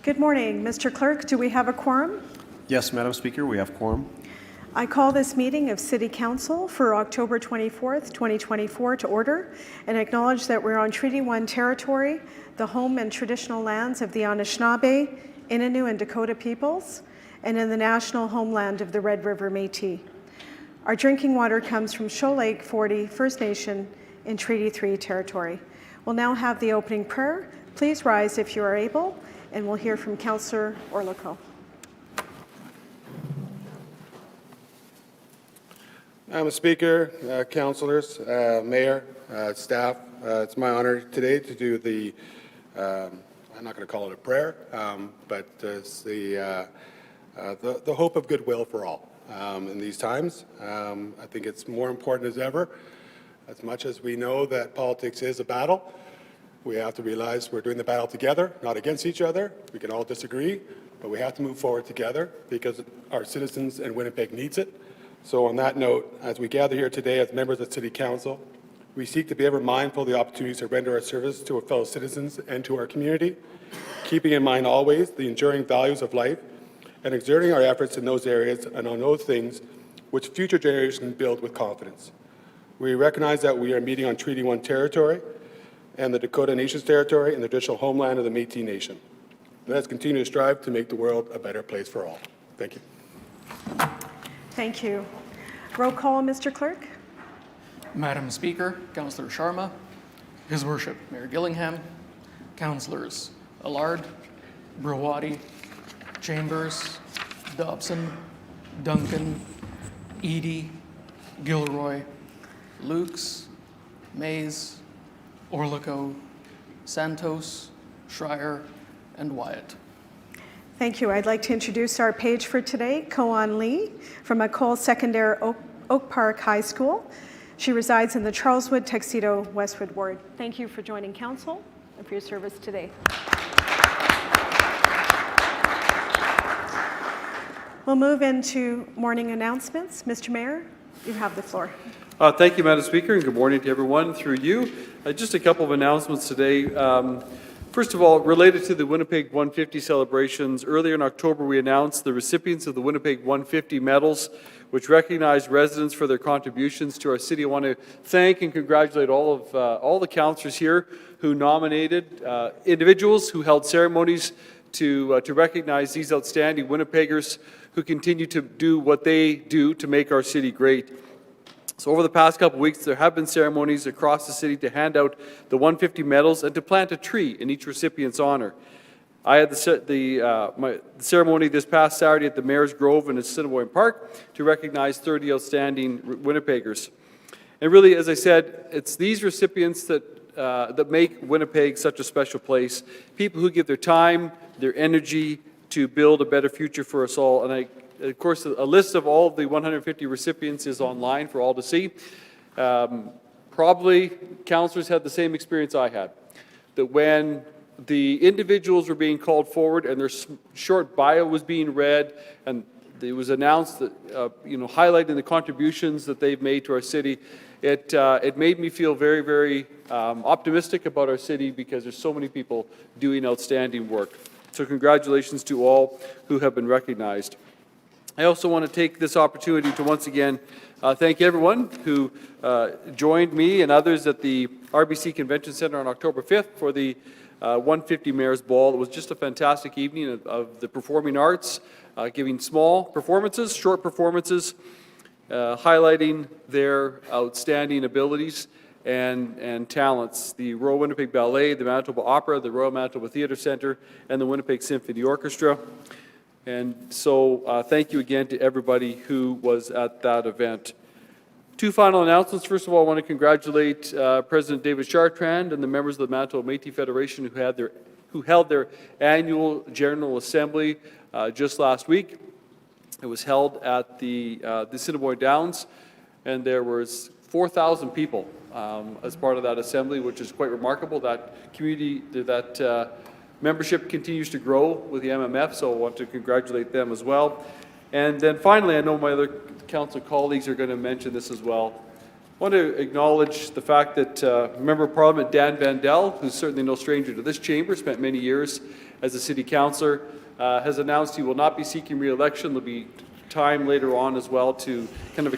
Good morning. Mr. Clerk, do we have a quorum? Yes, Madam Speaker, we have quorum. I call this meeting of City Council for October 24th, 2024 to order and acknowledge that we're on Treaty 1 territory, the home and traditional lands of the Anishinaabe, Innu and Dakota peoples, and in the national homeland of the Red River Métis. Our drinking water comes from Shoal Lake 40 First Nation in Treaty 3 territory. We'll now have the opening prayer. Please rise if you are able, and we'll hear from Councillor Orlikow. Madam Speaker, councillors, mayor, staff, it's my honor today to do the, I'm not going to call it a prayer, but it's the hope of goodwill for all in these times. I think it's more important as ever. As much as we know that politics is a battle, we have to realize we're doing the battle together, not against each other. We can all disagree, but we have to move forward together because our citizens and Winnipeg needs it. So on that note, as we gather here today as members of City Council, we seek to be ever mindful of the opportunities to render our service to our fellow citizens and to our community, keeping in mind always the enduring values of life and exerting our efforts in those areas and on those things which future generations can build with confidence. We recognize that we are meeting on Treaty 1 territory and the Dakota Nation's territory and the traditional homeland of the Métis Nation. Let us continue to strive to make the world a better place for all. Thank you. Thank you. Roll call, Mr. Clerk. Madam Speaker, Councillor Sharma, His Worship Mayor Gillingham, Councillors Allard, Brawadi, Chambers, Dobson, Duncan, Eadie, Gilroy, Lukes, Mays, Orlikow, Santos, Schreier, and Wyatt. Thank you. I'd like to introduce our page for today, Koan Lee from Ecole Secondaire Oak Park High School. She resides in the Charleswood Tuxedo Westwood Ward. Thank you for joining Council and for your service today. We'll move into morning announcements. Mr. Mayor, you have the floor. Thank you, Madam Speaker, and good morning to everyone through you. Just a couple of announcements today. First of all, related to the Winnipeg 150 celebrations, earlier in October we announced the recipients of the Winnipeg 150 medals, which recognize residents for their contributions to our city. I want to thank and congratulate all the councillors here who nominated individuals who held ceremonies to recognize these outstanding Winnipeggers who continue to do what they do to make our city great. So over the past couple of weeks, there have been ceremonies across the city to hand out the 150 medals and to plant a tree in each recipient's honor. I had the ceremony this past Saturday at the Mayor's Grove in Assiniboine Park to recognize 30 outstanding Winnipeggers. And really, as I said, it's these recipients that make Winnipeg such a special place. People who give their time, their energy to build a better future for us all. And of course, a list of all of the 150 recipients is online for all to see. Probably councillors had the same experience I had, that when the individuals were being called forward and their short bio was being read and it was announced that, highlighting the contributions that they've made to our city, it made me feel very, very optimistic about our city because there's so many people doing outstanding work. So congratulations to all who have been recognized. I also want to take this opportunity to once again thank everyone who joined me and others at the RBC Convention Centre on October 5th for the 150 Mayor's Ball. It was just a fantastic evening of the performing arts, giving small performances, short performances, highlighting their outstanding abilities and talents. The Royal Winnipeg Ballet, the Manitoba Opera, the Royal Manitoba Theatre Centre, and the Winnipeg Symphony Orchestra. And so thank you again to everybody who was at that event. Two final announcements. First of all, I want to congratulate President David Chartrand and the members of the Manitoba Métis Federation who held their annual General Assembly just last week. It was held at the Assiniboine Downs, and there was 4,000 people as part of that assembly, which is quite remarkable. That community, that membership continues to grow with the MMF, so I want to congratulate them as well. And then finally, I know my other council colleagues are going to mention this as well. I want to acknowledge the fact that Member of Parliament Dan Vandel, who's certainly no stranger to this chamber, spent many years as a city councillor, has announced he will not be seeking re-election. There'll be time later on as well to kind of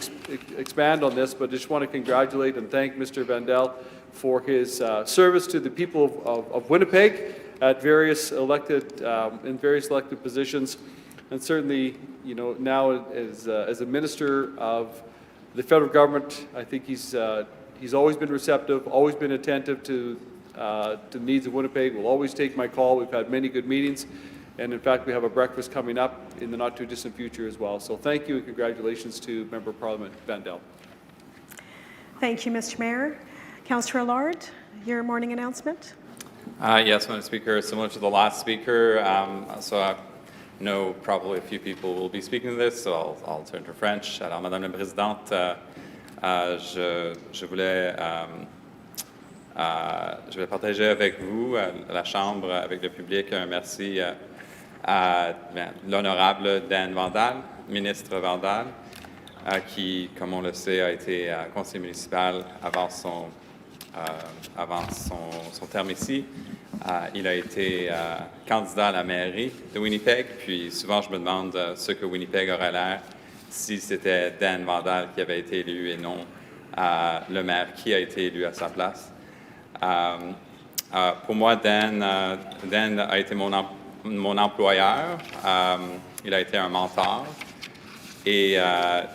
expand on this, but just want to congratulate and thank Mr. Vandel for his service to the people of Winnipeg at various elected in various elected positions, and certainly, you know, now as a minister of the federal government, I think he's always been receptive, always been attentive to the needs of Winnipeg. Will always take my call. We've had many good meetings. And in fact, we have a breakfast coming up in the not-too-distant future as well. So thank you and congratulations to Member of Parliament Vandel. Thank you, Mr. Mayor. Councillor Allard, your morning announcement. Yes, Madam Speaker, similar to the last speaker, so I know probably a few people will be speaking to this, so I'll turn to French. Alors, Madame la Présidente, je voulais partager avec vous, la Chambre, avec le public, un merci à l'honorable Dan Vandal, ministre Vandal, qui, comme on le sait, a été conseiller municipal avant son terme ici. Il a été candidat à la mairie de Winnipeg, puis souvent je me demande ce que Winnipeg aurait l'air si c'était Dan Vandal qui avait été élu et non le maire qui a été élu à sa place. Pour moi, Dan a été mon employeur, il a été un mentor et a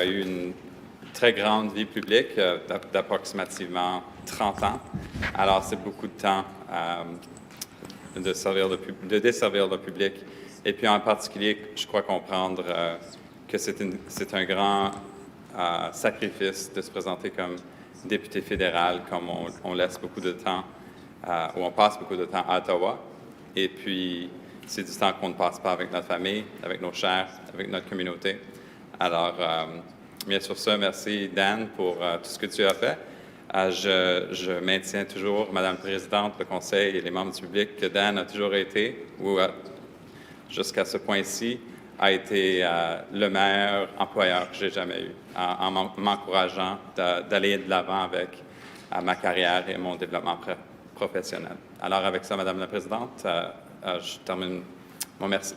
eu une très grande vie publique d'approximativement 30 ans. Alors, c'est beaucoup de temps de desservir le public. Et puis, en particulier, je crois comprendre que c'est un grand sacrifice de se présenter comme député fédéral, comme on laisse beaucoup de temps, ou on passe beaucoup de temps à Ottawa. Et puis, c'est du temps qu'on ne passe pas avec notre famille, avec nos chers, avec notre communauté. Alors, bien sur ce, merci Dan pour tout ce que tu as fait. Je maintiens toujours, Madame la Présidente, le Conseil et les membres du public, que Dan a toujours été, ou jusqu'à ce point-ci, a été le meilleur employeur que j'ai jamais eu, en m'encourageant d'aller de l'avant avec ma carrière et mon développement professionnel. Alors, avec ça, Madame la Présidente, je termine mon merci.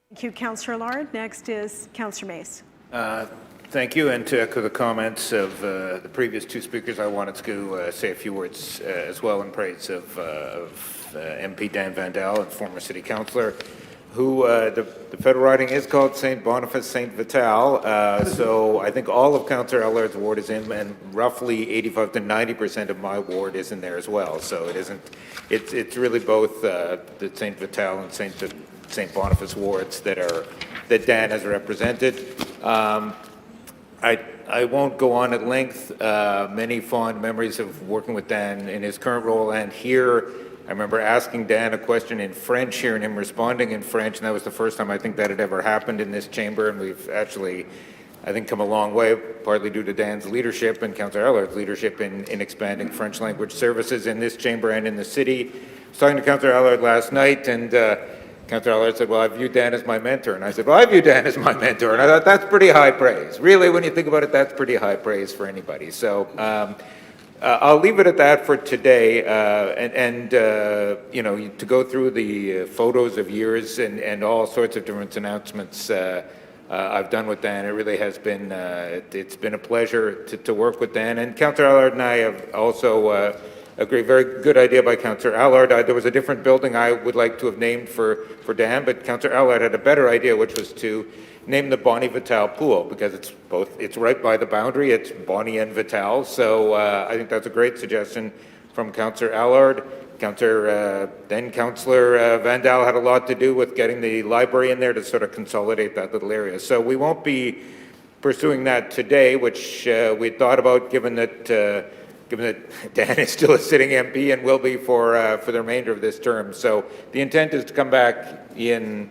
Thank you, Councillor Allard. Next is Councillor Mace. Thank you, and to echo the comments of the previous two speakers, I wanted to say a few words as well in praise of MP Dan Vandal, and former city councillor, who the federal riding is called St. Boniface St. Vital, so I think all of Councillor Allard's ward is in, and roughly 85 to 90% of my ward is in there as well, so it isn't, it's really both the St. Vital and St. Boniface wards that Dan has represented. I won't go on at length. Many fond memories of working with Dan in his current role and here. I remember asking Dan a question in French here and him responding in French, and that was the first time I think that had ever happened in this chamber, and we've actually, I think, come a long way, partly due to Dan's leadership and Councillor Allard's leadership in expanding French language services in this chamber and in the city. I was talking to Councillor Allard last night, and Councillor Allard said, well, I view Dan as my mentor. And I said, well, I view Dan as my mentor. And I thought, that's pretty high praise. Really, when you think about it, that's pretty high praise for anybody. So I'll leave it at that for today. You know, to go through the photos of years and all sorts of different announcements I've done with Dan, it really has been, it's been a pleasure to work with Dan. And Councillor Allard and I have also agree. Very good idea by Councillor Allard. There was a different building I would like to have named for Dan, but Councillor Allard had a better idea, which was to name the Bonnie Vital Pool, because it's right by the boundary. It's Bonnie and Vital. So I think that's a great suggestion from Councillor Allard. Then Councillor Vandal had a lot to do with getting the library in there to sort of consolidate that little area. So we won't be pursuing that today, which we thought about, given that Dan is still a sitting MP and will be for the remainder of this term. So the intent is to come back in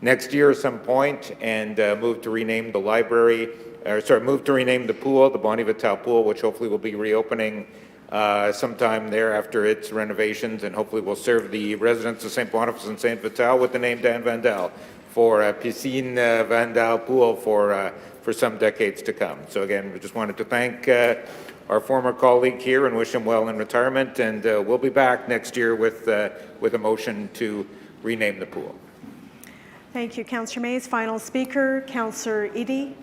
next year at some point and move to rename the library, move to rename the pool, the Bonnie Vital Pool, which hopefully will be reopening sometime there after its renovations, and hopefully will serve the residents of St. Boniface and St. Vital with the name Dan Vandal for Piscine Vandal Pool for some decades to come. So again, we just wanted to thank our former colleague here and wish him well in retirement, and we'll be back next year with a motion to rename the pool. Thank you, Councillor Mays. Final speaker, Councillor Eady.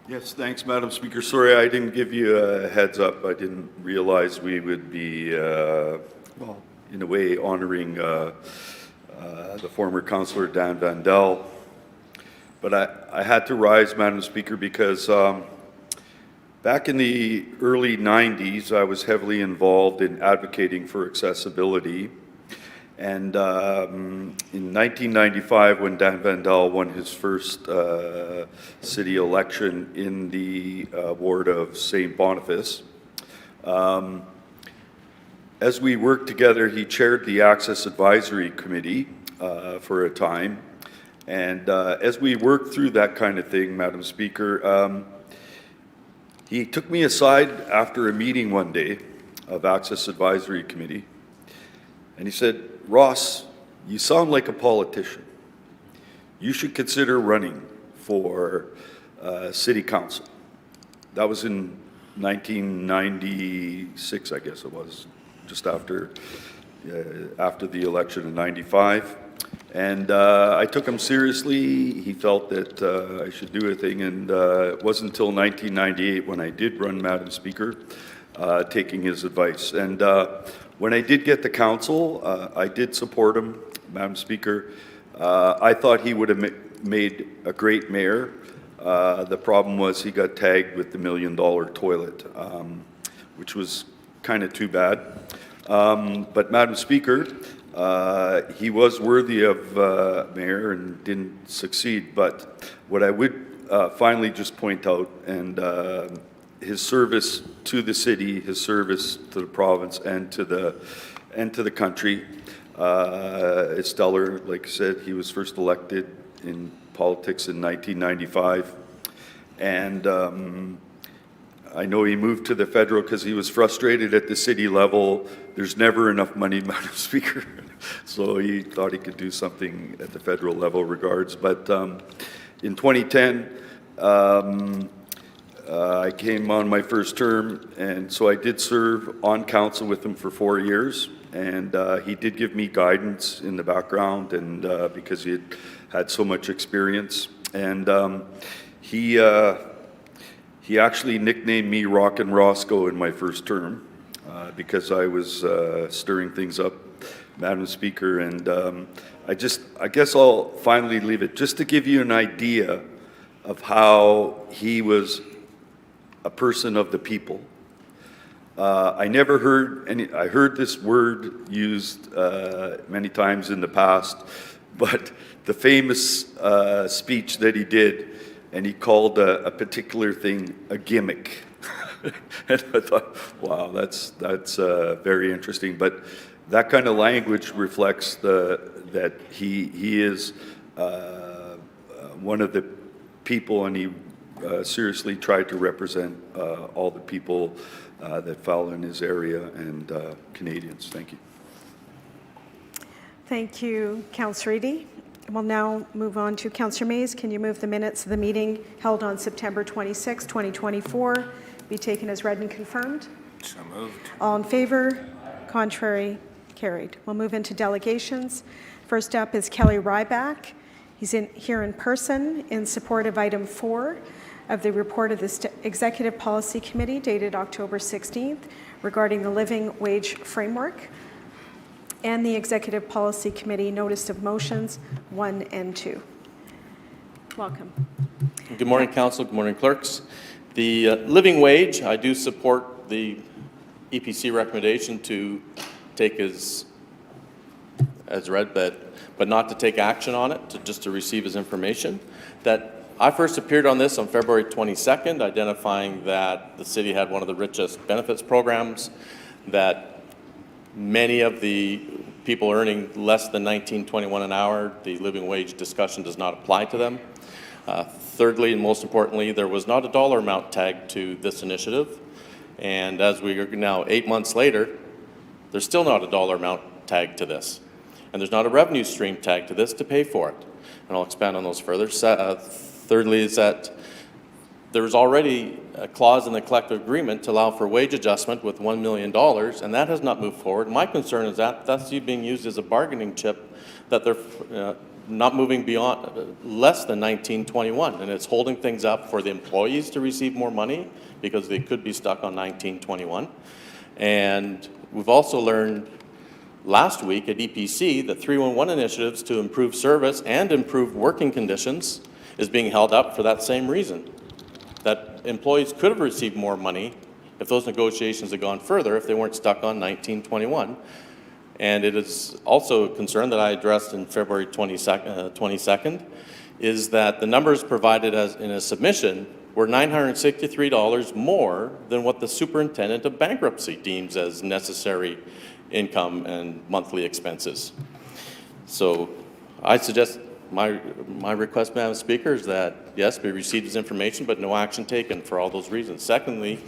Yes, thanks, Madam Speaker. Sorry, I didn't give you a heads up. I didn't realize we would be, well, in a way, honoring the former Councillor Dan Vandal. But I had to rise, Madam Speaker, because back in the early 90s, I was heavily involved in advocating for accessibility. And in 1995, when Dan Vandal won his first city election in the ward of St. Boniface, as we worked together, he chaired the Access Advisory Committee for a time. And as we worked through that kind of thing, Madam Speaker, he took me aside after a meeting one day of Access Advisory Committee, and he said, "Ross, you sound like a politician. You should consider running for city council." That was in 1996, I guess it was, just after the election in 95. And I took him seriously. He felt that I should do a thing, and it wasn't until 1998 when I did run, Madam Speaker, taking his advice. And when I did get the council, I did support him, Madam Speaker. I thought he would have made a great mayor. The problem was he got tagged with the $1 million toilet, which was kind of too bad. But Madam Speaker, he was worthy of mayor and didn't succeed. But what I would finally just point out, and his service to the city, his service to the province and to the country is stellar. Like I said, he was first elected in politics in 1995, and I know he moved to the federal because he was frustrated at the city level. There's never enough money, Madam Speaker, so he thought he could do something at the federal level regards. But in 2010, I came on my first term, and so I did serve on council with him for 4 years, and he did give me guidance in the background, and because he had so much experience, and he actually nicknamed me Rockin' Roscoe in my first term because I was stirring things up, Madam Speaker, and I guess I'll finally leave it just to give you an idea of how he was a person of the people. I never heard any, I heard this word used many times in the past, but the famous speech that he did, and he called a particular thing a gimmick. And I thought, wow, that's very interesting. But that kind of language reflects that he is one of the people, and he seriously tried to represent all the people that fell in his area and Canadians. Thank you. Thank you, Councillor Eady. We'll now move on to Councillor Mays. Can you move the minutes of the meeting held on September 26, 2024, be taken as read and confirmed? So moved. All in favor? Contrary? Carried. We'll move into delegations. First up is Kelly Ryback. He's here in person in support of item 4 of the report of the Executive Policy Committee dated October 16th regarding the living wage framework, and the Executive Policy Committee notice of motions 1 and 2. Welcome. Good morning, Council. Good morning, clerks. The living wage, I do support the EPC recommendation to take as read, but not to take action on it, just to receive as information. That I first appeared on this on February 22nd, identifying that the city had one of the richest benefits programs, that many of the people earning less than $19.21 an hour, the living wage discussion does not apply to them. Thirdly, and most importantly, there was not a dollar amount tagged to this initiative. And as we are now 8 months later, there's still not a dollar amount tagged to this. And there's not a revenue stream tagged to this to pay for it. and I'll expand on those further. Thirdly is that there's already a clause in the collective agreement to allow for wage adjustment with $1 million, and that has not moved forward. My concern is that that's being used as a bargaining chip, that they're not moving beyond less than 1921, and it's holding things up for the employees to receive more money because they could be stuck on 1921. And we've also learned last week at EPC that 311 initiatives to improve service and improve working conditions is being held up for that same reason. That employees could have received more money if those negotiations had gone further, if they weren't stuck on 1921. And it is also a concern that I addressed in February 22nd, is that the numbers provided in a submission were $963 more than what the superintendent of bankruptcy deems as necessary income and monthly expenses. So I suggest my request, Madam Speaker, is that, yes, we received this information, but no action taken for all those reasons. Secondly,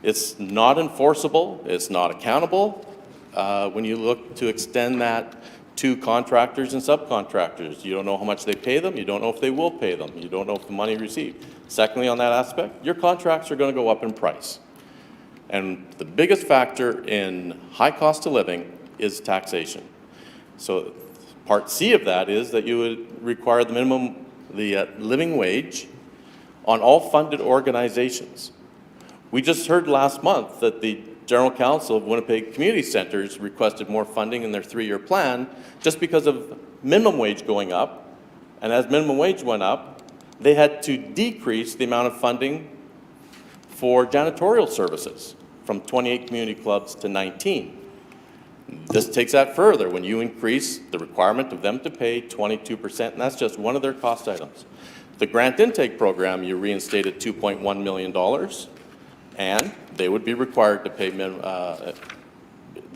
it's not enforceable, it's not accountable. When you look to extend that to contractors and subcontractors, you don't know how much they pay them, you don't know if they will pay them, you don't know if the money received. Secondly, on that aspect, your contracts are going to go up in price. And the biggest factor in high cost of living is taxation. So part C of that is that you would require the minimum, the living wage on all funded organizations. We just heard last month that the General Council of Winnipeg Community Centers requested more funding in their 3-year plan just because of minimum wage going up. And as minimum wage went up, they had to decrease the amount of funding for janitorial services from 28 community clubs to 19. This takes that further when you increase the requirement of them to pay 22%, and that's just one of their cost items. The grant intake program, you reinstated $2.1 million, and they would be required to pay the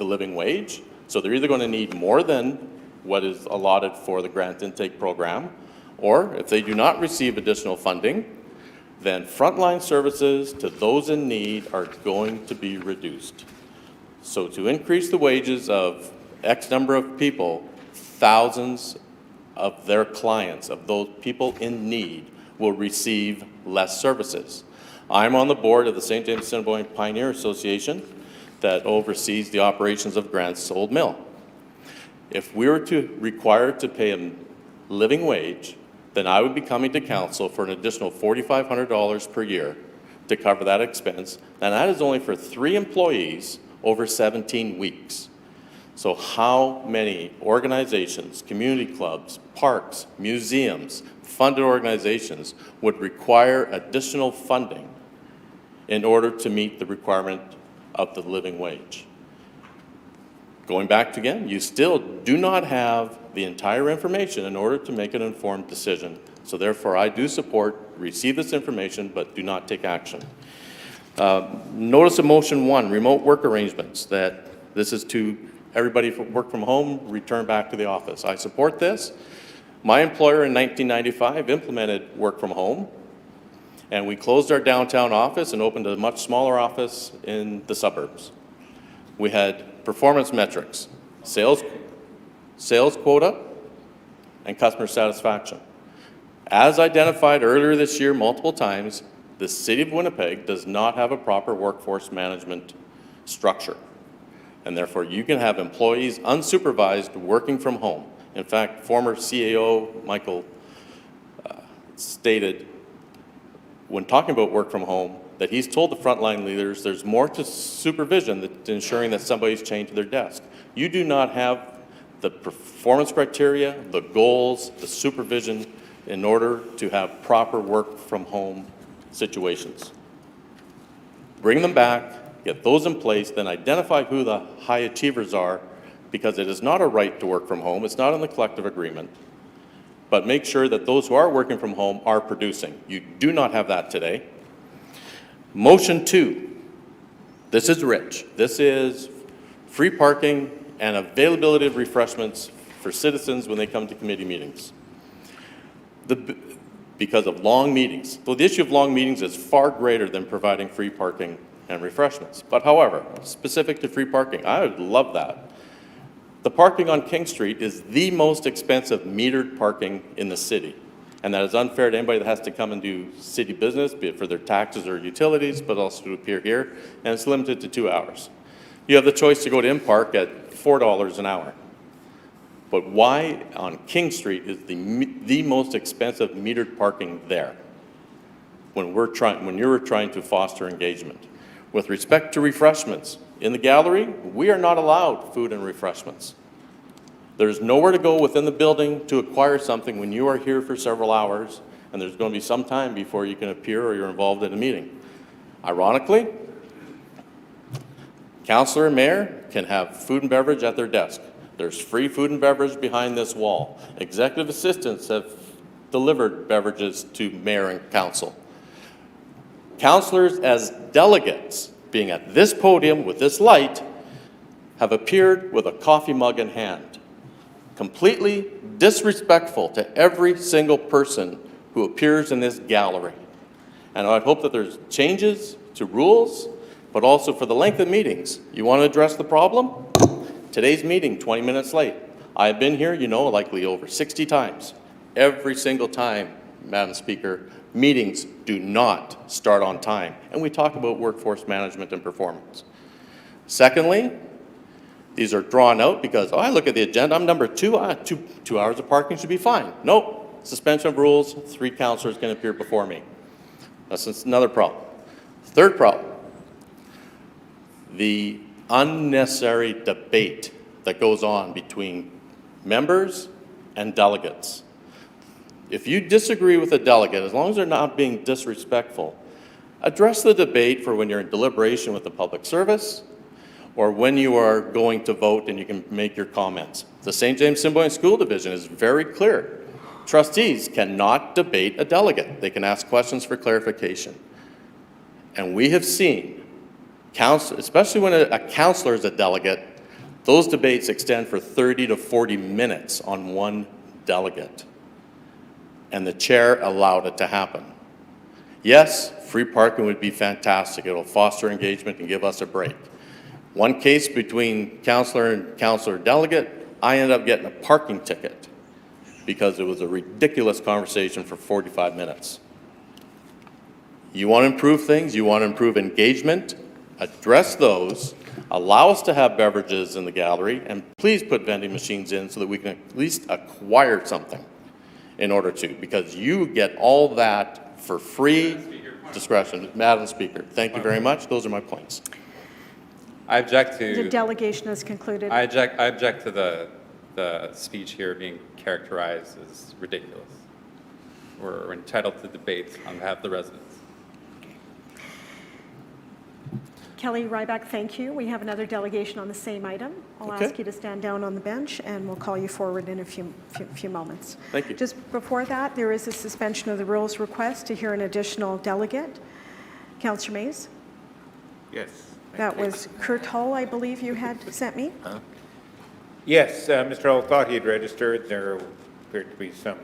living wage. So they're either going to need more than what is allotted for the grant intake program, or if they do not receive additional funding, then frontline services to those in need are going to be reduced. So to increase the wages of X number of people, thousands of their clients, of those people in need, will receive less services. I'm on the board of the St. James Assiniboine Pioneer Association that oversees the operations of Grant's Old Mill. If we were required to pay a living wage, then I would be coming to council for an additional $4,500 per year to cover that expense, and that is only for 3 employees over 17 weeks. So how many organizations, community clubs, parks, museums, funded organizations would require additional funding in order to meet the requirement of the living wage? Going back to again, you still do not have the entire information in order to make an informed decision. So therefore, I do support receive this information, but do not take action. Notice of motion 1, remote work arrangements, that this is to everybody work from home, return back to the office. I support this. My employer in 1995 implemented work from home, and we closed our downtown office and opened a much smaller office in the suburbs. We had performance metrics, sales quota, and customer satisfaction. As identified earlier this year multiple times, the City of Winnipeg does not have a proper workforce management structure, and therefore you can have employees unsupervised working from home. In fact, former CAO Michael stated when talking about work from home that he's told the frontline leaders there's more to supervision than ensuring that somebody's chained to their desk. You do not have the performance criteria, the goals, the supervision in order to have proper work from home situations. Bring them back, get those in place, then identify who the high achievers are, because it is not a right to work from home, it's not in the collective agreement, but make sure that those who are working from home are producing. You do not have that today. Motion 2, this is rich. This is free parking and availability of refreshments for citizens when they come to committee meetings. Because of long meetings. So the issue of long meetings is far greater than providing free parking and refreshments. But however, specific to free parking, I would love that. The parking on King Street is the most expensive metered parking in the city. And that is unfair to anybody that has to come and do city business, be it for their taxes or utilities, but also to appear here, and it's limited to 2 hours. You have the choice to go to InPark at $4 an hour. But why on King Street is the most expensive metered parking there when you were trying to foster engagement? With respect to refreshments, in the gallery, we are not allowed food and refreshments. There's nowhere to go within the building to acquire something when you are here for several hours, and there's going to be some time before you can appear or you're involved in a meeting. Ironically, councillor and mayor can have food and beverage at their desk. There's free food and beverage behind this wall. Executive assistants have delivered beverages to mayor and council. Councillors as delegates, being at this podium with this light, have appeared with a coffee mug in hand. Completely disrespectful to every single person who appears in this gallery. And I hope that there's changes to rules, but also for the length of meetings. You want to address the problem? Today's meeting, 20 minutes late. I've been here, likely over 60 times. Every single time, Madam Speaker, meetings do not start on time. And we talk about workforce management and performance. Secondly, these are drawn out because, I look at the agenda, I'm number 2, 2 hours of parking should be fine. Nope, suspension of rules, 3 councillors can appear before me. That's another problem. Third problem, the unnecessary debate that goes on between members and delegates. If you disagree with a delegate, as long as they're not being disrespectful, address the debate for when you're in deliberation with the public service or when you are going to vote and you can make your comments. The St. James Symboyne School Division is very clear. Trustees cannot debate a delegate. They can ask questions for clarification. And we have seen, especially when a councillor is a delegate, those debates extend for 30 to 40 minutes on one delegate. And the chair allowed it to happen. Yes, free parking would be fantastic. It'll foster engagement and give us a break. One case between councillor and councillor delegate, I ended up getting a parking ticket because it was a ridiculous conversation for 45 minutes. You want to improve things, you want to improve engagement, address those, allow us to have beverages in the gallery, and please put vending machines in so that we can at least acquire something in order to, because you get all that for free discretion. Madam Speaker, thank you very much. Those are my points. I object The to, delegation is concluded. I object to the speech here being characterized as ridiculous. We're entitled to debate on behalf of the residents. Kelly Ryback, thank you. We have another delegation on the same item. I'll Okay. ask you to stand down on the bench, and we'll call you forward in a few moments. Thank you. Just before that, there is a suspension of the rules request to hear an additional delegate. Councillor Mays? Yes. That was Kurt Hull, I believe you had sent me. Yes, Mr. Hull thought he had registered. There appeared to be some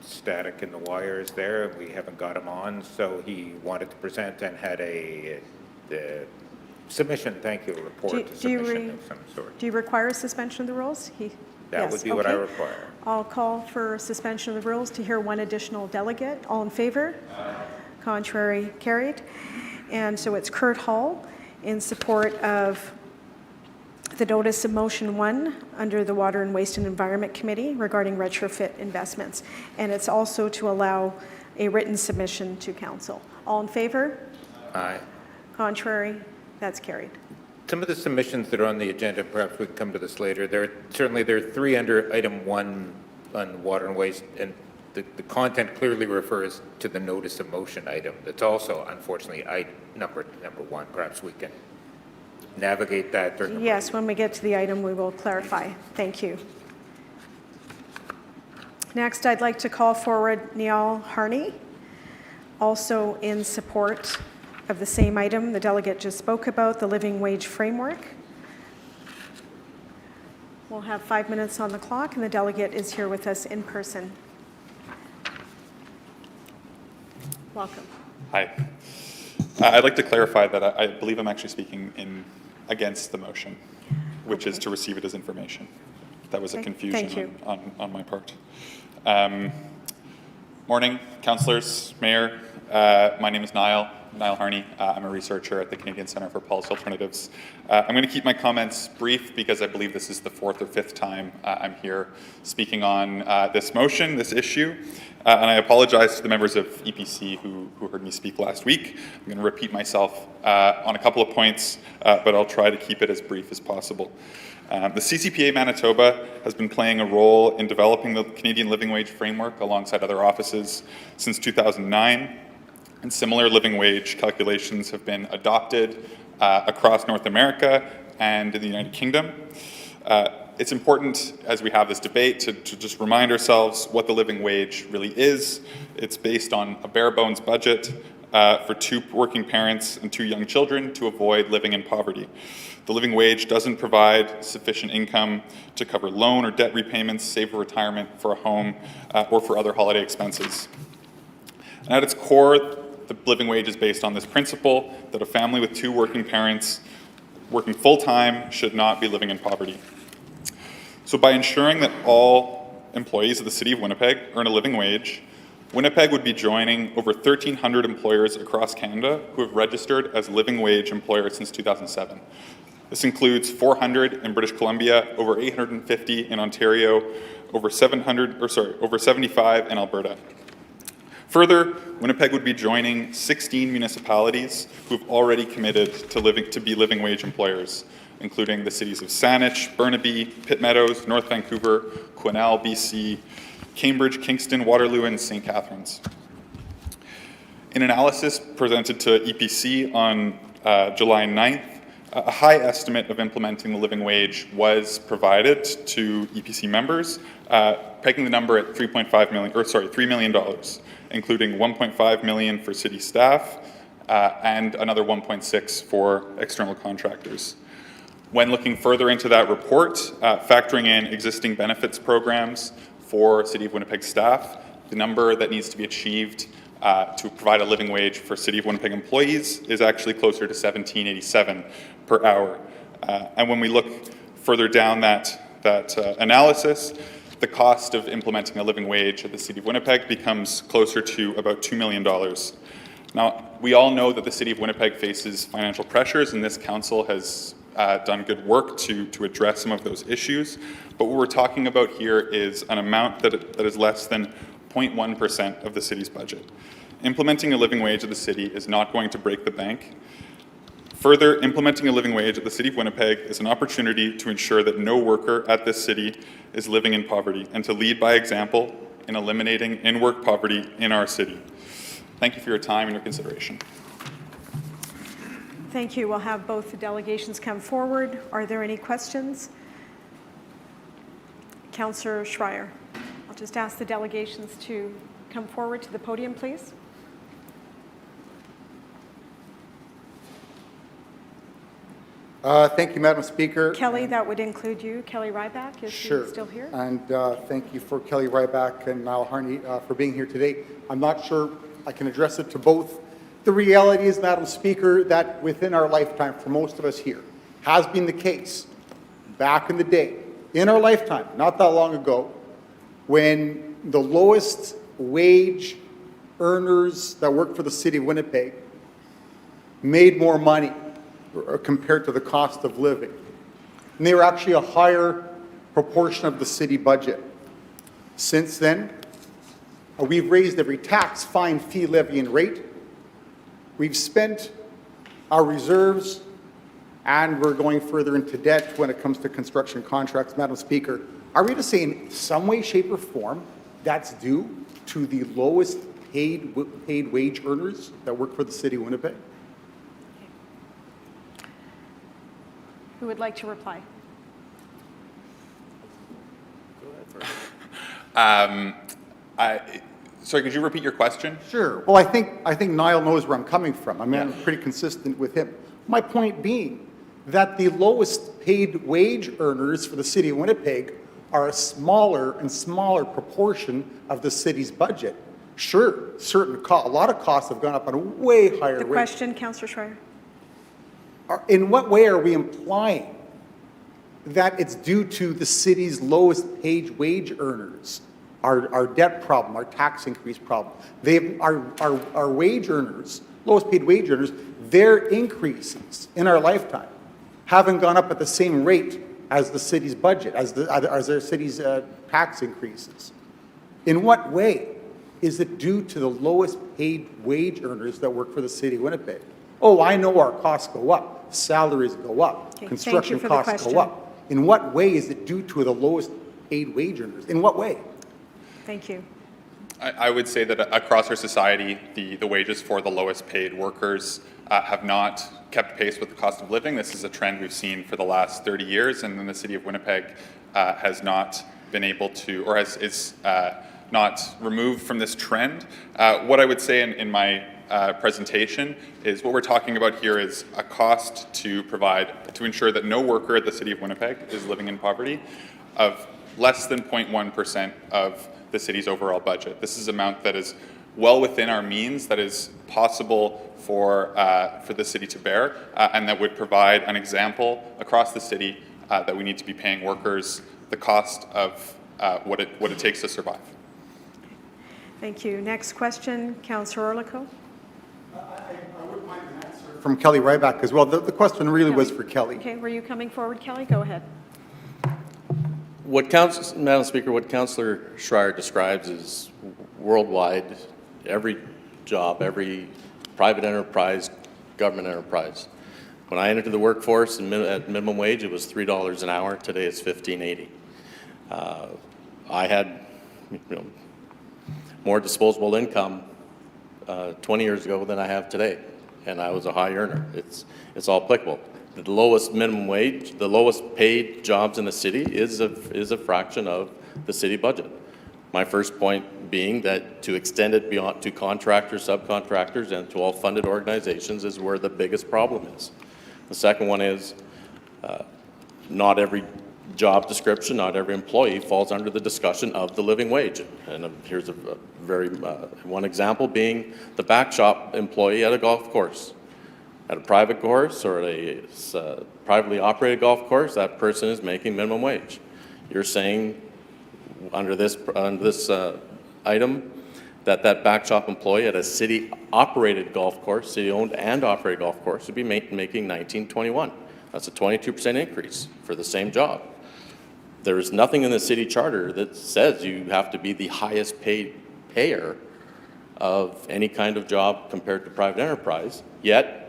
static in the wires there. We haven't got him on, so he wanted to present and had a submission, thank you, a report to submission of some sort. Do you require a suspension of the rules? That Yes, would be what I okay. require. I'll call for a suspension of the rules to hear one additional delegate. All in favor? Contrary, carried. And so it's Kurt Hull in support of the notice of motion 1 under the Water and Waste and Environment Committee regarding retrofit investments. And it's also to allow a written submission to council. All in favor? Aye. Contrary, that's carried. Some of the submissions that are on the agenda, perhaps we can come to this later. There are 3 under item 1 on water and waste, and the content clearly refers to the notice of motion item. That's also, unfortunately, number 1. Perhaps we can navigate that during the Yes, when we get to the item, we will clarify. Thank you. Next, I'd like to call forward Neil Harney, also in support of the same item the delegate just spoke about, the living wage framework. We'll have 5 minutes on the clock, and the delegate is here with us in person. Welcome. Hi. I'd like to clarify that I believe I'm actually speaking against the motion. which is to receive it as information. That was a Okay, confusion thank you. on my part. Morning, councillors, mayor. My name is Niall Harney. I'm a researcher at the Canadian Centre for Policy Alternatives. I'm going to keep my comments brief because I believe this is the fourth or fifth time I'm here speaking on this motion, this issue. And I apologize to the members of EPC who heard me speak last week. I'm going to repeat myself on a couple of points, but I'll try to keep it as brief as possible. The CCPA Manitoba has been playing a role in developing the Canadian Living Wage Framework alongside other offices since 2009. And similar living wage calculations have been adopted across North America and in the United Kingdom. It's important, as we have this debate, to just remind ourselves what the living wage really is. It's based on a bare bones budget for 2 working parents and 2 young children to avoid living in poverty. The living wage doesn't provide sufficient income to cover loan or debt repayments, save for retirement, for a home, or for other holiday expenses. And at its core, the living wage is based on this principle that a family with 2 working parents working full-time should not be living in poverty. So by ensuring that all employees of the City of Winnipeg earn a living wage, Winnipeg would be joining over 1,300 employers across Canada who have registered as living wage employers since 2007. This includes 400 in British Columbia, over 850 in Ontario, over 75 in Alberta. Further, Winnipeg would be joining 16 municipalities who have already committed to be living wage employers, including the cities of Saanich, Burnaby, Pitt Meadows, North Vancouver, Quesnel, BC, Cambridge, Kingston, Waterloo, and St. Catharines. In analysis presented to EPC on July 9th, a high estimate of implementing the living wage was provided to EPC members, pegging the number at $3 million, including $1.5 million for city staff and another $1.6 for external contractors. When looking further into that report, factoring in existing benefits programs for City of Winnipeg staff, the number that needs to be achieved to provide a living wage for City of Winnipeg employees is actually closer to $17.87 per hour. And when we look further down that analysis, the cost of implementing a living wage at the City of Winnipeg becomes closer to about $2 million. Now, we all know that the City of Winnipeg faces financial pressures, and this council has done good work to address some of those issues. But what we're talking about here is an amount that is less than 0.1% of the city's budget. Implementing a living wage at the city is not going to break the bank. Further, implementing a living wage at the City of Winnipeg is an opportunity to ensure that no worker at this city is living in poverty and to lead by example in eliminating in-work poverty in our city. Thank you for your time and your consideration. Thank you. We'll have both the delegations come forward. Are there any questions? Councillor Schreier. I'll just ask the delegations to come forward to the podium, please. Thank you, Madam Speaker. Kelly, that would include you. Kelly Ryback, is Sure. she still here? And thank you for Kelly Ryback and Niall Harney for being here today. I'm not sure I can address it to both. The reality is, Madam Speaker, that within our lifetime, for most of us here, has been the case back in the day, in our lifetime, not that long ago, when the lowest wage earners that work for the City of Winnipeg made more money compared to the cost of living. And they were actually a higher proportion of the city budget. Since then, we've raised every tax, fine, fee, levy, and rate. We've spent our reserves, and we're going further into debt when it comes to construction contracts. Madam Speaker, are we to say in some way, shape, or form that's due to the lowest paid wage earners that work for the City of Winnipeg? Who would like to reply? Sorry, could you repeat your question? Sure. Well, I think Niall knows where I'm coming from. I mean, I'm pretty consistent with him. My point being that the lowest paid wage earners for the City of Winnipeg are a smaller and smaller proportion of the city's budget. Sure, a lot of costs have gone up at a way higher The rate. question, Councillor Schreier. In what way are we implying that it's due to the city's lowest paid wage earners, our debt problem, our tax increase problem. Our wage earners, lowest paid wage earners, their increases in our lifetime haven't gone up at the same rate as the city's budget, as their city's tax increases. In what way is it due to the lowest paid wage earners that work for the city of Winnipeg? Oh, I know our costs go up, salaries go up, Okay, thank you construction for the costs question. go up. In what way is it due to the lowest paid wage earners? In what way? Thank you. I would say that across our society, the wages for the lowest paid workers have not kept pace with the cost of living. This is a trend we've seen for the last 30 years, and then the city of Winnipeg has not been able to, or is not removed from this trend. What I would say in my presentation is what we're talking about here is a cost to ensure that no worker at the city of Winnipeg is living in poverty of less than 0.1% of the city's overall budget. This is an amount that is well within our means, that is possible for the city to bear, and that would provide an example across the city that we need to be paying workers the cost of what it takes to survive. Thank you. Next question, Councillor Orlikow. I wouldn't mind an answer from Kelly Ryback as well. The question really was for Kelly. Okay, were you coming forward, Kelly? Go ahead. Madam Speaker, what Councillor Schreier describes is worldwide, every job, every private enterprise, government enterprise. When I entered the workforce at minimum wage, it was $3 an hour. Today it's $15.80. I had more disposable income 20 years ago than I have today, and I was a high earner. It's all applicable. The lowest minimum wage, the lowest paid jobs in the city is a fraction of the city budget. My first point being that to extend it beyond to contractors, subcontractors, and to all funded organizations is where the biggest problem is. The second one is not every job description, not every employee falls under the discussion of the living wage. And here's a very one example being the back shop employee at a golf course. At a private course or a privately operated golf course, that person is making minimum wage. You're saying under this item that back shop employee at a city-operated golf course, city-owned and operated golf course, would be making $19.21. That's a 22% increase for the same job. There is nothing in the city charter that says you have to be the highest paid payer of any kind of job compared to private enterprise, yet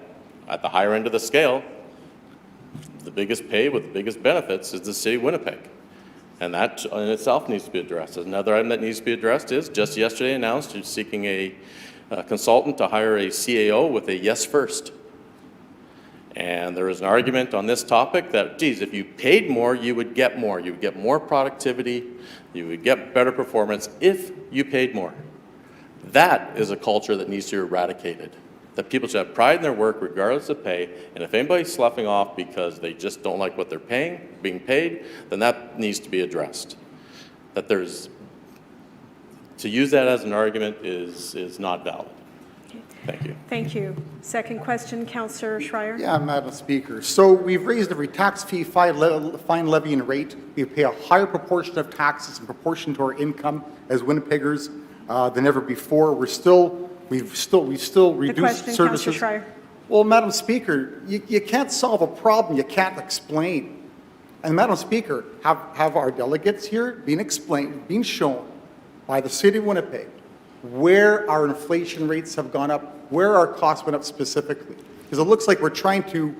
at the higher end of the scale, the biggest pay with the biggest benefits is the city of Winnipeg. And that in itself needs to be addressed. Another item that needs to be addressed is, just yesterday announced, you're seeking a consultant to hire a CAO with a yes first. And there is an argument on this topic that, geez, if you paid more, you would get more. You would get more productivity, you would get better performance if you paid more. That is a culture that needs to be eradicated. That people should have pride in their work regardless of pay, and if anybody's sloughing off because they just don't like what they're being paid, then that needs to be addressed. That to use that as an argument is not valid. Thank you. Thank you. Second question, Councillor Schreier. Yeah, Madam Speaker. So we've raised every tax fee, fine levying rate. We pay a higher proportion of taxes in proportion to our income as Winnipeggers than ever before. We've still reduced The question, services. Councillor Schreier. Well, Madam Speaker, you can't solve a problem you can't explain. And Madam Speaker, have our delegates here been shown by the City of Winnipeg where our inflation rates have gone up, where our costs went up specifically? Because it looks like we're trying to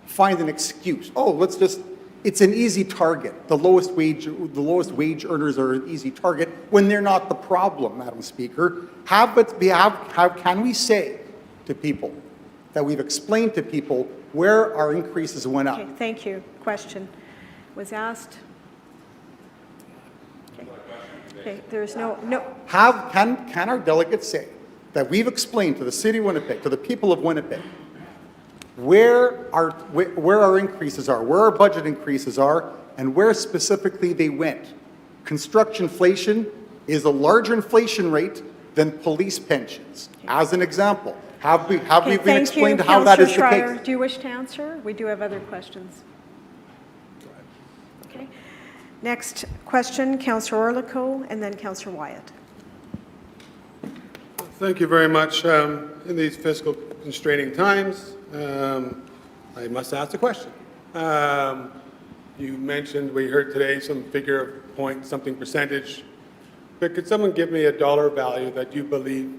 find an excuse. Oh, it's an easy target. The lowest wage earners are an easy target when they're not the problem, Madam Speaker. Can we say to people that we've explained to people where our increases went up? Okay, thank you. Question was asked. Okay, there's no. Can our delegates say that we've explained to the City of Winnipeg, to the people of Winnipeg, where our increases are, where our budget increases are, and where specifically they went? Construction inflation is a larger inflation rate than police pensions, as an example. Have we been explained how that is the Councillor Schreier, case? do you wish to answer? We do have other questions. Next question, Councillor Orlico, and then Councillor Wyatt. Thank you very much. In these fiscal constraining times, I must ask a question. You mentioned, we heard today some figure of point something percentage, but could someone give me a dollar value that you believe,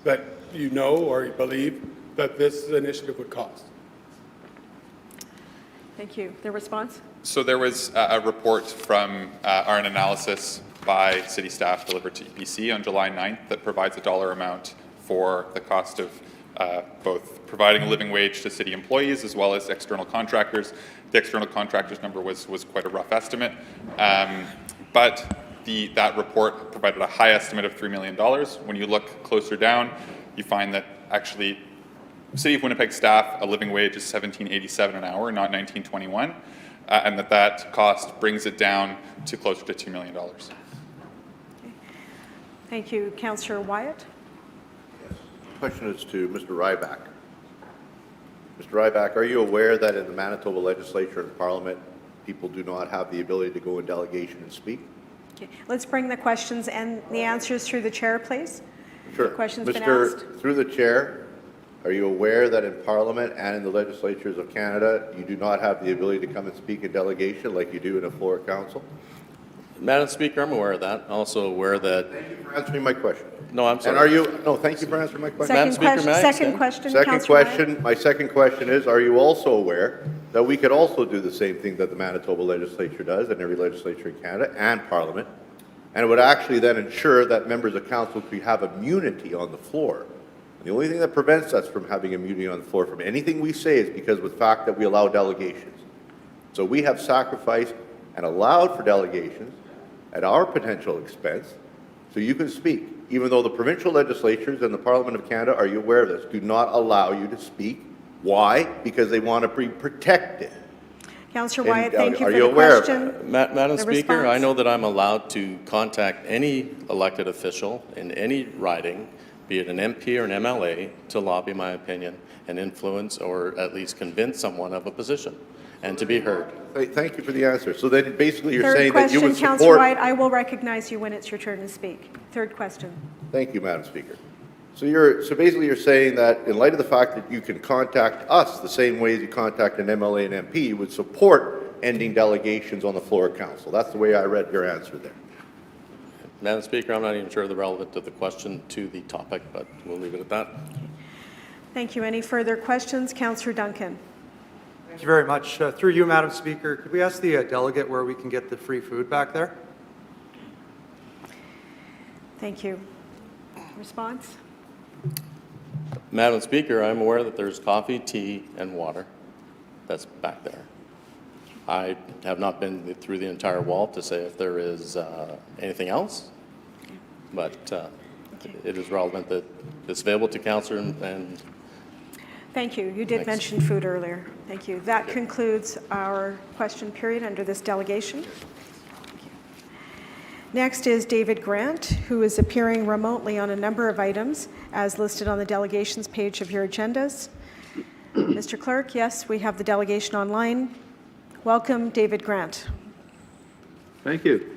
that you know or you believe that this initiative would cost? Thank you. The response? So there was a report from R&A Analysis by city staff delivered to EPC on July 9th that provides a dollar amount for the cost of both providing a living wage to city employees as well as external contractors. The external contractors number was quite a rough estimate, but that report provided a high estimate of $3 million. When you look closer down, you find that actually City of Winnipeg staff, a living wage is $17.87 an hour, not $19.21, and that cost brings it down to closer to $2 million. Thank you. Councillor Wyatt? The question is to Mr. Ryback. Mr. Ryback, are you aware that in the Manitoba legislature and parliament, people do not have the ability to go in delegation and speak? Okay. Let's bring the questions and the answers through the chair, please. Sure. The question's been asked. Through the chair, are you aware that in parliament and in the legislatures of Canada, you do not have the ability to come and speak in delegation like you do in a floor council? Madam Speaker, I'm aware of that. Also aware that... Thank you for answering my question. No, I'm sorry. And are you, no, thank you for answering my question. Madam Speaker, may I Second extend? question, Second Councillor Wyatt. question, my second question is, are you also aware that we could also do the same thing that the Manitoba legislature does and every legislature in Canada and parliament, and it would actually then ensure that members of council could have immunity on the floor. And the only thing that prevents us from having immunity on the floor from anything we say is because of the fact that we allow delegations. So we have sacrificed and allowed for delegations at our potential expense so you can speak, even though the provincial legislatures and the Parliament of Canada, are you aware of this, do not allow you to speak. Why? Because they want to be protected. Councillor Wyatt, And, thank you are for you the aware of question. Madam The Speaker, I response? know that I'm allowed to contact any elected official in any riding, be it an MP or an MLA, to lobby my opinion and influence or at least convince someone of a position and to be heard. Thank you for the answer. So then basically you're Third saying that you question, would Councillor support... Wyatt. I will recognize you when it's your turn to speak. Third question. Thank you, Madam Speaker. So basically you're saying that in light of the fact that you can contact us the same way as you contact an MLA and MP, you would support ending delegations on the floor of council. That's the way I read your answer there. Madam Speaker, I'm not even sure the relevant of the question to the topic, but we'll leave it at that. Thank you. Any further questions? Councillor Duncan. Thank you very much. Through you, Madam Speaker, could we ask the delegate where we can get the free food back there? Thank you. Response? Madam Speaker, I'm aware that there's coffee, tea, and water that's back there. I have not been through the entire wall to say if there is anything else, but it is relevant that it's available to councillor and Thank you. You did mention food earlier. Thank you. That concludes our question period under this delegation. Thank you. Next is David Grant, who is appearing remotely on a number of items as listed on the delegations page of your agendas. Mr. Clerk, yes, we have the delegation online. Welcome, David Grant. Thank you,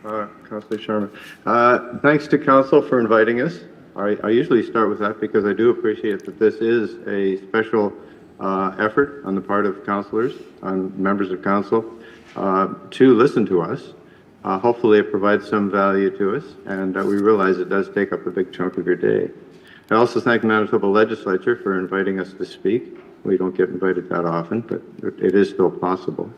Councillor Sharma. Thanks to Council for inviting us. I usually start with that because I do appreciate that this is a special effort on the part of councillors, on members of Council, to listen to us. Hopefully it provides some value to us, and we realize it does take up a big chunk of your day. I also thank the Manitoba Legislature for inviting us to speak. We don't get invited that often, but it is still possible.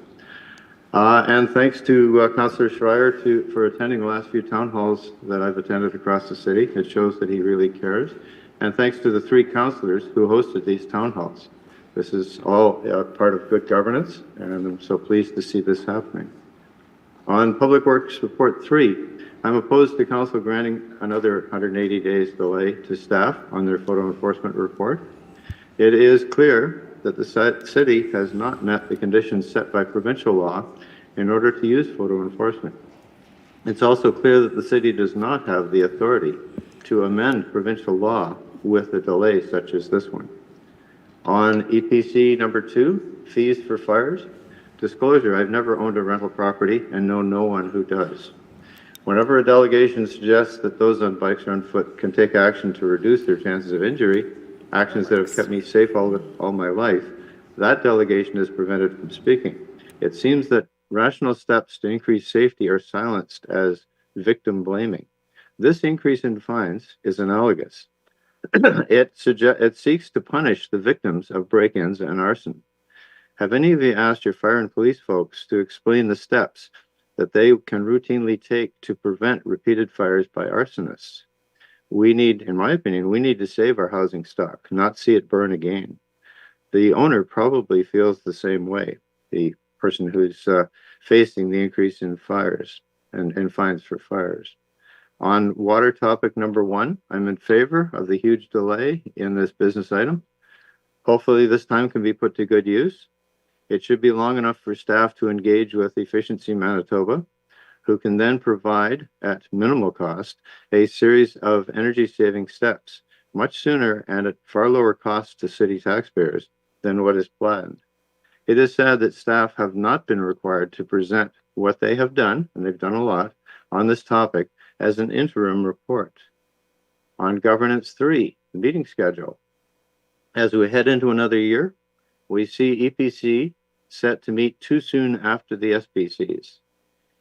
And thanks to Councillor Schreier for attending the last few town halls that I've attended across the city. It shows that he really cares. And thanks to the 3 councillors who hosted these town halls. This is all part of good governance, and I'm so pleased to see this happening. On Public Works Report 3, I'm opposed to Council granting another 180 days delay to staff on their photo enforcement report. It is clear that the city has not met the conditions set by provincial law in order to use photo enforcement. It's also clear that the city does not have the authority to amend provincial law with a delay such as this one. On EPC number 2, fees for fires, Disclosure, I've never owned a rental property and know no one who does. Whenever a delegation suggests that those on bikes or on foot can take action to reduce their chances of injury, actions that have kept me safe all my life, that delegation is prevented from speaking. It seems that rational steps to increase safety are silenced as victim blaming. This increase in fines is analogous. It seeks to punish the victims of break-ins and arson. Have any of you asked your fire and police folks to explain the steps that they can routinely take to prevent repeated fires by arsonists? We need, in my opinion, we need to save our housing stock, not see it burn again. The owner probably feels the same way, the person who's facing the increase in fires and fines for fires. On water topic number 1, I'm in favor of the huge delay in this business item. Hopefully this time can be put to good use. It should be long enough for staff to engage with Efficiency Manitoba, who can then provide, at minimal cost, a series of energy-saving steps, much sooner and at far lower cost to city taxpayers than what is planned. It is sad that staff have not been required to present what they have done, and they've done a lot, on this topic as an interim report. On Governance 3, the meeting schedule. As we head into another year, we see EPC set to meet too soon after the SPCs.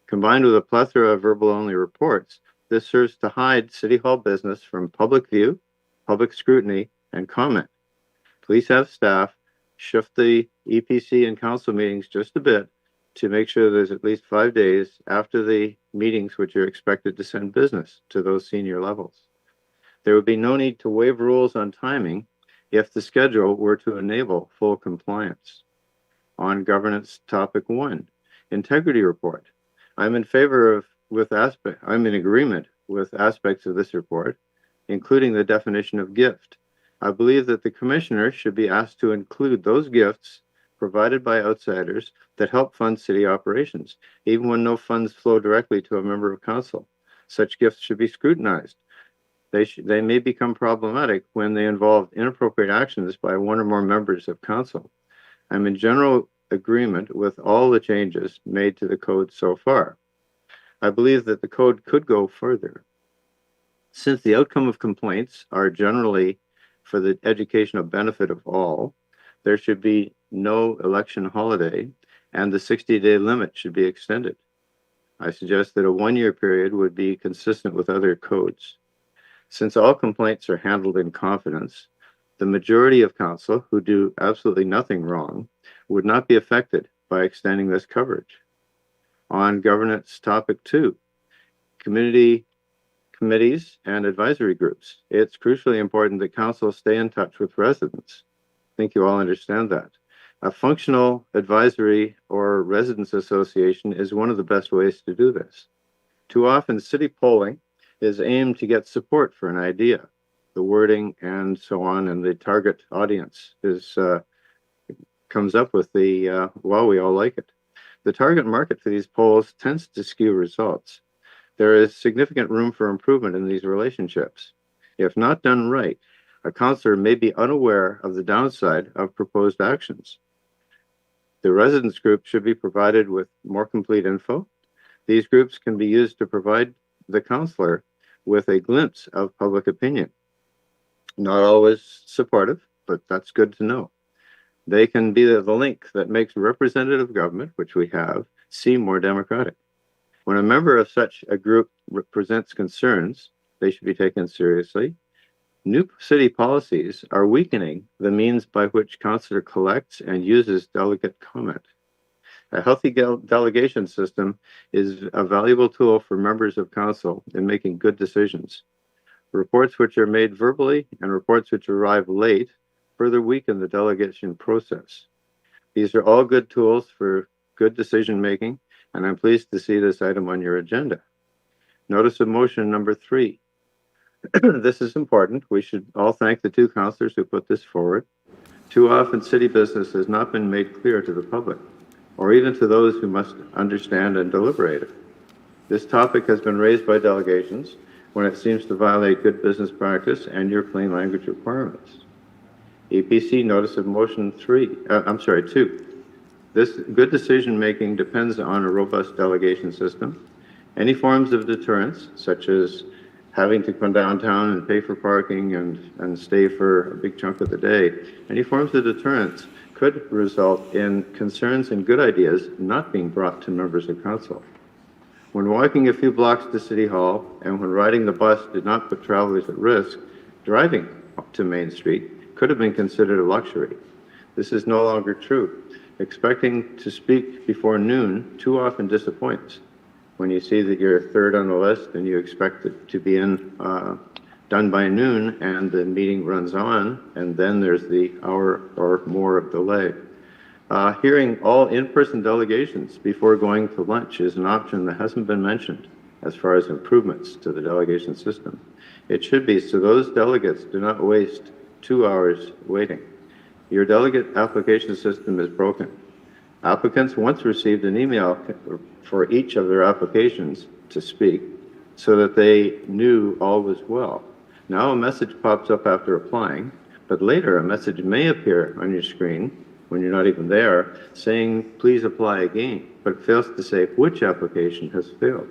Combined with a plethora of verbal-only reports, this serves to hide City Hall business from public view, public scrutiny, and comment. Please have staff shift the EPC and council meetings just a bit to make sure there's at least 5 days after the meetings which are expected to send business to those senior levels. There would be no need to waive rules on timing if the schedule were to enable full compliance. On Governance Topic 1, Integrity Report. I'm in agreement with aspects of this report, including the definition of gift. I believe that the Commissioner should be asked to include those gifts provided by outsiders that help fund city operations, even when no funds flow directly to a member of council. Such gifts should be scrutinized. They may become problematic when they involve inappropriate actions by one or more members of council. I'm in general agreement with all the changes made to the code so far. I believe that the code could go further. Since the outcome of complaints are generally for the educational benefit of all, there should be no election holiday, and the 60-day limit should be extended. I suggest that a 1-year period would be consistent with other codes. Since all complaints are handled in confidence, the majority of council who do absolutely nothing wrong would not be affected by extending this coverage. On Governance Topic 2, committees and advisory groups. It's crucially important that council stay in touch with residents. I think you all understand that. A functional advisory or residents association is one of the best ways to do this. Too often, city polling is aimed to get support for an idea. The wording and so on, and the target audience comes up with the, well, we all like it. The target market for these polls tends to skew results. There is significant room for improvement in these relationships. If not done right, a councillor may be unaware of the downside of proposed actions. The residents group should be provided with more complete info. These groups can be used to provide the councillor with a glimpse of public opinion. Not always supportive, but that's good to know. They can be the link that makes representative government, which we have, seem more democratic. When a member of such a group presents concerns, they should be taken seriously. New city policies are weakening the means by which councillor collects and uses delegate comment. A healthy delegation system is a valuable tool for members of council in making good decisions. Reports which are made verbally and reports which arrive late further weaken the delegation process. These are all good tools for good decision making, and I'm pleased to see this item on your agenda. Notice of motion number 3. This is important. We should all thank the 2 councillors who put this forward. Too often, city business has not been made clear to the public, or even to those who must understand and deliberate it. This topic has been raised by delegations when it seems to violate good business practice and your plain language requirements. EPC notice of motion 2. This good decision-making depends on a robust delegation system. Any forms of deterrence, such as having to come downtown and pay for parking and stay for a big chunk of the day, any forms of deterrence could result in concerns and good ideas not being brought to members of council. When walking a few blocks to City Hall and when riding the bus did not put travelers at risk, driving up to Main Street could have been considered a luxury. This is no longer true. Expecting to speak before noon too often disappoints. When you see that you're third on the list and you expect it to be done by noon and the meeting runs on, and then there's the hour or more of delay. Hearing all in-person delegations before going to lunch is an option that hasn't been mentioned as far as improvements to the delegation system. It should be so those delegates do not waste 2 hours waiting. Your delegate application system is broken. Applicants once received an email for each of their applications to speak so that they knew all was well. Now a message pops up after applying, but later a message may appear on your screen when you're not even there saying, please apply again, but it fails to say which application has failed.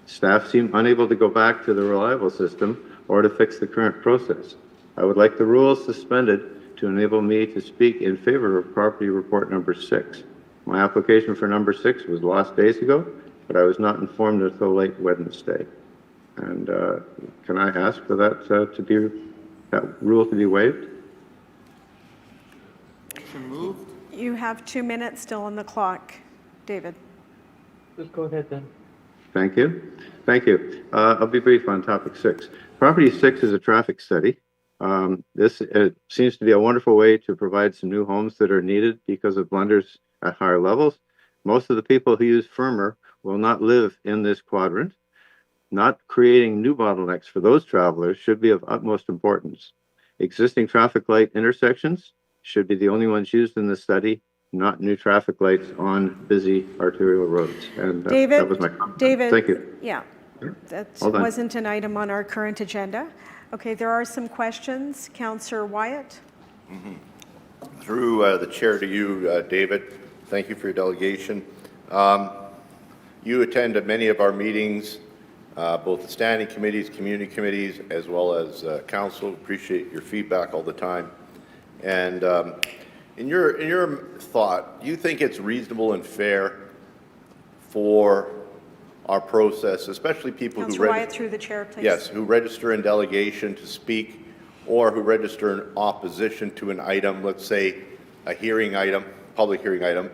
Staff seem unable to go back to the reliable system or to fix the current process. I would like the rules suspended to enable me to speak in favor of property report number 6. My application for number 6 was lost days ago, but I was not informed until late Wednesday. And can I ask for that that rule to be waived? You have 2 minutes still on the clock, David. Just go ahead then. Thank you. Thank you. I'll be brief on topic 6. Property 6 is a traffic study. This seems to be a wonderful way to provide some new homes that are needed because of blenders at higher levels. Most of the people who use Firmer will not live in this quadrant. Not creating new bottlenecks for those travelers should be of utmost importance. Existing traffic light intersections should be the only ones used in the study, not new traffic lights on busy arterial roads. And David, that was my comment. David, Thank you. Yeah, that All done. wasn't an item on our current agenda. Okay, there are some questions. Councillor Wyatt. Through the chair to you, David, thank you for your delegation. You attend many of our meetings, both the standing committees, community committees, as well as council. Appreciate your feedback all the time. And in your thought, do you think it's reasonable and fair for our process, especially people Councillor Wyatt, through the chair, please. Yes, who register in delegation to speak or who register in opposition to an item, let's say a hearing item, public hearing item,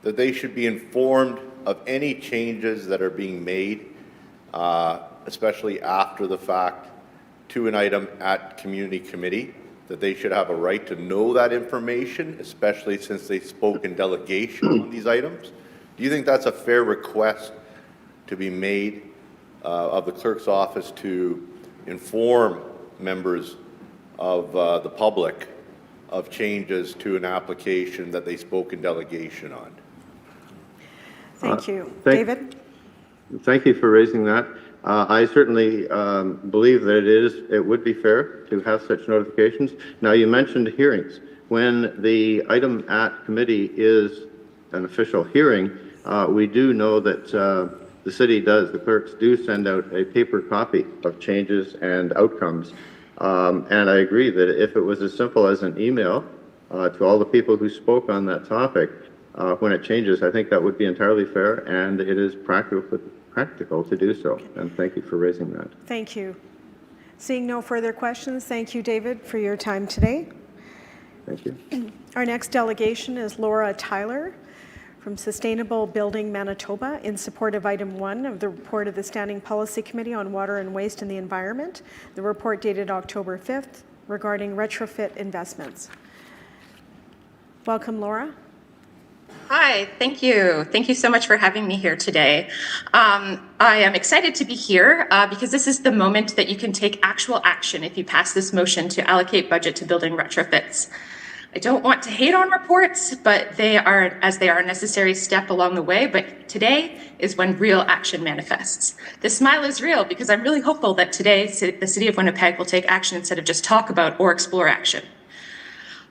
that they should be informed of any changes that are being made, especially after the fact, to an item at community committee, that they should have a right to know that information, especially since they spoke in delegation on these items? Do you think that's a fair request to be made of the clerk's office to inform members of the public of changes to an application that they spoke in delegation on? Thank you. David? Thank you for raising that. I certainly believe that it would be fair to have such notifications. Now, you mentioned hearings. When the item at committee is an official hearing, we do know that the city does, the clerks do send out a paper copy of changes and outcomes. And I agree that if it was as simple as an email to all the people who spoke on that topic, when it changes, I think that would be entirely fair, and it is practical to do so. And thank you for raising that. Thank you. Seeing no further questions, thank you, David, for your time today. Thank you. Our next delegation is Laura Tyler from Sustainable Building Manitoba in support of item 1 of the report of the Standing Policy Committee on Water and Waste and the Environment, the report dated October 5th regarding retrofit investments. Welcome, Laura. Hi, thank you. Thank you so much for having me here today. I am excited to be here because this is the moment that you can take actual action if you pass this motion to allocate budget to building retrofits. I don't want to hate on reports, but they are a necessary step along the way. But today is when real action manifests. The smile is real because I'm really hopeful that today the City of Winnipeg will take action instead of just talk about or explore action.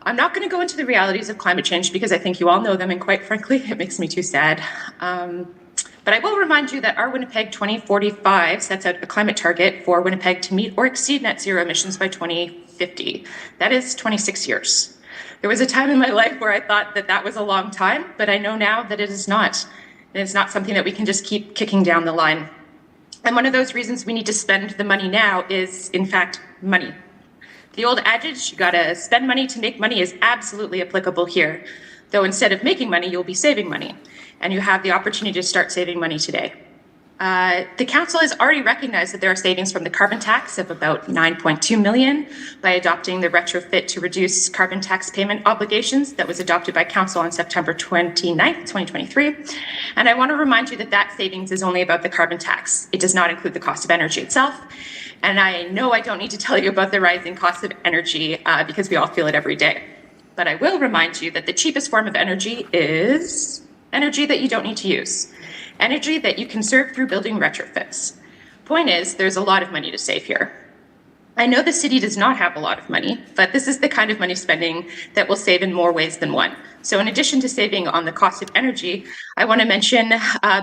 I'm not going to go into the realities of climate change because I think you all know them, and quite frankly, it makes me too sad. But I will remind you that our Winnipeg 2045 sets out a climate target for Winnipeg to meet or exceed net zero emissions by 2050. That is 26 years. There was a time in my life where I thought that that was a long time, but I know now that it is not. And it's not something that we can just keep kicking down the line. And one of those reasons we need to spend the money now is, in fact, money. The old adage, you gotta spend money to make money, is absolutely applicable here. Though instead of making money, you'll be saving money. And you have the opportunity to start saving money today. The council has already recognized that there are savings from the carbon tax of about $9.2 million by adopting the retrofit to reduce carbon tax payment obligations that was adopted by council on September 29th, 2023. And I want to remind you that that savings is only about the carbon tax. It does not include the cost of energy itself. And I know I don't need to tell you about the rising cost of energy because we all feel it every day. But I will remind you that the cheapest form of energy is energy that you don't need to use. Energy that you conserve through building retrofits. Point is, there's a lot of money to save here. I know the city does not have a lot of money, but this is the kind of money spending that will save in more ways than one. So in addition to saving on the cost of energy, I want to mention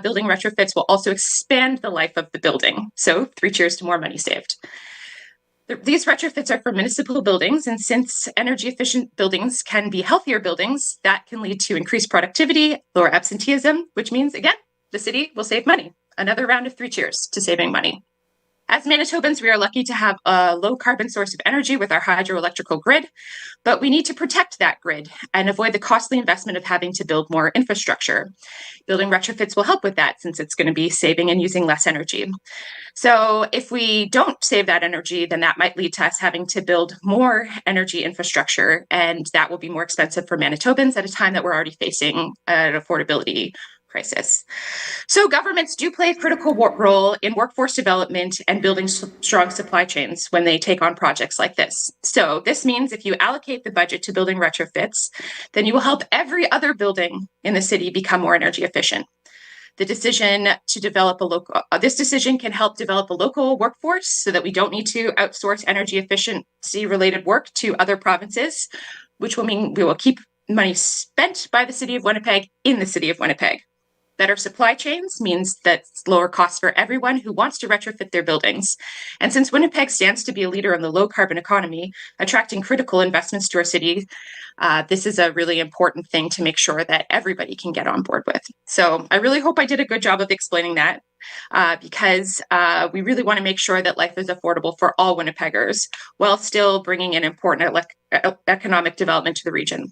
building retrofits will also expand the life of the building. So 3 cheers to more money saved. These retrofits are for municipal buildings, and since energy efficient buildings can be healthier buildings, that can lead to increased productivity, lower absenteeism, which means, again, the city will save money. Another round of 3 cheers to saving money. As Manitobans, we are lucky to have a low carbon source of energy with our hydroelectrical grid, but we need to protect that grid and avoid the costly investment of having to build more infrastructure. Building retrofits will help with that since it's going to be saving and using less energy. So if we don't save that energy, then that might lead to us having to build more energy infrastructure, and that will be more expensive for Manitobans at a time that we're already facing an affordability crisis. So governments do play a critical role in workforce development and building strong supply chains when they take on projects like this. So this means if you allocate the budget to building retrofits, then you will help every other building in the city become more energy efficient. The decision to develop this decision can help develop a local workforce so that we don't need to outsource energy efficiency related work to other provinces, which will mean we will keep money spent by the city of Winnipeg in the city of Winnipeg. Better supply chains means that's lower costs for everyone who wants to retrofit their buildings. And since Winnipeg stands to be a leader in the low carbon economy, attracting critical investments to our city, this is a really important thing to make sure that everybody can get on board with. So I really hope I did a good job of explaining that because we really want to make sure that life is affordable for all Winnipeggers while still bringing in important economic development to the region.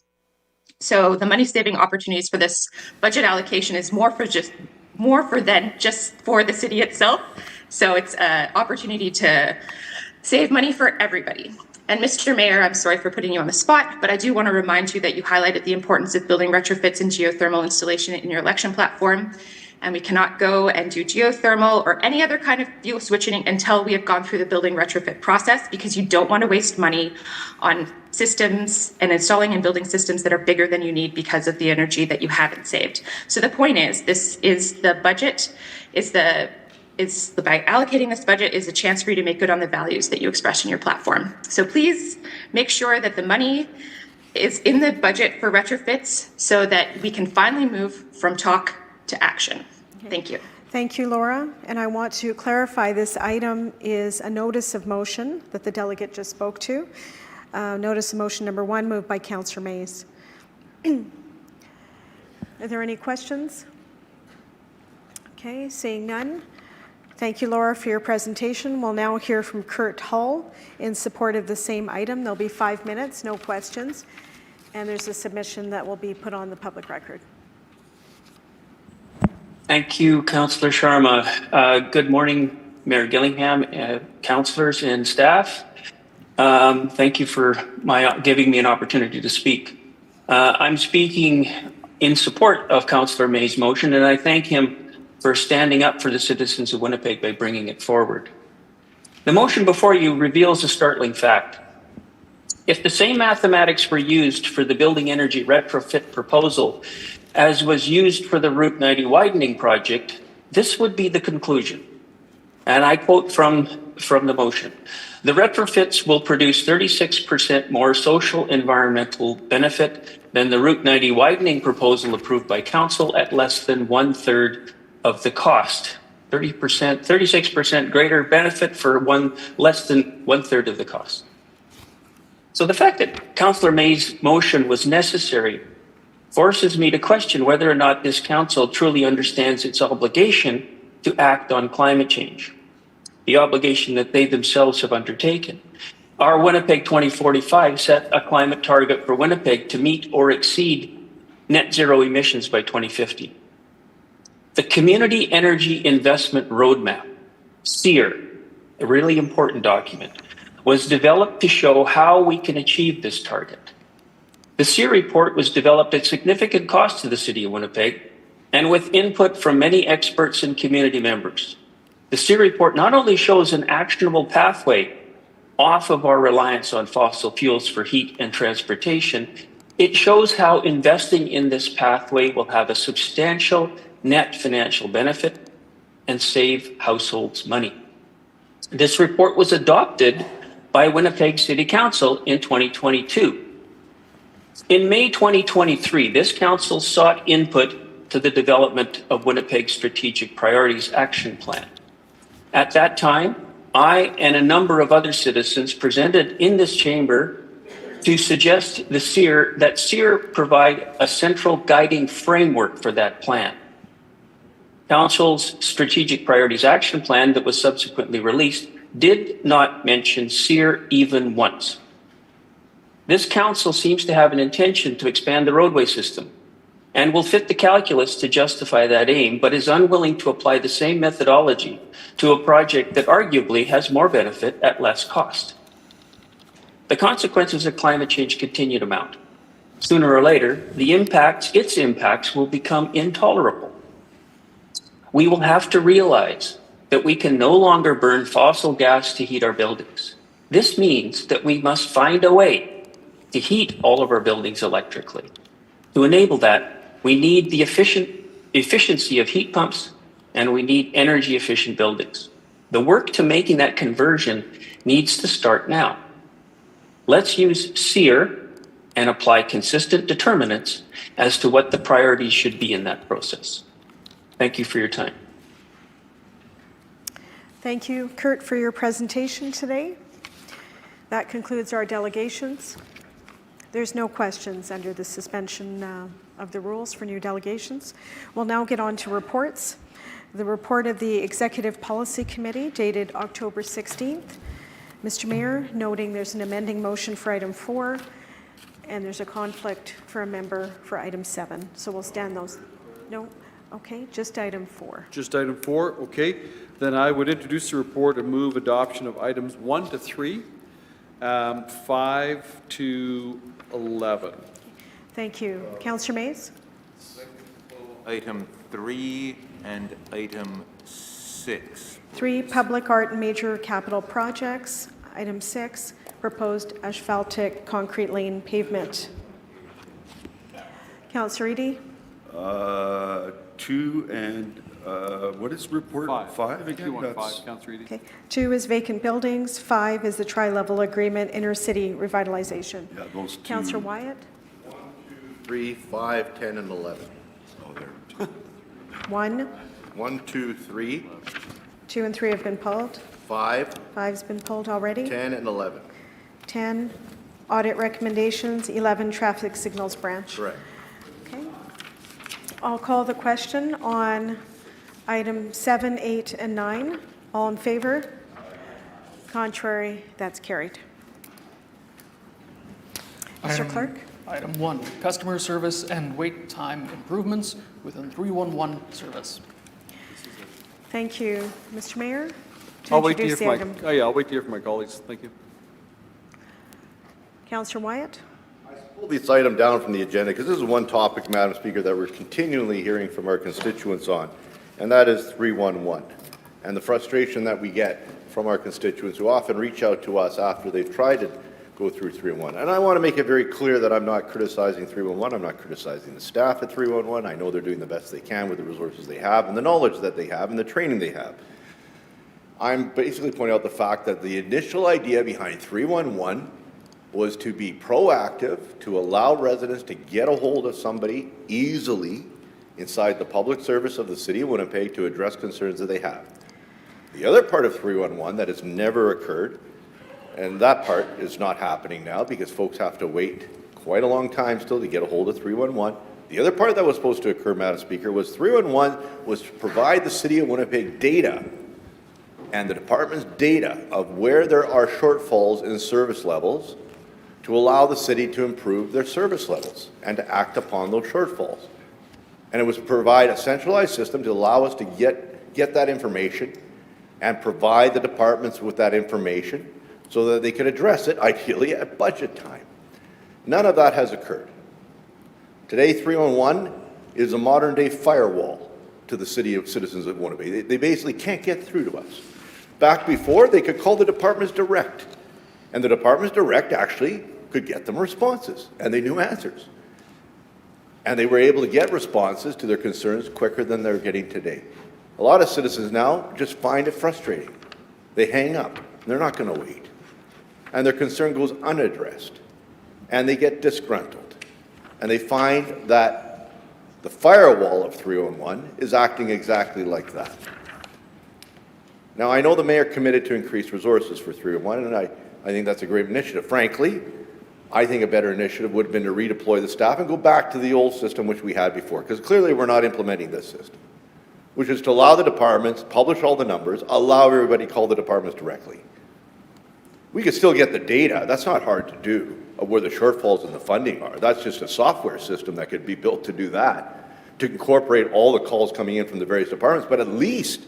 So the money saving opportunities for this budget allocation is more than just for the city itself. So it's an opportunity to save money for everybody. And Mr. Mayor, I'm sorry for putting you on the spot, but I do want to remind you that you highlighted the importance of building retrofits and geothermal installation in your election platform. And we cannot go and do geothermal or any other kind of fuel switching until we have gone through the building retrofit process, because you don't want to waste money on systems and installing and building systems that are bigger than you need because of the energy that you haven't saved. So the point is, this is the budget, by allocating this budget is a chance for you to make good on the values that you express in your platform. So please make sure that the money is in the budget for retrofits so that we can finally move from talk to action. Thank you. Thank you, Laura. And I want to clarify this item is a notice of motion that the delegate just spoke to. Notice of motion number 1 moved by Councillor Mays. Are there any questions? Okay, seeing none. Thank you, Laura, for your presentation. We'll now hear from Kurt Hull in support of the same item. There'll be 5 minutes, no questions. And there's a submission that will be put on the public record. Thank you, Councillor Sharma. Good morning, Mayor Gillingham, councillors and staff. Thank you for giving me an opportunity to speak. I'm speaking in support of Councillor May's motion, and I thank him for standing up for the citizens of Winnipeg by bringing it forward. The motion before you reveals a startling fact. If the same mathematics were used for the building energy retrofit proposal as was used for the Route 90 widening project, this would be the conclusion. And I quote from the motion. The retrofits will produce 36% more social environmental benefit than the Route 90 widening proposal approved by council at less than 1/3 of the cost. 30%, 36% greater benefit for less than 1/3 of the cost. So the fact that Councillor May's motion was necessary forces me to question whether or not this council truly understands its obligation to act on climate change, the obligation that they themselves have undertaken. Our Winnipeg 2045 set a climate target for Winnipeg to meet or exceed net zero emissions by 2050. The Community Energy Investment Roadmap, CER, a really important document, was developed to show how we can achieve this target. The CER report was developed at significant cost to the City of Winnipeg and with input from many experts and community members. The CER report not only shows an actionable pathway off of our reliance on fossil fuels for heat and transportation, it shows how investing in this pathway will have a substantial net financial benefit and save households money. This report was adopted by Winnipeg City Council in 2022. In May 2023, this council sought input to the development of Winnipeg's Strategic Priorities Action Plan. At that time, I and a number of other citizens presented in this chamber to suggest that CER provide a central guiding framework for that plan. Council's Strategic Priorities Action Plan that was subsequently released did not mention CER even once. This council seems to have an intention to expand the roadway system and will fit the calculus to justify that aim, but is unwilling to apply the same methodology to a project that arguably has more benefit at less cost. The consequences of climate change continue to mount. Sooner or later, its impacts will become intolerable. We will have to realize that we can no longer burn fossil gas to heat our buildings. This means that we must find a way to heat all of our buildings electrically. To enable that, we need the efficiency of heat pumps, and we need energy efficient buildings. The work to making that conversion needs to start now. Let's use CER and apply consistent determinants as to what the priorities should be in that process. Thank you for your time. Thank you, Kurt, for your presentation today. That concludes our delegations. There's no questions under the suspension of the rules for new delegations. We'll now get on to reports. The report of the Executive Policy Committee dated October 16th. Mr. Mayor, noting there's an amending motion for item 4 and there's a conflict for a member for item 7. So we'll stand those. No? Okay, just item 4. Just item 4, okay. Then I would introduce the report and move adoption of items 1 to 3, 5 to 11. Thank you. Councillor Mays? Item 3 and item 6. 3, public art and major capital projects. Item 6, proposed asphaltic concrete lane pavement. Councillor Eady? 2 and, what is report? 5 again? 2 on 5, Councillor Eady. Okay. 2 is vacant buildings. 5 is the tri-level agreement, intercity revitalization. Yeah, those 2. Councillor Wyatt? 1, 2, 3, 5, 10, and 11. Oh, there. 1, 1, 2, 3, 2 and 3 have been pulled. 5, 5's been pulled already. 10, and 11. 10, audit recommendations. 11, traffic signals branch. Correct. Okay. I'll call the question on item 7, 8, and 9. All in favor? Contrary? That's carried. Mr. Clerk? Item 1, customer service and wait time improvements within 311 service. Thank you. Mr. Mayor? To I'll wait to hear introduce the from item. I'll wait to hear from my colleagues. Thank you. Councillor Wyatt? Pull this item down from the agenda because this is one topic, Madam Speaker, that we're continually hearing from our constituents on, and that is 311 and the frustration that we get from our constituents who often reach out to us after they've tried to go through 311. And I want to make it very clear that I'm not criticizing 311. I'm not criticizing the staff at 311. I know they're doing the best they can with the resources they have and the knowledge that they have and the training they have. I'm basically pointing out the fact that the initial idea behind 311 was to be proactive, to allow residents to get a hold of somebody easily inside the public service of the city of Winnipeg to address concerns that they have. The other part of 311 that has never occurred, and that part is not happening now because folks have to wait quite a long time still to get a hold of 311. The other part that was supposed to occur, Madam Speaker, was 311 was to provide the city of Winnipeg data and the department's data of where there are shortfalls in service levels to allow the city to improve their service levels and to act upon those shortfalls. And it was to provide a centralized system to allow us to get that information and provide the departments with that information so that they could address it, ideally, at budget time. None of that has occurred. Today, 311 is a modern-day firewall to the citizens of Winnipeg. They basically can't get through to us. Back before, they could call the departments direct, and the departments direct actually could get them responses, and they knew answers. And they were able to get responses to their concerns quicker than they're getting today. A lot of citizens now just find it frustrating. They hang up. They're not going to wait. And their concern goes unaddressed. And they get disgruntled. And they find that the firewall of 311 is acting exactly like that. Now, I know the mayor committed to increase resources for 311, and I think that's a great initiative. Frankly, I think a better initiative would have been to redeploy the staff and go back to the old system which we had before, because clearly we're not implementing this system, which is to allow the departments, publish all the numbers, allow everybody to call the departments directly. We could still get the data. That's not hard to do, of where the shortfalls in the funding are. That's just a software system that could be built to do that, to incorporate all the calls coming in from the various departments, but at least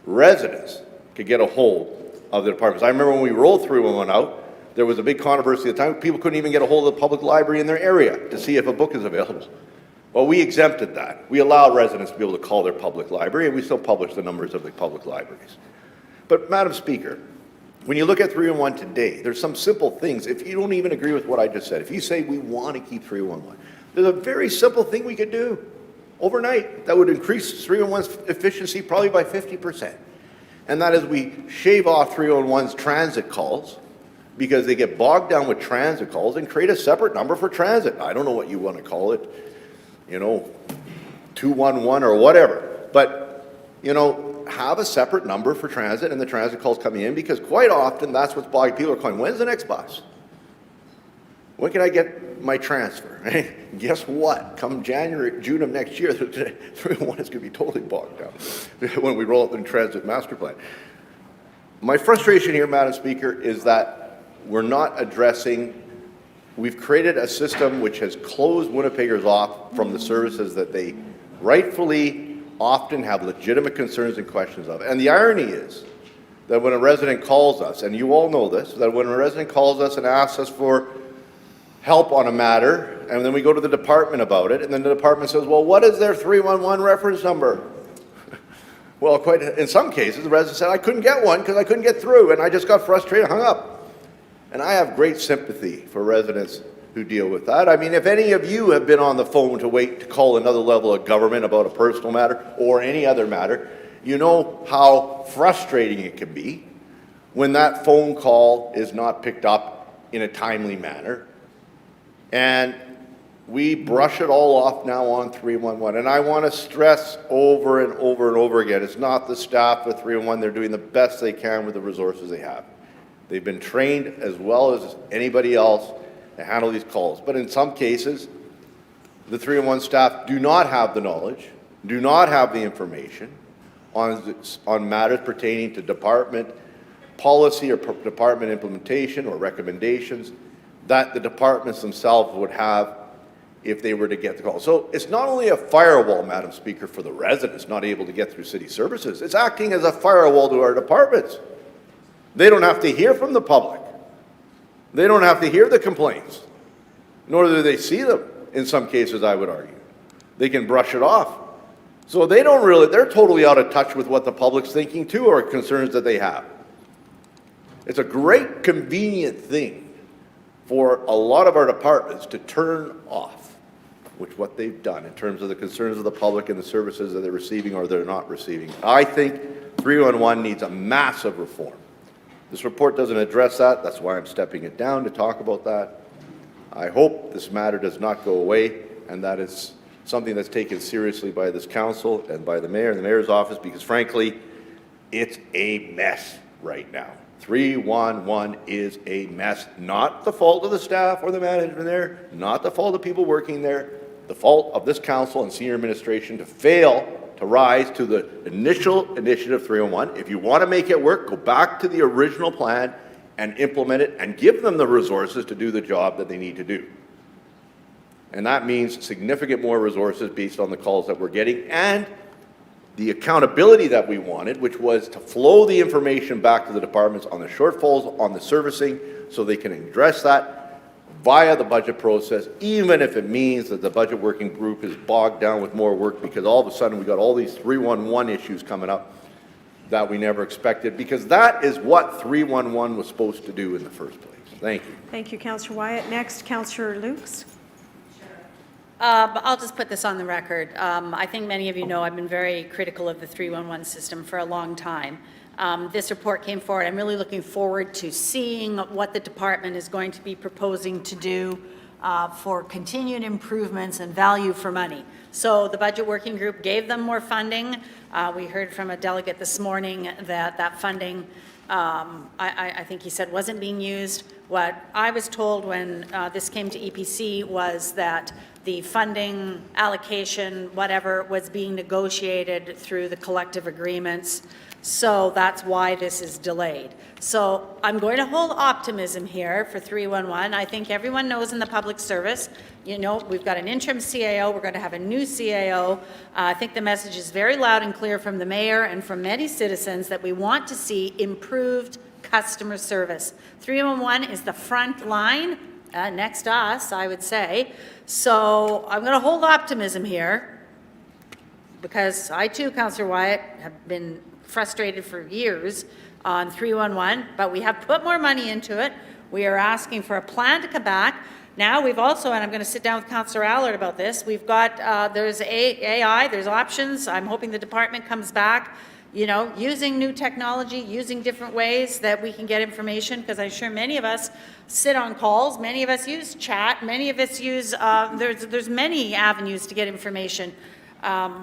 residents could get a hold of the departments. I remember when we rolled 311 out, there was a big controversy at the time. People couldn't even get a hold of the public library in their area to see if a book is available. Well, we exempted that. We allowed residents to be able to call their public library, and we still publish the numbers of the public libraries. But, Madam Speaker, when you look at 311 today, there's some simple things. If you don't even agree with what I just said, if you say we want to keep 311, there's a very simple thing we could do overnight that would increase 311's efficiency probably by 50%. And that is we shave off 311's transit calls, because they get bogged down with transit calls, and create a separate number for transit. I don't know what you want to call it, 211 or whatever. But, have a separate number for transit and the transit calls coming in, because quite often that's what's bogging. People are calling, when's the next bus? When can I get my transfer? Guess what? Come June of next year, 311 is going to be totally bogged down when we roll out the transit master plan. My frustration here, Madam Speaker, is that we're not addressing, we've created a system which has closed Winnipeggers off from the services that they rightfully often have legitimate concerns and questions of. And the irony is that when a resident calls us, and you all know this, that when a resident calls us and asks us for help on a matter, and then we go to the department about it, and then the department says, well, what is their 311 reference number? Well, in some cases, the resident said, I couldn't get one because I couldn't get through, and I just got frustrated, hung up. And I have great sympathy for residents who deal with that. I mean, if any of you have been on the phone to wait to call another level of government about a personal matter or any other matter, you know how frustrating it can be when that phone call is not picked up in a timely manner. And we brush it all off now on 311. And I want to stress over and over and over again, it's not the staff of 311. They're doing the best they can with the resources they have. They've been trained as well as anybody else to handle these calls. But in some cases, the 311 staff do not have the knowledge, do not have the information on matters pertaining to department policy or department implementation or recommendations that the departments themselves would have if they were to get the call. So it's not only a firewall, Madam Speaker, for the residents not able to get through city services, it's acting as a firewall to our departments. They don't have to hear from the public. They don't have to hear the complaints, nor do they see them in some cases, I would argue. They can brush it off. So they're totally out of touch with what the public's thinking too, or concerns that they have. It's a great convenient thing for a lot of our departments to turn off, which what they've done in terms of the concerns of the public and the services that they're receiving or they're not receiving. I think 311 needs a massive reform. This report doesn't address that. That's why I'm stepping it down to talk about that. I hope this matter does not go away, and that is something that's taken seriously by this council and by the mayor and the mayor's office, because frankly, it's a mess right now. 311 is a mess. Not the fault of the staff or the management there, not the fault of people working there, the fault of this council and senior administration to fail to rise to the initial initiative 311. If you want to make it work, go back to the original plan and implement it and give them the resources to do the job that they need to do. And that means significant more resources based on the calls that we're getting and the accountability that we wanted, which was to flow the information back to the departments on the shortfalls on the servicing so they can address that via the budget process, even if it means that the budget working group is bogged down with more work because all of a sudden we got all these 311 issues coming up that we never expected, because that is what 311 was supposed to do in the first place. Thank you. Thank you, Councillor Wyatt. Next, Councillor Lukes. I'll just put this on the record. I think many of you know I've been very critical of the 311 system for a long time. This report came forward. I'm really looking forward to seeing what the department is going to be proposing to do for continued improvements and value for money. So the budget working group gave them more funding. We heard from a delegate this morning that that funding, I think he said, wasn't being used. What I was told when this came to EPC was that the funding allocation, whatever, was being negotiated through the collective agreements. So that's why this is delayed. So I'm going to hold optimism here for 311. I think everyone knows in the public service, you know, we've got an interim CAO, we're going to have a new CAO. I think the message is very loud and clear from the mayor and from many citizens that we want to see improved customer service. 311 is the front line, next to us, I would say. So I'm going to hold optimism here because I too, Councillor Wyatt, have been frustrated for years on 311, but we have put more money into it. We are asking for a plan to come back. Now we've also, and I'm going to sit down with Councillor Allard about this, we've got, there's AI, there's options. I'm hoping the department comes back, you know, using new technology, using different ways that we can get information, because I'm sure many of us sit on calls, many of us use chat, many of us use, there's many avenues to get information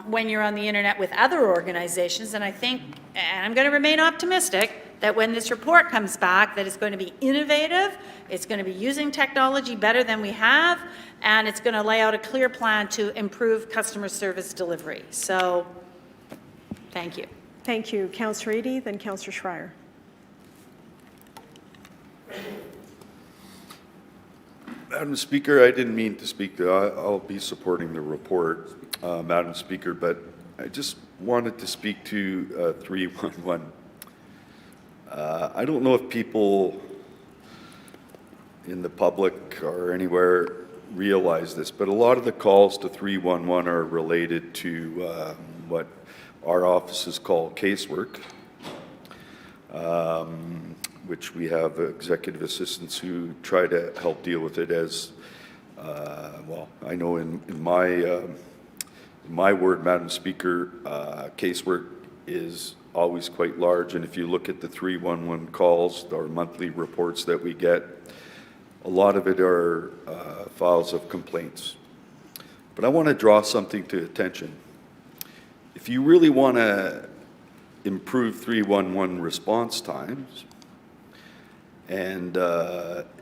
when you're on the internet with other organizations. And I think, and I'm going to remain optimistic, that when this report comes back, that it's going to be innovative, it's going to be using technology better than we have, and it's going to lay out a clear plan to improve customer service delivery. So, thank you. Thank you. Councillor Eady, then Councillor Schreier. Madam Speaker, I didn't mean to speak. I'll be supporting the report, Madam Speaker, but I just wanted to speak to 311. I don't know if people in the public or anywhere realize this, but a lot of the calls to 311 are related to what our offices call casework, which we have executive assistants who try to help deal with it as, well, I know in my word, Madam Speaker, casework is always quite large, and if you look at the 311 calls, our monthly reports that we get, a lot of it are files of complaints. But I want to draw something to attention. If you really want to improve 311 response times and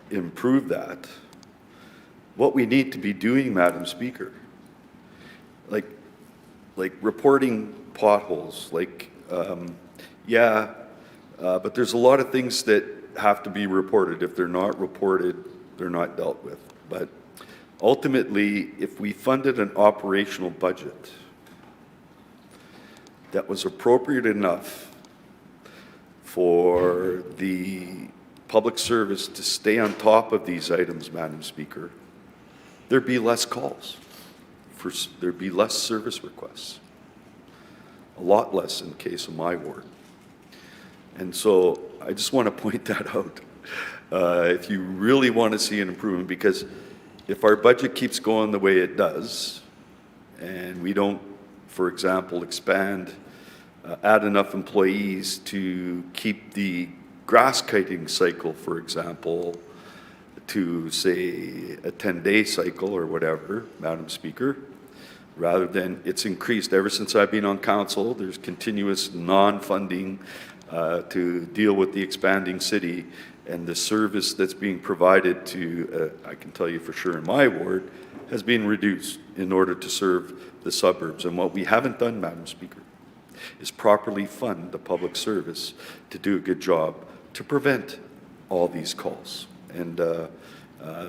improve that, what we need to be doing, Madam Speaker, like reporting potholes, but there's a lot of things that have to be reported. If they're not reported, they're not dealt with. But ultimately, if we funded an operational budget that was appropriate enough for the public service to stay on top of these items, Madam Speaker, there'd be less calls, there'd be less service requests, a lot less in the case of my ward. And so I just want to point that out. If you really want to see an improvement, because if our budget keeps going the way it does, and we don't, for example, expand add enough employees to keep the grass cutting cycle, for example, to say a 10-day cycle or whatever, Madam Speaker, rather than it's increased. Ever since I've been on council, there's continuous non-funding to deal with the expanding city, and the service that's being provided to, I can tell you for sure in my ward, has been reduced in order to serve the suburbs. And what we haven't done, Madam Speaker, is properly fund the public service to do a good job to prevent all these calls. And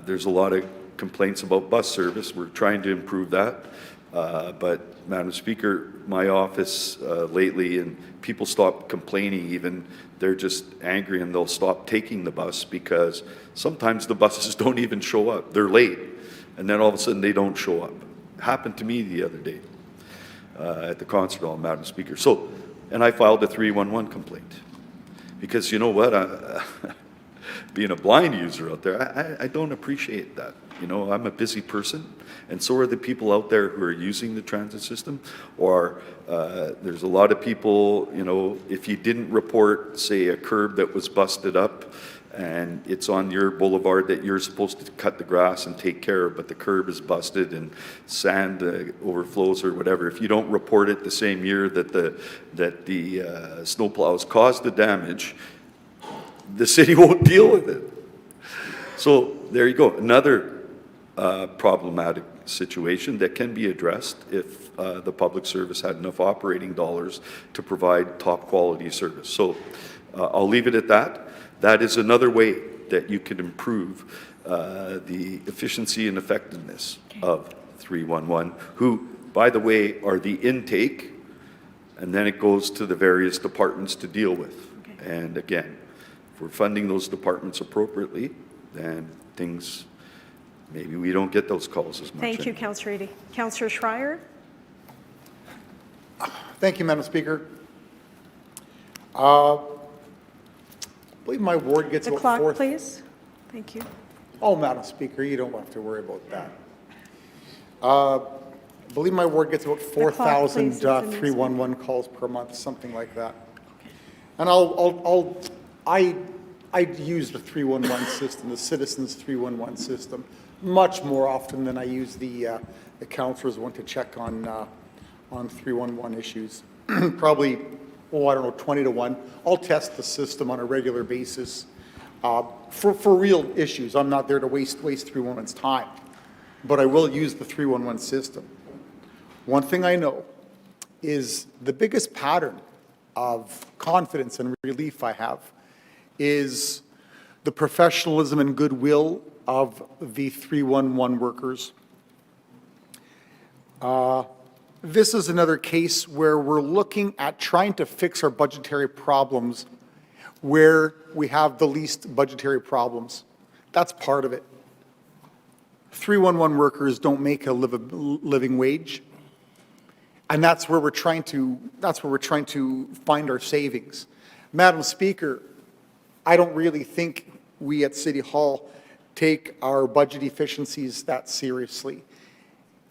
there's a lot of complaints about bus service. We're trying to improve that. But Madam Speaker, my office lately, and people stop complaining even, they're just angry and they'll stop taking the bus because sometimes the buses don't even show up. They're late. And then all of a sudden they don't show up. It happened to me the other day at the concert hall, Madam Speaker. So, and I filed a 311 complaint because you know what? Being a blind user out there, I don't appreciate that. You know, I'm a busy person, and so are the people out there who are using the transit system. Or there's a lot of people, you know, if you didn't report, say, a curb that was busted up, and it's on your boulevard that you're supposed to cut the grass and take care of, but the curb is busted and sand overflows or whatever. If you don't report it the same year that the snowplows caused the damage, the city won't deal with it. So there you go. Another problematic situation that can be addressed if the public service had enough operating dollars to provide top quality service. So I'll leave it at that. That is another way that you can improve the efficiency and effectiveness of 311, who, by the way, are the intake, and then it goes to the various departments to deal with. Okay. And again, if we're funding those departments appropriately, then things, maybe we don't get those calls as much. Thank you, Councillor Eadie. Councillor Schreier? Thank you, Madam Speaker. I believe my ward gets The about clock, fourth. please. Thank you. Oh, Madam Speaker, you don't have to worry about that. I believe my ward gets about 4,000 please, it's in this 311 calls per month, something like that. And I use the 311 system, the citizens 311 system, much more often than I use the councillors one to check on 311 issues. Probably, oh, I don't know, 20 to 1. I'll test the system on a regular basis for real issues. I'm not there to waste 311's time, but I will use the 311 system. One thing I know is the biggest pattern of confidence and relief I have is the professionalism and goodwill of the 311 workers. This is another case where we're looking at trying to fix our budgetary problems where we have the least budgetary problems. That's part of it. 311 workers don't make a living wage. And that's where we're trying to find our savings. Madam Speaker, I don't really think we at City Hall take our budget efficiencies that seriously.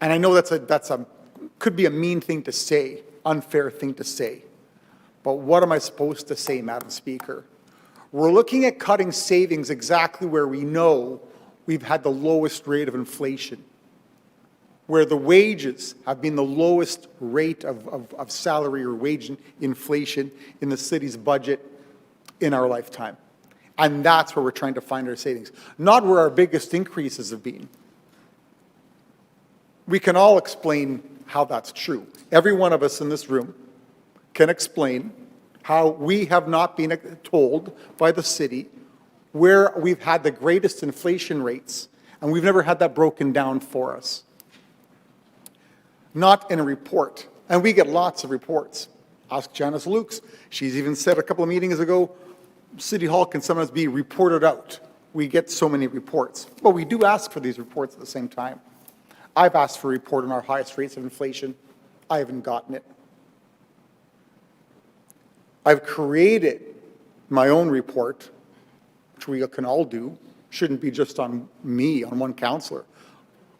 And I know could be a mean thing to say, unfair thing to say. But what am I supposed to say, Madam Speaker? We're looking at cutting savings exactly where we know we've had the lowest rate of inflation, where the wages have been the lowest rate of salary or wage inflation in the city's budget in our lifetime. And that's where we're trying to find our savings, not where our biggest increases have been. We can all explain how that's true. Every one of us in this room can explain how we have not been told by the city where we've had the greatest inflation rates, and we've never had that broken down for us. Not in a report. And we get lots of reports. Ask Janice Lukes. She's even said a couple of meetings ago, City Hall can sometimes be reported out. We get so many reports. But we do ask for these reports at the same time. I've asked for a report on our highest rates of inflation. I haven't gotten it. I've created my own report, which we can all do. Shouldn't be just on me, on one councillor,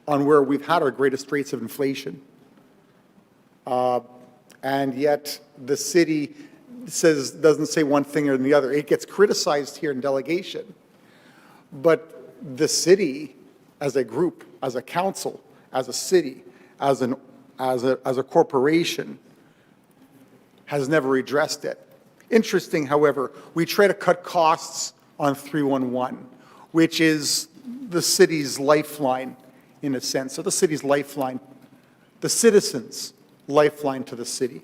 on where we've had our greatest rates of inflation. and yet the city doesn't say one thing or the other. It gets criticized here in delegation, but the city as a group, as a council, as a city, as a corporation, has never addressed it. Interesting, however, we try to cut costs on 311, which is the city's lifeline, in a sense, or the city's lifeline, the citizens' lifeline to the city.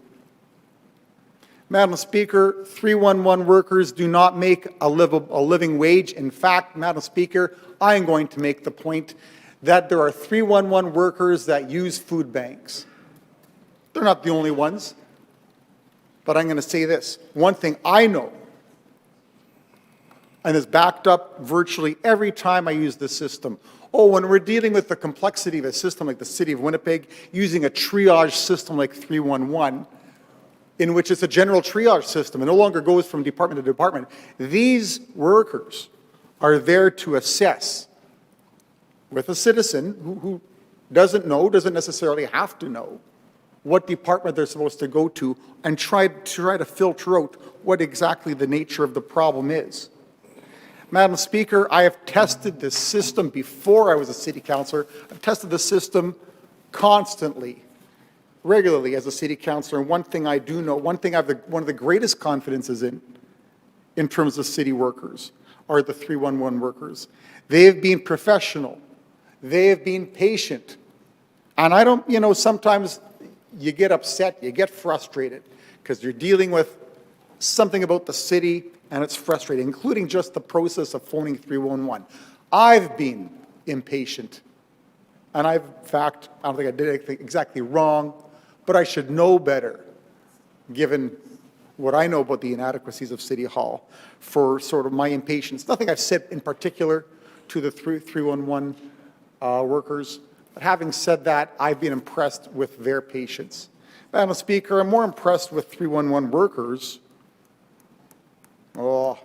Madam Speaker, 311 workers do not make a living wage. In fact, Madam Speaker, I am going to make the point that there are 311 workers that use food banks. They're not the only ones. But I'm going to say this. One thing I know, and is backed up virtually every time I use this system. When we're dealing with the complexity of a system like the City of Winnipeg, using a triage system like 311, in which it's a general triage system, it no longer goes from department to department. These workers are there to assess with a citizen who doesn't know, doesn't necessarily have to know, what department they're supposed to go to, and try to filter out what exactly the nature of the problem is. Madam Speaker, I have tested this system before I was a city councillor. I've tested the system constantly, regularly as a city councillor, and one thing I do know, one thing I have one of the greatest confidences in terms of city workers, are the 311 workers. They have been professional. They have been patient. And I don't, sometimes you get upset, you get frustrated, because you're dealing with something about the city, and it's frustrating, including just the process of phoning 311. I've been impatient, and in fact, I don't think I did anything exactly wrong, but I should know better, given what I know about the inadequacies of City Hall, for sort of my impatience. Nothing I've said in particular to the 311 workers, but having said that, I've been impressed with their patience. Madam Speaker, I'm more impressed with 311 workers. I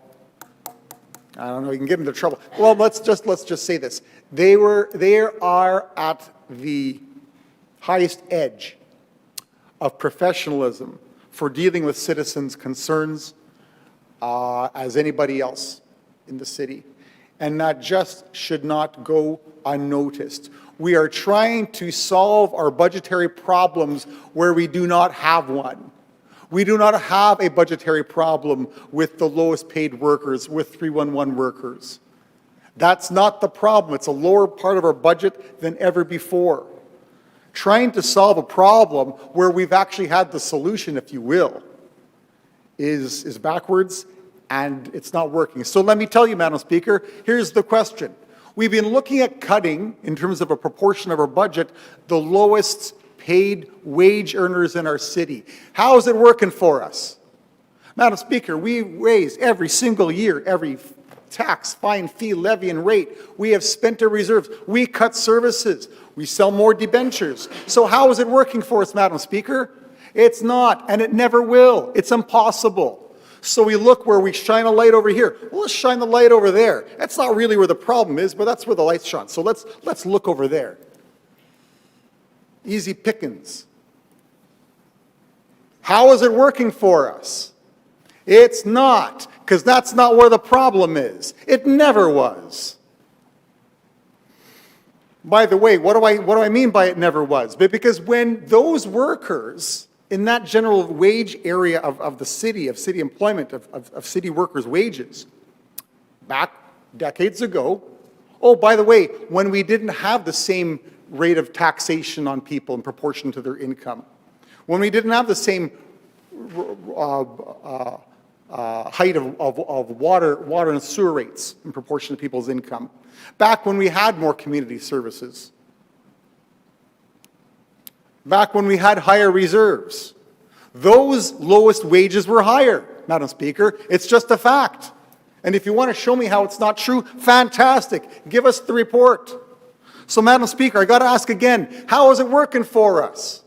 don't know, you can get into trouble. Well, let's just say this. They are at the highest edge of professionalism for dealing with citizens' concerns as anybody else in the city. And that just should not go unnoticed. We are trying to solve our budgetary problems where we do not have one. We do not have a budgetary problem with the lowest paid workers, with 311 workers. That's not the problem. It's a lower part of our budget than ever before. Trying to solve a problem where we've actually had the solution, if you will, is backwards, and it's not working. So let me tell you, Madam Speaker, here's the question. We've been looking at cutting, in terms of a proportion of our budget, the lowest paid wage earners in our city. How is it working for us? Madam Speaker, we raise every single year, every tax, fine, fee, levy, and rate. We have spent our reserves. We cut services. We sell more debentures. So how is it working for us, Madam Speaker? It's not, and it never will. It's impossible. So we look where we shine a light over here. Well, let's shine the light over there. That's not really where the problem is, but that's where the light's shone. So let's look over there. Easy pickings. How is it working for us? It's not, because that's not where the problem is. It never was. By the way, what do I mean by it never was? Because when those workers in that general wage area of the city, of city employment, of city workers' wages, back decades ago, by the way, when we didn't have the same rate of taxation on people in proportion to their income, when we didn't have the same height of water and sewer rates in proportion to people's income, back when we had more community services, back when we had higher reserves, those lowest wages were higher, Madam Speaker. It's just a fact. And if you want to show me how it's not true, fantastic. Give us the report. So, Madam Speaker, I got to ask again, how is it working for us?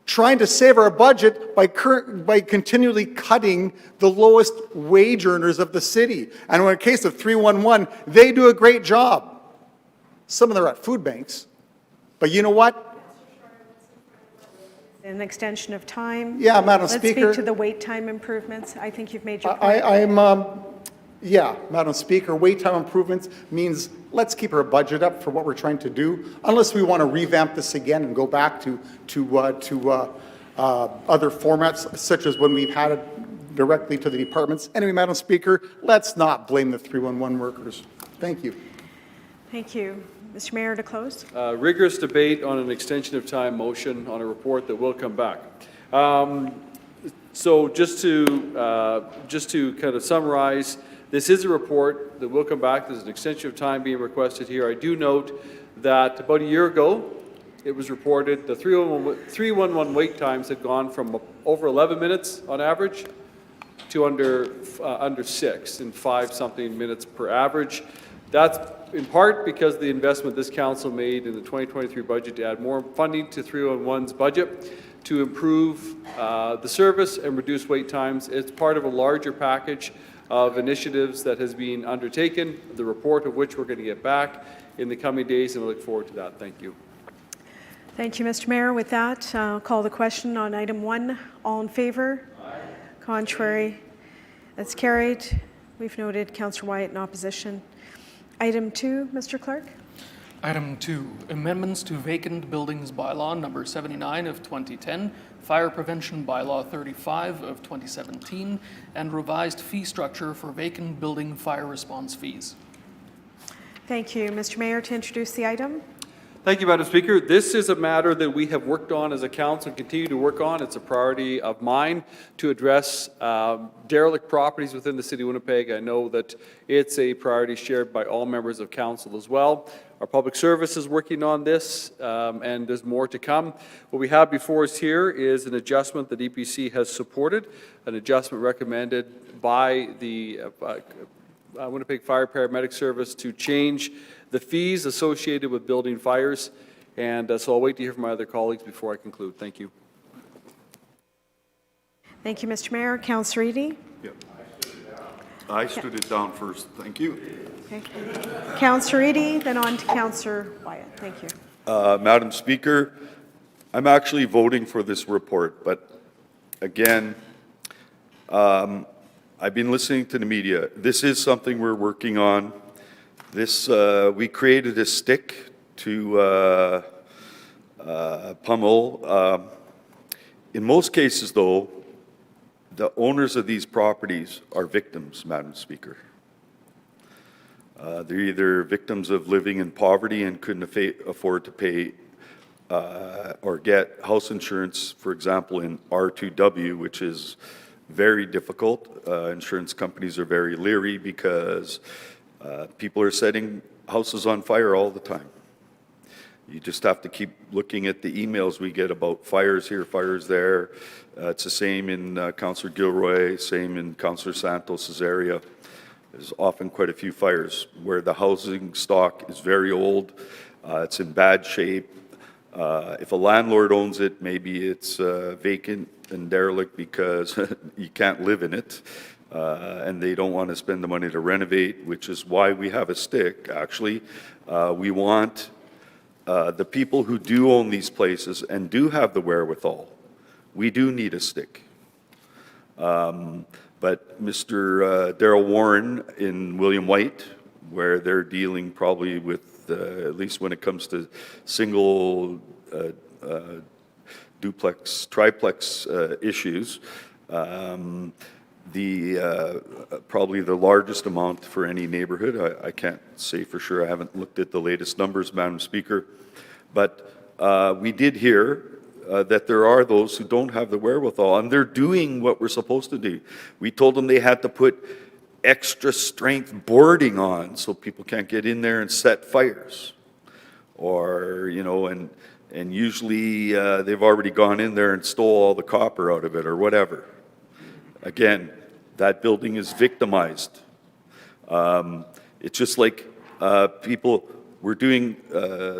Trying to save our budget by continually cutting the lowest wage earners of the city. And in the case of 311, they do a great job. Some of them are at food banks. But you know what? An extension of time. Yeah, Madam Let's Speaker. speak to the wait time improvements. I think you've made your point. Yeah, Madam Speaker, wait time improvements means let's keep our budget up for what we're trying to do, unless we want to revamp this again and go back to other formats, such as when we've had it directly to the departments. Anyway, Madam Speaker, let's not blame the 311 workers. Thank you. Thank you. Mr. Mayor, to close. Rigorous debate on an extension of time motion on a report that will come back. So just to kind of summarize, this is a report that will come back. There's an extension of time being requested here. I do note that about a year ago, it was reported the 311 wait times had gone from over 11 minutes on average to under 6 and 5-something minutes per average. That's in part because of the investment this council made in the 2023 budget to add more funding to 311's budget to improve the service and reduce wait times. It's part of a larger package of initiatives that has been undertaken, the report of which we're going to get back in the coming days, and I look forward to that. Thank you. Thank you, Mr. Mayor. With that, I'll call the question on item 1. All in favor? Aye. Contrary? That's carried. We've noted Councillor Wyatt in opposition. Item 2, Mr. Clerk. Item 2, amendments to vacant buildings bylaw number 79 of 2010, fire prevention bylaw 35 of 2017, and revised fee structure for vacant building fire response fees. Thank you. Mr. Mayor, to introduce the item. Thank you, Madam Speaker. This is a matter that we have worked on as a council and continue to work on. It's a priority of mine to address derelict properties within the City of Winnipeg. I know that it's a priority shared by all members of council as well. Our public service is working on this, and there's more to come. What we have before us here is an adjustment that EPC has supported, an adjustment recommended by the Winnipeg Fire Paramedic Service to change the fees associated with building fires. And so I'll wait to hear from my other colleagues before I conclude. Thank you. Thank you, Mr. Mayor. Councillor Eadie. I stood it down first. Thank you. Okay. Councillor Eadie, then on to Councillor Wyatt. Thank you. Madam Speaker, I'm actually voting for this report, but again, I've been listening to the media. This is something we're working on. This, we created a stick to pummel. In most cases, though, the owners of these properties are victims, Madam Speaker. They're either victims of living in poverty and couldn't afford to pay or get house insurance, for example, in R2W, which is very difficult. Insurance companies are very leery because people are setting houses on fire all the time. You just have to keep looking at the emails we get about fires here, fires there. It's the same in Councillor Gilroy, same in Councillor Santos' area. There's often quite a few fires where the housing stock is very old, it's in bad shape. If a landlord owns it, maybe it's vacant and derelict because you can't live in it. And they don't want to spend the money to renovate, which is why we have a stick, actually. We want the people who do own these places and do have the wherewithal, we do need a stick. But Mr. Darrell Warren in William White, where they're dealing probably with, at least when it comes to single duplex, triplex issues, probably the largest amount for any neighborhood. I can't say for sure. I haven't looked at the latest numbers, Madam Speaker. But we did hear that there are those who don't have the wherewithal, and they're doing what we're supposed to do. We told them they had to put extra strength boarding on so people can't get in there and set fires. Or, you know, and usually they've already gone in there and stole all the copper out of it or whatever. Again, that building is victimized. It's just like people, we're doing,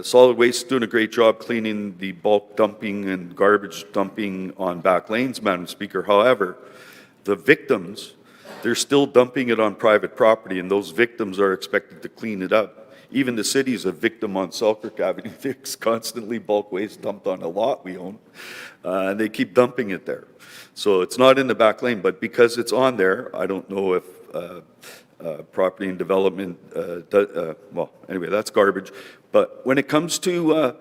solid waste doing a great job cleaning the bulk dumping and garbage dumping on back lanes, Madam Speaker. However, the victims, they're still dumping it on private property, and those victims are expected to clean it up even the city's a victim on Selkirk Avenue. There's constantly bulk waste dumped on a lot we own, and they keep dumping it there. So it's not in the back lane, but because it's on there, I don't know if property and development, well, anyway, that's garbage. But when it comes to,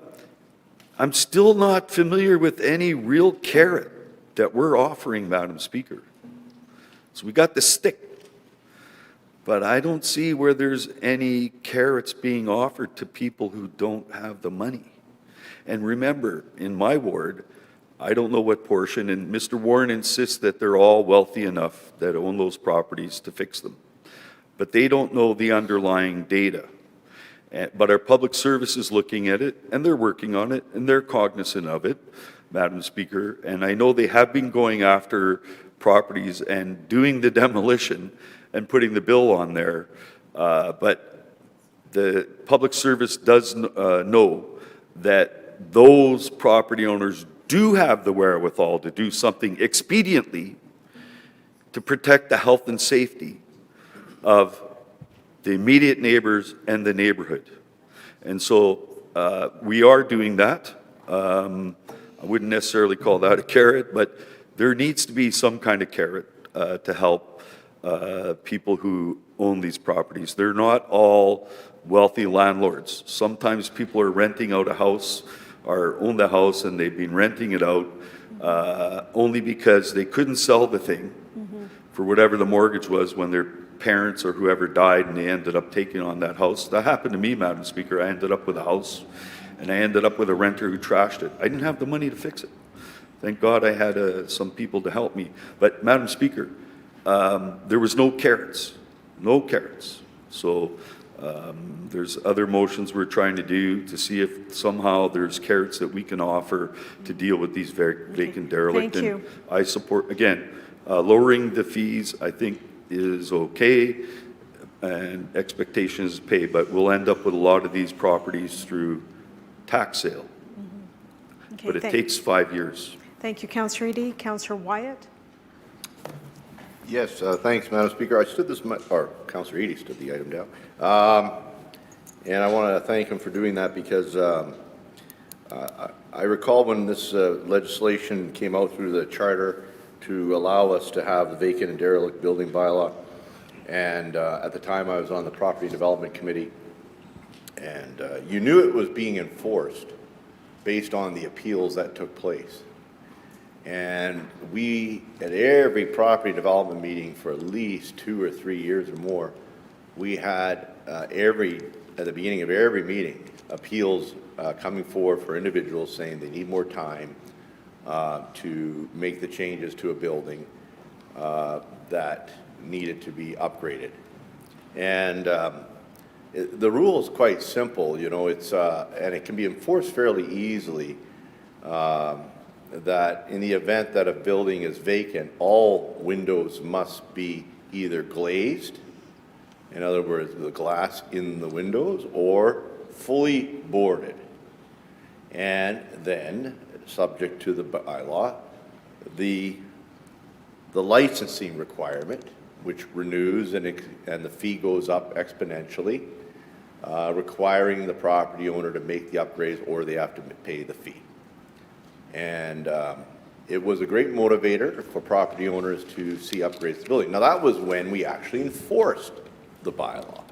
I'm still not familiar with any real carrot that we're offering, Madam Speaker. So we got the stick, but I don't see where there's any carrots being offered to people who don't have the money. And remember, in my ward, I don't know what portion, and Mr. Warren insists that they're all wealthy enough that own those properties to fix them. But they don't know the underlying data. But our public service is looking at it, and they're working on it, and they're cognizant of it, Madam Speaker. And I know they have been going after properties and doing the demolition and putting the bill on there. But the public service does know that those property owners do have the wherewithal to do something expediently to protect the health and safety of the immediate neighbors and the neighborhood. And so we are doing that. I wouldn't necessarily call that a carrot, but there needs to be some kind of carrot to help people who own these properties. They're not all wealthy landlords. Sometimes people are renting out a house or own the house and they've been renting it out only because they couldn't sell the thing for whatever the mortgage was when their parents or whoever died and they ended up taking on that house. That happened to me, Madam Speaker. I ended up with a house and I ended up with a renter who trashed it. I didn't have the money to fix it. Thank God I had some people to help me. But Madam Speaker, there was no carrots, no carrots. So there's other motions we're trying to do to see if somehow there's carrots that we can offer to deal with these vacant derelict. Thank you. And I support, again, lowering the fees, I think is okay, and expectations pay, but we'll end up with a lot of these properties through tax sale. Okay, But it takes 5 years. Thank you, Councillor Eady. Councillor Wyatt? Yes, thanks, Madam Speaker. I stood this, or Councillor Eady stood the item down. And I want to thank him for doing that because I recall when this legislation came out through the charter to allow us to have the vacant and derelict building bylaw. And at the time I was on the Property Development Committee. And you knew it was being enforced based on the appeals that took place. And we, at every property development meeting for at least 2 or 3 years or more, we had at the beginning of every meeting, appeals coming forward for individuals saying they need more time to make the changes to a building that needed to be upgraded. And the rule is quite simple, you know, and it can be enforced fairly easily, that in the event that a building is vacant, all windows must be either glazed, in other words, the glass in the windows, or fully boarded. And then, subject to the bylaw, the licensing requirement, which renews and the fee goes up exponentially, requiring the property owner to make the upgrades or they have to pay the fee. And it was a great motivator for property owners to see upgrades to the building. Now that was when we actually enforced the bylaw.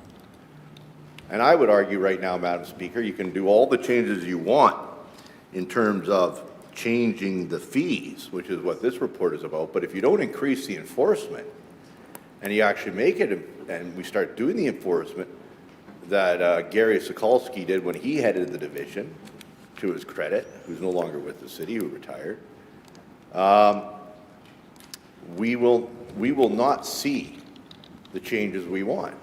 And I would argue right now, Madam Speaker, you can do all the changes you want in terms of changing the fees, which is what this report is about, but if you don't increase the enforcement and you actually make it, and we start doing the enforcement that Gary Sokolsky did when he headed the division, to his credit, who's no longer with the city, who retired, we will not see the changes we want,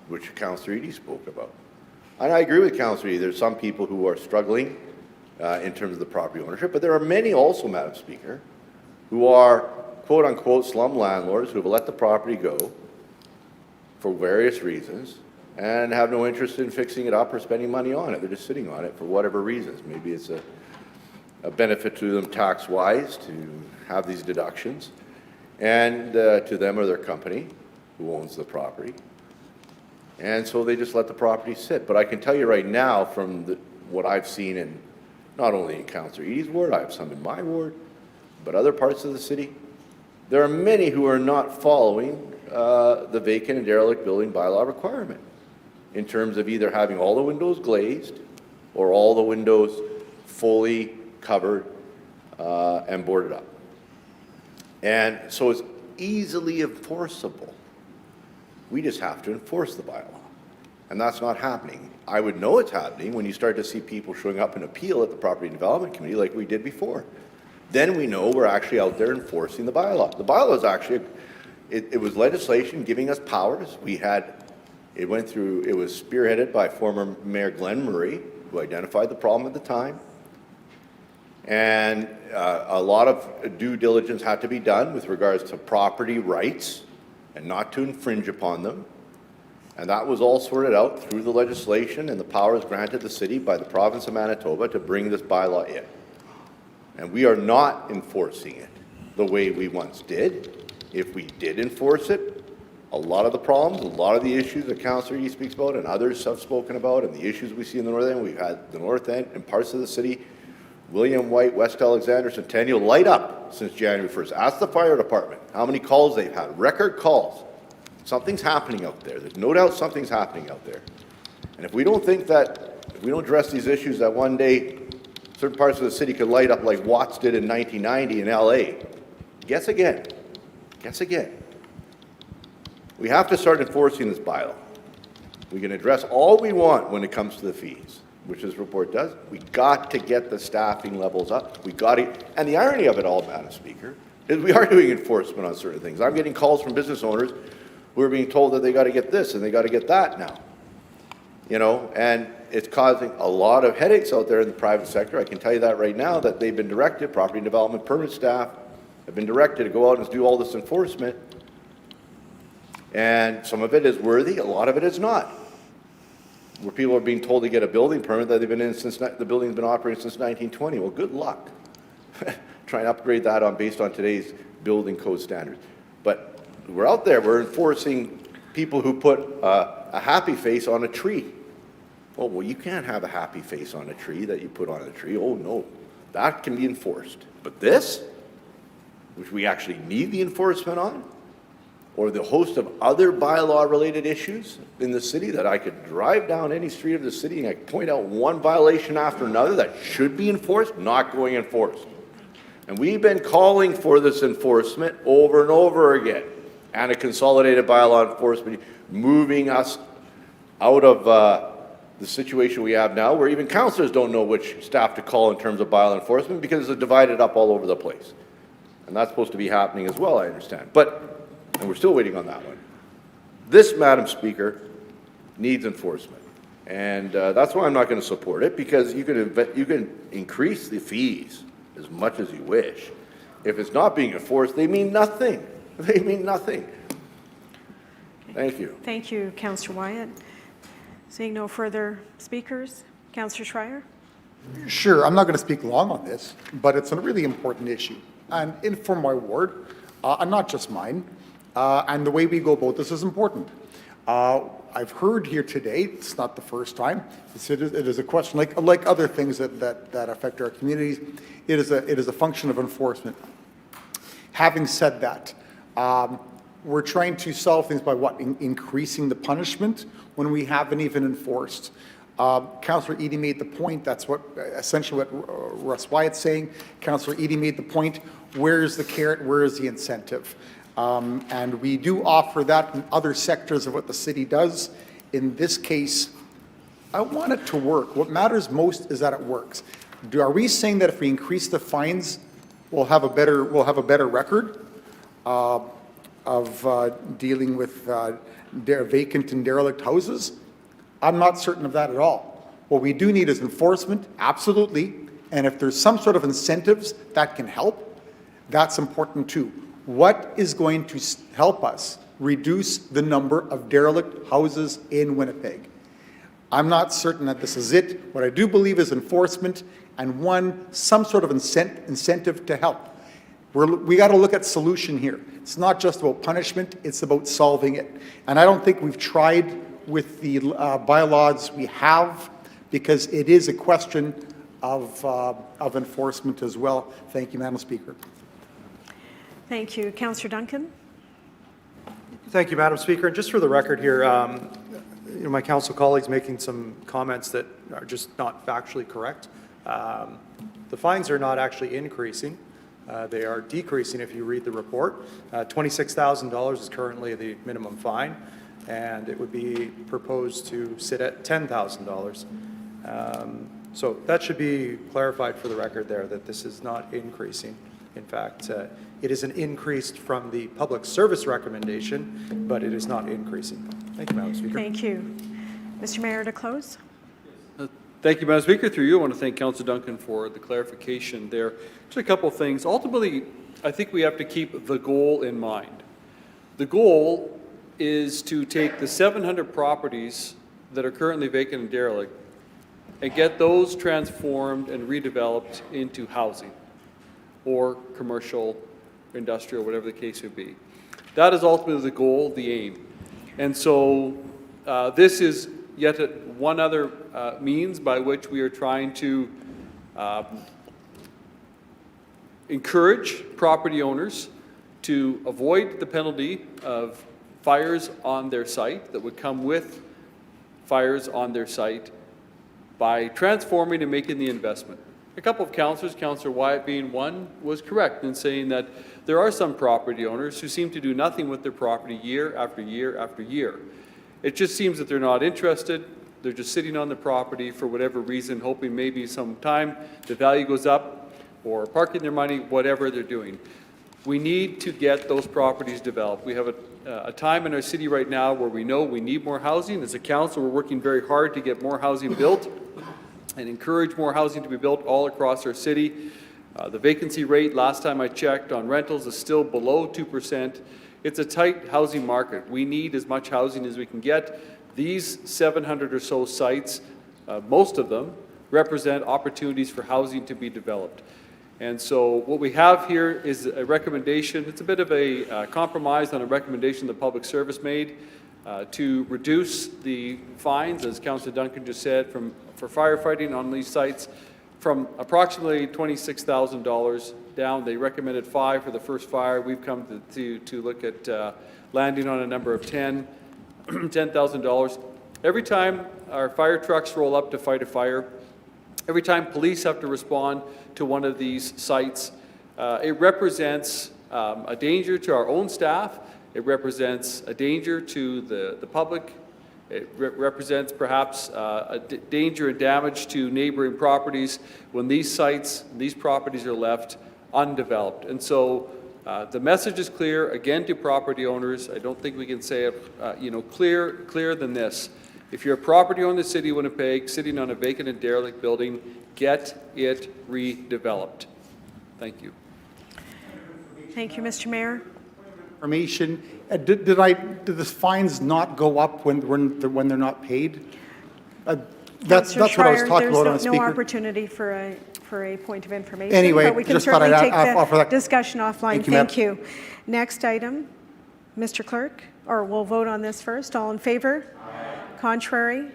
which Councillor Eady spoke about. And I agree with Councillor Eady. There's some people who are struggling in terms of the property ownership, but there are many also, Madam Speaker, who are quote-unquote slum landlords who have let the property go for various reasons and have no interest in fixing it up or spending money on it. They're just sitting on it for whatever reasons. Maybe it's a benefit to them tax-wise to have these deductions, and to them or their company who owns the property. And so they just let the property sit. But I can tell you right now, from what I've seen in, not only in Councillor Eadie's ward, I have some in my ward, but other parts of the city, there are many who are not following the vacant and derelict building bylaw requirement in terms of either having all the windows glazed or all the windows fully covered and boarded up. And so it's easily enforceable. We just have to enforce the bylaw. And that's not happening. I would know it's happening when you start to see people showing up in appeal at the Property Development Committee like we did before. Then we know we're actually out there enforcing the bylaw. The bylaw is actually, it was legislation giving us powers. It was spearheaded by former Mayor Glenn Murray, who identified the problem at the time. And a lot of due diligence had to be done with regards to property rights and not to infringe upon them. And that was all sorted out through the legislation and the powers granted the city by the province of Manitoba to bring this bylaw in. And we are not enforcing it the way we once did. If we did enforce it, a lot of the problems, a lot of the issues that Councillor Eadie speaks about and others have spoken about, and the issues we see in the north end, we've had the north end and parts of the city, William White, West Alexander, Centennial, light up since January 1st. Ask the fire department how many calls they've had, record calls. Something's happening out there. There's no doubt something's happening out there. And if we don't think that, if we don't address these issues, that one day certain parts of the city could light up like Watts did in 1990 in LA, guess again. Guess again. We have to start enforcing this bylaw. We can address all we want when it comes to the fees, which this report does. We got to get the staffing levels up. We got to, and the irony of it all, Madam Speaker, is we are doing enforcement on certain things. I'm getting calls from business owners who are being told that they got to get this and they got to get that now. You know, and it's causing a lot of headaches out there in the private sector. I can tell you that right now, that they've been directed, property development permit staff have been directed to go out and do all this enforcement. And some of it is worthy, a lot of it is not. Where people are being told to get a building permit that they've been in since, the building's been operating since 1920. Well, good luck. Try and upgrade that based on today's building code standards. But we're out there, we're enforcing people who put a happy face on a tree. Oh, well, you can't have a happy face on a tree that you put on a tree. Oh, no, that can be enforced. But this, which we actually need the enforcement on, or the host of other bylaw-related issues in the city that I could drive down any street of the city and I could point out one violation after another that should be enforced, not going enforced. And we've been calling for this enforcement over and over again, and a consolidated bylaw enforcement, moving us out of the situation we have now, where even councillors don't know which staff to call in terms of bylaw enforcement because it's divided up all over the place. And that's supposed to be happening as well, I understand. And we're still waiting on that one. This, Madam Speaker, needs enforcement. And that's why I'm not going to support it, because you can increase the fees as much as you wish. If it's not being enforced, they mean nothing. They mean nothing. Thank you. Thank you, Councillor Wyatt. Seeing no further speakers, Councillor Schreier. Sure, I'm not going to speak long on this, but it's a really important issue. And for my ward, and not just mine, and the way we go about this is important. I've heard here today, it's not the first time, it is a question, like other things that affect our communities, it is a function of enforcement. Having said that, we're trying to solve things by what? Increasing the punishment when we haven't even enforced. Councillor Eadie made the point, that's what essentially what Russ Wyatt's saying. Councillor Eadie made the point, where is the carrot, where is the incentive? And we do offer that in other sectors of what the city does. In this case, I want it to work. What matters most is that it works. Are we saying that if we increase the fines, we'll have a better record of dealing with vacant and derelict houses? I'm not certain of that at all. What we do need is enforcement, absolutely. And if there's some sort of incentives that can help, that's important too. What is going to help us reduce the number of derelict houses in Winnipeg? I'm not certain that this is it. What I do believe is enforcement and some sort of incentive to help. We got to look at solution here. It's not just about punishment, it's about solving it. And I don't think we've tried with the bylaws we have, because it is a question of enforcement as well. Thank you, Madam Speaker. Thank you. Councillor Duncan? Thank you, Madam Speaker. And just for the record here, my council colleagues making some comments that are just not factually correct. The fines are not actually increasing. They are decreasing if you read the report. $26,000 is currently the minimum fine, and it would be proposed to sit at $10,000. So that should be clarified for the record there, that this is not increasing. In fact, it is an increase from the public service recommendation, but it is not increasing. Thank you, Madam Speaker. Thank you. Mr. Mayor, to close. Thank you, Madam Speaker. Through you, I want to thank Councillor Duncan for the clarification there. Just a couple of things. Ultimately, I think we have to keep the goal in mind. The goal is to take the 700 properties that are currently vacant and derelict and get those transformed and redeveloped into housing or commercial, industrial, whatever the case would be. That is ultimately the goal, the aim. And so this is yet one other means by which we are trying to encourage property owners to avoid the penalty of fires on their site that would come with fires on their site by transforming and making the investment. A couple of councillors, Councillor Wyatt being one, was correct in saying that there are some property owners who seem to do nothing with their property year after year after year. It just seems that they're not interested. They're just sitting on the property for whatever reason, hoping maybe sometime the value goes up or parking their money, whatever they're doing. We need to get those properties developed. We have a time in our city right now where we know we need more housing. As a council, we're working very hard to get more housing built and encourage more housing to be built all across our city. The vacancy rate, last time I checked, on rentals is still below 2%. It's a tight housing market. We need as much housing as we can get. These 700 or so sites, most of them, represent opportunities for housing to be developed. And so what we have here is a recommendation. It's a bit of a compromise on a recommendation the Public Service made to reduce the fines, as Councillor Duncan just said, for firefighting on these sites from approximately $26,000 down. They recommended $5,000 for the first fire. We've come to look at landing on a number of $10,000. Every time our fire trucks roll up to fight a fire, every time police have to respond to one of these sites, it represents a danger to our own staff. It represents a danger to the public. It represents perhaps a danger and damage to neighboring properties when these sites, these properties are left undeveloped. And so the message is clear, again, to property owners. I don't think we can say it clearer than this. If you're a property owner in the city of Winnipeg sitting on a vacant and derelict building, get it redeveloped. Thank you. Thank you, Mr. Mayor. Information. Did the fines not go up when they're not paid? That's what I was talking about, There's Speaker. no opportunity for a point of information. Anyway, but we can just thought certainly I'd take offer the that. discussion offline. Thank you, ma'am. Thank you. Next item, Mr. Clerk, or we'll vote on this first. All in favor? Aye. Contrary?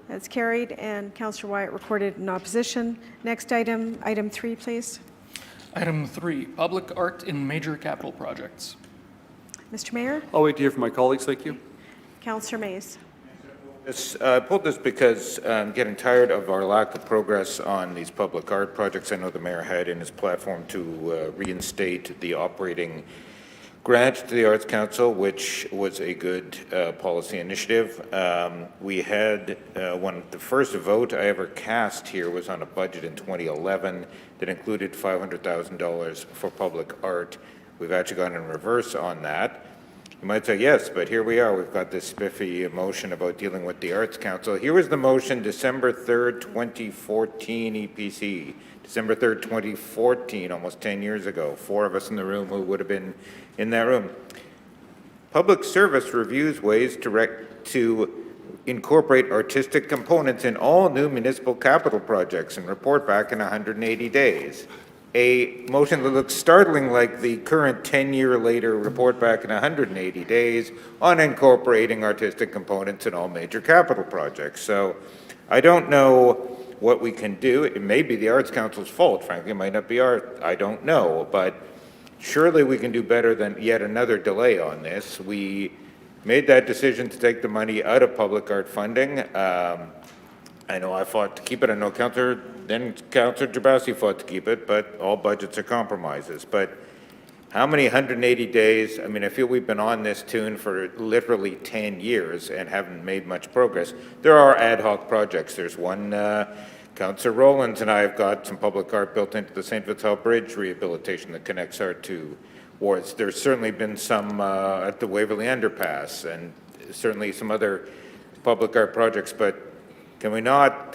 That's carried, and Councillor Wyatt recorded in opposition. Next item, item 3, please. Item 3, public art in major capital projects. Mr. Mayor? I'll wait to hear from my colleagues. Thank you. Councillor Mays. I pulled this because I'm getting tired of our lack of progress on these public art projects. I know the mayor had in his platform to reinstate the operating grant to the Arts Council, which was a good policy initiative. We had the first vote I ever cast here was on a budget in 2011 that included $500,000 for public art. We've actually gone in reverse on that. You might say, yes, but here we are. We've got this spiffy motion about dealing with the Arts Council. Here was the motion, December 3rd, 2014 EPC. December 3rd, 2014, almost 10 years ago. 4 of us in the room who would have been in that room. Public Service reviews ways to incorporate artistic components in all new municipal capital projects and report back in 180 days. a motion that looks startling like the current 10-year later report back in 180 days on incorporating artistic components in all major capital projects. So I don't know what we can do. It may be the Arts Council's fault, frankly. It might not be I don't know. But surely we can do better than yet another delay on this. We made that decision to take the money out of public art funding. I know I fought to keep it. I know Councillor Jabassi fought to keep it, but all budgets are compromises. But how many 180 days? I mean, I feel we've been on this tune for literally 10 years and haven't made much progress. There are ad hoc projects. There's one, Councillor Rowlands and I have got some public art built into the St. Vital Bridge rehabilitation that connects our two wards. There's certainly been some at the Waverly Underpass and certainly some other public art projects, but can we not,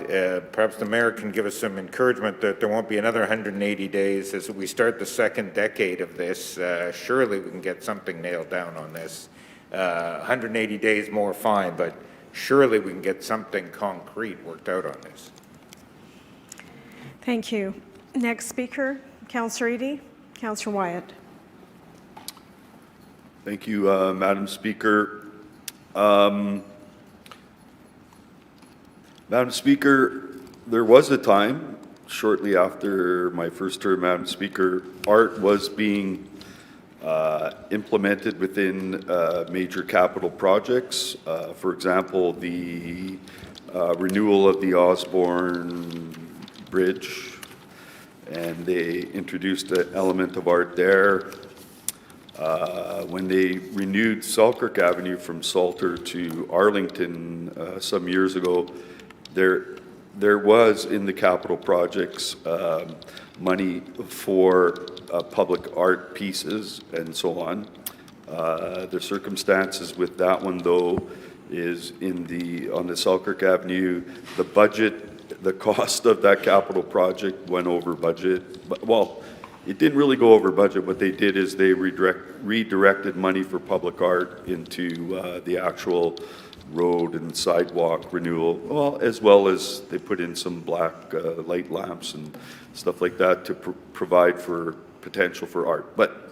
perhaps the mayor can give us some encouragement that there won't be another 180 days as we start the second decade of this. Surely we can get something nailed down on this. 180 days more, fine, but surely we can get something concrete worked out on this. Thank you. Next speaker, Councillor Eadie. Councillor Wyatt. Thank you, Madam Speaker. Madam Speaker, there was a time, shortly after my first term, Madam Speaker, art was being implemented within major capital projects. For example, the renewal of the Osborne Bridge, and they introduced an element of art there. When they renewed Selkirk Avenue from Salter to Arlington some years ago, there was in the capital projects money for public art pieces and so on. The circumstances with that one, though, is on the Selkirk Avenue, the cost of that capital project went over budget. Well, it didn't really go over budget. What they did is they redirected money for public art into the actual road and sidewalk renewal, as well as they put in some black light lamps and stuff like that to provide for potential for art. But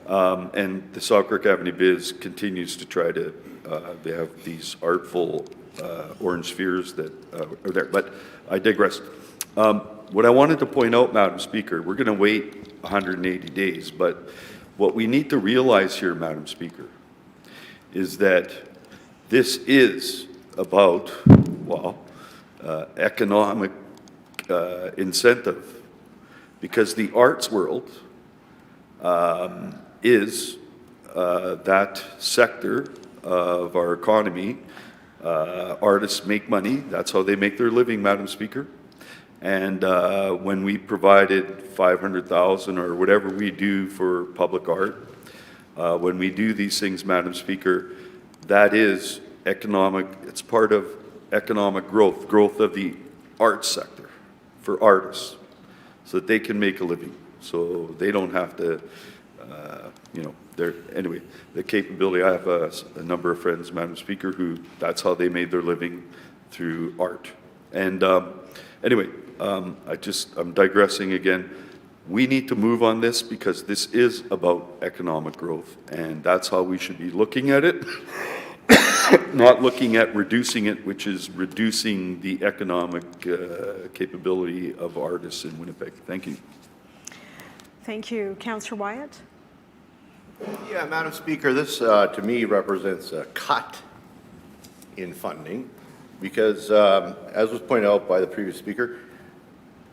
and the Selkirk Avenue Biz continues to try to, they have these artful orange spheres that are there. But I digress. What I wanted to point out, Madam Speaker, we're going to wait 180 days, but what we need to realize here, Madam Speaker, is that this is about, economic incentive, because the arts world is that sector of our economy. Artists make money. That's how they make their living, Madam Speaker. And when we provided 500,000 or whatever we do for public art, when we do these things, Madam Speaker, that is economic, it's part of economic growth of the arts sector for artists, so that they can make a living, so they don't have to, anyway, the capability, I have a number of friends, Madam Speaker, who that's how they made their living, through art. And anyway, I'm digressing again. We need to move on this because this is about economic growth, and that's how we should be looking at it. Not looking at reducing it, which is reducing the economic capability of artists in Winnipeg. Thank you. Thank you. Councillor Wyatt. Yeah, Madam Speaker, this to me represents a cut in funding because, as was pointed out by the previous speaker,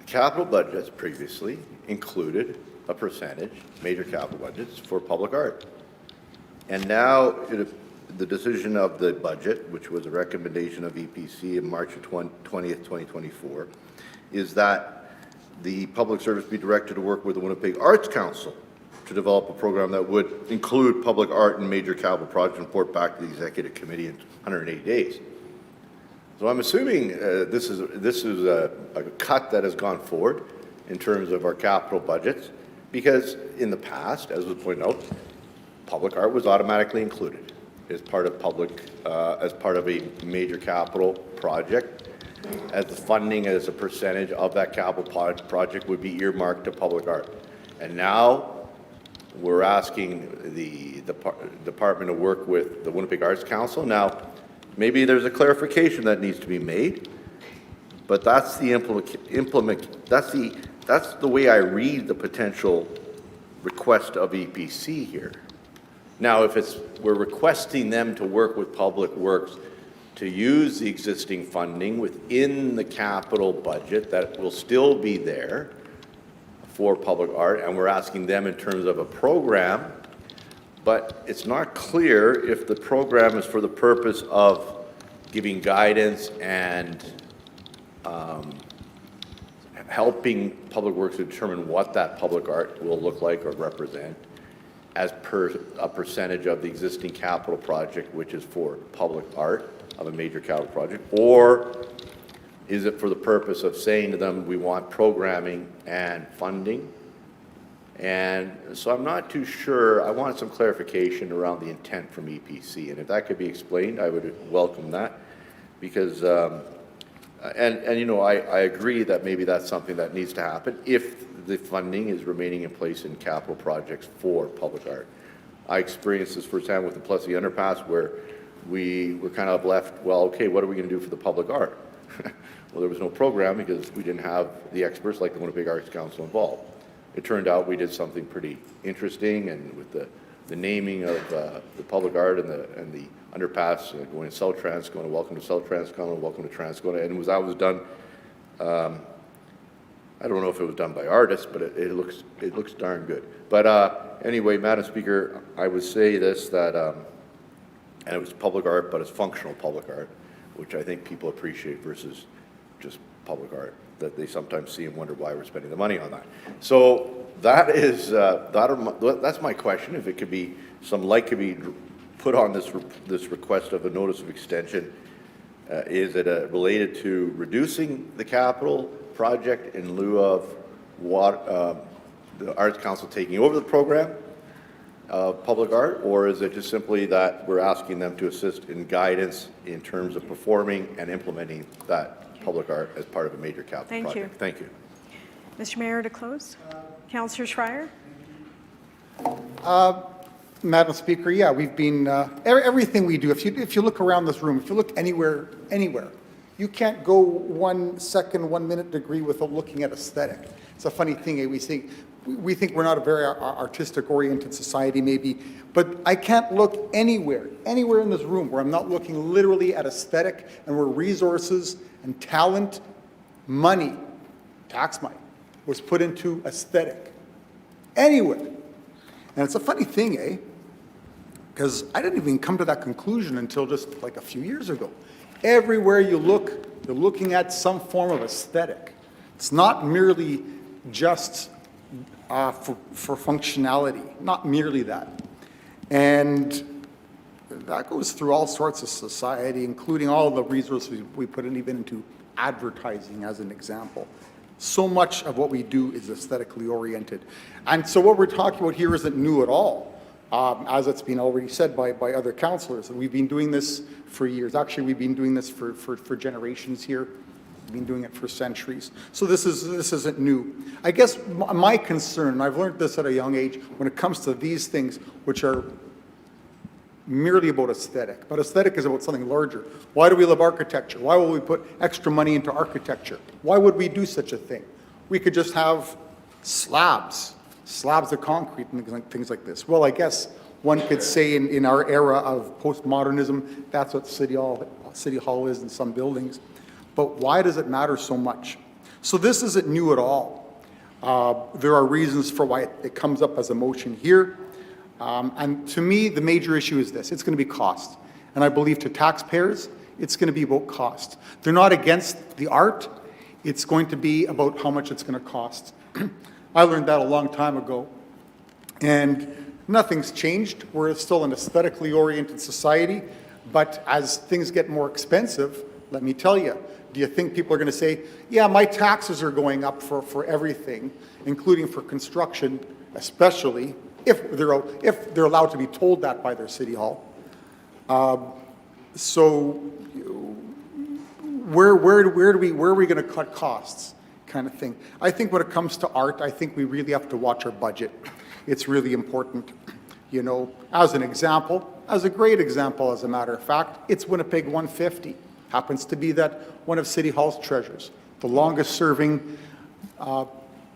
capital budgets previously included a percentage, major capital budgets, for public art. And now the decision of the budget, which was a recommendation of EPC in March of 20th, 2024, is that the public service be directed to work with the Winnipeg Arts Council to develop a program that would include public art and major capital projects and report back to the executive committee in 180 days. So I'm assuming this is a cut that has gone forward in terms of our capital budgets, because in the past, as was pointed out, public art was automatically included as part of public, as part of a major capital project. as the funding as a percentage of that capital project would be earmarked to public art. And now we're asking the department to work with the Winnipeg Arts Council. Now, maybe there's a clarification that needs to be made, but that's the that's the way I read the potential request of EPC here. Now, if we're requesting them to work with Public Works to use the existing funding within the capital budget that will still be there for public art, and we're asking them in terms of a program, but it's not clear if the program is for the purpose of giving guidance and helping Public Works to determine what that public art will look like or represent as per a percentage of the existing capital project, which is for public art of a major capital project, or is it for the purpose of saying to them, we want programming and funding? And so I'm not too sure. I want some clarification around the intent from EPC, and if that could be explained, I would welcome that, because and you know, I agree that maybe that's something that needs to happen if the funding is remaining in place in capital projects for public art. I experienced this firsthand with the Plessy Underpass, where we were kind of left, well, okay, what are we going to do for the public art? Well, there was no program because we didn't have the experts like the Winnipeg Arts Council involved. It turned out we did something pretty interesting, and with the naming of the public art and the underpass going to South Transcona, welcome to South Transcona, welcome to Transcona, and that was done. I don't know if it was done by artists, but it looks darn good. But anyway, Madam Speaker, I would say this, that and it was public art, but it's functional public art, which I think people appreciate versus just public art that they sometimes see and wonder why we're spending the money on that. So that is that's my question. If it could be, some light could be put on this request of a notice of extension. Is it related to reducing the capital project in lieu of what the Arts Council taking over the program of public art, or is it just simply that we're asking them to assist in guidance in terms of performing and implementing that public art as part of a major capital project? Thank you. Mr. Mayor, to close. Councillor Schreier. Madam Speaker, yeah, we've been, everything we do, if you look around this room, if you look anywhere, you can't go 1 second, 1 minute degree without looking at aesthetic. It's a funny thing, we think we're not a very artistic-oriented society, maybe, but I can't look anywhere in this room where I'm not looking literally at aesthetic and where resources and talent, money, tax money, was put into aesthetic. Anywhere. And it's a funny thing, because I didn't even come to that conclusion until just like a few years ago. Everywhere you look, you're looking at some form of aesthetic. It's not merely just for functionality, not merely that. And that goes through all sorts of society, including all the resources we put in, even into advertising as an example. So much of what we do is aesthetically oriented. And so what we're talking about here isn't new at all, as it's been already said by other councillors. And we've been doing this for years. Actually, we've been doing this for generations here. We've been doing it for centuries. So this isn't new. I guess my concern, and I've learned this at a young age, when it comes to these things, which are merely about aesthetic, but aesthetic is about something larger. Why do we love architecture? Why will we put extra money into architecture? Why would we do such a thing? We could just have slabs of concrete and things like this. Well, I guess one could say in our era of postmodernism, that's what City Hall is in some buildings. But why does it matter so much? So this isn't new at all. There are reasons for why it comes up as a motion here. And to me, the major issue is this. It's going to be cost. And I believe to taxpayers, it's going to be about cost. They're not against the art. It's going to be about how much it's going to cost. I learned that a long time ago. And nothing's changed. We're still an aesthetically oriented society. But as things get more expensive, let me tell you, do you think people are going to say, yeah, my taxes are going up for everything, including for construction, especially if they're allowed to be told that by their City Hall. So where are we going to cut costs kind of thing. I think when it comes to art, I think we really have to watch our budget. It's really important. You know, as an example, as a great example, as a matter of fact, it's Winnipeg 150. Happens to be that one of City Hall's treasures, the longest serving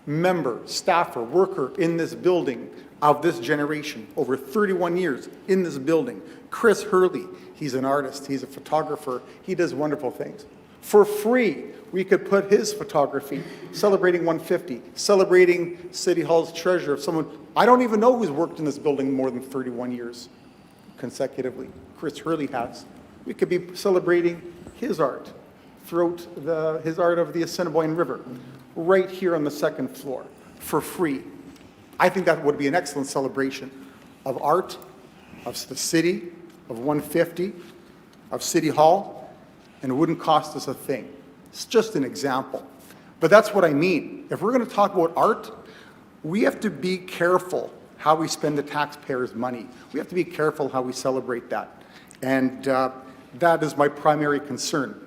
member, staffer, worker in this building of this generation, over 31 years in this building. Chris Hurley, he's an artist, he's a photographer, he does wonderful things. For free, we could put his photography, celebrating 150, celebrating City Hall's treasure of someone, I don't even know who's worked in this building more than 31 years consecutively. Chris Hurley has. We could be celebrating his art throughout his art of the Assiniboine River, right here on the second floor, for free. I think that would be an excellent celebration of art, of the city, of 150, of City Hall, and it wouldn't cost us a thing. It's just an example. But that's what I mean. If we're going to talk about art, we have to be careful how we spend the taxpayers' money. We have to be careful how we celebrate that. And that is my primary concern.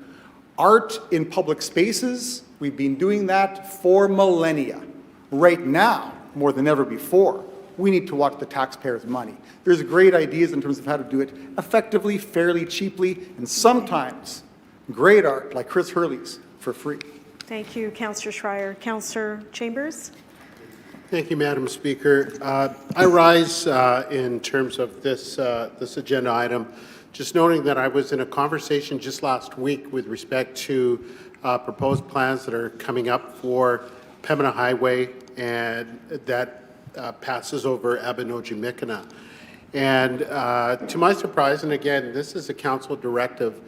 Art in public spaces, we've been doing that for millennia. Right now, more than ever before, we need to watch the taxpayers' money. There's great ideas in terms of how to do it effectively, fairly, cheaply, and sometimes great art like Chris Hurley's for free. Thank you, Councillor Schreier. Councillor Chambers? Thank you, Madam Speaker. I rise in terms of this agenda item, just noting that I was in a conversation just last week with respect to proposed plans that are coming up for Pembina Highway and that passes over Abinogi-Michana. And to my surprise, and again, this is a council directive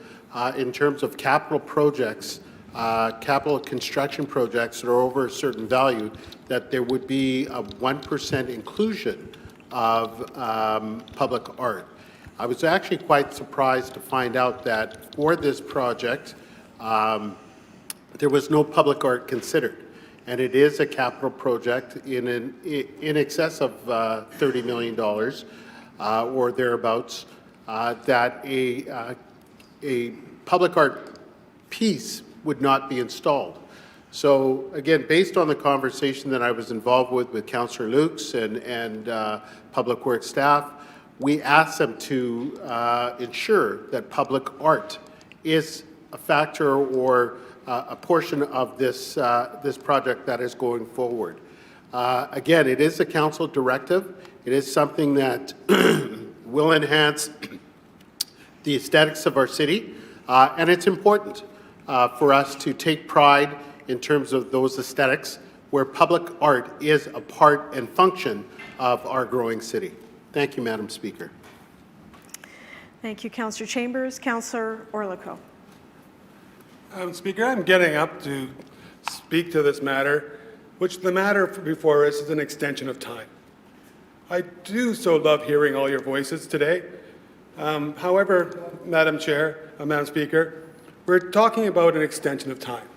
in terms of capital projects, capital construction projects that are over a certain value, that there would be a 1% inclusion of public art. I was actually quite surprised to find out that for this project, there was no public art considered. And it is a capital project in excess of $30 million or thereabouts, that a public art piece would not be installed. So again, based on the conversation that I was involved with Councillor Lukes and Public Works staff, we asked them to ensure that public art is a factor or a portion of this project that is going forward. Again, it is a council directive. It is something that will enhance the aesthetics of our city, and it's important for us to take pride in terms of those aesthetics where public art is a part and function of our growing city. Thank you, Madam Speaker. Thank you, Councillor Chambers. Councillor Orlikow. Speaker, I'm getting up to speak to this matter, which the matter before us is an extension of time. I do so love hearing all your voices today. However, Madam Chair, Madam Speaker, we're talking about an extension of time.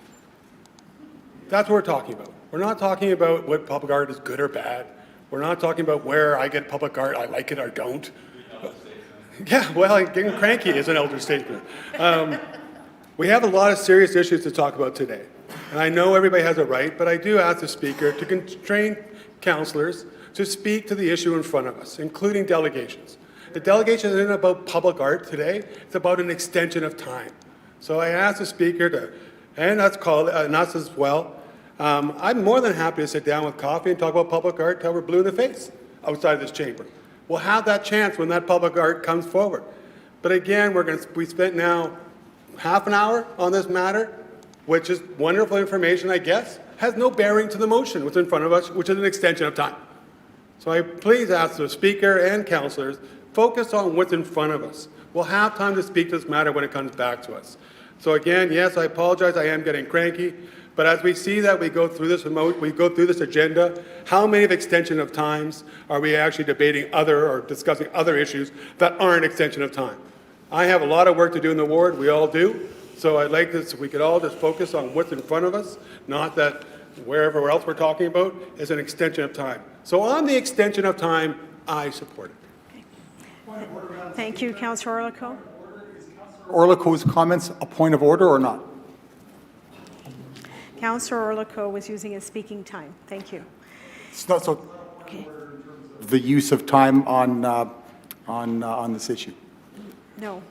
That's what we're talking about. We're not talking about what public art is good or bad. We're not talking about where I get public art, I like it or don't. Yeah, well, getting cranky is an elder statement. We have a lot of serious issues to talk about today. And I know everybody has a right, but I do ask the Speaker to constrain councillors to speak to the issue in front of us, including delegations. The delegation isn't about public art today, it's about an extension of time. So I ask the Speaker to, and us as well, I'm more than happy to sit down with coffee and talk about public art till we're blue in the face outside this chamber. We'll have that chance when that public art comes forward. But again, we spent now half an hour on this matter, which is wonderful information, I guess, has no bearing to the motion what's in front of us, which is an extension of time. So I please ask the Speaker and councillors, focus on what's in front of us. We'll have time to speak to this matter when it comes back to us. So again, yes, I apologize, I am getting cranky, but as we see that we go through this agenda, how many of extension of times are we actually debating or discussing other issues that aren't extension of time? I have a lot of work to do in the ward, we all do, so I'd like this, if we could all just focus on what's in front of us, not that wherever else we're talking about is an extension of time. So on the extension of time, I support it. Thank you, Councillor Orlikow. Orlikow's comments a point of order or not? Councillor Orlikow was using his speaking time. Thank you. It's not so, Okay. the use of time on this issue. No.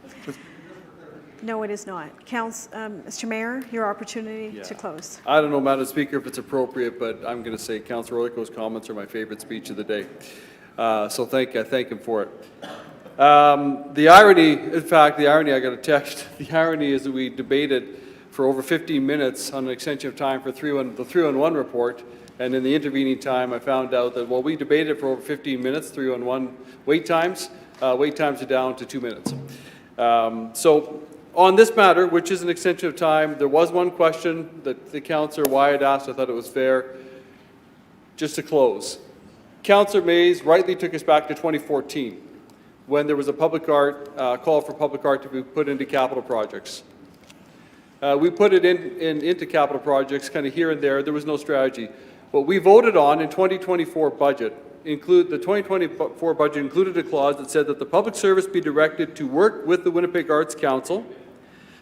No, it is not. Mr. Mayor, your opportunity to close. I don't know, Madam Speaker, if it's appropriate, but I'm going to say Councillor Orlikow's comments are my favorite speech of the day. So I thank him for it. The irony, in fact, I got a text, the irony is that we debated for over 15 minutes on an extension of time for the 311 report, and in the intervening time, I found out that while we debated for over 15 minutes, 311 wait times are down to 2 minutes. So on this matter, which is an extension of time, there was one question that the Councillor Wyatt asked. I thought it was fair. Just to close, Councillor Mays rightly took us back to 2014 when there was a call for public art to be put into capital projects. We put it into capital projects kind of here and there. There was no strategy. What we voted on in 2024 budget, the 2024 budget included a clause that said that the public service be directed to work with the Winnipeg Arts Council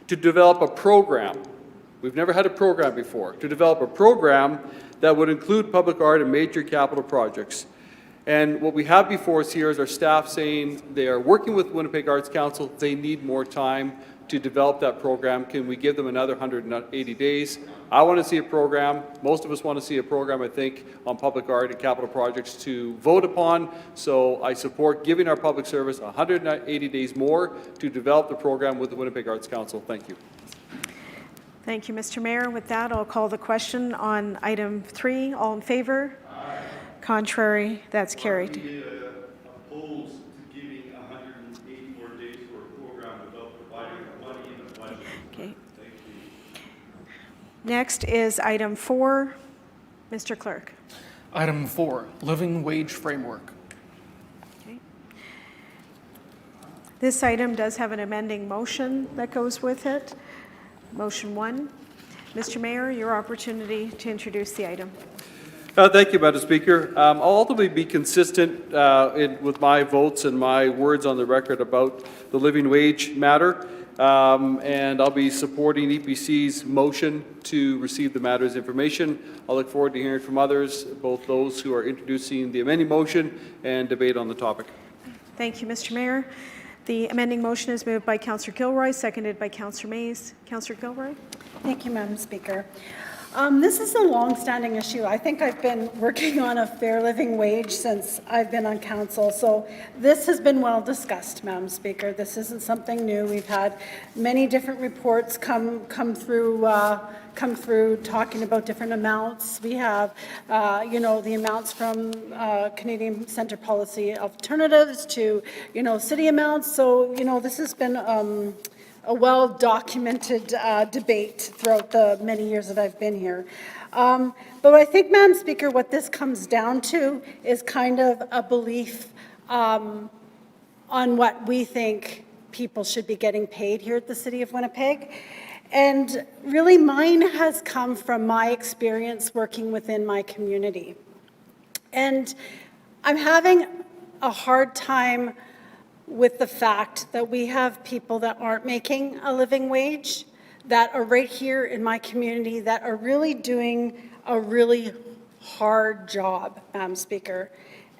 to develop a program. We've never had a program before. To develop a program that would include public art and major capital projects. And what we have before us here is our staff saying they are working with Winnipeg Arts Council. They need more time to develop that program. Can we give them another 180 days? I want to see a program. Most of us want to see a program, I think, on public art and capital projects to vote upon. So I support giving our public service 180 days more to develop the program with the Winnipeg Arts Council. Thank you. Thank you, Mr. Mayor. With that, I'll call the question on item 3. All in favor? Aye. Contrary? That's carried. Opposed to giving 184 days for a program without providing the money in the budget. Okay. Thank you. Next is item 4. Mr. Clerk. Item 4, living wage framework. Okay. This item does have an amending motion that goes with it. Motion 1. Mr. Mayor, your opportunity to introduce the item. Thank you, Madam Speaker. I'll ultimately be consistent with my votes and my words on the record about the living wage matter, and I'll be supporting EPC's motion to receive the matter's information. I'll look forward to hearing from others, both those who are introducing the amending motion and debate on the topic. Thank you, Mr. Mayor. The amending motion is moved by Councillor Gilroy, seconded by Councillor Mays. Councillor Gilroy? Thank you, Madam Speaker. This is a long-standing issue. I think I've been working on a fair living wage since I've been on council, so this has been well discussed, Madam Speaker. This isn't something new. We've had many different reports come through talking about different amounts. We have, the amounts from Canadian Centre Policy Alternatives to, city amounts. So, this has been a well-documented debate throughout the many years that I've been here. But I think, Madam Speaker, what this comes down to is kind of a belief on what we think people should be getting paid here at the City of Winnipeg. And really mine has come from my experience working within my community. And I'm having a hard time with the fact that we have people that aren't making a living wage, that are right here in my community, that are really doing a really hard job, Madam Speaker.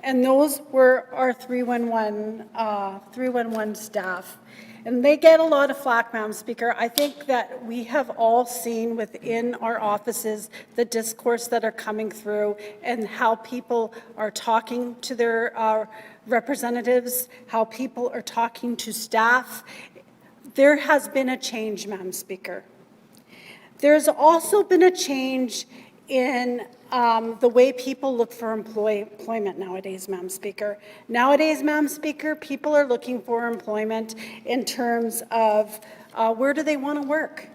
And those were our 311 staff. And they get a lot of flack, Madam Speaker. I think that we have all seen within our offices the discourse that are coming through and how people are talking to their representatives, how people are talking to staff. There has been a change, Madam Speaker. There's also been a change in the way people look for employment nowadays, Madam Speaker. Nowadays, Madam Speaker, people are looking for employment in terms of where do they want to work?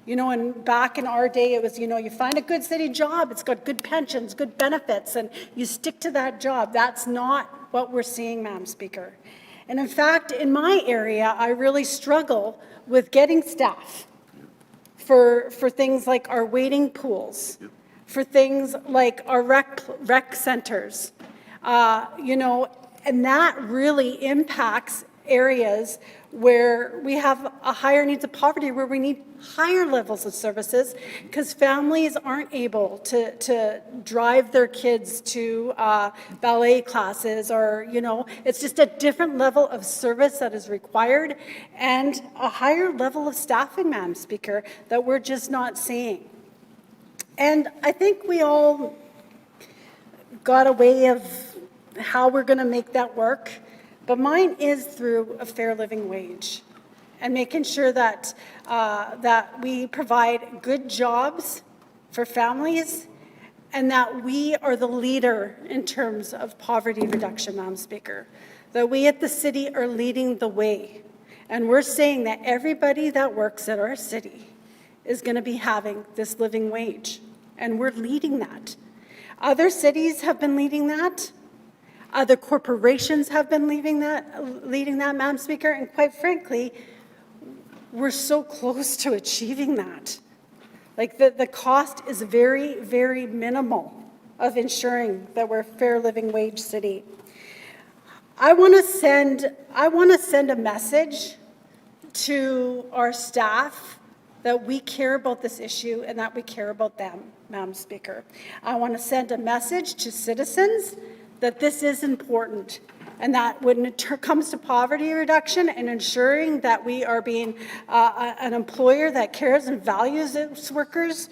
And back in our day, it was, you find a good city job, it's got good pensions, good benefits, and you stick to that job. That's not what we're seeing, Madam Speaker. And in fact, in my area, I really struggle with getting staff for things like our waiting pools, for things like our rec centers, and that really impacts areas where we have a higher needs of poverty, where we need higher levels of services, because families aren't able to drive their kids to ballet classes, or, you know, it's just a different level of service that is required, and a higher level of staffing, Madam Speaker, that we're just not seeing. And I think we all got a way of how we're going to make that work. But mine is through a fair living wage and making sure that, that we provide good jobs for families and that we are the leader in terms of poverty reduction, Madam Speaker. That we at the city are leading the way. And we're saying that everybody that works at our city is going to be having this living wage. And we're leading that. Other cities have been leading that. Other corporations have been leading that, Madam Speaker, and quite frankly, we're so close to achieving that. Like the cost is very, very minimal of ensuring that we're a fair living wage city. I want to send a message to our staff that we care about this issue and that we care about them, Madam Speaker. I want to send a message to citizens that this is important, and that when it comes to poverty reduction and ensuring that we are being an employer that cares and values its workers,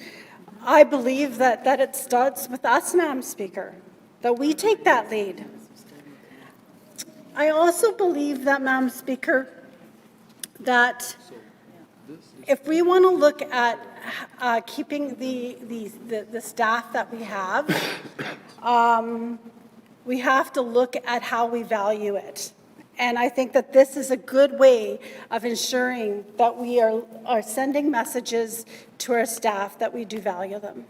I believe that it starts with us, Madam Speaker, that we take that lead. I also believe that, Madam Speaker, that if we want to look at keeping the staff that we have, we have to look at how we value it. And I think that this is a good way of ensuring that we are sending messages to our staff that we do value them.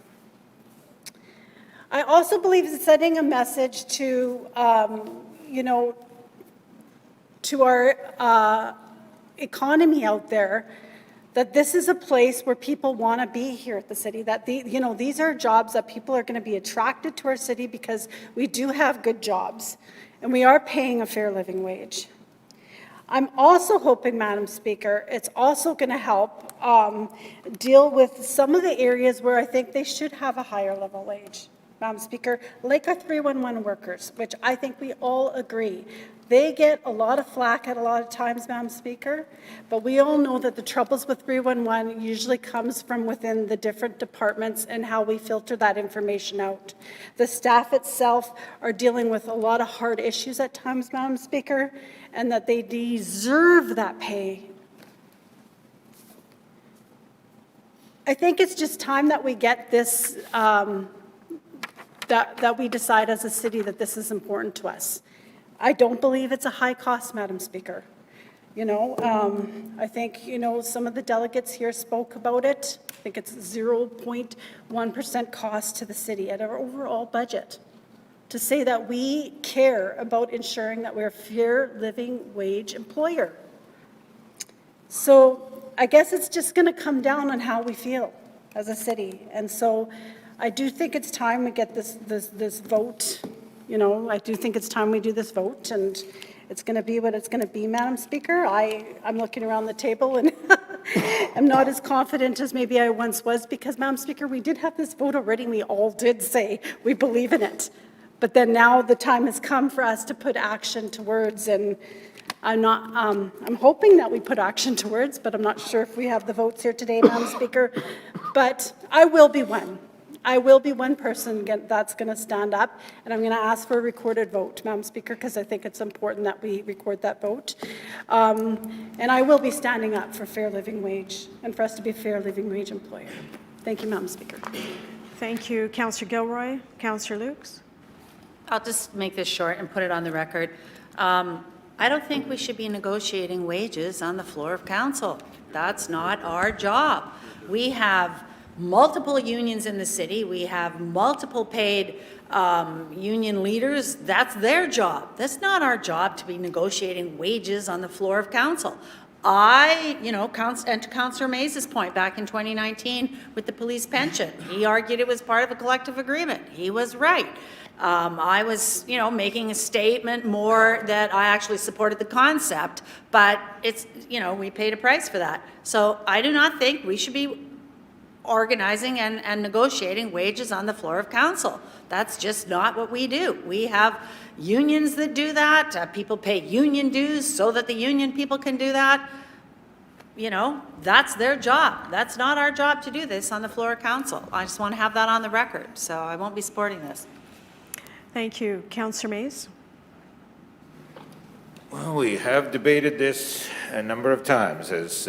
I also believe that sending a message to, you know, to our economy out there, that this is a place where people want to be here at the city, that these are jobs that people are going to be attracted to our city because we do have good jobs and we are paying a fair living wage. I'm also hoping, Madam Speaker, it's also going to help deal with some of the areas where I think they should have a higher level wage, Madam Speaker, like our 311 workers, which I think we all agree. They get a lot of flack at a lot of times, Madam Speaker, but we all know that the troubles with 311 usually comes from within the different departments and how we filter that information out. The staff itself are dealing with a lot of hard issues at times, Madam Speaker, and that they deserve that pay. I think it's just time that we get this, that we decide as a city that this is important to us. I don't believe it's a high cost, Madam Speaker. You know, I think, you know, some of the delegates here spoke about it. I think it's 0.1% cost to the city at our overall budget. To say that we care about ensuring that we're a fair living wage employer. So I guess it's just going to come down on how we feel as a city. And so I do think it's time we get this vote. You know, I do think it's time we do this vote, and it's going to be what it's going to be, Madam Speaker. I'm looking around the table and I'm not as confident as maybe I once was because, Madam Speaker, we did have this vote already and we all did say we believe in it. But then now the time has come for us to put action to words, and I'm hoping that we put action to words, but I'm not sure if we have the votes here today, Madam Speaker. But I will be one. I will be one person that's going to stand up, and I'm going to ask for a recorded vote, Madam Speaker, because I think it's important that we record that vote. And I will be standing up for fair living wage and for us to be a fair living wage employer. Thank you, Madam Speaker. Thank you, Councillor Gilroy. Councillor Lukes. I'll just make this short and put it on the record. I don't think we should be negotiating wages on the floor of council. That's not our job. We have multiple unions in the city. We have multiple paid union leaders. That's their job. That's not our job to be negotiating wages on the floor of council. And to Councillor Mays' point, back in 2019 with the police pension, he argued it was part of a collective agreement. He was right. I was, making a statement more that I actually supported the concept, but it's, we paid a price for that. So I do not think we should be organizing and negotiating wages on the floor of council. That's just not what we do. We have unions that do that. People pay union dues so that the union people can do that. That's their job. That's not our job to do this on the floor of council. I just want to have that on the record, so I won't be supporting this. Thank you. Councillor Mays? Well, we have debated this a number of times. As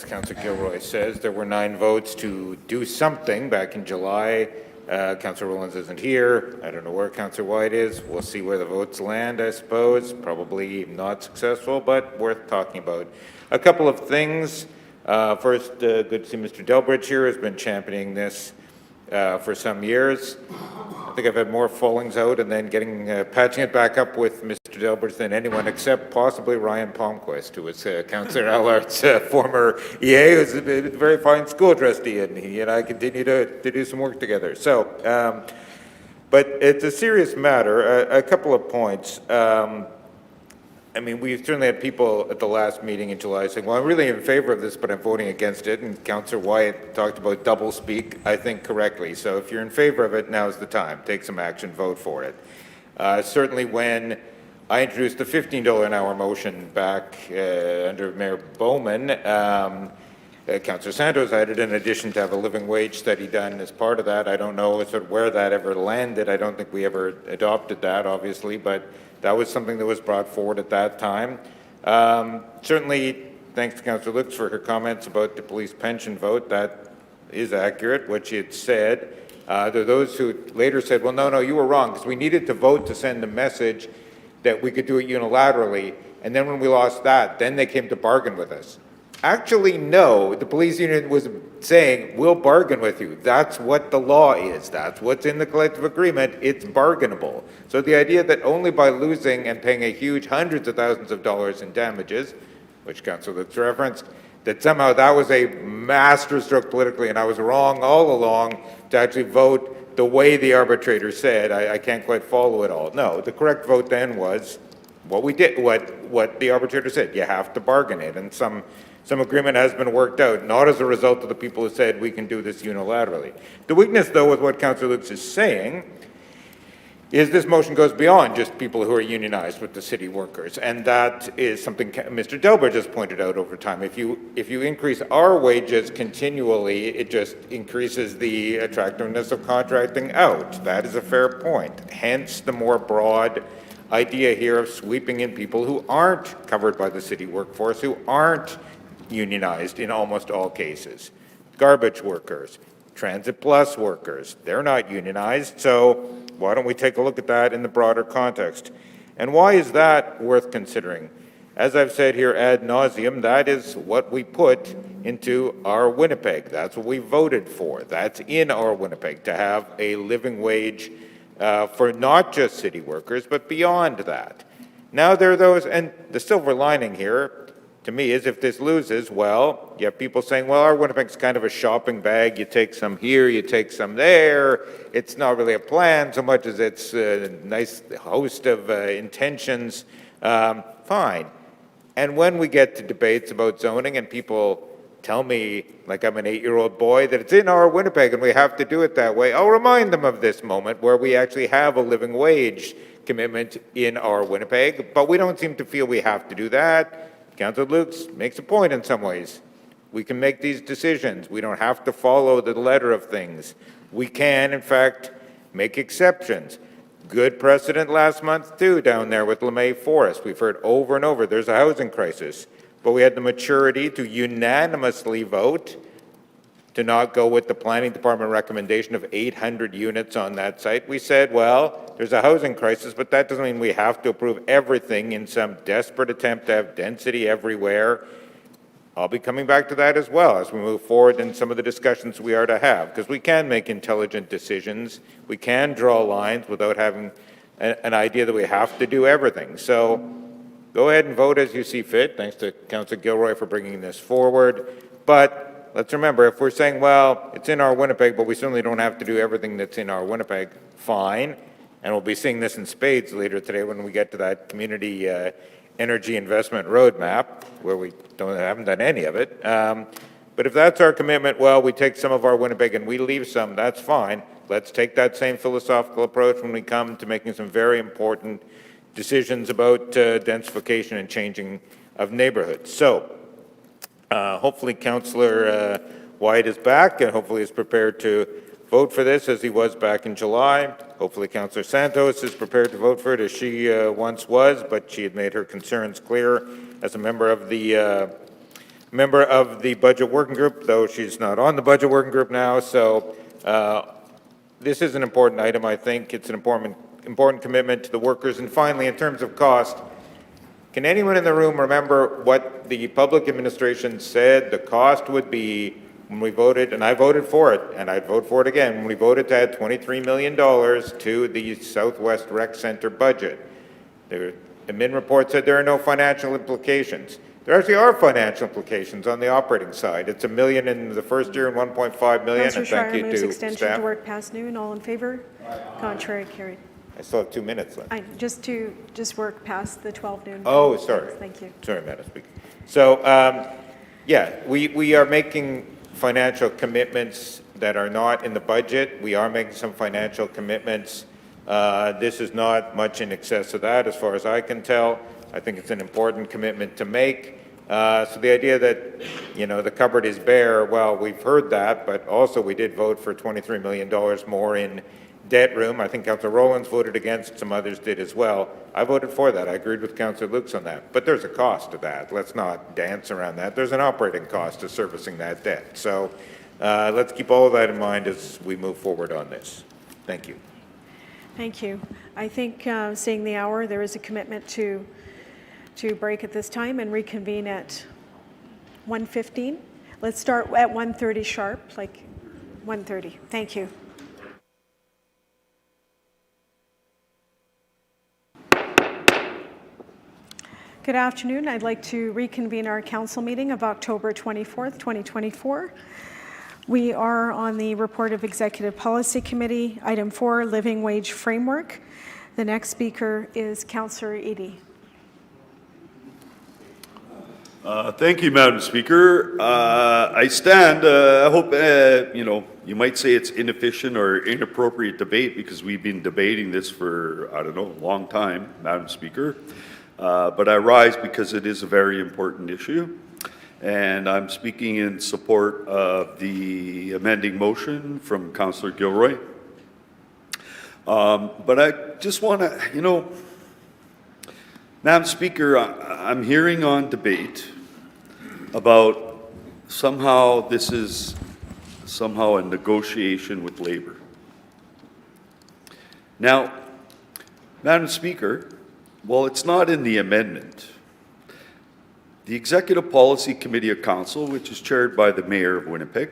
Councillor Gilroy says, there were 9 votes to do something back in July. Councillor Rollins isn't here. I don't know where Councillor White is. We'll see where the votes land, I suppose. Probably not successful, but worth talking about. A couple of things. First, good to see Mr. Delbridge here, has been championing this for some years. I think I've had more fallings out and then patching it back up with Mr. Delbridge than anyone except possibly Ryan Palmquist, who was Councillor Allard's former EA, who's a very fine school trustee, and he and I continue to do some work together. So, but it's a serious matter. A couple of points. We certainly had people at the last meeting in July saying, well, I'm really in favor of this, but I'm voting against it. And Councillor Wyatt talked about double speak, I think correctly. So if you're in favor of it, now's the time. Take some action, vote for it. Certainly when I introduced the $15 an hour motion back under Mayor Bowman, Councillor Santos added in addition to have a living wage study done as part of that. I don't know sort of where that ever landed. I don't think we ever adopted that, obviously, but that was something that was brought forward at that time. Certainly, thanks to Councillor Lutz for her comments about the police pension vote. That is accurate, what she had said. There are those who later said, well, no, you were wrong, because we needed to vote to send a message that we could do it unilaterally. And then when we lost that, then they came to bargain with us. Actually, no, the police union was saying, we'll bargain with you. That's what the law is. That's what's in the collective agreement. It's bargainable. So the idea that only by losing and paying a huge hundreds of thousands of dollars in damages, which Councillor Lutz referenced, that somehow that was a masterstroke politically, and I was wrong all along to actually vote the way the arbitrator said. I can't quite follow it all. No, the correct vote then was what we did, what the arbitrator said. You have to bargain it, and some agreement has been worked out, not as a result of the people who said we can do this unilaterally. The weakness, though, with what Councillor Lutz is saying is this motion goes beyond just people who are unionized with the city workers, and that is something Mr. Delbridge has pointed out over time. If you increase our wages continually, it just increases the attractiveness of contracting out. That is a fair point. Hence, the more broad idea here of sweeping in people who aren't covered by the city workforce, who aren't unionized in almost all cases. Garbage workers, Transit Plus workers, they're not unionized, so why don't we take a look at that in the broader context? And why is that worth considering? As I've said here ad nauseum, that is what we put into our Winnipeg. That's what we voted for. That's in our Winnipeg, to have a living wage for not just city workers, but beyond that. Now there are those, and the silver lining here, to me, is if this loses, well, you have people saying, well, our Winnipeg's kind of a shopping bag. You take some here, you take some there. It's not really a plan so much as it's a nice host of intentions. Fine. And when we get to debates about zoning and people tell me, like I'm an 8-year-old boy, that it's in our Winnipeg and we have to do it that way, I'll remind them of this moment where we actually have a living wage commitment in our Winnipeg, but we don't seem to feel we have to do that. Councillor Lutz makes a point in some ways. We can make these decisions. We don't have to follow the letter of things. We can, in fact, make exceptions. Good precedent last month, too, down there with LeMay Forest. We've heard over and over there's a housing crisis, but we had the maturity to unanimously vote to not go with the planning department recommendation of 800 units on that site. We said, well, there's a housing crisis, but that doesn't mean we have to approve everything in some desperate attempt to have density everywhere. I'll be coming back to that as well as we move forward in some of the discussions we are to have, because we can make intelligent decisions. We can draw lines without having an idea that we have to do everything. So go ahead and vote as you see fit. Thanks to Councillor Gilroy for bringing this forward. But let's remember, if we're saying, well, it's in our Winnipeg, but we certainly don't have to do everything that's in our Winnipeg, fine. And we'll be seeing this in spades later today when we get to that community energy investment roadmap, where we haven't done any of it. But if that's our commitment, well, we take some of our Winnipeg and we leave some, that's fine. Let's take that same philosophical approach when we come to making some very important decisions about densification and changing of neighborhoods. So hopefully Councillor White is back and hopefully is prepared to vote for this as he was back in July. Hopefully Councillor Santos is prepared to vote for it as she once was, but she had made her concerns clear as a member of the budget working group, though she's not on the budget working group now. So this is an important item, I think. It's an important commitment to the workers. And finally, in terms of cost, can anyone in the room remember what the public administration said the cost would be when we voted, and I voted for it, and I'd vote for it again, when we voted to add $23 million to the Southwest Rec Center budget? The admin report said there are no financial implications. There actually are financial implications on the operating side. It's $1 million in the first year and $1.5 million, Councillor and thank Schreier you moves to extension staff. to work past noon. All in favor? Contrary, carried. I still have 2 minutes left. Just work past the 12 noon. Oh, sorry. Thank you. Sorry, Madam Speaker. So, yeah, we are making financial commitments that are not in the budget. We are making some financial commitments. This is not much in excess of that, as far as I can tell. I think it's an important commitment to make. So the idea that, the cupboard is bare, well, we've heard that, but also we did vote for $23 million more in debt room. I think Councillor Rowlands voted against, some others did as well. I voted for that. I agreed with Councillor Lukes on that. But there's a cost to that. Let's not dance around that. There's an operating cost to servicing that debt. So let's keep all of that in mind as we move forward on this. Thank you. Thank you. I think, seeing the hour, there is a commitment to break at this time and reconvene at 1:15. Let's start at 1:30 sharp, like 1:30. Thank you. Good afternoon. I'd like to reconvene our council meeting of October 24th, 2024. We are on the report of Executive Policy Committee, item 4, Living Wage Framework. The next speaker is Councillor Eadie. Thank you, Madam Speaker. I stand, I hope, you might say it's inefficient or inappropriate debate because we've been debating this for, I don't know, a long time, Madam Speaker. But I rise because it is a very important issue. And I'm speaking in support of the amending motion from Councillor Gilroy. But I just want to, Madam Speaker, I'm hearing on debate about somehow this is somehow a negotiation with labor. Now, Madam Speaker, well, it's not in the amendment. The Executive Policy Committee of Council, which is chaired by the Mayor of Winnipeg,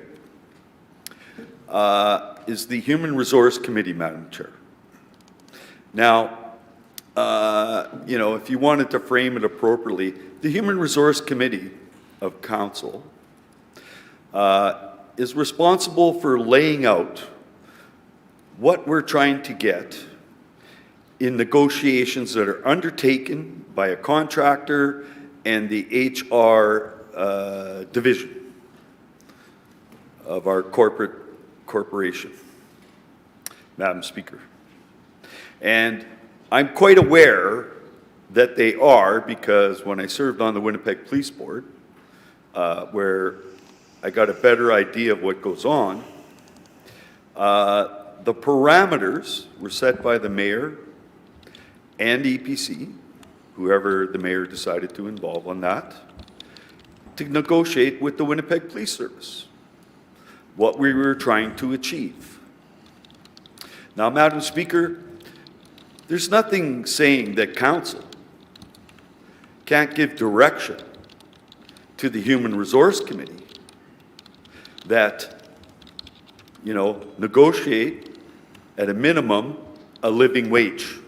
is the Human Resource Committee, Madam Chair. Now, if you wanted to frame it appropriately, the Human Resource Committee of Council is responsible for laying out what we're trying to get in negotiations that are undertaken by a contractor and the HR division of our corporation, Madam Speaker. And I'm quite aware that they are, because when I served on the Winnipeg Police Board, where I got a better idea of what goes on, the parameters were set by the mayor and EPC, whoever the mayor decided to involve on that, to negotiate with the Winnipeg Police Service what we were trying to achieve. Now, Madam Speaker, there's nothing saying that council can't give direction to the Human Resource Committee that, negotiate at a minimum a living wage.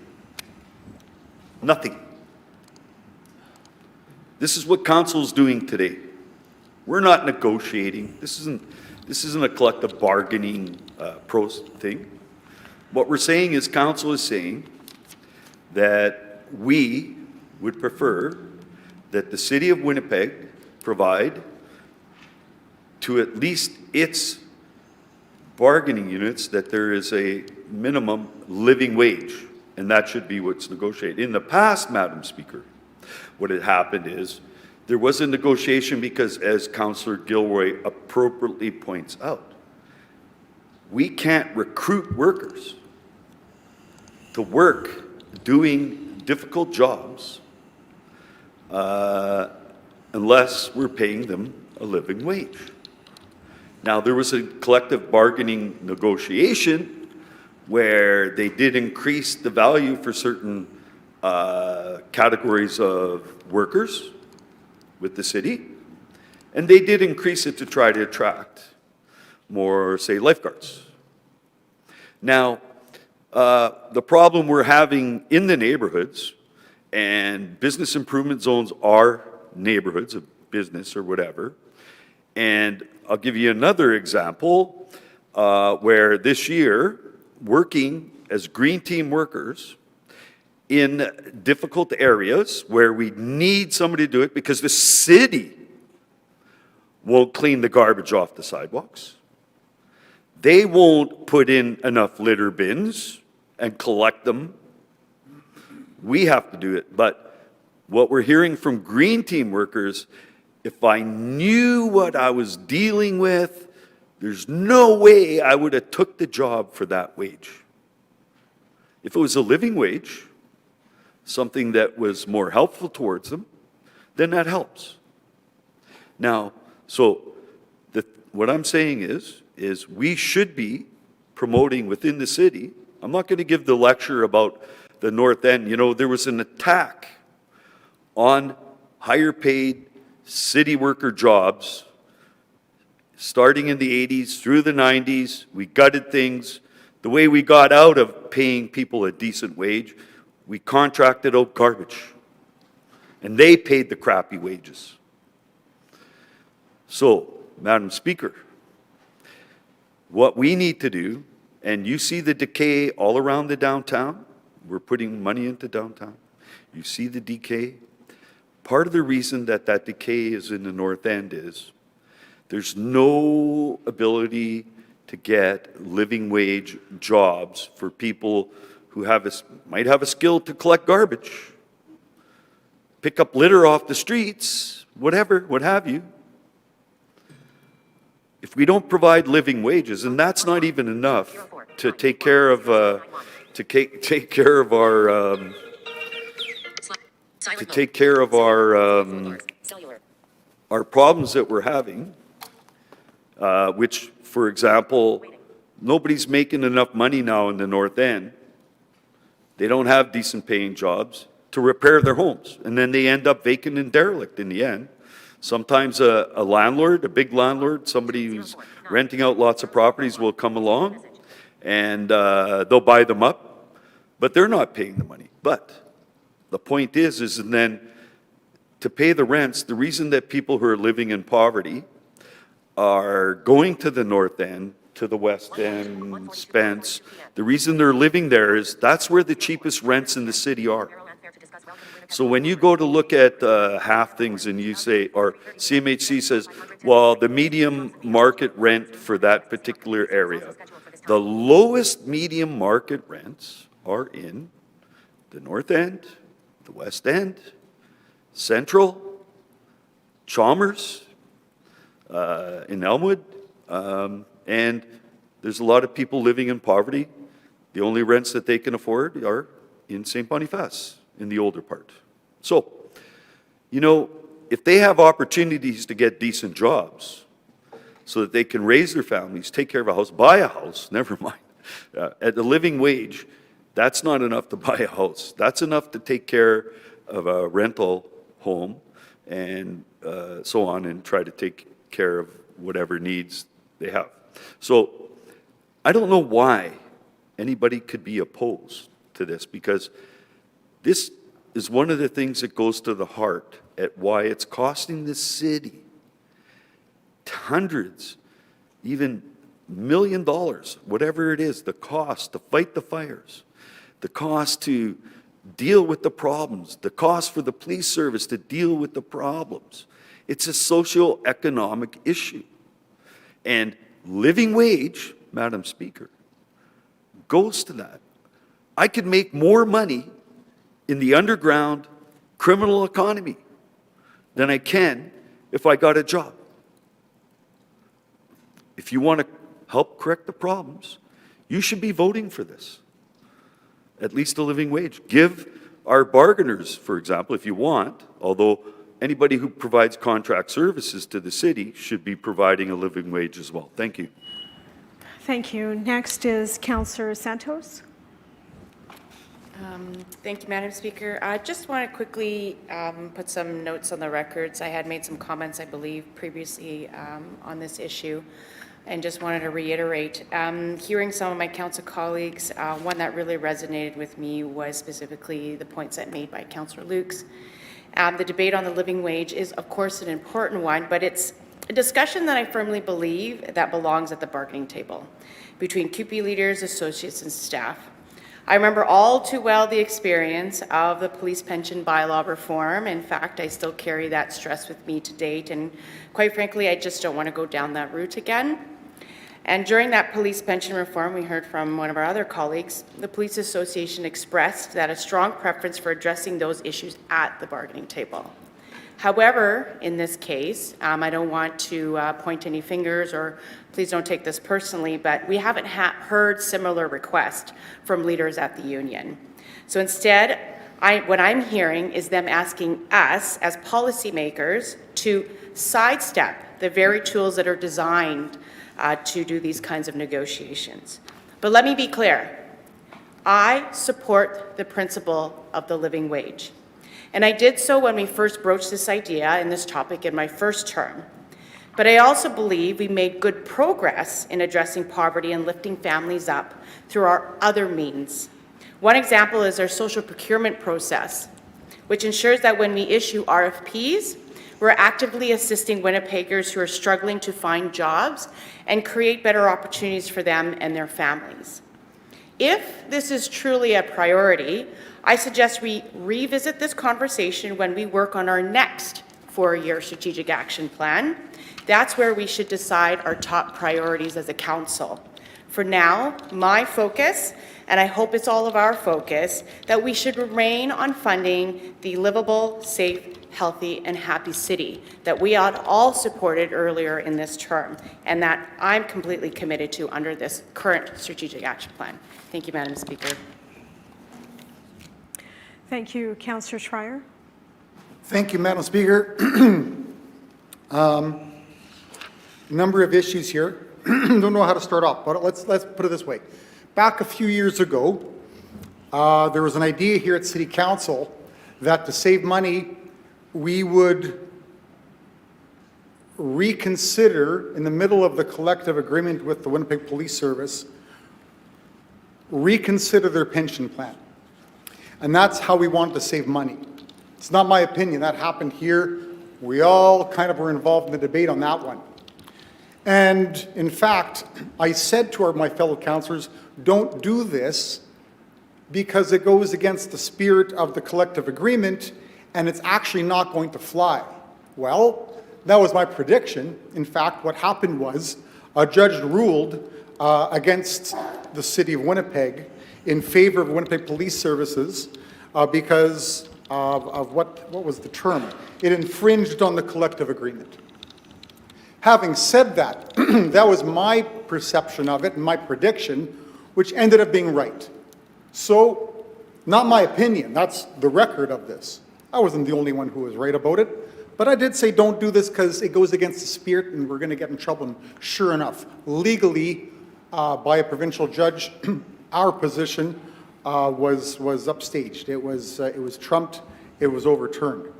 Nothing. This is what council is doing today. We're not negotiating. This isn't a collective bargaining thing. What we're saying is council is saying that we would prefer that the City of Winnipeg provide to at least its bargaining units that there is a minimum living wage, and that should be what's negotiated. In the past, Madam Speaker, what had happened is there was a negotiation because, as Councillor Gilroy appropriately points out, we can't recruit workers to work doing difficult jobs unless we're paying them a living wage. Now, there was a collective bargaining negotiation where they did increase the value for certain categories of workers with the city, and they did increase it to try to attract more, say, lifeguards. Now, the problem we're having in the neighborhoods, and business improvement zones are neighborhoods of business or whatever, and I'll give you another example where this year, working as green team workers in difficult areas where we need somebody to do it because the city won't clean the garbage off the sidewalks. They won't put in enough litter bins and collect them. We have to do it. But what we're hearing from green team workers, if I knew what I was dealing with, there's no way I would have took the job for that wage. If it was a living wage, something that was more helpful towards them, then that helps. Now, so what I'm saying is we should be promoting within the city. I'm not going to give the lecture about the North End. You know, there was an attack on higher paid city worker jobs starting in the 80s through the 90s. We gutted things. The way we got out of paying people a decent wage, we contracted out garbage. And they paid the crappy wages. So, Madam Speaker, what we need to do, and you see the decay all around the downtown, we're putting money into downtown. You see the decay. Part of the reason that that decay is in the North End is there's no ability to get living wage jobs for people who might have a skill to collect garbage, pick up litter off the streets, whatever, what have you. If we don't provide living wages, and that's not even enough to take care of our problems that we're having, which, for example, nobody's making enough money now in the North End. They don't have decent paying jobs to repair their homes, and then they end up vacant and derelict in the end. Sometimes a landlord, a big landlord, somebody who's renting out lots of properties will come along and they'll buy them up, but they're not paying the money. But the point is and then to pay the rents, the reason that people who are living in poverty are going to the North End, to the West End, Spence, the reason they're living there is that's where the cheapest rents in the city are. So when you go to look at half things and you say, or CMHC says, well, the medium market rent for that particular area, the lowest medium market rents are in the North End, the West End, Central, Chalmers, in Elmwood, and there's a lot of people living in poverty. The only rents that they can afford are in St. Boniface, in the older part. So, you know, if they have opportunities to get decent jobs so that they can raise their families, take care of a house, buy a house, never mind, at the living wage, that's not enough to buy a house. That's enough to take care of a rental home and so on, and try to take care of whatever needs they have. So I don't know why anybody could be opposed to this, because this is one of the things that goes to the heart at why it's costing the city hundreds, even $1 million, whatever it is, the cost to fight the fires, the cost to deal with the problems, the cost for the police service to deal with the problems. It's a socio-economic issue. And living wage, Madam Speaker, goes to that. I could make more money in the underground criminal economy than I can if I got a job. If you want to help correct the problems, you should be voting for this. At least a living wage. Give our bargainers, for example, if you want, although anybody who provides contract services to the city should be providing a living wage as well. Thank you. Thank you. Next is Councillor Santos. Thank you, Madam Speaker. I just want to quickly put some notes on the records. I had made some comments, I believe, previously on this issue, and just wanted to reiterate. Hearing some of my council colleagues, one that really resonated with me was specifically the points that made by Councillor Lukes. The debate on the living wage is, of course, an important one, but it's a discussion that I firmly believe that belongs at the bargaining table between CUPE leaders, associates, and staff. I remember all too well the experience of the police pension bylaw reform. In fact, I still carry that stress with me to date, and quite frankly, I just don't want to go down that route again. And during that police pension reform, we heard from one of our other colleagues, the Police Association expressed that a strong preference for addressing those issues at the bargaining table. However, in this case, I don't want to point any fingers, or please don't take this personally, but we haven't heard similar requests from leaders at the union. So instead, what I'm hearing is them asking us as policymakers to sidestep the very tools that are designed to do these kinds of negotiations. But let me be clear. I support the principle of the living wage. And I did so when we first broached this idea and this topic in my first term. But I also believe we made good progress in addressing poverty and lifting families up through our other means. One example is our social procurement process, which ensures that when we issue RFPs, we're actively assisting Winnipeggers who are struggling to find jobs and create better opportunities for them and their families. If this is truly a priority, I suggest we revisit this conversation when we work on our next 4-year strategic action plan. That's where we should decide our top priorities as a council. For now, my focus, and I hope it's all of our focus, that we should remain on funding the livable, safe, healthy, and happy city that we all supported earlier in this term, and that I'm completely committed to under this current strategic action plan. Thank you, Madam Speaker. Thank you. Councillor Schreier. Thank you, Madam Speaker. Number of issues here. Don't know how to start off, but let's put it this way. Back a few years ago, there was an idea here at City Council that to save money, we would reconsider, in the middle of the collective agreement with the Winnipeg Police Service, reconsider their pension plan. And that's how we wanted to save money. It's not my opinion. That happened here. We all kind of were involved in the debate on that one. And in fact, I said to my fellow councillors, don't do this because it goes against the spirit of the collective agreement and it's actually not going to fly. Well, that was my prediction. In fact, what happened was a judge ruled against the city of Winnipeg in favor of Winnipeg Police Services because of what was the term? It infringed on the collective agreement. Having said that, that was my perception of it and my prediction, which ended up being right. So, not my opinion, that's the record of this. I wasn't the only one who was right about it, but I did say don't do this because it goes against the spirit and we're going to get in trouble. And sure enough, legally, by a provincial judge, our position was upstaged. It was trumped. It was overturned.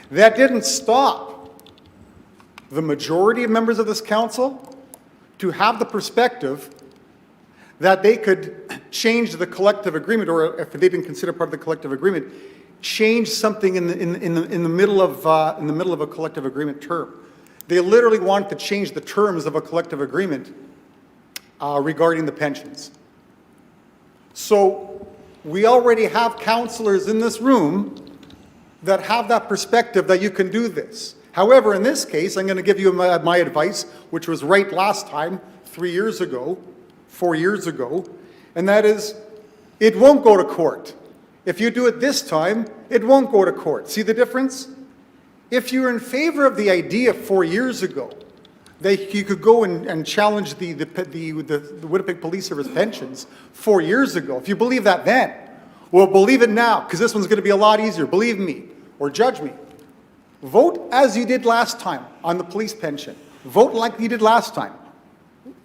That didn't stop the majority of members of this council to have the perspective that they could change the collective agreement, or if they didn't consider part of the collective agreement, change something in the middle of a collective agreement term. They literally wanted to change the terms of a collective agreement regarding the pensions. So we already have councillors in this room that have that perspective that you can do this. However, in this case, I'm going to give you my advice, which was right last time, 3 years ago, 4 years ago, and that is, it won't go to court. If you do it this time, it won't go to court. See the difference? If you're in favor of the idea 4 years ago, that you could go and challenge the Winnipeg Police Service pensions 4 years ago. If you believe that then, well, believe it now, because this one's going to be a lot easier. Believe me, or judge me. Vote as you did last time on the police pension. Vote like you did last time.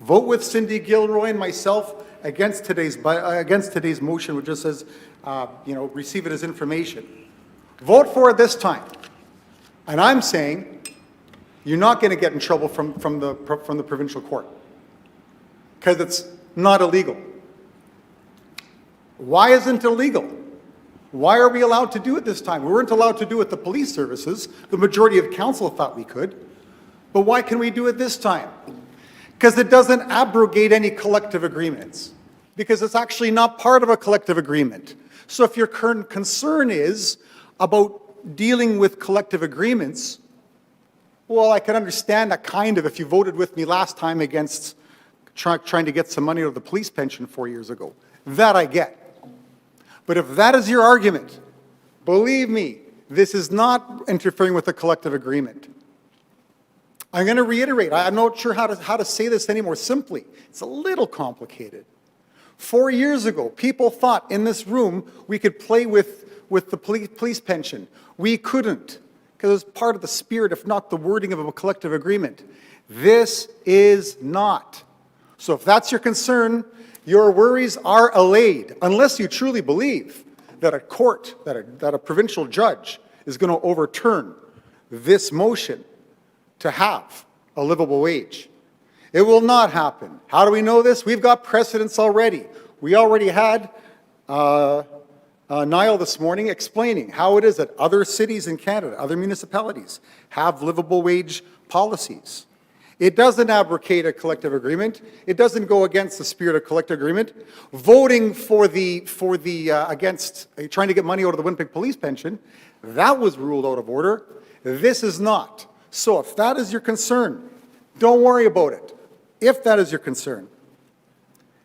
Vote with Cindy Gilroy and myself against today's motion, which just says, receive it as information. Vote for it this time. And I'm saying you're not going to get in trouble from the provincial court because it's not illegal. Why isn't it illegal? Why are we allowed to do it this time? We weren't allowed to do it with the police services. The majority of council thought we could. But why can we do it this time? Because it doesn't abrogate any collective agreements. Because it's actually not part of a collective agreement. So if your current concern is about dealing with collective agreements, well, I can understand that kind of if you voted with me last time against trying to get some money out of the police pension 4 years ago. That I get. But if that is your argument, believe me, this is not interfering with a collective agreement. I'm going to reiterate, I'm not sure how to say this any more simply. It's a little complicated. 4 years ago, people thought in this room we could play with the police pension. We couldn't, because it was part of the spirit, if not the wording of a collective agreement. This is not. So if that's your concern, your worries are allayed, unless you truly believe that a court, that a provincial judge is going to overturn this motion to have a livable wage. It will not happen. How do we know this? We've got precedents already. We already had Niall this morning explaining how it is that other cities in Canada, other municipalities, have livable wage policies. It doesn't abrogate a collective agreement. It doesn't go against the spirit of collective agreement. Voting against trying to get money out of the Winnipeg police pension, that was ruled out of order. This is not. So if that is your concern, don't worry about it, if that is your concern.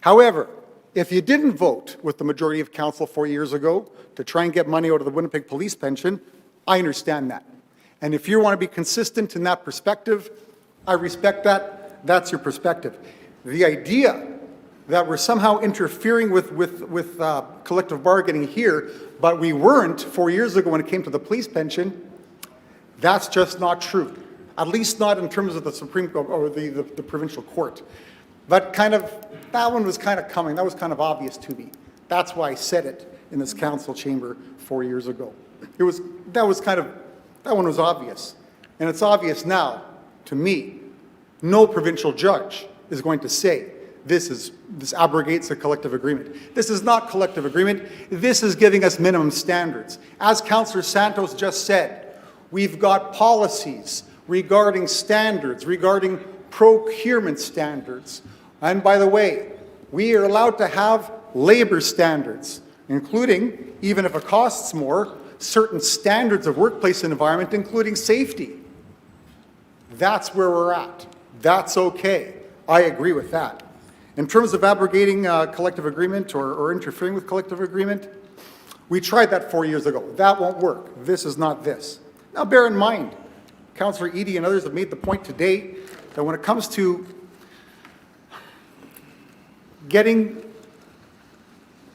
However, if you didn't vote with the majority of council 4 years ago to try and get money out of the Winnipeg police pension, I understand that. And if you want to be consistent in that perspective, I respect that. That's your perspective. The idea that we're somehow interfering with collective bargaining here, but we weren't 4 years ago when it came to the police pension, that's just not true. At least not in terms of the Supreme Court or the provincial court. That one was kind of coming. That was kind of obvious to me. That's why I said it in this council chamber 4 years ago. That one was obvious. And it's obvious now to me. No provincial judge is going to say this abrogates a collective agreement. This is not collective agreement. This is giving us minimum standards. As Councillor Santos just said, we've got policies regarding standards, regarding procurement standards. And by the way, we are allowed to have labor standards, including, even if it costs more, certain standards of workplace environment, including safety. That's where we're at. That's okay. I agree with that. In terms of abrogating collective agreement or interfering with collective agreement, we tried that 4 years ago. That won't work. This is not this. Now bear in mind, Councillor Eadie and others have made the point today that when it comes to getting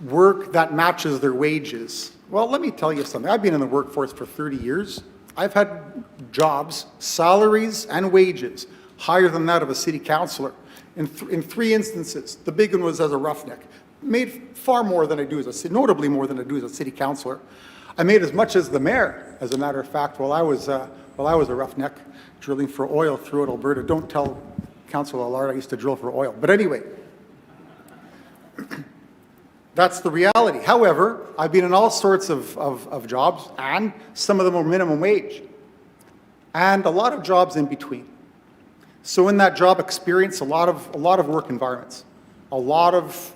work that matches their wages, well, let me tell you something. I've been in the workforce for 30 years. I've had jobs, salaries, and wages higher than that of a city councillor. In 3 instances, the big one was as a roughneck. Made far more than I do notably more than I do as a city councillor. I made as much as the mayor, as a matter of fact, while I was a roughneck drilling for oil throughout Alberta. Don't tell Councillor Allard I used to drill for oil. But anyway, That's the reality. However, I've been in all sorts of jobs, and some of them are minimum wage, and a lot of jobs in between. So in that job experience, a lot of work environments, a lot of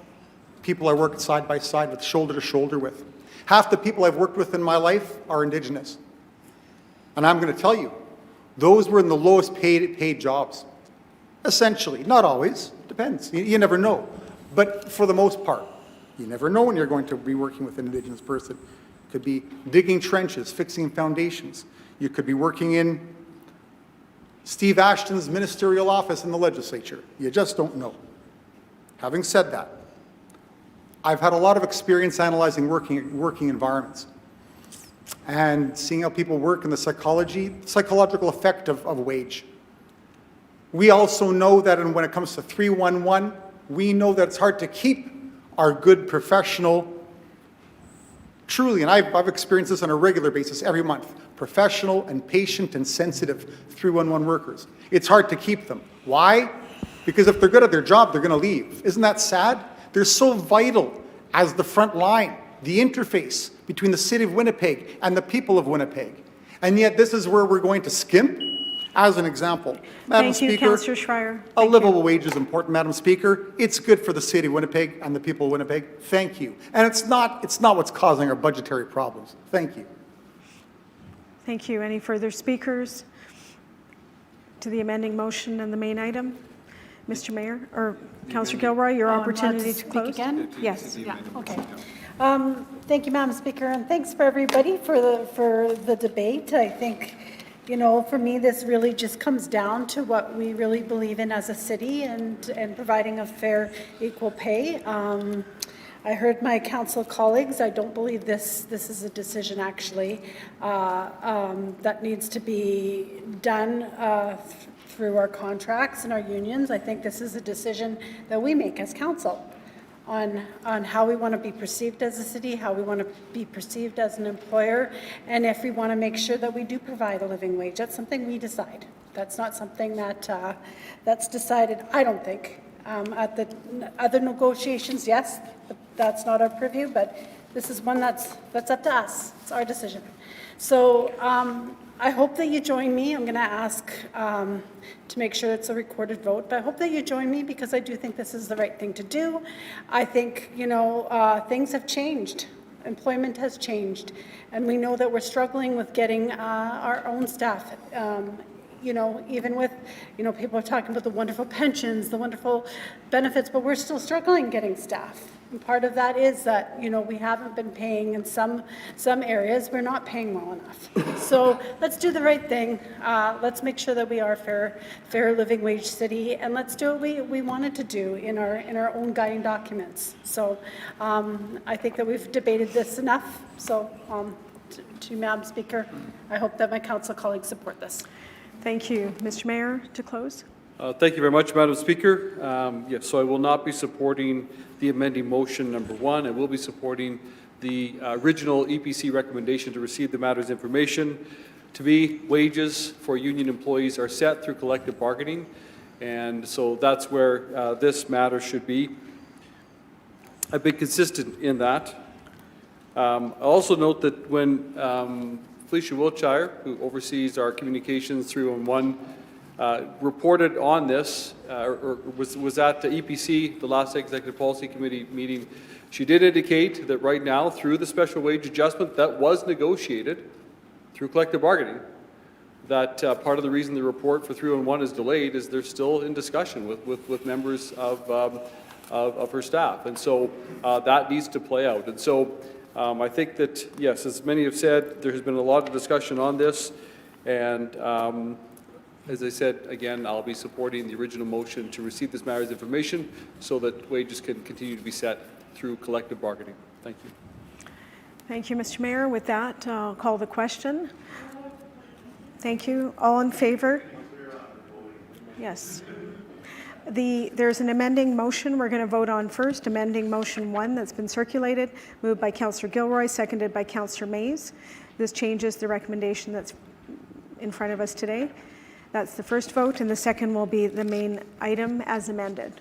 people I work side by side with, shoulder to shoulder with. Half the people I've worked with in my life are Indigenous. And I'm going to tell you, those were in the lowest paid jobs. Essentially, not always, depends. You never know. But for the most part, you never know when you're going to be working with an Indigenous person. You could be digging trenches, fixing foundations. You could be working in Steve Ashton's ministerial office in the legislature. You just don't know. Having said that, I've had a lot of experience analyzing working environments and seeing how people work and the psychological effect of wage. We also know that when it comes to 311, we know that it's hard to keep our good professional, truly, and I've experienced this on a regular basis every month, professional and patient and sensitive 311 workers. It's hard to keep them. Why? Because if they're good at their job, they're going to leave. Isn't that sad? They're so vital as the front line, the interface between the city of Winnipeg and the people of Winnipeg. And yet this is where we're going to skimp. As an example, Madam Thank you, Speaker, Councillor Schreier. a livable wage is important, Madam Speaker. It's good for the city of Winnipeg and the people of Winnipeg. Thank you. And it's not what's causing our budgetary problems. Thank you. Thank you. Any further speakers to the amending motion and the main item? Mr. Mayor, or Councillor Gilroy, your opportunity to close. Again? Yes. Yeah, okay. Thank you, Madam Speaker, and thanks for everybody for the debate. I think, you know, for me, this really just comes down to what we really believe in as a city and providing a fair, equal pay. I heard my council colleagues. I don't believe this is a decision actually that needs to be done through our contracts and our unions. I think this is a decision that we make as council on how we want to be perceived as a city, how we want to be perceived as an employer, and if we want to make sure that we do provide a living wage. That's something we decide. That's not something that's decided, I don't think. At the other negotiations, yes, that's not our purview, but this is one that's up to us. It's our decision. So I hope that you join me. I'm going to ask to make sure it's a recorded vote, but I hope that you join me because I do think this is the right thing to do. I think, you know, things have changed. Employment has changed, and we know that we're struggling with getting our own staff. You know, even with, you know, people are talking about the wonderful pensions, the wonderful benefits, but we're still struggling getting staff. And part of that is that, you know, we haven't been paying in some areas, we're not paying well enough. So let's do the right thing. Let's make sure that we are fair living wage city, and let's do what we wanted to do in our own guiding documents. So I think that we've debated this enough. So to Madam Speaker, I hope that my council colleagues support this. Thank you. Mr. Mayor, to close. Thank you very much, Madam Speaker. Yes, so I will not be supporting the amending motion number 1. I will be supporting the original EPC recommendation to receive the matters information. To me, wages for union employees are set through collective bargaining, and so that's where this matter should be. I've been consistent in that. I also note that when Felicia Wiltshire, who oversees our communications 311, reported on this, or was at the EPC, the last Executive Policy Committee meeting. She did indicate that right now, through the special wage adjustment that was negotiated through collective bargaining, that part of the reason the report for 311 is delayed is they're still in discussion with members of her staff. And so that needs to play out. And so I think that, yes, as many have said, there has been a lot of discussion on this, and as I said, again, I'll be supporting the original motion to receive this matter's information so that wages can continue to be set through collective bargaining. Thank you. Thank you, Mr. Mayor. With that, I'll call the question. Thank you. All in favor? Yes. There's an amending motion we're going to vote on first, amending motion 1 that's been circulated, moved by Councillor Gilroy, seconded by Councillor Mays. This changes the recommendation that's in front of us today. That's the first vote, and the second will be the main item as amended.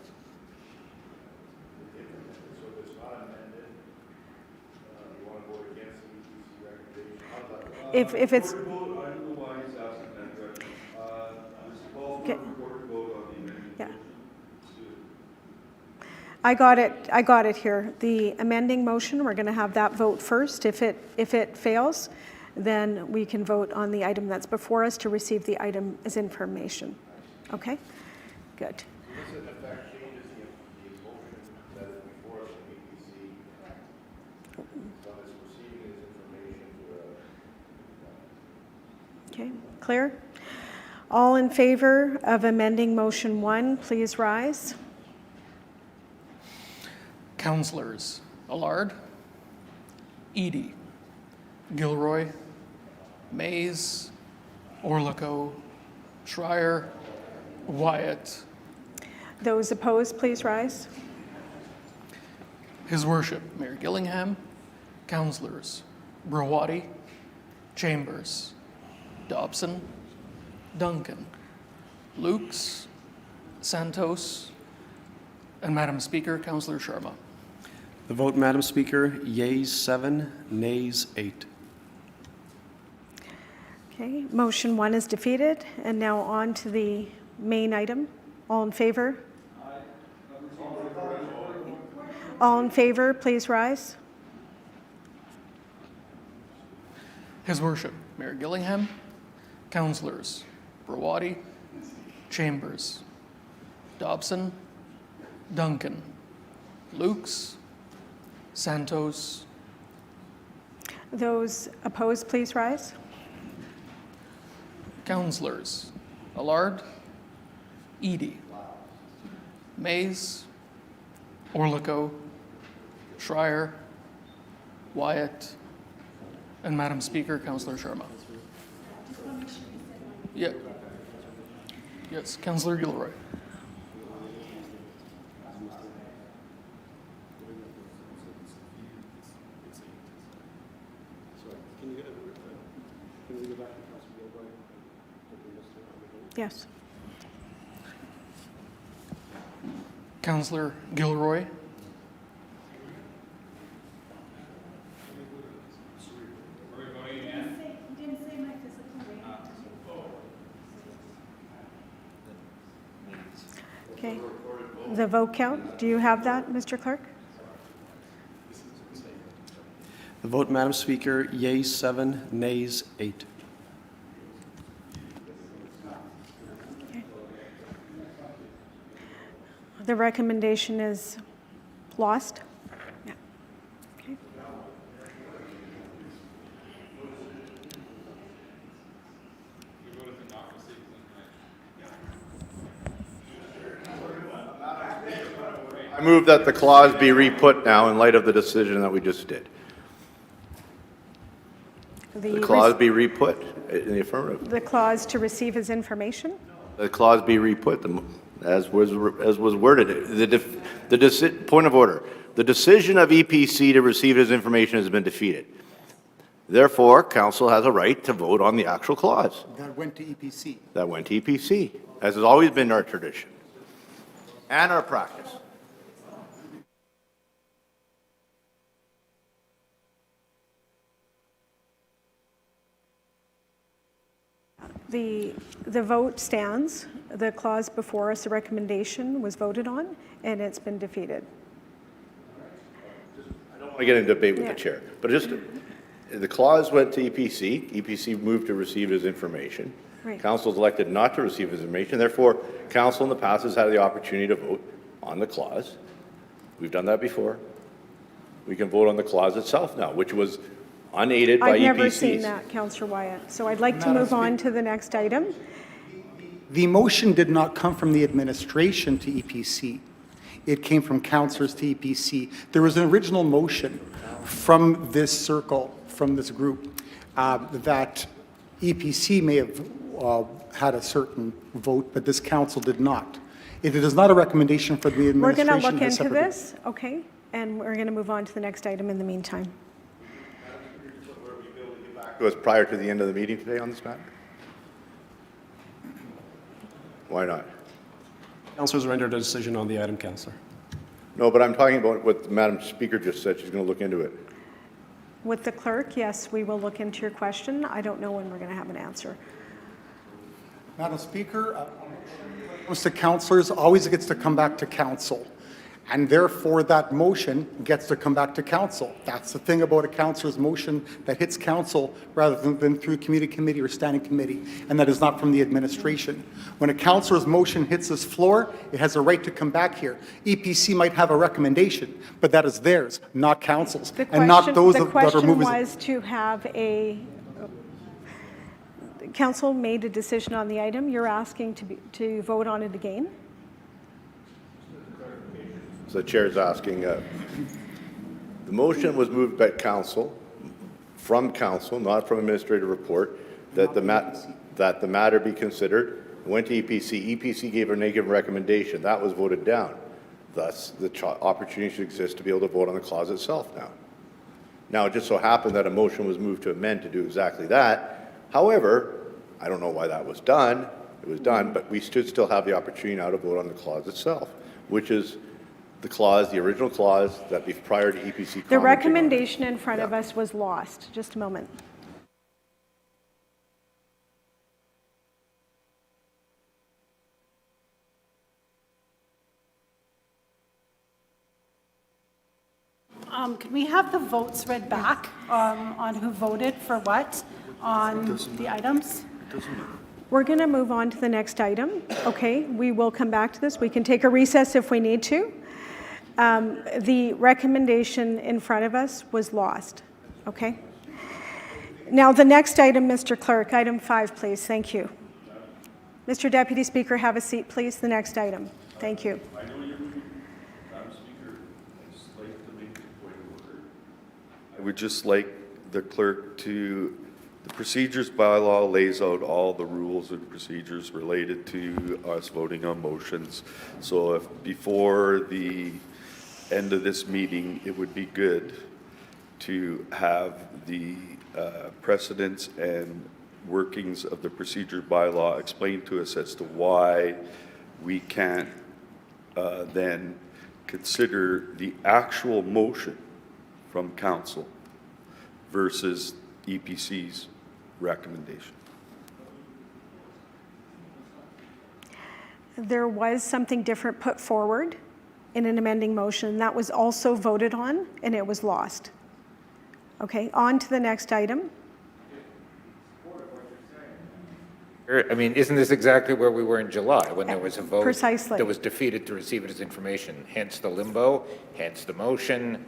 If it's... Okay. Yeah. I got it here. The amending motion, we're going to have that vote first. If it fails, then we can vote on the item that's before us to receive the item as information. Okay? Good. Okay, clear? All in favor of amending motion 1, please rise. Councillors Allard, Edie, Gilroy, Mays, Orlico, Schreier, Wyatt. Those opposed, please rise. His Worship, Mayor Gillingham, Councillors Brawadi, Chambers, Dobson, Duncan, Lukes, Santos, and Madam Speaker, Councillor Sharma. The vote, Madam Speaker, yeas 7, nays 8. Okay, motion 1 is defeated, and now on to the main item. All in favor? All in favor, please rise. His Worship, Mayor Gillingham, Councillors Brawadi, Chambers, Dobson, Duncan, Lukes, Santos. Those opposed, please rise. Councillors Allard, Edie, Mays, Orlico, Schreier, Wyatt, and Madam Speaker, Councillor Sharma. Yeah. Yes, Councillor Gilroy. Yes. Councillor Gilroy. Okay. The vote count, do you have that, Mr. Clerk? The vote, Madam Speaker, yeas 7, nays 8. The recommendation is lost? Yeah. Okay. I move that the clause be re-put now in light of the decision that we just did. The clause be re-put in the affirmative. The clause to receive his information? The clause be re-put as was worded. Point of order. The decision of EPC to receive his information has been defeated. Therefore, council has a right to vote on the actual clause. That went to EPC. That went to EPC, as has always been our tradition and our practice. The vote stands. The clause before us, the recommendation was voted on, and it's been defeated. I don't want to get into debate with the chair, but just the clause went to EPC. EPC moved to receive his information. Right. Council's elected not to receive his information. Therefore, council in the past has had the opportunity to vote on the clause. We've done that before. We can vote on the clause itself now, which was unaided by EPC. I've never seen that, Councillor Wyatt. So I'd like to move on to the next item. The motion did not come from the administration to EPC. It came from councillors to EPC. There was an original motion from this circle, from this group, that EPC may have had a certain vote, but this council did not. It is not a recommendation for the administration. We're going to look into separate- this, okay? And we're going to move on to the next item in the meantime. It was prior to the end of the meeting today on this matter? Why not? Councillors rendered a decision on the item, Councillor. No, but I'm talking about what Madam Speaker just said. She's going to look into it. With the clerk, yes, we will look into your question. I don't know when we're going to have an answer. Madam Speaker, comes to councillors always gets to come back to council. And therefore, that motion gets to come back to council. That's the thing about a councillor's motion that hits council rather than through committee or standing committee, and that is not from the administration. When a councillor's motion hits this floor, it has a right to come back here. EPC might have a recommendation, but that is theirs, not council's, and not those that are The moving. question was to have council made a decision on the item. You're asking to vote on it again? So the chair is asking, the motion was moved by council, from council, not from administrative report, that the matter be considered. It went to EPC. EPC gave a negative recommendation. That was voted down. Thus, the opportunity should exist to be able to vote on the clause itself now. Now, it just so happened that a motion was moved to amend to do exactly that. However, I don't know why that was done. It was done, but we should still have the opportunity now to vote on the clause itself, which is the clause, the original clause that be prior to EPC commenting The on it. recommendation in front of us was lost. Just a moment. Can we have the votes read back on who voted for what on the items? We're going to move on to the next item. Okay, we will come back to this. We can take a recess if we need to. The recommendation in front of us was lost. Okay. Now, the next item, Mr. Clerk, item 5, please. Thank you. Mr. Deputy Speaker, have a seat, please. The next item. Thank you. I would just like the clerk to, the procedures bylaw lays out all the rules and procedures related to us voting on motions. So if before the end of this meeting, it would be good to have the precedents and workings of the procedure bylaw explained to us as to why we can't then consider the actual motion from council versus EPC's recommendation. There was something different put forward in an amending motion that was also voted on, and it was lost. Okay, on to the next item. I mean, isn't this exactly where we were in July, when there was a vote Precisely. that was defeated to receive it as information? Hence the limbo, hence the motion.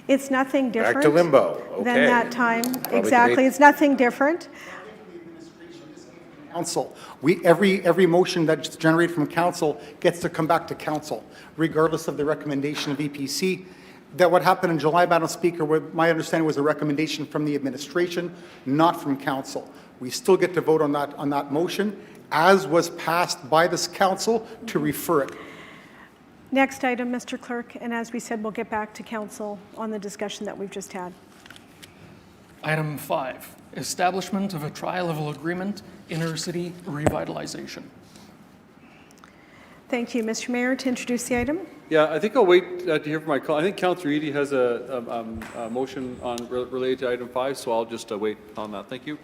It's nothing different. Back to limbo, Than okay. that time. Probably Exactly. debate- It's nothing different. Council. Every motion that's generated from council gets to come back to council, regardless of the recommendation of EPC. That what happened in July, Madam Speaker, my understanding was a recommendation from the administration, not from council. We still get to vote on that motion, as was passed by this council to refer it. Next item, Mr. Clerk, and as we said, we'll get back to council on the discussion that we've just had. Item 5, establishment of a tri-level agreement, inner-city revitalization. Thank you. Mr. Mayor, to introduce the item. Yeah, I think I'll wait to hear from I think Councillor Eady has a motion on related to item 5, so I'll just wait on that. Thank you.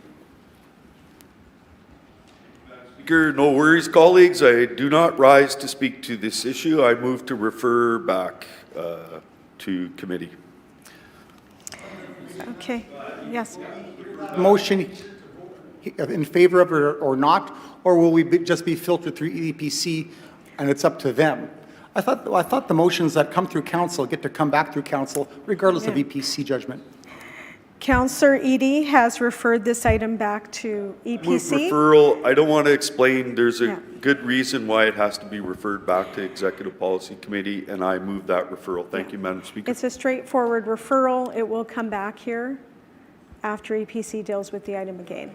Speaker, no worries, colleagues. I do not rise to speak to this issue. I move to refer back to committee. Okay. Yes. Motion in favor of it or not, or will we just be filtered through EPC and it's up to them? I thought the motions that come through council get to come back through council regardless of EPC judgment. Councillor Eady has referred this item back to Move EPC. referral. I don't want to explain. There's a good reason why it has to be referred back to Executive Policy Committee, and I move that referral. Thank you, Madam Speaker. It's a straightforward referral. It will come back here after EPC deals with the item again.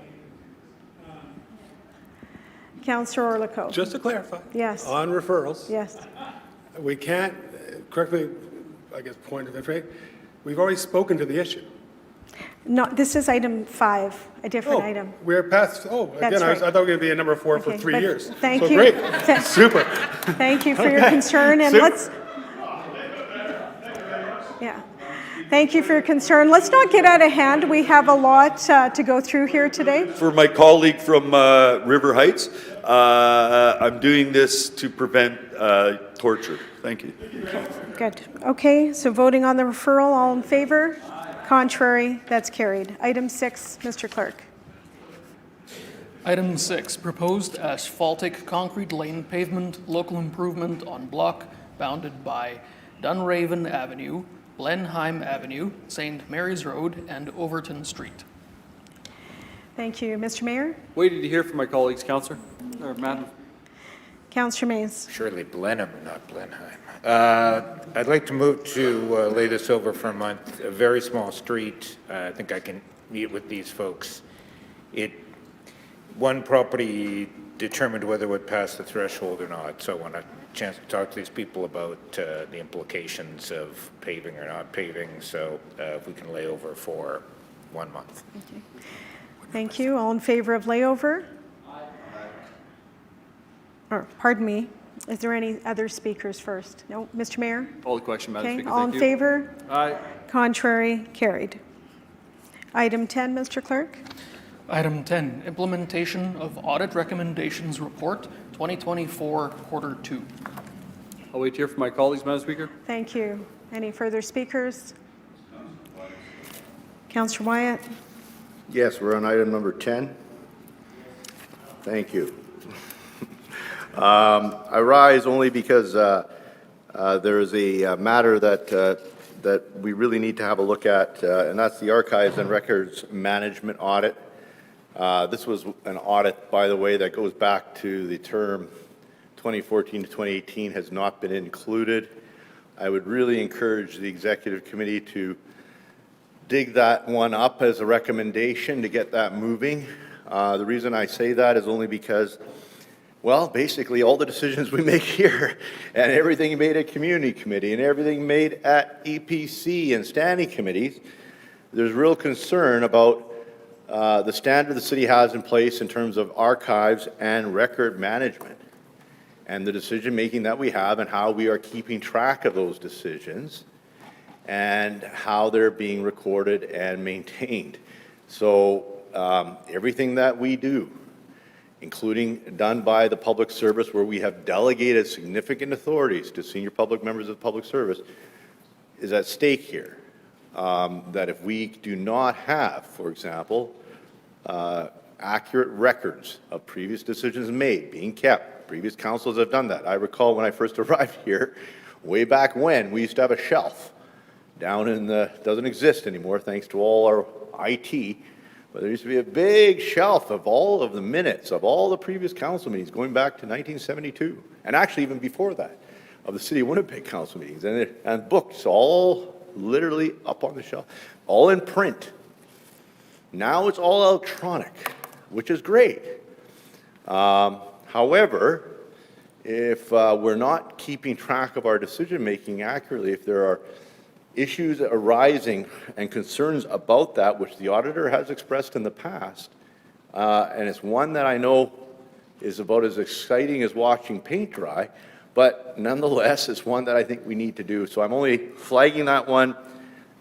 Councillor Orlikow. Just to clarify. Yes. On referrals. Yes. We can't, correctly, I guess, point of entry, we've already spoken to the issue. No, this is item 5, a different item. We're past, That's again, I right. thought it would be a number 4 for Okay, 3 but years. thank So you. great, super. Thank you for your Okay. concern, and Super. let's... Yeah. Thank you for your concern. Let's not get out of hand. We have a lot to go through here today. For my colleague from River Heights, I'm doing this to prevent torture. Thank you. Good. Okay, so voting on the referral, all in favor? Contrary? That's carried. Item 6, Mr. Clerk. Item 6, proposed asphaltic concrete lane pavement local improvement on block bounded by Dunraven Avenue, Blenheim Avenue, St. Mary's Road, and Overton Street. Thank you. Mr. Mayor? Waiting to hear from my colleagues, Councillor, or Madam. Councillor Mays. Surely Blenheim, not Blenheim. I'd like to move to lay this over for a month. A very small street. I think I can meet with these folks. One property determined whether it would pass the threshold or not, so I want a chance to talk to these people about the implications of paving or not paving, so if we can lay over for 1 month. Thank you. All in favor of layover? Or, pardon me, is there any other speakers first? No, Mr. Mayor? Call the question, Madam Okay, Speaker. all in Thank you. favor? Aye. Contrary? Carried. Item 10, Mr. Clerk. Item 10, implementation of audit recommendations report 2024 quarter 2. I'll wait to hear from my colleagues, Madam Speaker. Thank you. Any further speakers? Councillor Wyatt? Yes, we're on item number 10. Thank you. I rise only because there is a matter that we really need to have a look at, and that's the Archives and Records Management Audit. This was an audit, by the way, that goes back to the term 2014 to 2018, has not been included. I would really encourage the Executive Committee to dig that one up as a recommendation to get that moving. The reason I say that is only because, well, basically all the decisions we make here and everything made at Community Committee and everything made at EPC and standing committees, there's real concern about the standard the city has in place in terms of archives and record management and the decision-making that we have and how we are keeping track of those decisions and how they're being recorded and maintained. So everything that we do, including done by the public service where we have delegated significant authorities to senior public members of the public service, is at stake here. That if we do not have, for example, accurate records of previous decisions made being kept, previous councils have done that. I recall when I first arrived here, way back when, we used to have a shelf down in the, doesn't exist anymore thanks to all our IT, but there used to be a big shelf of all of the minutes of all the previous council meetings going back to 1972, and actually even before that, of the City of Winnipeg council meetings, and books all literally up on the shelf, all in print. Now it's all electronic, which is great. However, if we're not keeping track of our decision-making accurately, if there are issues arising and concerns about that, which the auditor has expressed in the past, and it's one that I know is about as exciting as watching paint dry, but nonetheless, it's one that I think we need to do. So I'm only flagging that one.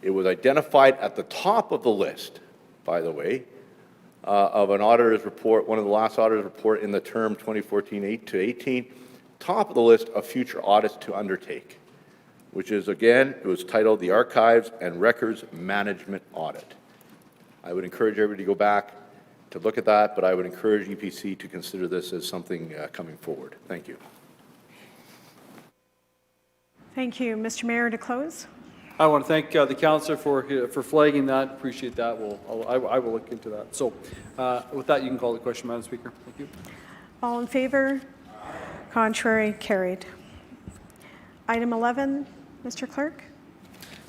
It was identified at the top of the list, by the way, of an auditor's report, one of the last auditor's report in the term 2014 to 18, top of the list of future audits to undertake, which is, again, it was titled the Archives and Records Management Audit. I would encourage everybody to go back to look at that, but I would encourage EPC to consider this as something coming forward. Thank you. Thank you. Mr. Mayor, to close. I want to thank the councillor for flagging that. Appreciate that. I will look into that. So with that, you can call the question, Madam Speaker. Thank you. All in favor? Contrary? Carried. Item 11, Mr. Clerk.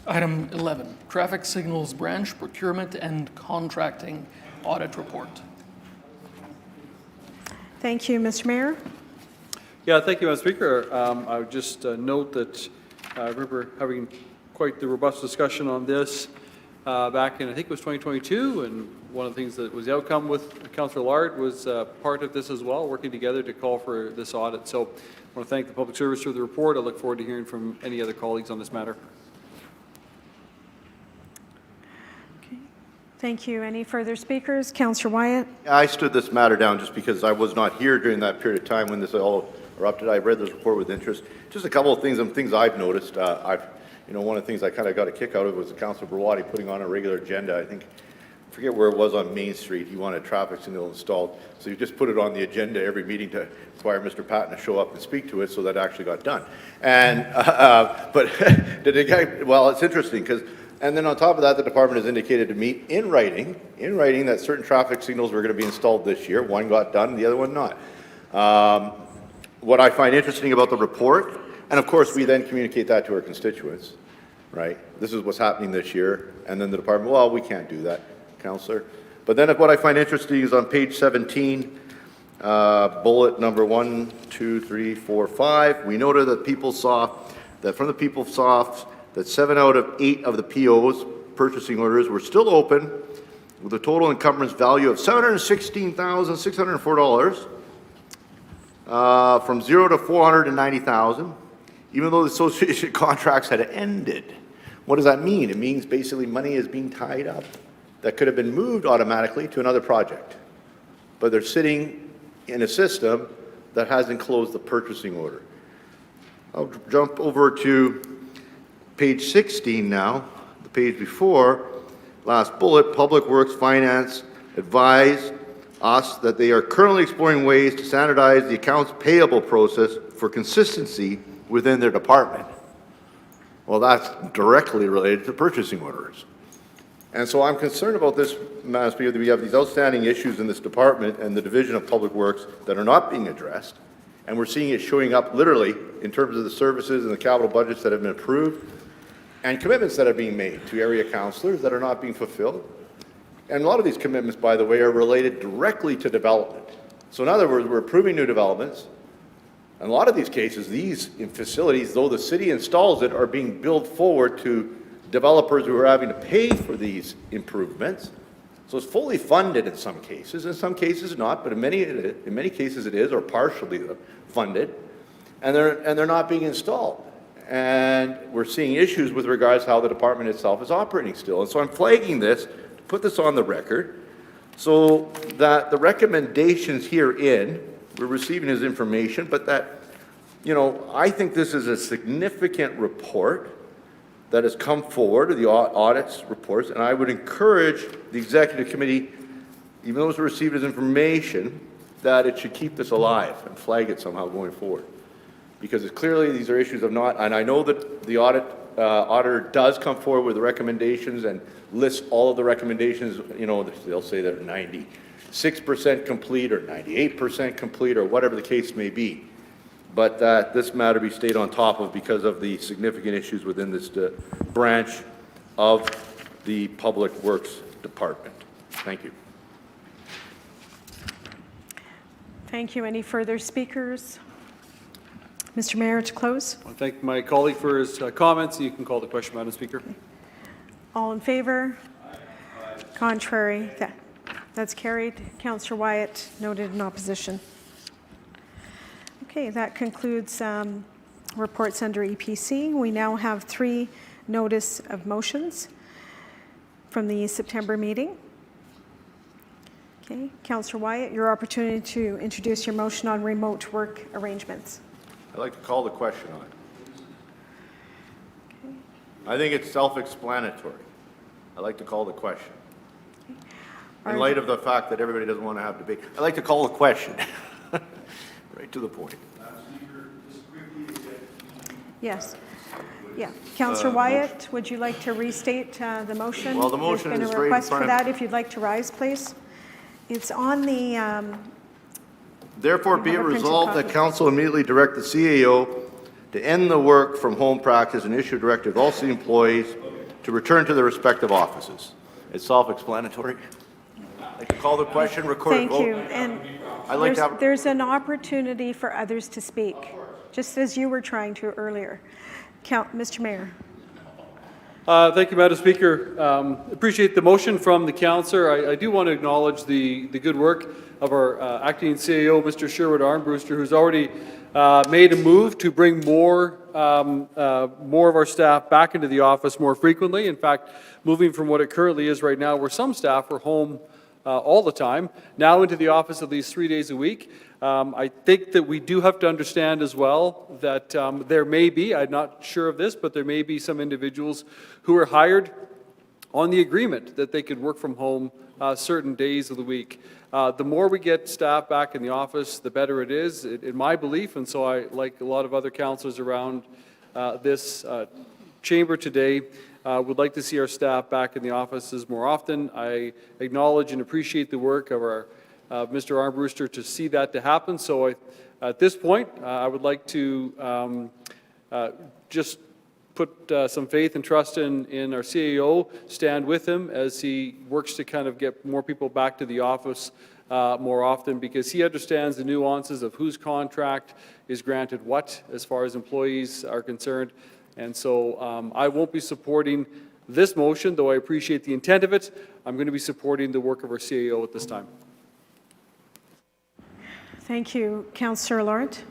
Item 11, Traffic Signals Branch Procurement and Contracting Audit Report. Thank you, Mr. Mayor. Yeah, thank you, Madam Speaker. I would just note that I remember having quite the robust discussion on this back in, I think it was 2022, and one of the things that was the outcome with Councillor Lard was part of this as well, working together to call for this audit. So I want to thank the Public Service for the report. I look forward to hearing from any other colleagues on this matter. Thank you. Any further speakers? Councillor Wyatt? I stood this matter down just because I was not here during that period of time when this all erupted. I read this report with interest. Just a couple of things, I've noticed. One of the things I kind of got a kick out of was Councillor Brawadi putting on a regular agenda. I forget where it was on Main Street. He wanted a traffic signal installed. So you just put it on the agenda every meeting to require Mr. Patton to show up and speak to it, so that actually got done. And, but well, it's interesting because, and then on top of that, the department has indicated to me in writing that certain traffic signals were going to be installed this year. One got done, the other one not. What I find interesting about the report, and of course we then communicate that to our constituents, right? This is what's happening this year, and then the department, well, we can't do that, Councillor. But then what I find interesting is on page 17, bullet number 1, 2, 3, 4, 5, we noted that PeopleSoft, that 7 out of 8 of the POs, purchasing orders, were still open with a total encumbrance value of $716,604, from 0 to 490,000, even though the association contracts had ended. What does that mean? It means basically money is being tied up that could have been moved automatically to another project, but they're sitting in a system that hasn't closed the purchasing order. I'll jump over to page 16 now, the page before, last bullet. Public Works Finance advised us that they are currently exploring ways to standardize the accounts payable process for consistency within their department. Well, that's directly related to purchasing orders. And so I'm concerned about this, Madam Speaker, that we have these outstanding issues in this department and the Division of Public Works that are not being addressed. And we're seeing it showing up literally in terms of the services and the capital budgets that have been approved and commitments that are being made to area councillors that are not being fulfilled. And a lot of these commitments, by the way, are related directly to development. So in other words, we're approving new developments. In a lot of these cases, these facilities, though the city installs it, are being billed forward to developers who are having to pay for these improvements. So it's fully funded in some cases not, but in many cases it is, or partially funded, and they're not being installed. And we're seeing issues with regards to how the department itself is operating still. And so I'm flagging this, to put this on the record, so that the recommendations herein, we're receiving as information, but that, I think this is a significant report that has come forward, the audits reports, and I would encourage the executive committee, even though it's received as information, that it should keep this alive and flag it somehow going forward. Because it's clearly these are issues of not, and I know that the auditor does come forward with the recommendations and lists all of the recommendations, they'll say they're 96% complete or 98% complete or whatever the case may be. But that this matter be stayed on top of because of the significant issues within this branch of the Public Works Department. Thank you. Thank you. Any further speakers? Mr. Mayor, to close. I want to thank my colleague for his comments. You can call the question, Madam Speaker. All in favor? Aye. Contrary? That's carried. Councillor Wyatt noted in opposition. Okay, that concludes reports under EPC. We now have 3 notice of motions from the September meeting. Okay, Councillor Wyatt, your opportunity to introduce your motion on remote work arrangements. I'd like to call the question on it. Okay. I think it's self-explanatory. I'd like to call the question. Okay. In light of the fact that everybody doesn't want to have debate, I'd like to call the question. Right to the point. Yes. Yeah. Councillor Wyatt, would you like to restate the motion? Well, the motion There's is been a right in request front for of- that. If you'd like to rise, please. It's on the... Therefore, be it resolved that council immediately direct the CAO to end the work from home practice and issue a directive to all city employees to return to their respective offices. It's self-explanatory. I'd like to call the question, record a vote. Thank you. And there's an opportunity for others to speak, just as you were trying to earlier. Mr. Mayor. Thank you, Madam Speaker. Appreciate the motion from the councillor. I do want to acknowledge the good work of our acting CAO, Mr. Sherwood Armbruster, who's already made a move to bring more of our staff back into the office more frequently. In fact, moving from what it currently is right now, where some staff are home all the time, now into the office at least 3 days a week. I think that we do have to understand as well that there may be, I'm not sure of this, but there may be some individuals who are hired on the agreement that they could work from home certain days of the week. The more we get staff back in the office, the better it is, in my belief, and so I, like a lot of other councillors around this chamber today, would like to see our staff back in the offices more often. I acknowledge and appreciate the work of our Mr. Armbruster to see that to happen. So at this point, I would like to just put some faith and trust in our CAO, stand with him as he works to kind of get more people back to the office more often, because he understands the nuances of whose contract is granted what as far as employees are concerned. And so I won't be supporting this motion, though I appreciate the intent of it. I'm going to be supporting the work of our CAO at this time. Thank you. Councillor Laurent.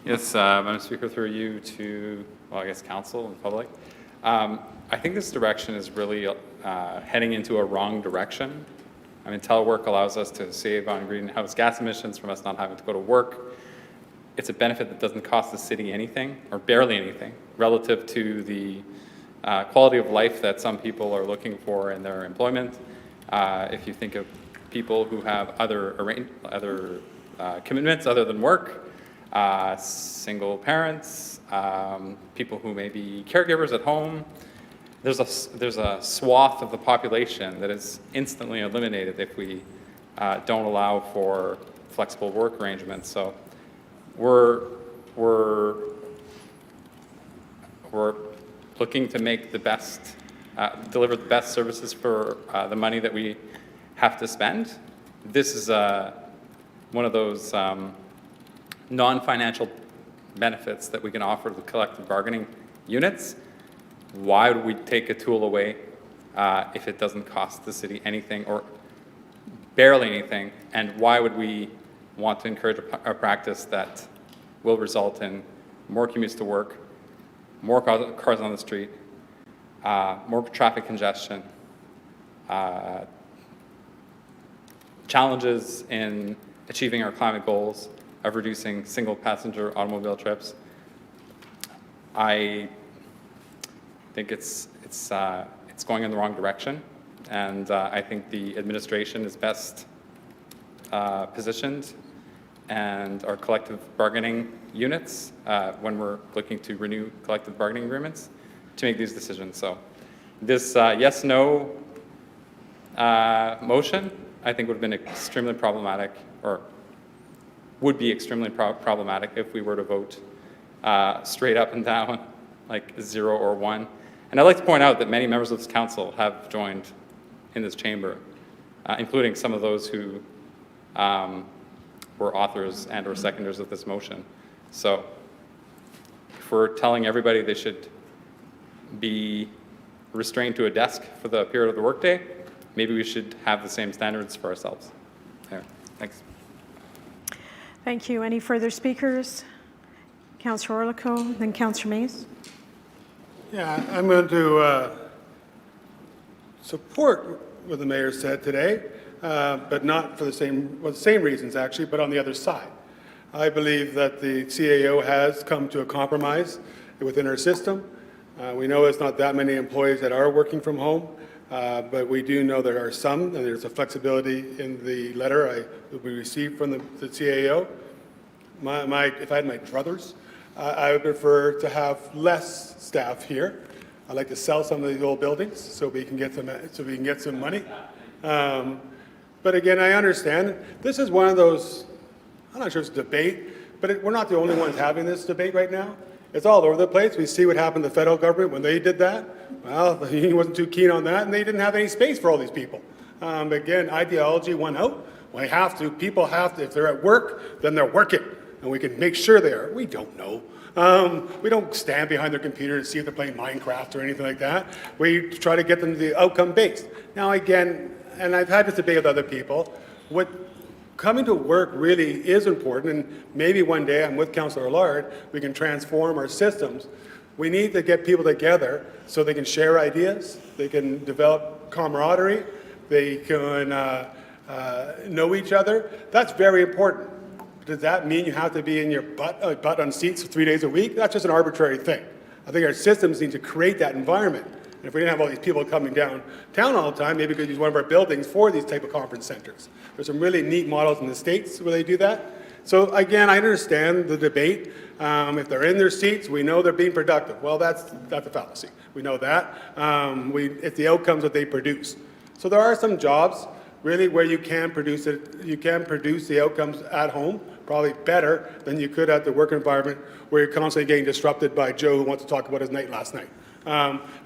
Yes, Madam Speaker, through you to, well, I guess council and public. I think this direction is really heading into a wrong direction. I mean, telework allows us to save on greenhouse gas emissions from us not having to go to work. It's a benefit that doesn't cost the city anything, or barely anything, relative to the quality of life that some people are looking for in their employment. If you think of people who have other commitments other than work, single parents, people who may be caregivers at home, there's a swath of the population that is instantly eliminated if we don't allow for flexible work arrangements. So we're looking to make the best, deliver the best services for the money that we have to spend. This is one of those non-financial benefits that we can offer to the collective bargaining units. Why would we take a tool away if it doesn't cost the city anything or barely anything? And why would we want to encourage a practice that will result in more commutes to work, more cars on the street, more traffic congestion, challenges in achieving our climate goals of reducing single passenger automobile trips? I think it's going in the wrong direction, and I think the administration is best positioned, and our collective bargaining units, when we're looking to renew collective bargaining agreements, to make these decisions. So this yes/no motion, I think, would have been extremely problematic, or would be extremely problematic if we were to vote straight up and down, like 0 or 1. And I'd like to point out that many members of this council have joined in this chamber, including some of those who were authors and or seconders of this motion. So if we're telling everybody they should be restrained to a desk for the period of the workday, maybe we should have the same standards for ourselves. There. Thanks. Thank you. Any further speakers? Councillor Orlikow, then Councillor Mays. Yeah, I'm going to support what the mayor said today, but not for the same reasons actually, but on the other side. I believe that the CAO has come to a compromise within our system. We know it's not that many employees that are working from home, but we do know there are some, and there's a flexibility in the letter that we received from the CAO. If I had my druthers, I would prefer to have less staff here. I'd like to sell some of these old buildings so we can get some money. But again, I understand this is one of those, I'm not sure it's a debate, but we're not the only ones having this debate right now. It's all over the place. We see what happened to the federal government when they did that. Well, he wasn't too keen on that, and they didn't have any space for all these people. Again, ideology won out. People have to, if they're at work, then they're working. and we can make sure they are. We don't know. We don't stand behind their computer to see if they're playing Minecraft or anything like that. We try to get them to the outcome-based. Now, again, and I've had this debate with other people, what coming to work really is important, and maybe one day, I'm with Councillor Allard, we can transform our systems. We need to get people together so they can share ideas, they can develop camaraderie, they can know each other. That's very important. Does that mean you have to be in your butt on seats 3 days a week? That's just an arbitrary thing. I think our systems need to create that environment. And if we didn't have all these people coming downtown all the time, maybe we could use one of our buildings for these type of conference centers. There's some really neat models in the States where they do that. So again, I understand the debate. If they're in their seats, we know they're being productive. Well, that's a fallacy. We know that. It's the outcomes that they produce. So there are some jobs really where you can produce it. You can produce the outcomes at home probably better than you could at the work environment where you're constantly getting disrupted by Joe who wants to talk about his night last night.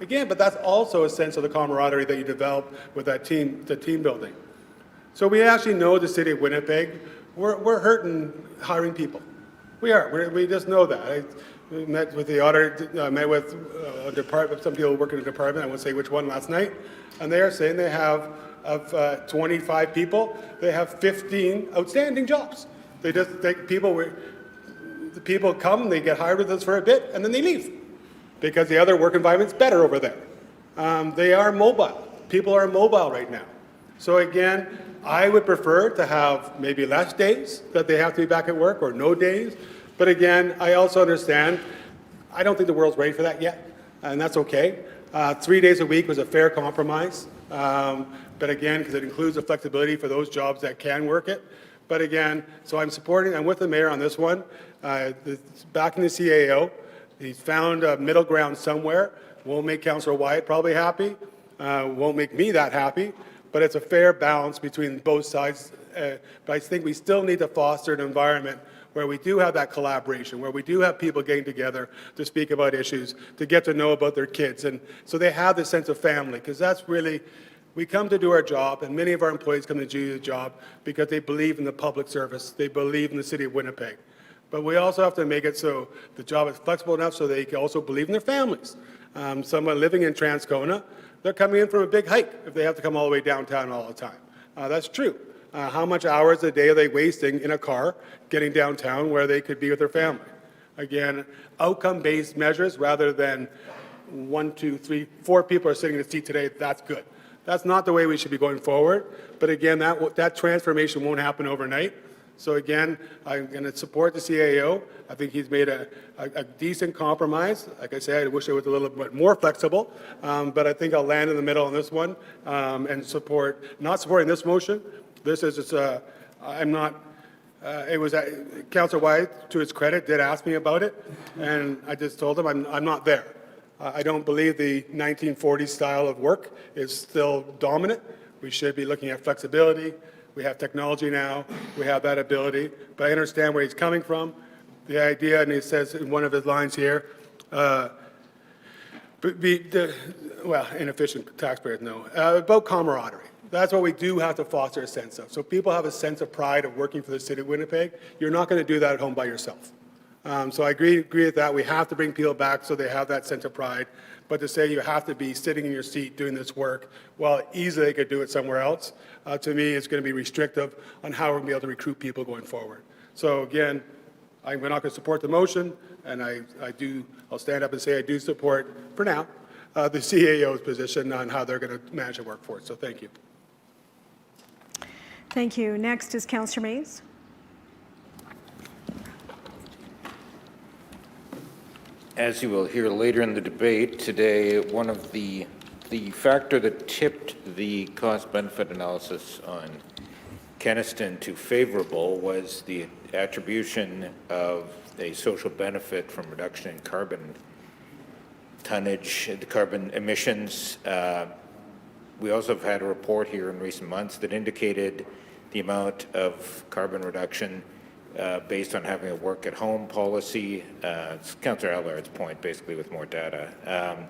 Again, but that's also a sense of the camaraderie that you develop with that team, the team building. So we actually know the city of Winnipeg, we're hurting hiring people. We are. We just know that. I met with the auditor, met with a department, some people who work in the department, I won't say which one last night, and they are saying they have, of 25 people, they have 15 outstanding jobs. They just take people, the people come, they get hired with us for a bit, and then they leave because the other work environment's better over there. They are mobile. People are mobile right now. So again, I would prefer to have maybe less days that they have to be back at work or no days. But again, I also understand, I don't think the world's ready for that yet, and that's okay. 3 days a week was a fair compromise. But again, because it includes the flexibility for those jobs that can work it. But again, so I'm with the mayor on this one. Back in the CAO, he's found a middle ground somewhere. Won't make Councillor Wyatt probably happy. Won't make me that happy. But it's a fair balance between both sides. But I think we still need to foster an environment where we do have that collaboration, where we do have people getting together to speak about issues, to get to know about their kids. And so they have this sense of family, because that's really, we come to do our job, and many of our employees come to do the job because they believe in the public service. They believe in the city of Winnipeg. But we also have to make it so the job is flexible enough so they can also believe in their families. Someone living in Transcona, they're coming in from a big hike if they have to come all the way downtown all the time. That's true. How much hours a day are they wasting in a car getting downtown where they could be with their family? Again, outcome-based measures rather than 1, 2, 3, 4 people are sitting in a seat today, that's good. That's not the way we should be going forward. But again, that transformation won't happen overnight. So again, I'm going to support the CAO. I think he's made a decent compromise. Like I said, I wish it was a little bit more flexible, but I think I'll land in the middle on this one and not supporting this motion. This is just, I'm not, it was, Councillor Wyatt, to his credit, did ask me about it, and I just told him I'm not there. I don't believe the 1940s style of work is still dominant. We should be looking at flexibility. We have technology now. We have that ability. But I understand where he's coming from. The idea, and he says in one of his lines here, inefficient taxpayers know, about camaraderie. That's what we do have to foster a sense of. So people have a sense of pride of working for the city of Winnipeg. You're not going to do that at home by yourself. So I agree with that. We have to bring people back so they have that sense of pride. But to say you have to be sitting in your seat doing this work, while easily they could do it somewhere else, to me is going to be restrictive on how we're going to be able to recruit people going forward. So again, I'm not going to support the motion, and I'll stand up and say I do support, for now, the CAO's position on how they're going to manage the workforce. So thank you. Thank you. Next is Councillor Mays. As you will hear later in the debate today, one of the factor that tipped the cost-benefit analysis on Kenaston to favorable was the attribution of a social benefit from reduction in carbon tonnage, the carbon emissions. We also have had a report here in recent months that indicated the amount of carbon reduction based on having a work-at-home policy. It's Councillor Allard's point, basically, with more data.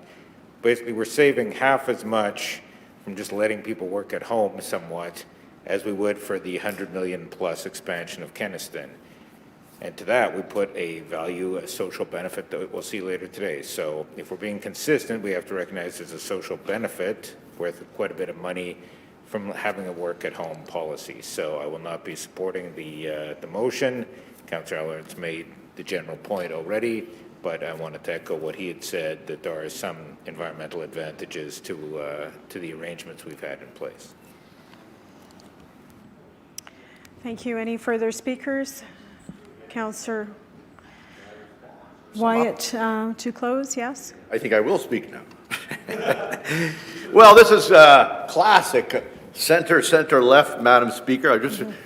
Basically, we're saving half as much from just letting people work at home somewhat as we would for the $100 million plus expansion of Kenaston. And to that, we put a value, a social benefit that we'll see later today. So if we're being consistent, we have to recognize there's a social benefit worth quite a bit of money from having a work-at-home policy. So I will not be supporting the motion. Councillor Ellert's made the general point already, but I wanted to echo what he had said, that there are some environmental advantages to the arrangements we've had in place. Thank you. Any further speakers? Councillor Wyatt, to close, yes? I think I will speak now. Well, this is classic center-left, Madam Speaker.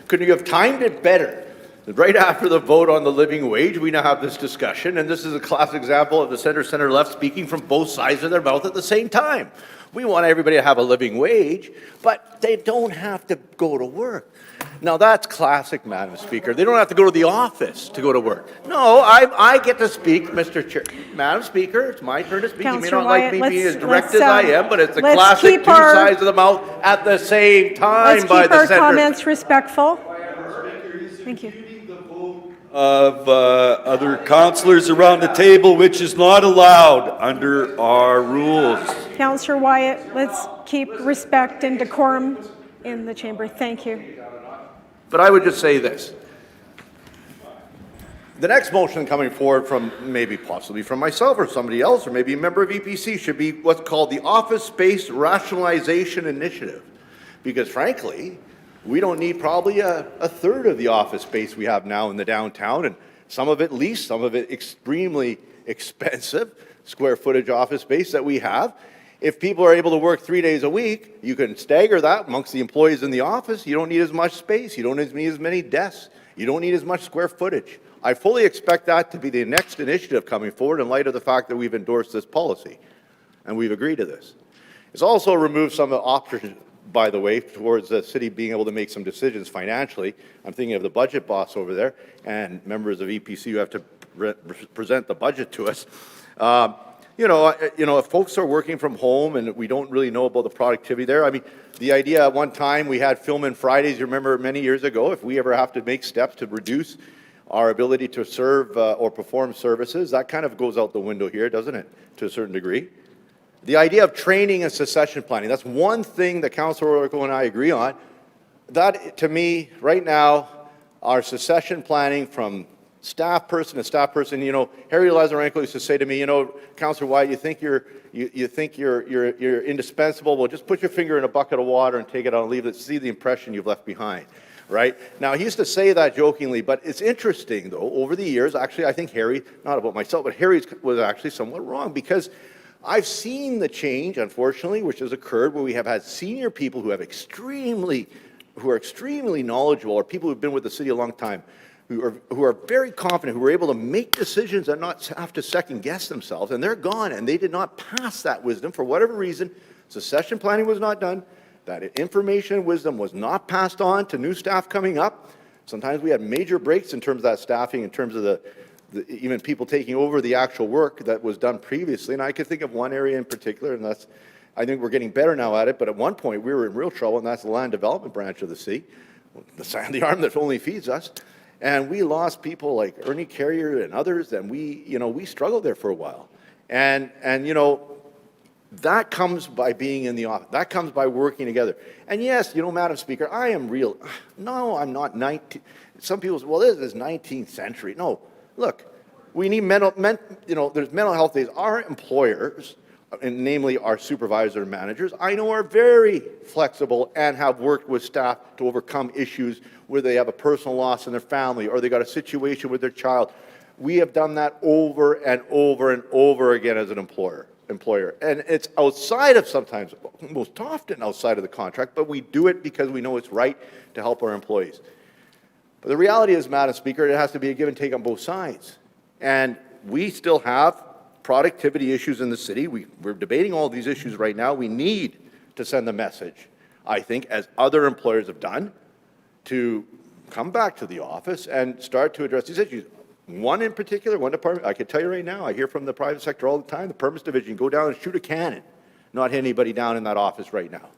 Couldn't you have timed it better? Right after the vote on the living wage, we now have this discussion, and this is a classic example of the center-left speaking from both sides of their mouth at the same time. We want everybody to have a living wage, but they don't have to go to work. Now, that's classic, Madam Speaker. They don't have to go to the office to go to work. No, I get to speak, Mr. Chair. Madam Speaker, it's my turn to speak. You may not like me being as direct as I am, but it's the classic two sides of the mouth at the same time by the center. Let's keep our comments respectful. Thank you. Of other councillors around the table, which is not allowed under our rules. Councillor Wyatt, let's keep respect and decorum in the chamber. Thank you. But I would just say this. The next motion coming forward from possibly from myself or somebody else, or maybe a member of EPC, should be what's called the Office Space Rationalization Initiative. Because frankly, we don't need probably a third of the office space we have now in the downtown, and some of it leased, some of it extremely expensive square footage office space that we have. If people are able to work 3 days a week, you can stagger that amongst the employees in the office. You don't need as much space. You don't need as many desks. You don't need as much square footage. I fully expect that to be the next initiative coming forward in light of the fact that we've endorsed this policy and we've agreed to this. It's also removed some options, by the way, towards the city being able to make some decisions financially. I'm thinking of the budget boss over there and members of EPC who have to present the budget to us. If folks are working from home and we don't really know about the productivity there, I mean, the idea at one time we had Film in Fridays, you remember many years ago, if we ever have to make steps to reduce our ability to serve or perform services, that kind of goes out the window here, doesn't it, to a certain degree? The idea of training and succession planning, that's one thing that Councillor Oracle and I agree on. That, to me, right now, our succession planning from staff person to staff person, Harry Lazarenko used to say to me, Councillor Wyatt, you think you're indispensable? Well, just put your finger in a bucket of water and take it out and leave it, see the impression you've left behind, right? Now, he used to say that jokingly, but it's interesting, though, over the years, actually, I think Harry, not about myself, but Harry was actually somewhat wrong, because I've seen the change, unfortunately, which has occurred where we have had senior people who are extremely knowledgeable, or people who've been with the city a long time, who are very confident, who are able to make decisions and not have to second-guess themselves, and they're gone, and they did not pass that wisdom for whatever reason. Succession planning was not done. That information and wisdom was not passed on to new staff coming up. Sometimes we had major breaks in terms of that staffing, in terms of even people taking over the actual work that was done previously. And I can think of one area in particular, and that's, I think we're getting better now at it, but at one point we were in real trouble, and that's the land development branch of the city, the arm that only feeds us. And we lost people like Ernie Carrier and others, and we struggled there for a while. And that comes by being in the office. That comes by working together. And yes, Madam Speaker, I am real. No, I'm not 19. Some people say, well, this is 19th century. No, look, we need there's mental health days. Our employers, and namely our supervisor and managers, I know are very flexible and have worked with staff to overcome issues where they have a personal loss in their family or they got a situation with their child. We have done that over and over and over again as an employer. And it's outside of sometimes, most often outside of the contract, but we do it because we know it's right to help our employees. But the reality is, Madam Speaker, it has to be a give and take on both sides. And we still have productivity issues in the city. We're debating all these issues right now. We need to send the message, I think, as other employers have done, to come back to the office and start to address these issues. One in particular, one department, I can tell you right now, I hear from the private sector all the time, the permits division, go down and shoot a cannon, not hit anybody down in that office right now.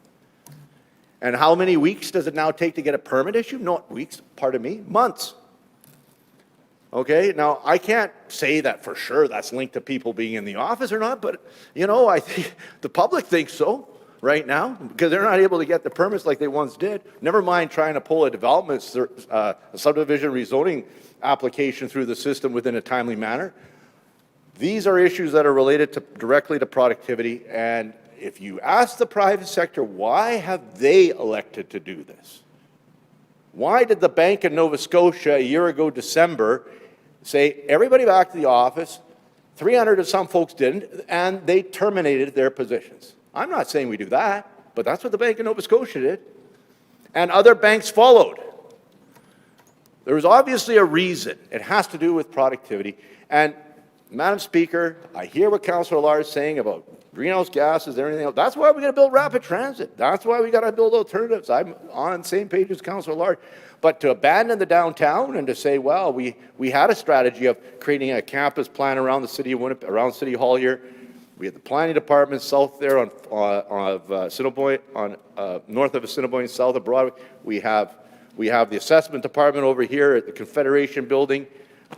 And how many weeks does it now take to get a permit issued? Not weeks, pardon me, months. Okay, now, I can't say that for sure that's linked to people being in the office or not, but, you know, I think the public thinks so right now, because they're not able to get the permits like they once did. Never mind trying to pull a development, a subdivision rezoning application through the system within a timely manner. These are issues that are related directly to productivity, and if you ask the private sector, why have they elected to do this? Why did the Bank of Nova Scotia a year ago December say, everybody back to the office, 300 of some folks didn't, and they terminated their positions? I'm not saying we do that, but that's what the Bank of Nova Scotia did. And other banks followed. There was obviously a reason. It has to do with productivity. And Madam Speaker, I hear what Councillor Allard is saying about greenhouse gases and everything else. That's why we got to build rapid transit. That's why we got to build alternatives. I'm on the same page as Councillor Allard. But to abandon the downtown and to say, well, we had a strategy of creating a campus plan around the city of Winnipeg, around City Hall here. We had the planning department south there of Assiniboine, north of Assiniboine, south of Broadway. We have the assessment department over here at the Confederation Building.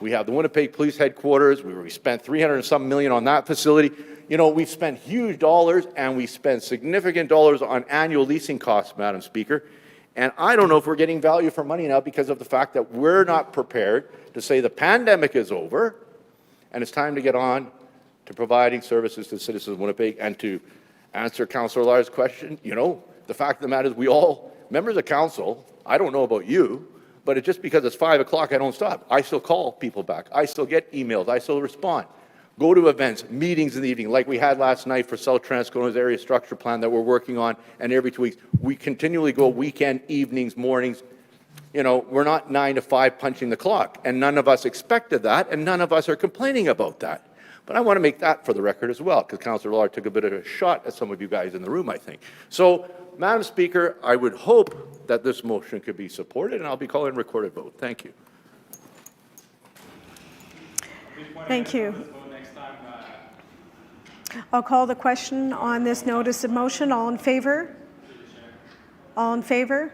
We have the Winnipeg Police Headquarters. We spent $300 and some million on that facility. You know, we've spent huge dollars, and we spend significant dollars on annual leasing costs, Madam Speaker. And I don't know if we're getting value for money now because of the fact that we're not prepared to say the pandemic is over and it's time to get on to providing services to the citizens of Winnipeg. And to answer Councillor Allard's question, you know, the fact of the matter is we all, members of council, I don't know about you, but it's just because it's 5 o'clock, I don't stop. I still call people back. I still get emails. I still respond. Go to events, meetings in the evening, like we had last night for South Transcona's area structure plan that we're working on, and every 2 weeks. We continually go weekend, evenings, mornings. You know, we're not 9 to 5 punching the clock, and none of us expected that, and none of us are complaining about that. But I want to make that for the record as well, because Councillor Allard took a bit of a shot at some of you guys in the room, I think. So, Madam Speaker, I would hope that this motion could be supported, and I'll be calling a recorded vote. Thank you. Thank you. I'll call the question on this notice of motion. All in favor? All in favor?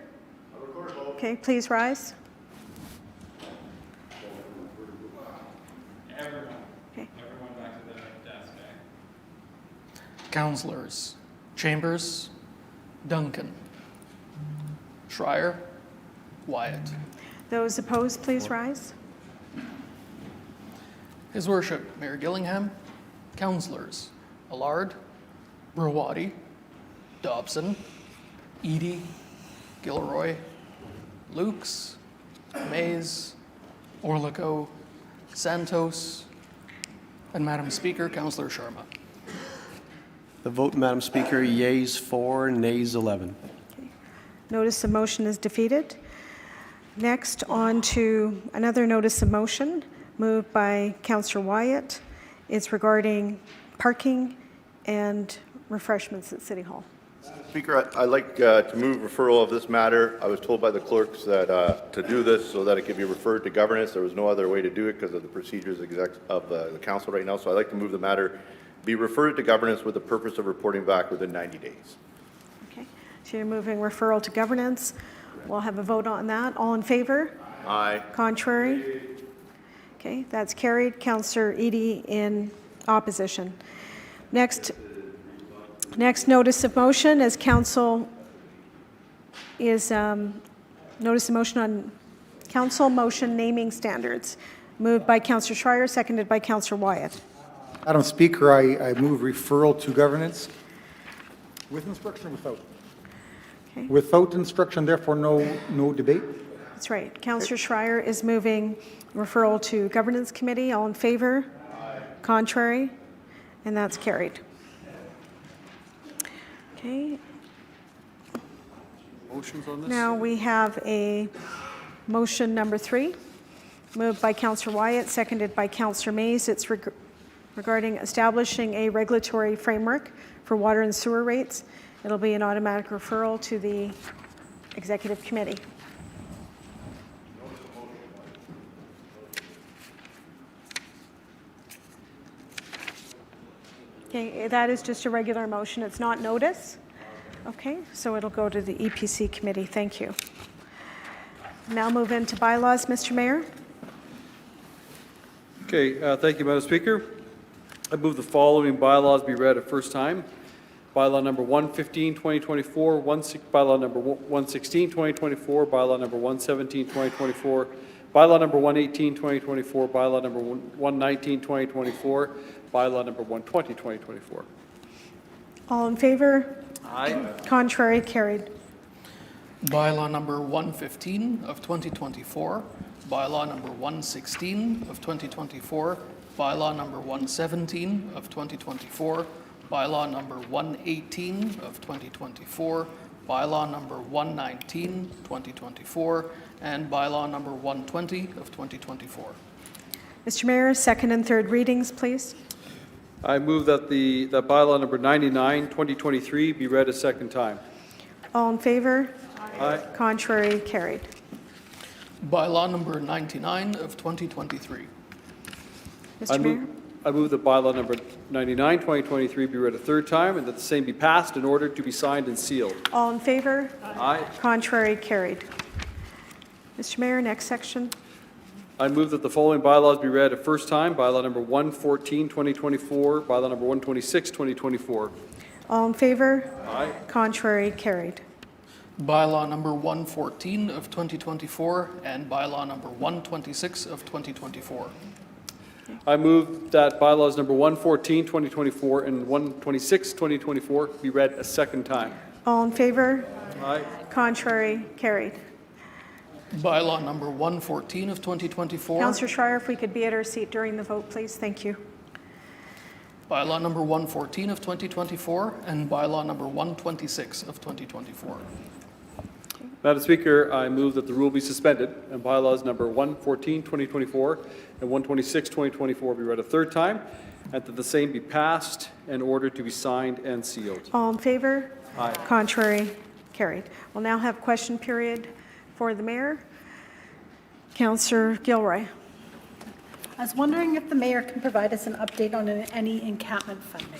Okay, please rise. Okay. Councillors Chambers, Duncan, Schreier, Wyatt. Those opposed, please rise. His Worship, Mayor Gillingham, Councillors Allard, Brawadi, Dobson, Eadie, Gilroy, Lukes, Mays, Orlico, Santos, and Madam Speaker, Councillor Sharma. The vote, Madam Speaker, yeas 4, nays 11. Notice of motion is defeated. Next, on to another notice of motion moved by Councillor Wyatt. It's regarding parking and refreshments at City Hall. Speaker, I'd like to move referral of this matter. I was told by the clerks that to do this so that it could be referred to governance. There was no other way to do it because of the procedures of the council right now. So I'd like to move the matter be referred to governance with the purpose of reporting back within 90 days. Okay, so you're moving referral to governance. We'll have a vote on that. All in favor? Aye. Contrary? Okay, that's carried. Councillor Eadie in opposition. Next notice of motion is notice of motion on council motion naming standards. Moved by Councillor Schreier, seconded by Councillor Wyatt. Madam Speaker, I move referral to governance. With instruction or without? Okay. Without instruction, therefore no debate? That's right. Councillor Schreier is moving referral to Governance Committee. All in favor? Aye. Contrary? And that's carried. Okay. Motions on this? Now we have a motion number 3, moved by Councillor Wyatt, seconded by Councillor Mays. It's regarding establishing a regulatory framework for water and sewer rates. It'll be an automatic referral to the Executive Committee. Okay, that is just a regular motion. It's not notice. Okay, so it'll go to the EPC Committee. Thank you. Now move into bylaws, Mr. Mayor. Okay, thank you, Madam Speaker. I move the following bylaws be read at first time. Bylaw number 115, 2024, bylaw number 116, 2024, bylaw number 117, 2024, bylaw number 118, 2024, bylaw number 119, 2024, bylaw number 120, 2024. All in favor? Aye. Contrary, carried. Bylaw number 115 of 2024, bylaw number 116 of 2024, bylaw number 117 of 2024, bylaw number 118 of 2024, bylaw number 119, 2024, and bylaw number 120 of 2024. Mr. Mayor, second and third readings, please. I move that that bylaw number 99, 2023 be read a second time. All in favor? Aye. Contrary, carried. Bylaw number 99 of 2023. Mr. Mayor? I move that bylaw number 99, 2023 be read a third time and that the same be passed in order to be signed and sealed. All in favor? Aye. Contrary, carried. Mr. Mayor, next section. I move that the following bylaws be read a first time. Bylaw number 114, 2024, bylaw number 126, 2024. All in favor? Aye. Contrary, carried. Bylaw number 114 of 2024 and bylaw number 126 of 2024. I move that bylaws number 114, 2024 and 126, 2024 be read a second time. All in favor? Aye. Contrary, carried. Bylaw number 114 of 2024. Councillor Schreier, if we could be at our seat during the vote, please. Thank you. Bylaw number 114 of 2024 and bylaw number 126 of 2024. Madam Speaker, I move that the rule be suspended and bylaws number 114, 2024 and 126, 2024 be read a third time and that the same be passed and ordered to be signed and sealed. All in favor? Aye. Contrary, carried. We'll now have question period for the mayor. Councillor Gilroy. I was wondering if the mayor can provide us an update on any encampment funding.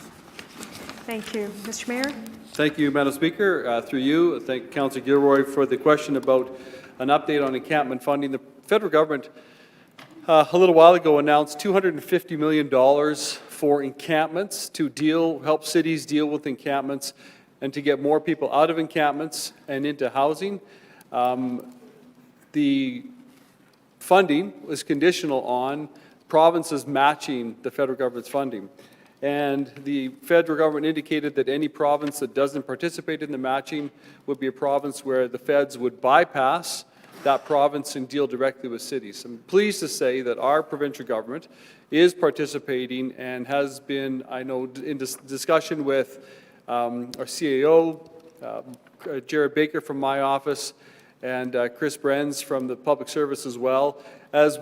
Thank you. Mr. Mayor? Thank you, Madam Speaker. Through you, thank Councillor Gilroy for the question about an update on encampment funding. The federal government a little while ago announced $250 million for encampments to help cities deal with encampments and to get more people out of encampments and into housing. The funding was conditional on provinces matching the federal government's funding. And the federal government indicated that any province that doesn't participate in the matching would be a province where the feds would bypass that province and deal directly with cities. I'm pleased to say that our provincial government is participating and has been, I know, in discussion with our CAO, Jared Baker from my office, and Chris Brenz from the Public Service as well as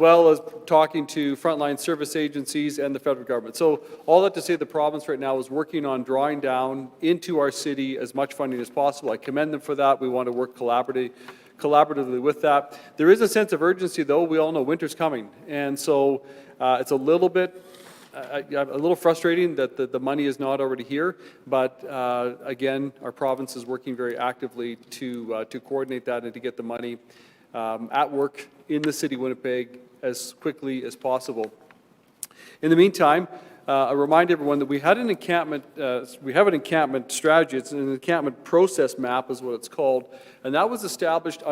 talking to frontline service agencies and the federal government. So all that to say, the province right now is working on drawing down into our city as much funding as possible. I commend them for that. We want to work collaboratively with that. There is a sense of urgency, though. We all know winter's coming. And so it's a little bit a little frustrating that the money is not already here, but again, our province is working very actively to coordinate that and to get the money at work in the city of Winnipeg as quickly as possible. In the meantime, I remind everyone that we have an encampment strategy. It's an encampment process map is what it's called, and that was established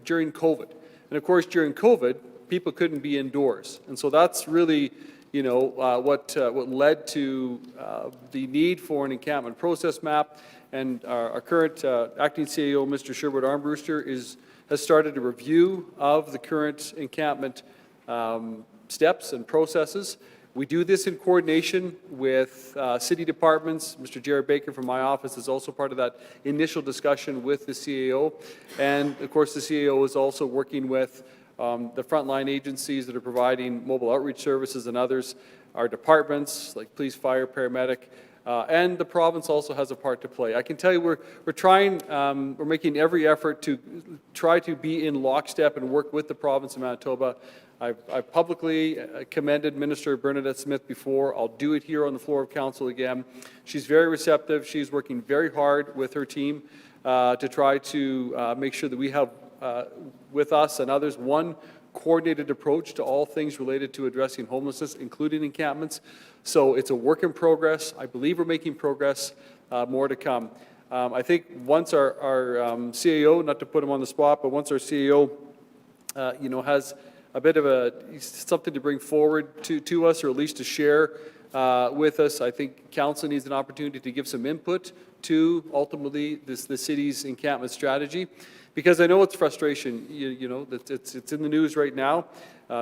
during COVID. And of course, during COVID, people couldn't be indoors, and so that's really what led to the need for an encampment process map. And our current acting CAO, Mr. Sherwood Armbruster, has started a review of the current encampment steps and processes. We do this in coordination with city departments. Mr. Jared Baker from my office is also part of that initial discussion with the CAO. And of course, the CAO is also working with the frontline agencies that are providing mobile outreach services and others, our departments like police, fire, paramedic, and the province also has a part to play. I can tell you we're making every effort to try to be in lockstep and work with the province of Manitoba. I've publicly commended Minister Bernadette Smith before. I'll do it here on the floor of council again. She's very receptive. She's working very hard with her team to try to make sure that we have with us and others one coordinated approach to all things related to addressing homelessness, including encampments. So it's a work in progress. I believe we're making progress, more to come. I think once our CAO, not to put him on the spot, but once our CAO, has a bit of something to bring forward to us, or at least to share with us, I think council needs an opportunity to give some input to ultimately the city's encampment strategy, because I know it's frustration. It's in the news right now.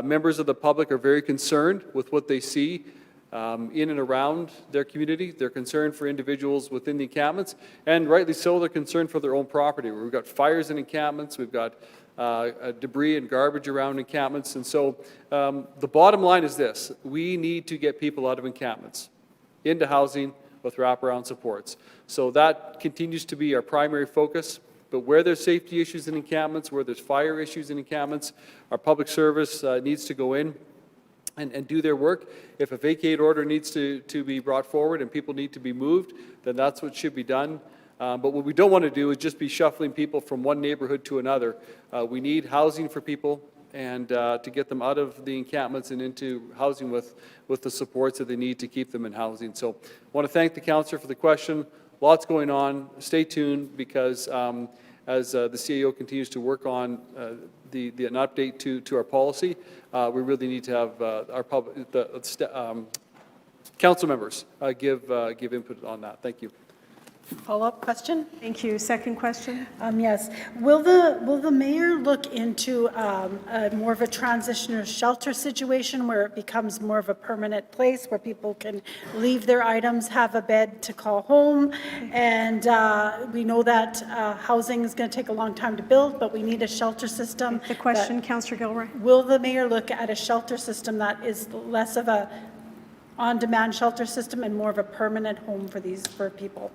Members of the public are very concerned with what they see in and around their community. They're concerned for individuals within the encampments, and rightly so, they're concerned for their own property. We've got fires in encampments, we've got debris and garbage around encampments, and so the bottom line is this: we need to get people out of encampments into housing with wraparound supports. So that continues to be our primary focus. But where there's safety issues in encampments, where there's fire issues in encampments, our public service needs to go in and do their work. If a vacate order needs to be brought forward and people need to be moved, then that's what should be done. But what we don't want to do is just be shuffling people from one neighborhood to another. We need housing for people, and to get them out of the encampments and into housing with the supports that they need to keep them in housing. So I want to thank the councillor for the question. Lots going on. Stay tuned, because as the CAO continues to work on an update to our policy, we really need to have our council members give input on that. Thank you. Follow-up question? Thank you. Second question? Yes. Will the mayor look into more of a transitional shelter situation where it becomes more of a permanent place where people can leave their items, have a bed to call home? And we know that housing is going to take a long time to build, but we need a shelter system. The question, Councillor Gilroy. Will the mayor look at a shelter system that is less of a on-demand shelter system and more of a permanent home for people?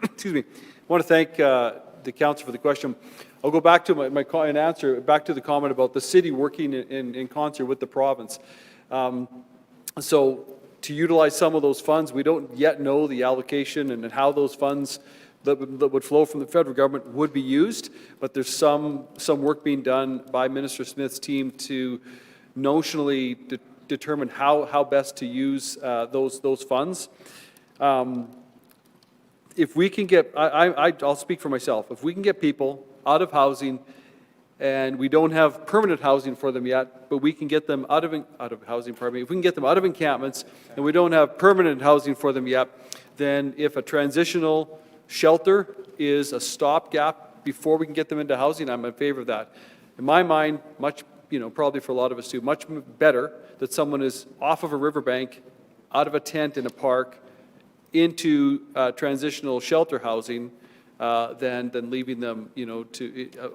Excuse me. I want to thank the council for the question. I'll go back to my answer, back to the comment about the city working in concert with the province. So to utilize some of those funds, we don't yet know the allocation and how those funds that would flow from the federal government would be used, but there's some work being done by Minister Smith's team to notionally determine how best to use those funds. If we can get, I'll speak for myself, if we can get people out of housing, and we don't have permanent housing for them yet, but we can get them out of housing, pardon me, if we can get them out of encampments, and we don't have permanent housing for them yet, then if a transitional shelter is a stopgap before we can get them into housing, I'm in favor of that. In my mind, much, probably for a lot of us too, much better that someone is off of a riverbank, out of a tent in a park, into transitional shelter housing than leaving them,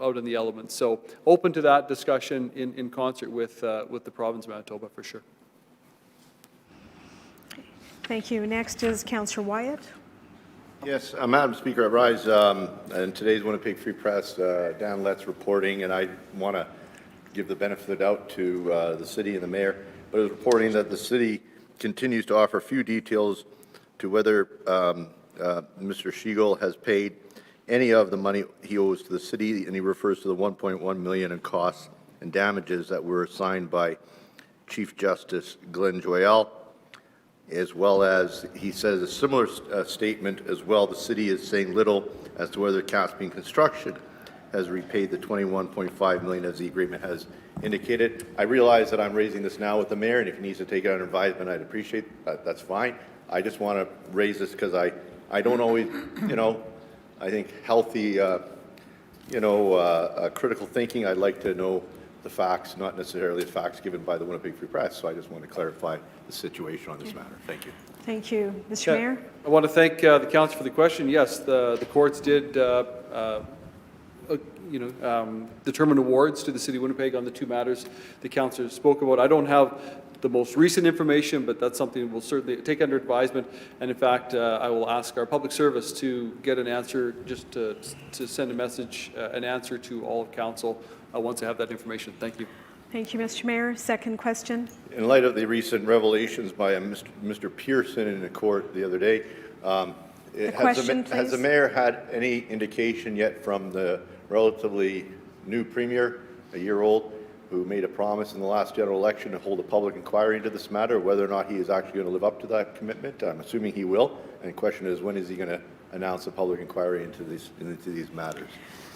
out in the elements. So open to that discussion in concert with the province of Manitoba, for sure. Thank you. Next is Councillor Wyatt. Yes, Madam Speaker, I rise in today's Winnipeg Free Press, Dan Letts reporting, and I want to give the benefit of the doubt to the city and the mayor, but it's reporting that the city continues to offer few details to whether Mr. Schiegel has paid any of the money he owes to the city, and he refers to the $1.1 million in costs and damages that were assigned by Chief Justice Glenn Joyal, as well as he says a similar statement as well. The city is saying little as to whether Caspian Construction has repaid the $21.5 million as the agreement has indicated. I realize that I'm raising this now with the mayor, and if he needs to take it under advisement, I'd appreciate that. That's fine. I just want to raise this because I don't always, I think healthy, critical thinking. I'd like to know the facts, not necessarily the facts given by the Winnipeg Free Press. So I just want to clarify the situation on this matter. Thank you. Thank you. Mr. Mayor? I want to thank the council for the question. Yes, the courts did determine awards to the City of Winnipeg on the two matters the councillor spoke about. I don't have the most recent information, but that's something we'll certainly take under advisement. And in fact, I will ask our public service to get an answer, just to send a message, an answer to all of council once I have that information. Thank you. Thank you, Mr. Mayor. Second question. In light of the recent revelations by Mr. Pearson in the court the other day, has the mayor had any indication yet from the relatively new premier a year old, who made a promise in the last general election to hold a public inquiry into this matter. Whether or not he is actually going to live up to that commitment, I'm assuming he will. And the question is, when is he going to announce a public inquiry into these matters?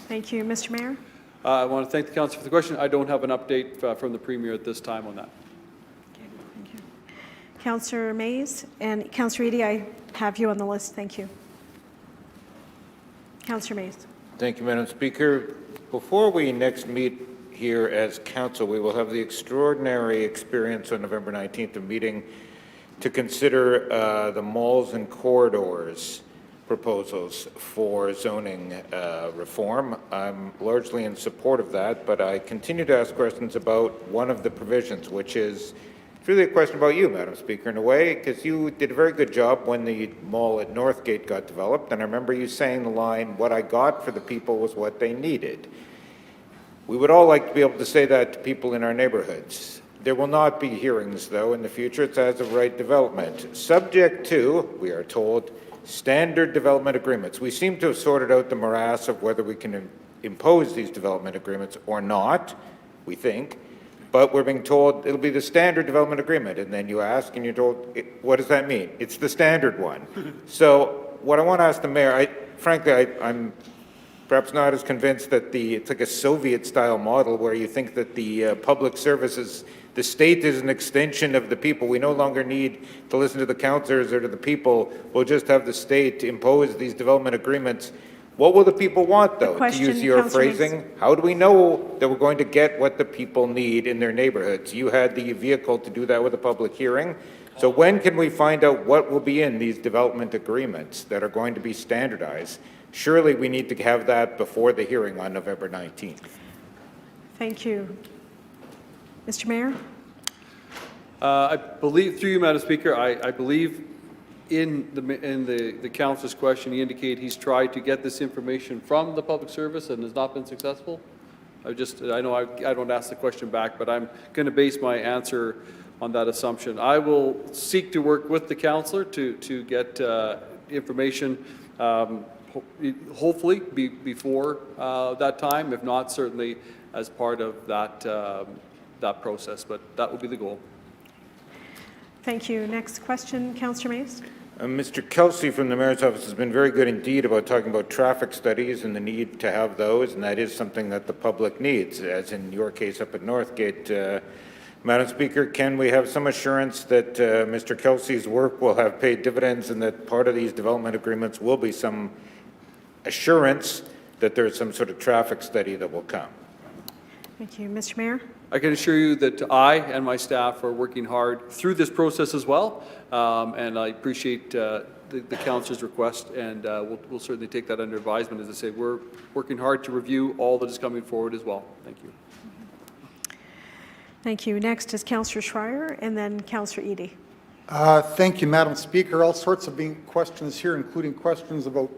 Thank you. Mr. Mayor? I want to thank the council for the question. I don't have an update from the Premier at this time on that. Councillor Mays and Councillor Eady, I have you on the list. Thank you. Councillor Mays. Thank you, Madam Speaker. Before we next meet here as council, we will have the extraordinary experience on November 19th of meeting to consider the malls and corridors proposals for zoning reform. I'm largely in support of that, but I continue to ask questions about one of the provisions, which is it's really a question about you, Madam Speaker, in a way, because you did a very good job when the mall at Northgate got developed, and I remember you saying the line, "What I got for the people was what they needed." We would all like to be able to say that to people in our neighborhoods. There will not be hearings, though, in the future. It's as of right development. Subject to, we are told, standard development agreements. We seem to have sorted out the morass of whether we can impose these development agreements or not, we think. But we're being told it'll be the standard development agreement. And then you ask and you're told, what does that mean? It's the standard one. So what I want to ask the mayor, frankly, I'm perhaps not as convinced that it's like a Soviet-style model where you think that the public services, the state is an extension of the people. We no longer need to listen to the councillors or to the people. We'll just have the state impose these development agreements. What will the people want, though, to use your phrasing? How do we know that we're going to get what the people need in their neighborhoods? You had the vehicle to do that with a public hearing. So when can we find out what will be in these development agreements that are going to be standardized? Surely we need to have that before the hearing on November 19th. Thank you. Mr. Mayor? I believe, through you, Madam Speaker, I believe in the council's question, he indicated he's tried to get this information from the public service and has not been successful. I know I don't ask the question back, but I'm going to base my answer on that assumption. I will seek to work with the councillor to get information, hopefully before that time, if not certainly as part of that process, but that will be the goal. Thank you. Next question, Councillor Mays. Mr. Kelsey from the Mayor's Office has been very good indeed about talking about traffic studies and the need to have those, and that is something that the public needs, as in your case up at Northgate. Madam Speaker, can we have some assurance that Mr. Kelsey's work will have paid dividends and that part of these development agreements will be some assurance that there's some sort of traffic study that will come? Thank you. Mr. Mayor? I can assure you that I and my staff are working hard through this process as well, and I appreciate the council's request, and we'll certainly take that under advisement. As I say, we're working hard to review all that is coming forward as well. Thank you. Thank you. Next is Councillor Schreier, and then Councillor Eady. Thank you, Madam Speaker. All sorts of questions here, including questions about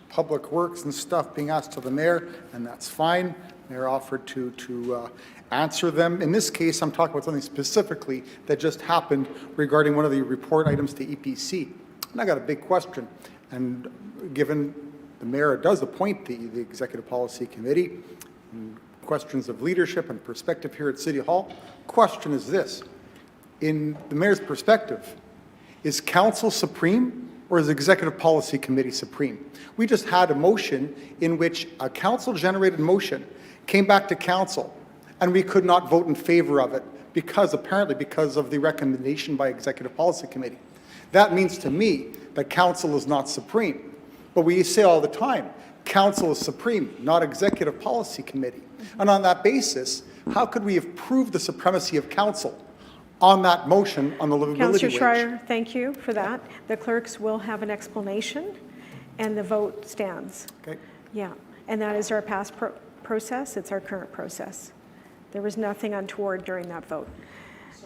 public works and stuff being asked to the mayor, and that's fine. Mayor offered to answer them. In this case, I'm talking about something specifically that just happened regarding one of the report items to EPC. And I got a big question. And given the mayor does appoint the Executive Policy Committee, and questions of leadership and perspective here at City Hall, question is this. In the mayor's perspective, is council supreme or is Executive Policy Committee supreme? We just had a motion in which a council-generated motion came back to council, and we could not vote in favor of it apparently because of the recommendation by Executive Policy Committee. That means to me that council is not supreme. But we say all the time, council is supreme, not Executive Policy Committee. And on that basis, how could we have proved the supremacy of council on that motion on the livability Councillor wage? Schreier, thank you for that. The clerks will have an explanation, and the vote stands. Okay. Yeah, and that is our past process. It's our current process. There was nothing untoward during that vote.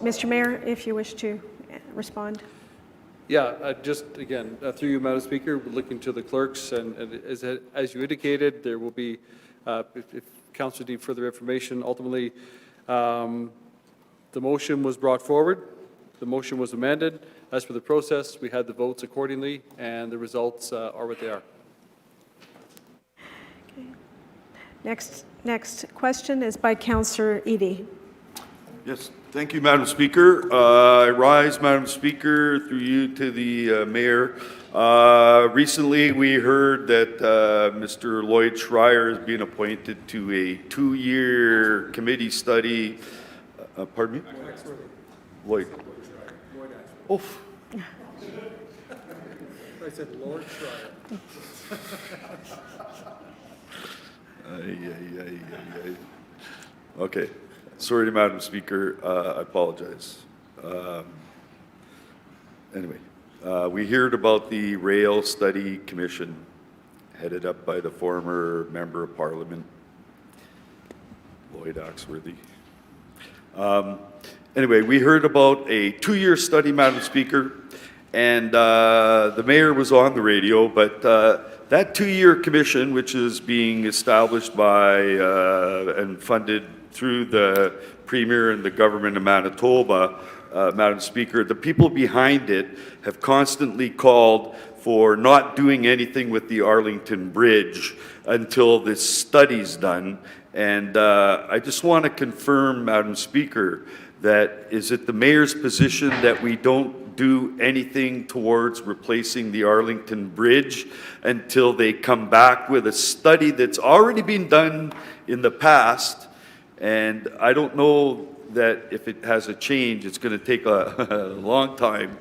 Mr. Mayor, if you wish to respond. Yeah, just again, through you, Madam Speaker, we're looking to the clerks, and as you indicated, there will be, if council need further information, ultimately, the motion was brought forward, the motion was amended. As for the process, we had the votes accordingly, and the results are what they are. Okay. Next, Next question is by Councillor Eady. Yes, thank you, Madam Speaker. I rise, Madam Speaker, through you to the mayor. Recently, we heard that Mr. Lloyd Schreier is being appointed to a 2-year committee study. Pardon me? Lloyd. Oh. I said Lord Schreier. Okay. Sorry, Madam Speaker. I apologize. Anyway, we heard about the Rail Study Commission headed up by the former Member of Parliament, Lloyd Axworthy. Anyway, we heard about a 2-year study, Madam Speaker, and the mayor was on the radio, but that 2-year commission, which is being established by and funded through the Premier and the Government of Manitoba, Madam Speaker, the people behind it have constantly called for not doing anything with the Arlington Bridge until this study's done. And I just want to confirm, Madam Speaker, that is it the mayor's position that we don't do anything towards replacing the Arlington Bridge until they come back with a study that's already been done in the past? And I don't know that if it has a change, it's going to take a long time.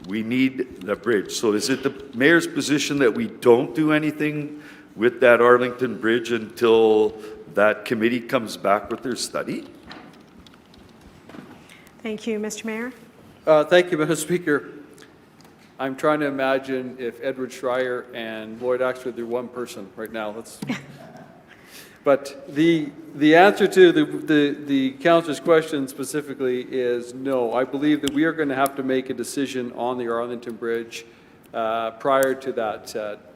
We need the bridge. So is it the mayor's position that we don't do anything with that Arlington Bridge until that committee comes back with their study? Thank you, Mr. Mayor. Thank you, Madam Speaker. I'm trying to imagine if Edward Schreier and Lloyd Axworthy are one person right now. But the answer to the councillor's question specifically is no. I believe that we are going to have to make a decision on the Arlington Bridge prior to that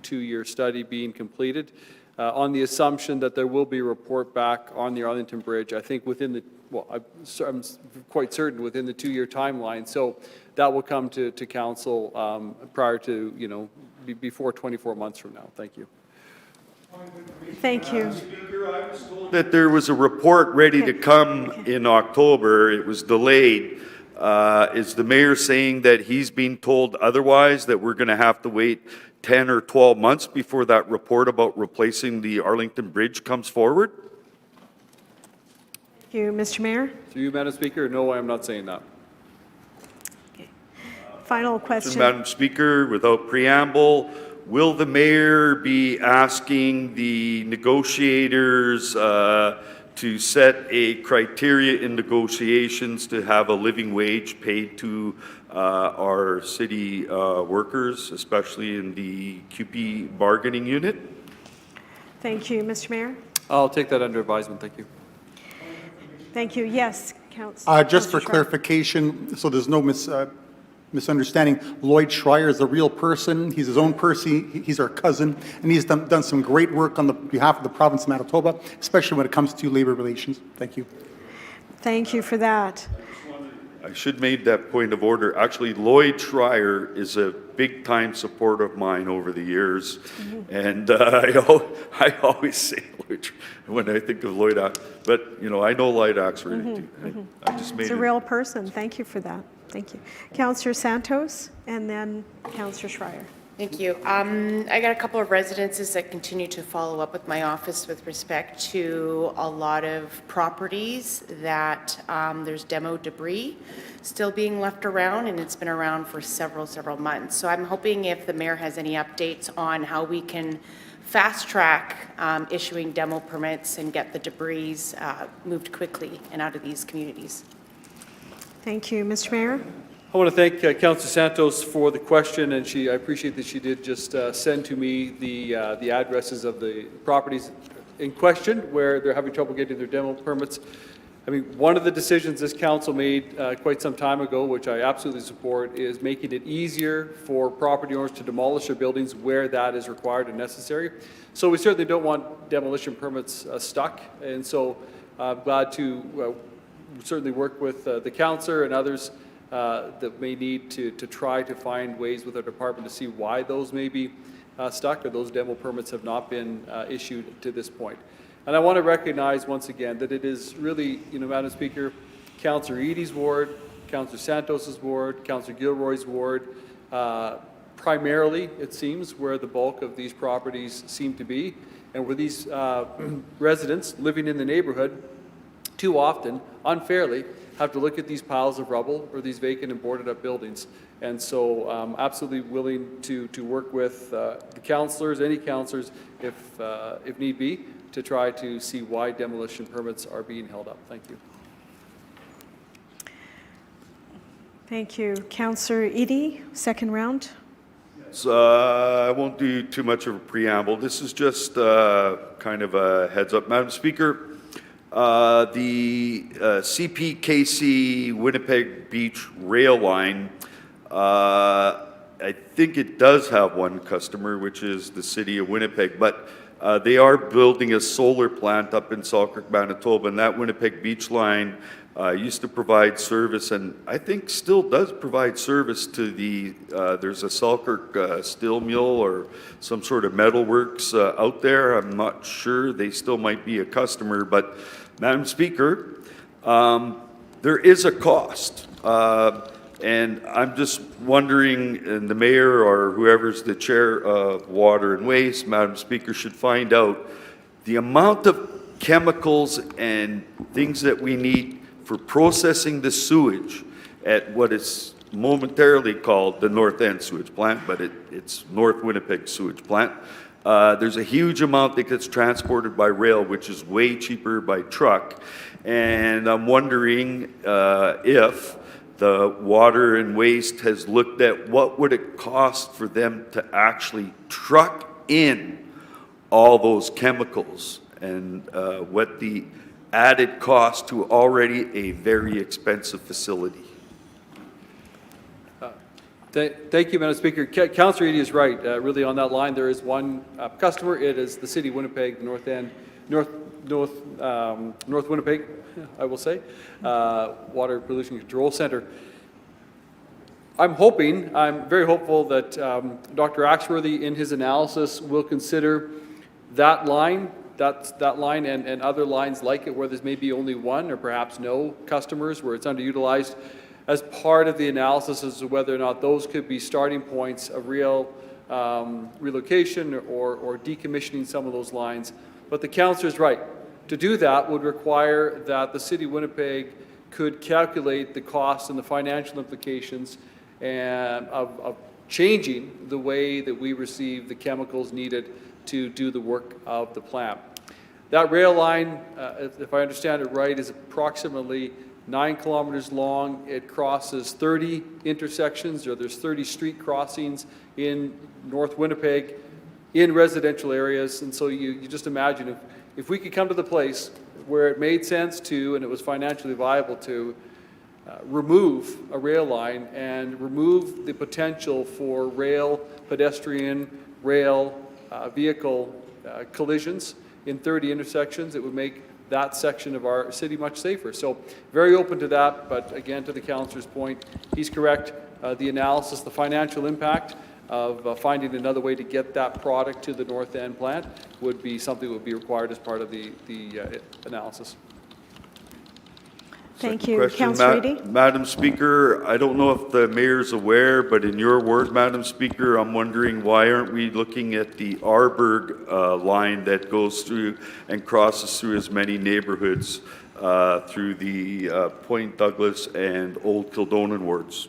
two-year study being completed, on the assumption that there will be a report back on the Arlington Bridge, I think within the, well, I'm quite certain within the 2-year timeline. So that will come to council prior to, before 24 months from now. Thank you. Thank you. That there was a report ready to come in October. It was delayed. Is the mayor saying that he's being told otherwise, that we're going to have to wait 10 or 12 months before that report about replacing the Arlington Bridge comes forward? Thank you, Mr. Mayor. Through you, Madam Speaker, no, I am not saying that. Final question. Madam Speaker, without preamble, will the mayor be asking the negotiators to set a criteria in negotiations to have a living wage paid to our city workers, especially in the QP bargaining unit? Thank you, Mr. Mayor. I'll take that under advisement. Thank you. Thank you. Yes, Councillor. Just for clarification, so there's no misunderstanding, Lloyd Schreier is a real person. He's his own person. He's our cousin, and he's done some great work on the behalf of the province of Manitoba, especially when it comes to labor relations. Thank you. Thank you for that. I should make that point of order. Actually, Lloyd Schreier is a big-time supporter of mine over the years, and I always say Lloyd when I think of Lloyd, but I know Lloyd Axworthy too. I just made He's a real person. Thank you for that. Thank you. Councillor Santos, and then Councillor Schreier. Thank you. I got a couple of residences that continue to follow up with my office with respect to a lot of properties that there's demo debris still being left around, and it's been around for several months. So I'm hoping if the mayor has any updates on how we can fast track issuing demo permits and get the debris moved quickly and out of these communities. Thank you. Mr. Mayor? I want to thank Councillor Santos for the question, and I appreciate that she did just send to me the addresses of the properties in question where they're having trouble getting their demo permits. I mean, one of the decisions this council made quite some time ago, which I absolutely support, is making it easier for property owners to demolish their buildings where that is required and necessary. So we certainly don't want demolition permits stuck, and so I'm glad to certainly work with the councillor and others that may need to try to find ways with our department to see why those may be stuck or those demo permits have not been issued to this point. And I want to recognize once again that it is really, Madam Speaker, Councillor Eadie's ward, Councillor Santos's ward, Councillor Gilroy's ward, primarily, it seems, where the bulk of these properties seem to be, and where these residents living in the neighborhood too often, unfairly, have to look at these piles of rubble or these vacant and boarded up buildings. And so absolutely willing to work with the councillors, any councillors, if need be, to try to see why demolition permits are being held up. Thank you. Thank you. Councillor Eadie, second round. So I won't do too much of a preamble. This is just kind of a heads up. Madam Speaker, the CPKC Winnipeg Beach rail line, I think it does have one customer, which is the city of Winnipeg, but they are building a solar plant up in Selkirk, Manitoba, and that Winnipeg Beach line used to provide service, and I think still does provide service to the, there's a Selkirk steel mill or some sort of metalworks out there. I'm not sure. They still might be a customer, but Madam Speaker, there is a cost. And I'm just wondering, and the mayor or whoever's the chair of Water and Waste, Madam Speaker, should find out the amount of chemicals and things that we need for processing the sewage at what is momentarily called the North End Sewage Plant, but it's North Winnipeg Sewage Plant. There's a huge amount that gets transported by rail, which is way cheaper by truck. And I'm wondering if the Water and Waste has looked at what would it cost for them to actually truck in all those chemicals and what the added cost to already a very expensive facility. Thank you, Madam Speaker. Councillor Eadie is right. Really, on that line, there is one customer. It is the City of Winnipeg, the North End, North Winnipeg, I will say, Water Pollution Control Center. I'm very hopeful that Dr. Axworthy, in his analysis, will consider that line, that line and other lines like it, where there's maybe only one or perhaps no customers, where it's underutilized, as part of the analysis as to whether or not those could be starting points of real relocation or decommissioning some of those lines. But the councillor is right. To do that would require that the City of Winnipeg could calculate the costs and the financial implications and of changing the way that we receive the chemicals needed to do the work of the plant. That rail line, if I understand it right, is approximately 9 kilometers long. It crosses 30 intersections, or there's 30 street crossings in North Winnipeg in residential areas. And so you just imagine if we could come to the place where it made sense to, and it was financially viable to, remove a rail line and remove the potential for rail, pedestrian, rail, vehicle collisions in 30 intersections, it would make that section of our city much safer. So very open to that, but again, to the councillor's point, he's correct. The analysis, the financial impact of finding another way to get that product to the North End plant would be something that would be required as part of the analysis. Thank you. Question, Councillor Eadie. Madam Speaker, I don't know if the mayor's aware, but in your ward, Madam Speaker, I'm wondering why aren't we looking at the Arberg line that goes through and crosses through as many neighborhoods through the Point Douglas and Old Kildonan wards?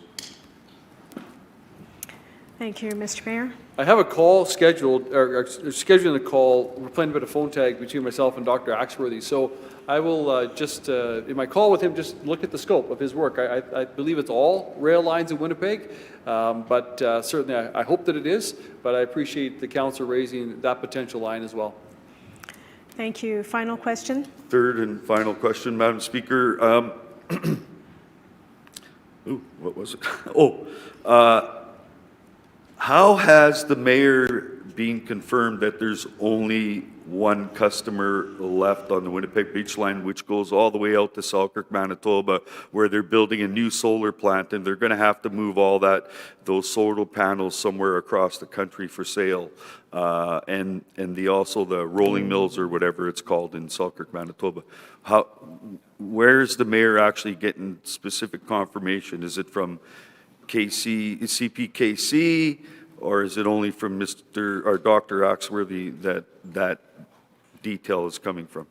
Thank you, Mr. Mayor. I have a call scheduled, or scheduling a call. We're playing a bit of phone tag between myself and Dr. Axworthy. So I will just, in my call with him, just look at the scope of his work. I believe it's all rail lines in Winnipeg, but certainly I hope that it is, but I appreciate the council raising that potential line as well. Thank you. Final question. Third and final question, Madam Speaker. What was it? How has the mayor being confirmed that there's only one customer left on the Winnipeg Beach line, which goes all the way out to Selkirk, Manitoba, where they're building a new solar plant, and they're going to have to move all those solar panels somewhere across the country for sale. And also the rolling mills or whatever it's called in Selkirk, Manitoba. Where's the mayor actually getting specific confirmation? Is it from CPKC, or is it only from Mr. or Dr. Axworthy that detail is coming from?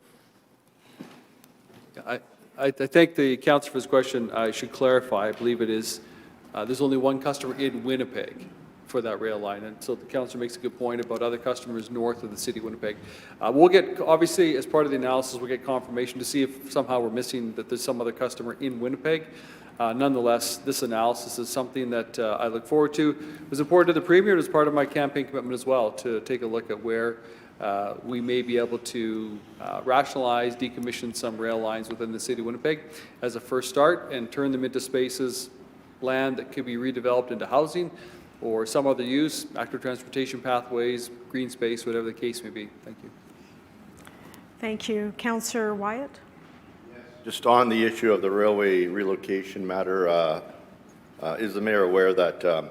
I thank the councillor for his question. I should clarify, I believe it is, there's only one customer in Winnipeg for that rail line, and so the councillor makes a good point about other customers north of the city of Winnipeg. We'll get, obviously, as part of the analysis, we'll get confirmation to see if somehow we're missing that there's some other customer in Winnipeg. Nonetheless, this analysis is something that I look forward to. It was important to the Premier, and as part of my campaign commitment as well, to take a look at where we may be able to rationalize, decommission some rail lines within the city of Winnipeg as a first start and turn them into spaces, land that could be redeveloped into housing or some other use, active transportation pathways, green space, whatever the case may be. Thank you. Thank you. Councillor Wyatt? Just on the issue of the railway relocation matter, is the mayor aware that a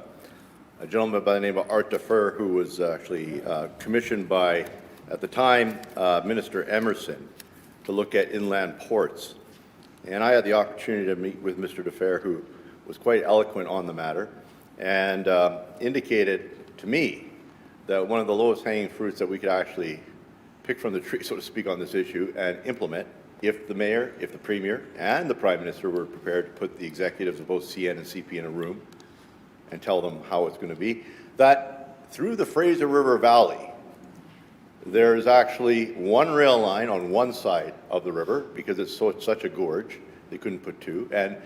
gentleman by the name of Art Defer, who was actually commissioned by, at the time, Minister Emerson, to look at inland ports. And I had the opportunity to meet with Mr. Defer, who was quite eloquent on the matter, and indicated to me that one of the lowest hanging fruits that we could actually pick from the tree, so to speak, on this issue and implement, if the mayor, if the premier, and the prime minister were prepared to put the executives of both CN and CP in a room and tell them how it's going to be, that through the Fraser River Valley, there is actually one rail line on one side of the river because it's such a gorge, they couldn't put two, and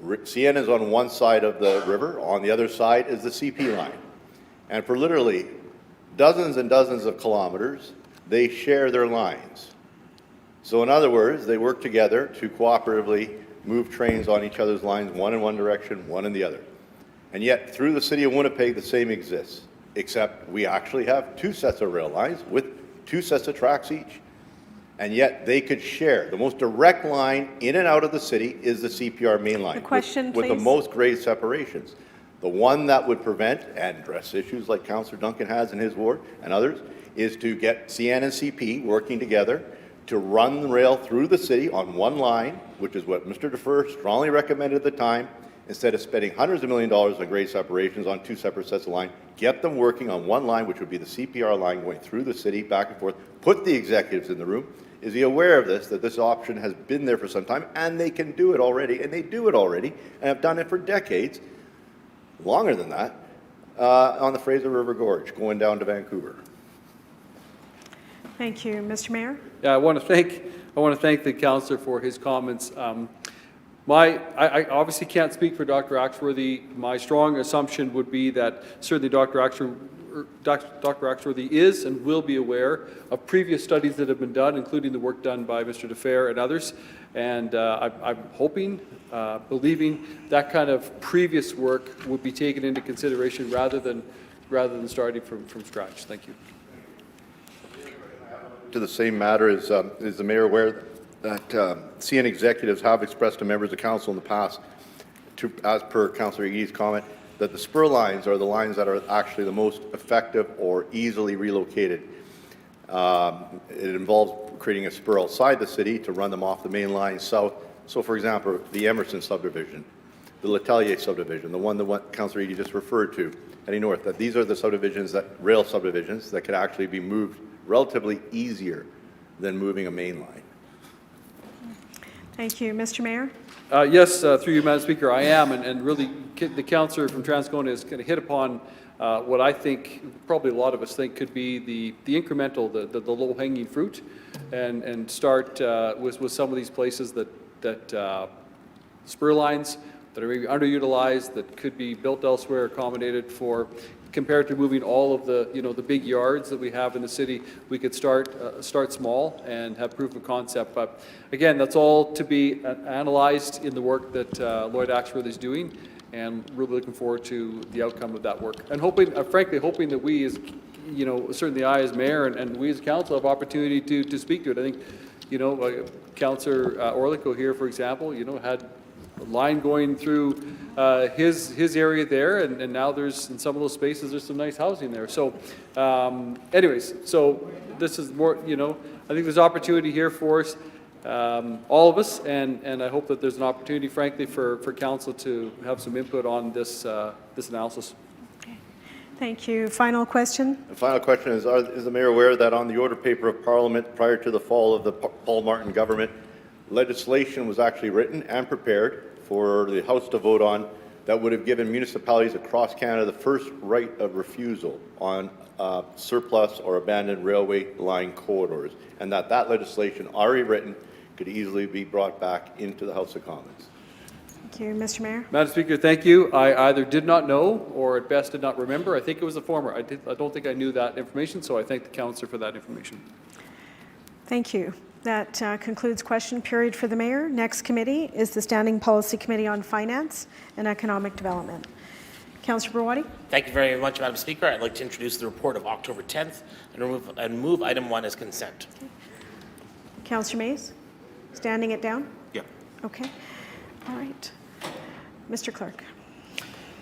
CN is on one side of the river, on the other side is the CP line. And for literally dozens and dozens of kilometers, they share their lines. So in other words, they work together to cooperatively move trains on each other's lines, one in one direction, one in the other. And yet, through the city of Winnipeg, the same exists, except we actually have two sets of rail lines with two sets of tracks each. And yet, they could share. The most direct line in and out of the city is the CPR main line. The question, with the please. most grade separations. The one that would prevent and address issues like Councillor Duncan has in his ward and others is to get CN and CP working together to run the rail through the city on one line, which is what Mr. Defer strongly recommended at the time, instead of spending hundreds of $millions on grade separations on two separate sets of line, get them working on one line, which would be the CPR line going through the city, back and forth, put the executives in the room. Is he aware of this, that this option has been there for some time, and they can do it already, and they do it already, and have done it for decades, longer than that, on the Fraser River Gorge, going down to Vancouver. Thank you. Mr. Mayor? Yeah, I want to thank the councillor for his comments. I obviously can't speak for Dr. Axworthy. My strong assumption would be that certainly Dr. Axworthy is and will be aware of previous studies that have been done, including the work done by Mr. Defer and others. And I'm hoping, believing that kind of previous work would be taken into consideration rather than starting from scratch. Thank you. To the same matter, is the mayor aware that CN executives have expressed to members of council in the past, as per Councillor Eadie's comment, that the spur lines are the lines that are actually the most effective or easily relocated. It involves creating a spur outside the city to run them off the main line south. So, for example, the Emerson subdivision, the Letellier subdivision, the one that Councillor Eadie just referred to, heading north, that these are the subdivisions, rail subdivisions, that could actually be moved relatively easier than moving a main line. Thank you. Mr. Mayor? Yes, through you, Madam Speaker, I am, and really the councillor from Transcona is going to hit upon what I think probably a lot of us think could be the incremental, the low-hanging fruit, and start with some of these places that spur lines that are maybe underutilized, that could be built elsewhere, accommodated for, compared to moving all of the, the big yards that we have in the city. We could start small and have proof of concept. But again, that's all to be analyzed in the work that Lloyd Axworthy is doing, and really looking forward to the outcome of that work. And hoping, frankly, hoping that we as you know, certainly I as mayor and we as council have opportunity to speak to it. I think, you know, Councillor Orlico here, for example, you know, had a line going through his area there, and now there's, in some of those spaces, there's some nice housing there. So anyways, so this is more, you know, I think there's opportunity here for us, all of us, and I hope that there's an opportunity, frankly, for council to have some input on this, this analysis. Thank you. Final question? The final question is the mayor aware that on the order paper of Parliament prior to the fall of the Paul Martin government, legislation was actually written and prepared for the House to vote on that would have given municipalities across Canada the first right of refusal on surplus or abandoned railway line corridors, and that legislation already written could easily be brought back into the House of Commons. Thank you. Mr. Mayor? Madam Speaker, thank you. I either did not know or at best did not remember. I think it was the former. I don't think I knew that information, so I thank the councillor for that information. Thank you. That concludes question period for the mayor. Next committee is the Standing Policy Committee on Finance and Economic Development. Councillor Browadi? Thank you very much, Madam Speaker. I'd like to introduce the report of October 10th and move item 1 as consent. Councillor Mays? Standing it down? Yeah. Okay. All right. Mr. Clerk.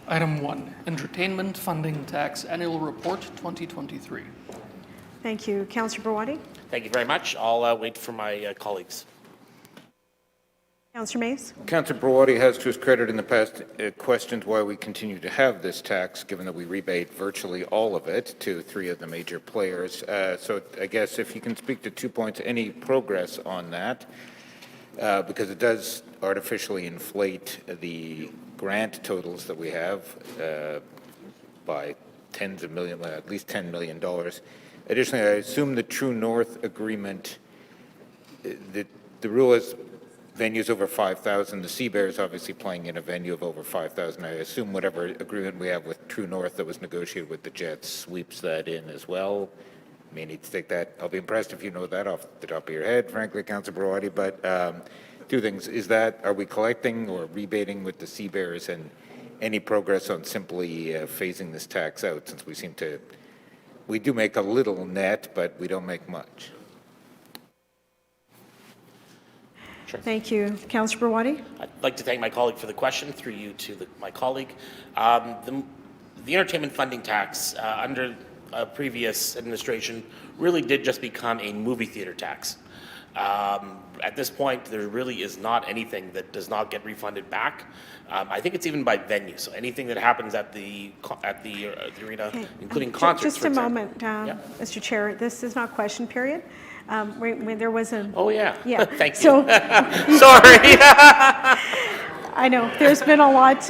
Item 1, Entertainment Funding Tax Annual Report 2023. Thank you. Councillor Browadi? Thank you very much. I'll wait for my colleagues. Councillor Mays? Councillor Browadi has to his credit in the past questioned why we continue to have this tax, given that we rebate virtually all of it to 3 of the major players. So I guess if you can speak to 2 points, any progress on that, because it does artificially inflate the grant totals that we have by tens of millions, at least $10 million. Additionally, I assume the True North agreement, the rule is venues over 5,000. The Sea Bear is obviously playing in a venue of over 5,000. I assume whatever agreement we have with True North that was negotiated with the Jets sweeps that in as well. May need to take that. I'll be impressed if you know that off the top of your head, frankly, Councillor Browadi. But 2 things. Are we collecting or rebating with the Sea Bears, and any progress on simply phasing this tax out, since we do make a little net, but we don't make much? Sure. Thank you. Councillor Browadi? I'd like to thank my colleague for the question, through you to my colleague. The entertainment funding tax under a previous administration really did just become a movie theater tax. At this point, there really is not anything that does not get refunded back. I think it's even by venue. So anything that happens at the arena, including concerts. Just for a example. moment, Mr. Chair. This is not question period. When there was a. Oh yeah. Yeah. Thank you. So, sorry. I know there's been a lot.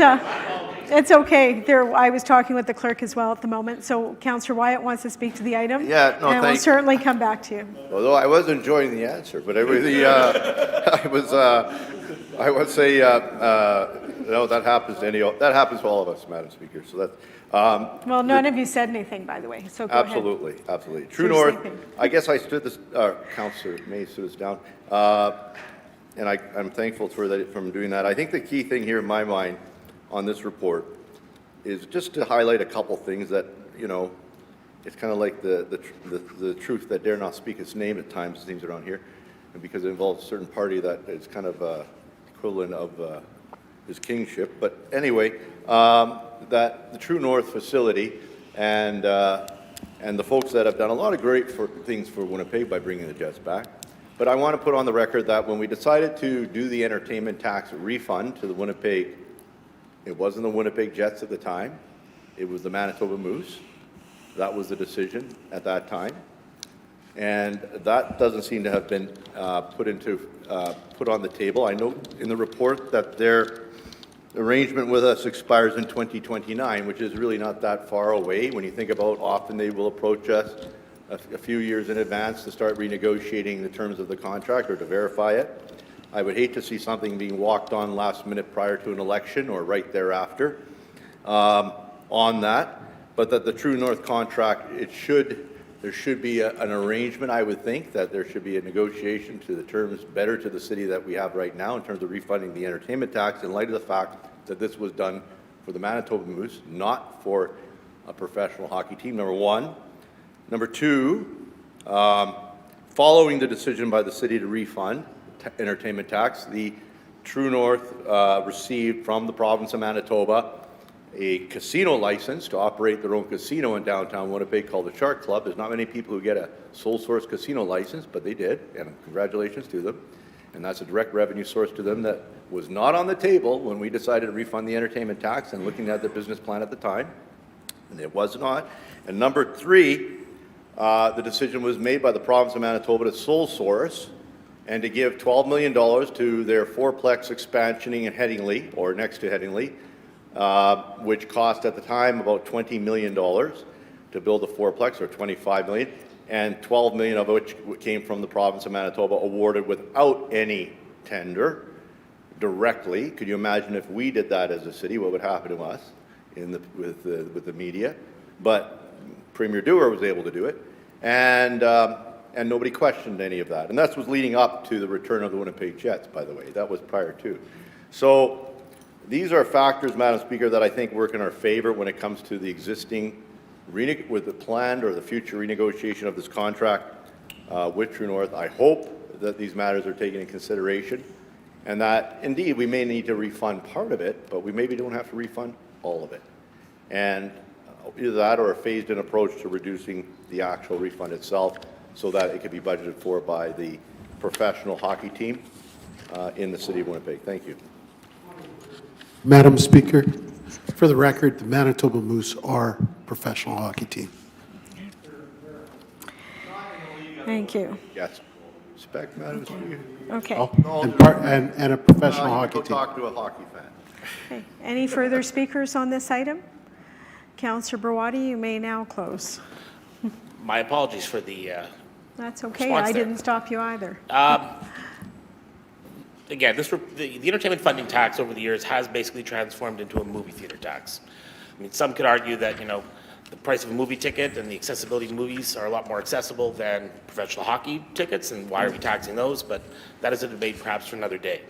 It's okay. I was talking with the clerk as well at the moment. So Councillor Wyatt wants to speak to the item. Yeah, no, and we'll certainly come back to you. Although I was enjoying the answer, but I would say, no, that happens to all of us, Madam Speaker. So that. Well, none of you said anything, by the way. So go absolutely, ahead. absolutely. So True you're North. sleeping. I guess I stood this. Councillor May stood us down, and I'm thankful for that from doing that. I think the key thing here in my mind on this report is just to highlight a couple things that, you know, it's kind of like the truth that dare not speak its name at times, it seems, around here, and because it involves a certain party that is kind of equivalent of his kingship. But anyway, that the True North facility and the folks that have done a lot of great things for Winnipeg by bringing the Jets back. But I want to put on the record that when we decided to do the entertainment tax refund to the Winnipeg, it wasn't the Winnipeg Jets at the time, it was the Manitoba Moose. That was the decision at that time. And that doesn't seem to have been put on the table. I note in the report that their arrangement with us expires in 2029, which is really not that far away when you think about often they will approach us a few years in advance to start renegotiating the terms of the contract or to verify it. I would hate to see something being walked on last minute prior to an election or right thereafter on that, but that the True North contract, there should be an arrangement, I would think, that there should be a negotiation to the terms better to the city that we have right now in terms of refunding the entertainment tax in light of the fact that this was done for the Manitoba Moose, not for a professional hockey team, number one. Number two, following the decision by the city to refund entertainment tax, the True North received from the province of Manitoba a casino license to operate their own casino in downtown Winnipeg called the Shark Club. There's not many people who get a sole source casino license, but they did, and congratulations to them. And that's a direct revenue source to them that was not on the table when we decided to refund the entertainment tax and looking at the business plan at the time. And it was not. And number three, the decision was made by the province of Manitoba to sole source and to give $12 million to their fourplex expansioning in Headingley, or next to Headingley, which cost at the time about $20 million to build a fourplex, or $25 million, and $12 million of which came from the province of Manitoba, awarded without any tender directly. Could you imagine if we did that as a city, what would happen to us with the media? But Premier Dewar was able to do it, and nobody questioned any of that. And that was leading up to the return of the Winnipeg Jets, by the way. That was prior to. So these are factors, Madam Speaker, that I think work in our favor when it comes to the existing, with the planned or the future renegotiation of this contract with True North. I hope that these matters are taken into consideration and that, indeed, we may need to refund part of it, but we maybe don't have to refund all of it. And either that or a phased-in approach to reducing the actual refund itself so that it could be budgeted for by the professional hockey team in the city of Winnipeg. Thank you. Madam Speaker, for the record, the Manitoba Moose are a professional hockey team. Thank you. Yes. Respect, Madam Speaker. Okay. And a professional hockey Go team. talk to a hockey fan. Okay. Any further speakers on this item? Councillor Brawadi, you may now close. My apologies for the That's okay. Response I there. didn't stop you either. Again, the entertainment funding tax over the years has basically transformed into a movie theater tax. I mean, some could argue that, the price of a movie ticket and the accessibility of movies are a lot more accessible than professional hockey tickets, and why are we taxing those? But that is a debate perhaps for another day.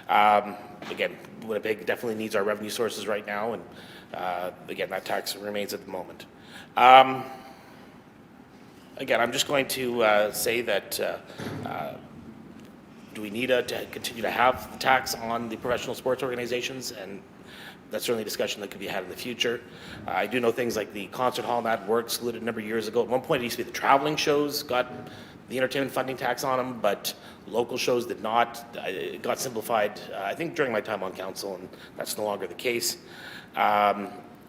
Again, Winnipeg definitely needs our revenue sources right now, and again, that tax remains at the moment. Again, I'm just going to say that do we need to continue to have the tax on the professional sports organizations? And that's certainly a discussion that could be had in the future. I do know things like the concert hall and that were excluded a number of years ago. At one point, it used to be the traveling shows got the entertainment funding tax on them, but local shows did not. It got simplified, I think, during my time on council, and that's no longer the case.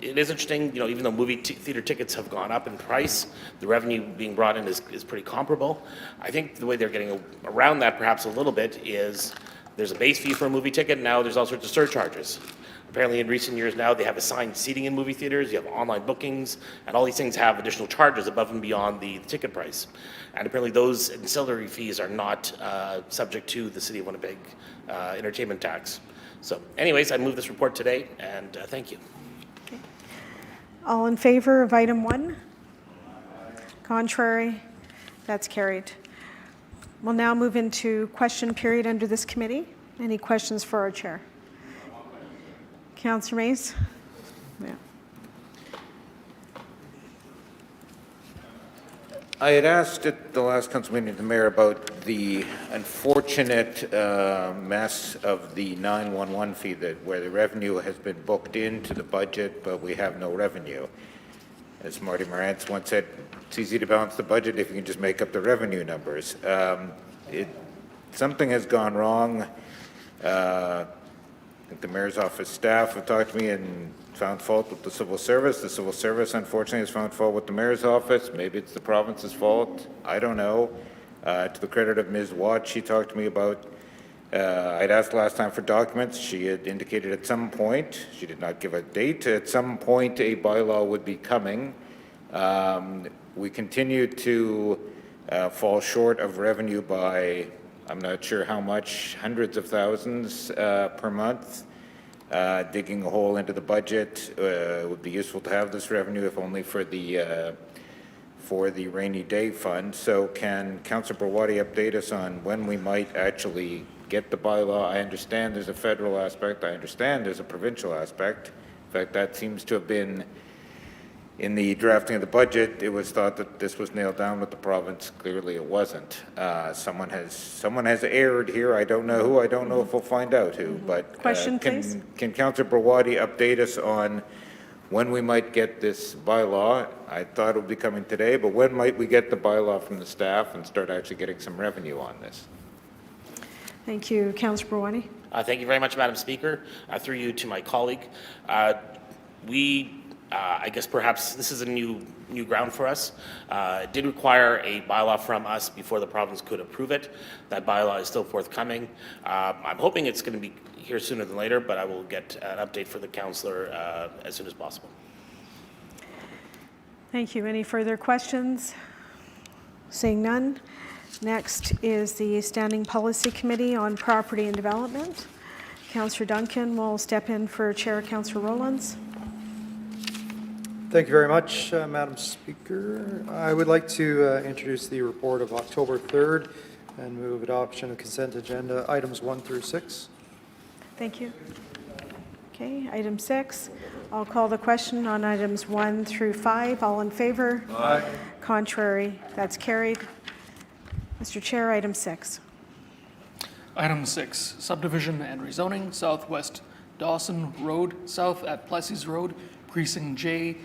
It is interesting, even though movie theater tickets have gone up in price, the revenue being brought in is pretty comparable. I think the way they're getting around that perhaps a little bit is there's a base fee for a movie ticket, now there's all sorts of surcharges. Apparently in recent years now, they have assigned seating in movie theaters, you have online bookings, and all these things have additional charges above and beyond the ticket price. And apparently those ancillary fees are not subject to the City of Winnipeg entertainment tax. So anyways, I move this report today, and thank you. All in favor of item 1? Contrary? That's carried. We'll now move into question period under this committee. Any questions for our chair? Councillor Mays? Yeah. I had asked at the last council meeting the mayor about the unfortunate mess of the 911 fee where the revenue has been booked into the budget, but we have no revenue. As Marty Morantz once said, it's easy to balance the budget if you can just make up the revenue numbers. Something has gone wrong. I think the mayor's office staff have talked to me and found fault with the civil service. The civil service, unfortunately, has found fault with the mayor's office. Maybe it's the province's fault. I don't know. To the credit of Ms. Watt, she talked to me about, I'd asked last time for documents. She had indicated at some point, she did not give a date, at some point a bylaw would be coming. We continue to fall short of revenue by, I'm not sure how much, hundreds of thousands per month. Digging a hole into the budget. It would be useful to have this revenue, if only for the rainy day fund. So can Councillor Brawadi update us on when we might actually get the bylaw? I understand there's a federal aspect. I understand there's a provincial aspect. In fact, that seems to have been in the drafting of the budget, it was thought that this was nailed down with the province. Clearly, it wasn't. Someone has erred here. I don't know who. I don't know if we'll find out who. But Question, please. Can Councillor Brawadi update us on when we might get this bylaw? I thought it would be coming today, but when might we get the bylaw from the staff and start actually getting some revenue on this? Thank you. Councillor Brawani. Thank you very much, Madam Speaker. Through you to my colleague. I guess perhaps this is a new ground for us. It did require a bylaw from us before the province could approve it. That bylaw is still forthcoming. I'm hoping it's going to be here sooner than later, but I will get an update for the councillor as soon as possible. Thank you. Any further questions? Seeing none. Next is the Standing Policy Committee on Property and Development. Councillor Duncan will step in for Chair Councillor Rowlands. Thank you very much, Madam Speaker. I would like to introduce the report of October 3rd and move adoption of consent agenda items 1 through 6. Thank you. Okay, item 6. I'll call the question on items 1 through 5. All in favor? Aye. Contrary? That's carried. Mr. Chair, item 6. Item 6, subdivision and rezoning, Southwest Dawson Road, south at Plessis Road, Precinct J,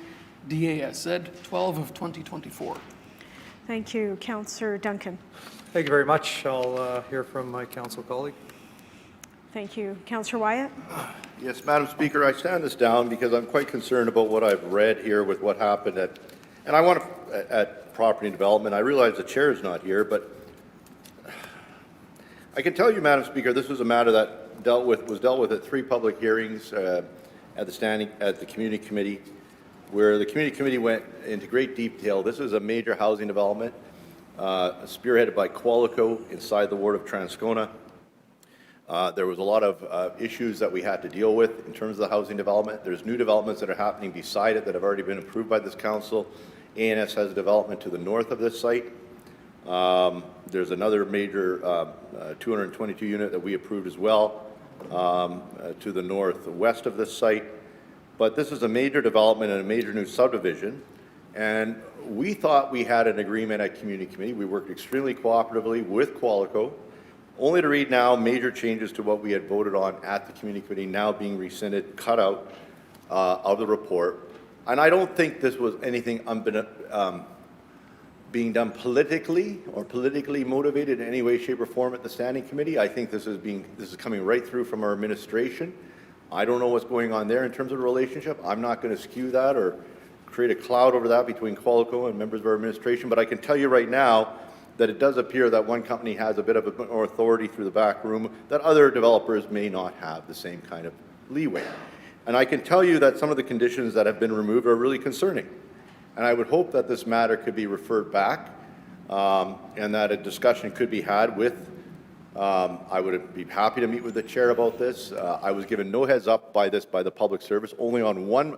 DASZ, 12 of 2024. Thank you. Councillor Duncan. Thank you very much. I'll hear from my council colleague. Thank you. Councillor Wyatt. Yes, Madam Speaker, I stand this down because I'm quite concerned about what I've read here with what happened at Property Development. I realize the chair is not here, but I can tell you, Madam Speaker, this was a matter that was dealt with at 3 public hearings at the Community Committee, where the Community Committee went into great detail. This is a major housing development spearheaded by Qualico inside the ward of Transcona. There was a lot of issues that we had to deal with in terms of the housing development. There's new developments that are happening beside it that have already been approved by this council. ANS has a development to the north of this site. There's another major 222 unit that we approved as well to the northwest of this site. But this is a major development and a major new subdivision. And we thought we had an agreement at Community Committee. We worked extremely cooperatively with Qualico, only to read now major changes to what we had voted on at the Community Committee now being rescinded, cut out of the report. And I don't think this was anything being done politically or politically motivated in any way, shape, or form at the Standing Committee. I think this is coming right through from our administration. I don't know what's going on there in terms of the relationship. I'm not going to skew that or create a cloud over that between Qualico and members of our administration, but I can tell you right now that it does appear that one company has a bit of more authority through the back room that other developers may not have the same kind of leeway. And I can tell you that some of the conditions that have been removed are really concerning. And I would hope that this matter could be referred back and that a discussion could be had with, I would be happy to meet with the chair about this. I was given no heads up by the public service, only on one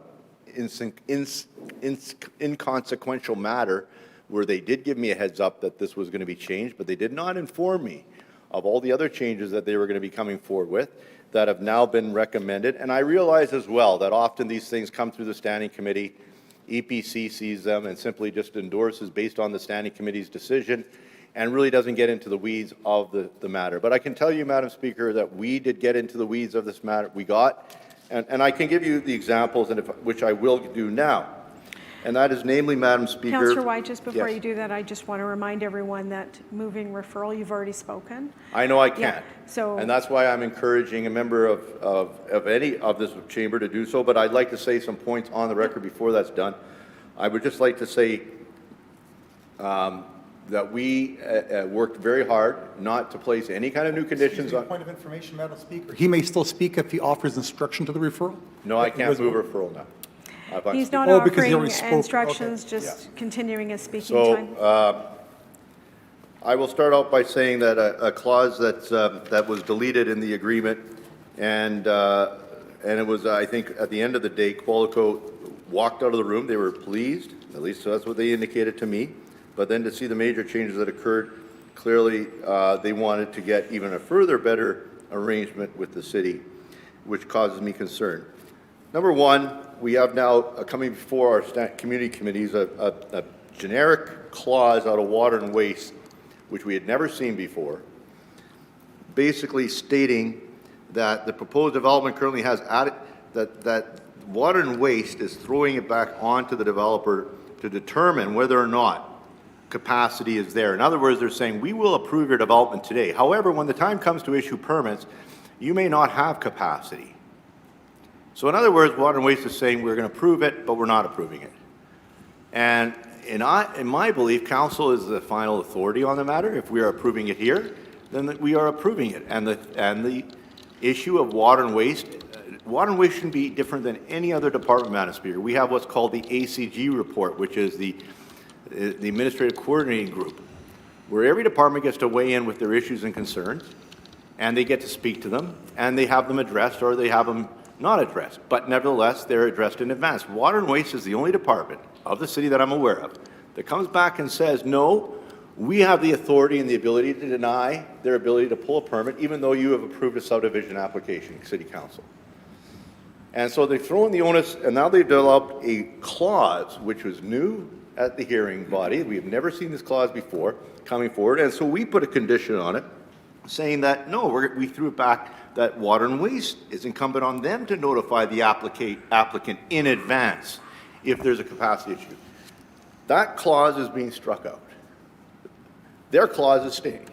inconsequential matter where they did give me a heads up that this was going to be changed, but they did not inform me of all the other changes that they were going to be coming forward with that have now been recommended. And I realize as well that often these things come through the Standing Committee. EPC sees them and simply just endorses based on the Standing Committee's decision and really doesn't get into the weeds of the matter. But I can tell you, Madam Speaker, that we did get into the weeds of this matter. We got, and I can give you the examples, which I will do now. And that is namely, Madam Speaker. Councillor White, just before Yes. you do that, I just want to remind everyone that moving referral, you've already spoken. I know I can't. Yeah, so- And that's why I'm encouraging a member of any of this chamber to do so, but I'd like to say some points on the record before that's done. I would just like to say that we worked very hard not to place any kind of new conditions on. Point of information, Madam Speaker. He may still speak if he offers instruction to the referral? No, I can't move referral now. He's not because he offering already spoke. instructions, Okay. just continuing his speaking So time. I will start out by saying that a clause that was deleted in the agreement, and it was, I think, at the end of the day, Qualico walked out of the room. They were pleased, at least that's what they indicated to me. But then to see the major changes that occurred, clearly they wanted to get even a further better arrangement with the city, which causes me concern. Number one, we have now coming before our community committees a generic clause out of water and waste, which we had never seen before, basically stating that the proposed development currently has added, that water and waste is throwing it back onto the developer to determine whether or not capacity is there. In other words, they're saying, we will approve your development today. However, when the time comes to issue permits, you may not have capacity. So in other words, Water and Waste is saying, we're going to approve it, but we're not approving it. And in my belief, council is the final authority on the matter. If we are approving it here, then we are approving it. And the issue of water and waste shouldn't be different than any other department, Madam Speaker. We have what's called the ACG report, which is the Administrative Coordinating Group, where every department gets to weigh in with their issues and concerns, and they get to speak to them, and they have them addressed or they have them not addressed. But nevertheless, they're addressed in advance. Water and Waste is the only department of the city that I'm aware of that comes back and says, no, we have the authority and the ability to deny their ability to pull a permit, even though you have approved a subdivision application, City Council. And so they've thrown the onus, and now they've developed a clause, which was new at the hearing body. We have never seen this clause before coming forward. And so we put a condition on it saying that, no, we threw it back, that Water and Waste is incumbent on them to notify the applicant in advance if there's a capacity issue. That clause is being struck out. Their clause is staying.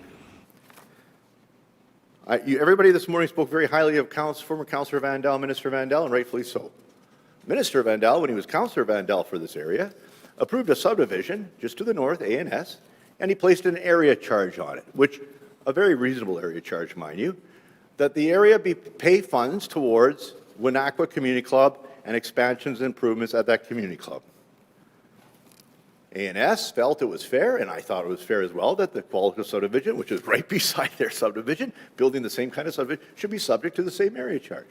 Everybody this morning spoke very highly of former Councillor Vandal, Minister Vandal, and rightfully so. Minister Vandal, when he was Councillor Vandal for this area, approved a subdivision just to the north, A&S, and he placed an area charge on it, which, a very reasonable area charge, mind you, that the area pay funds towards Winaqua Community Club and expansions and improvements at that community club. A&S felt it was fair, and I thought it was fair as well, that the Qualico subdivision, which is right beside their subdivision, building the same kind of subdivision, should be subject to the same area charge.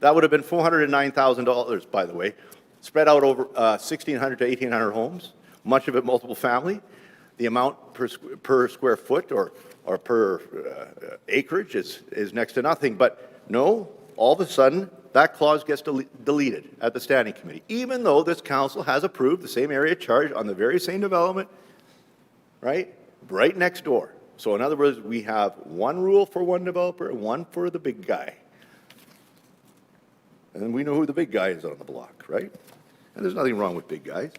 That would have been $409,000, by the way, spread out over 1,600 to 1,800 homes, much of it multiple family. The amount per square foot or per acreage is next to nothing. But no, all of a sudden, that clause gets deleted at the Standing Committee, even though this council has approved the same area charge on the very same development, right next door. So in other words, we have one rule for one developer and one for the big guy. And we know who the big guy is on the block, right? And there's nothing wrong with big guys.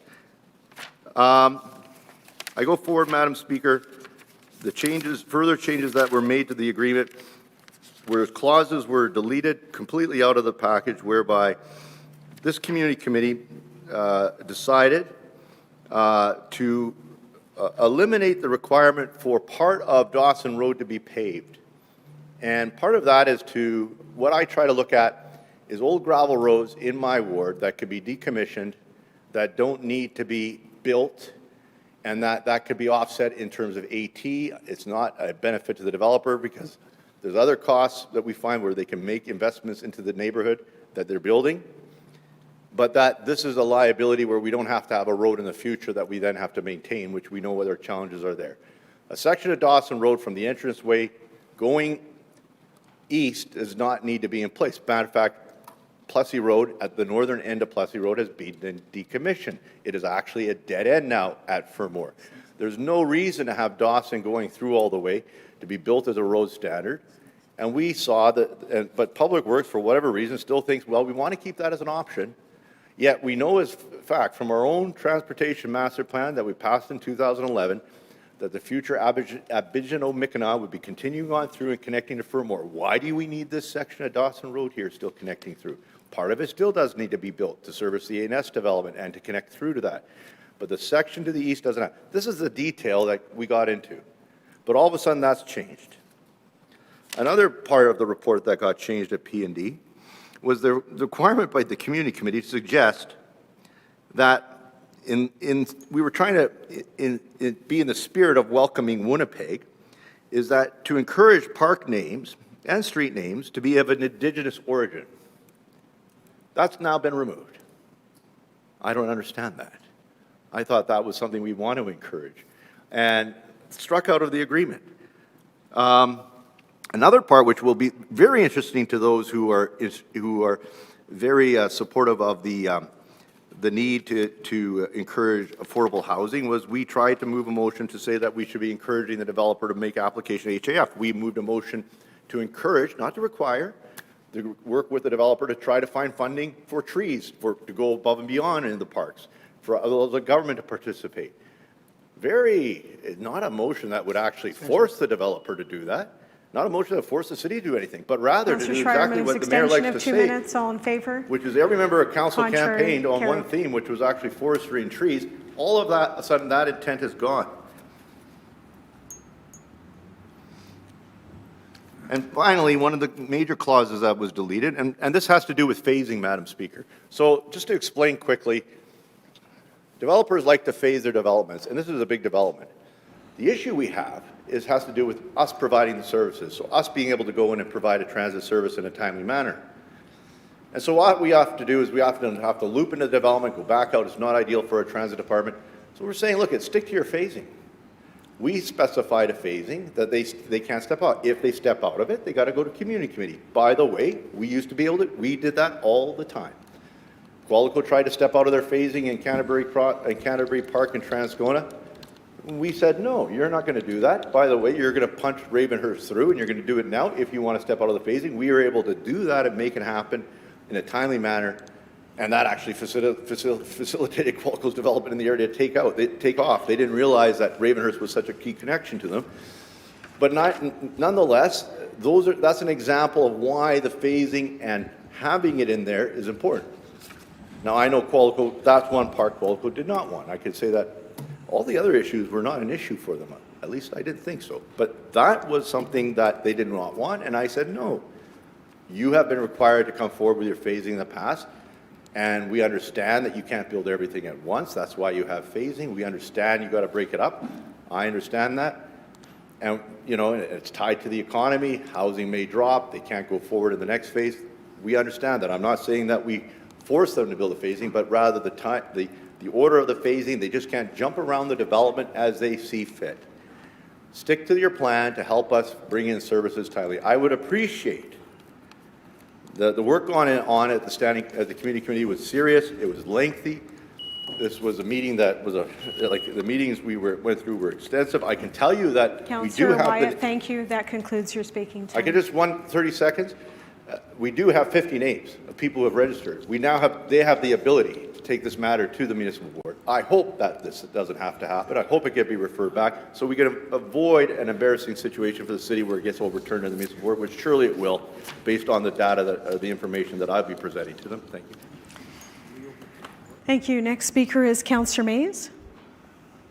I go forward, Madam Speaker. The further changes that were made to the agreement, where clauses were deleted completely out of the package, whereby this community committee decided to eliminate the requirement for part of Dawson Road to be paved. And part of that is to, what I try to look at is old gravel roads in my ward that could be decommissioned, that don't need to be built, and that could be offset in terms of AT. It's not a benefit to the developer because there's other costs that we find where they can make investments into the neighborhood that they're building, but that this is a liability where we don't have to have a road in the future that we then have to maintain, which we know what our challenges are there. A section of Dawson Road from the entranceway going east does not need to be in place. Matter of fact, Plessy Road, at the northern end of Plessy Road, has been decommissioned. It is actually a dead end now at Fermor. There's no reason to have Dawson going through all the way to be built as a road standard. And we saw that, but Public Works, for whatever reason, still thinks, well, we want to keep that as an option. Yet we know as fact from our own transportation master plan that we passed in 2011 that the future Abidjan-Mickinaw would be continuing on through and connecting to Fermor. Why do we need this section of Dawson Road here still connecting through? Part of it still does need to be built to service the A&S development and to connect through to that. But the section to the east doesn't have. This is the detail that we got into. But all of a sudden that's changed. Another part of the report that got changed at P&D was the requirement by the community committee to suggest that we were trying to be in the spirit of welcoming Winnipeg, is that to encourage park names and street names to be of an Indigenous origin. That's now been removed. I don't understand that. I thought that was something we want to encourage, and struck out of the agreement. Another part which will be very interesting to those who are very supportive of the need to encourage affordable housing was we tried to move a motion to say that we should be encouraging the developer to make application to HAF. We moved a motion to encourage, not to require, to work with the developer to try to find funding for trees, to go above and beyond in the parks, for the government to participate. Not a motion that would actually force the developer to do that, not a motion that forced the city to do anything, but rather to do exactly what the mayor likes to Extension say. of 2 minutes, all in favor? Which is every member of council Contrary, campaigned on one carried. theme, which was actually forestry and trees. All of that, sudden that intent is gone. And finally, one of the major clauses that was deleted, and this has to do with phasing, Madam Speaker. So just to explain quickly, developers like to phase their developments, and this is a big development. The issue we have has to do with us providing the services, so us being able to go in and provide a transit service in a timely manner. And so what we have to do is we often have to loop into the development, go back out. It's not ideal for a transit department. So we're saying, look, stick to your phasing. We specified a phasing that they can't step out. If they step out of it, they got to go to community committee. By the way, we used to be able to, we did that all the time. Qualico tried to step out of their phasing in Canterbury Park and Transcona. We said, no, you're not going to do that. By the way, you're going to punch Ravenhurst through, and you're going to do it now if you want to step out of the phasing. We were able to do that and make it happen in a timely manner, and that actually facilitated Qualico's development in the area to take off. They didn't realize that Ravenhurst was such a key connection to them. But nonetheless, that's an example of why the phasing and having it in there is important. Now, I know Qualico, that's one part Qualico did not want. I could say that all the other issues were not an issue for them. At least I didn't think so. But that was something that they did not want, and I said, no. You have been required to come forward with your phasing in the past, and we understand that you can't build everything at once. That's why you have phasing. We understand you got to break it up. I understand that. And, you know, it's tied to the economy. Housing may drop. They can't go forward in the next phase. We understand that. I'm not saying that we force them to build a phasing, but rather the order of the phasing. They just can't jump around the development as they see fit. Stick to your plan to help us bring in services timely. I would appreciate the work on it at the committee committee was serious. It was lengthy. This was a meeting that was like the meetings we went through were extensive. I can tell you that we do Councillor have Wyatt, thank you. That concludes your speaking time. I can just 30 seconds. We do have 50 names of people who have registered. They have the ability to take this matter to the municipal board. I hope that this doesn't have to happen. I hope it can be referred back so we can avoid an embarrassing situation for the city where it gets overturned to the municipal board, which surely it will, based on the data, the information that I'll be presenting to them. Thank you. Thank you. Next speaker is Councillor Mays.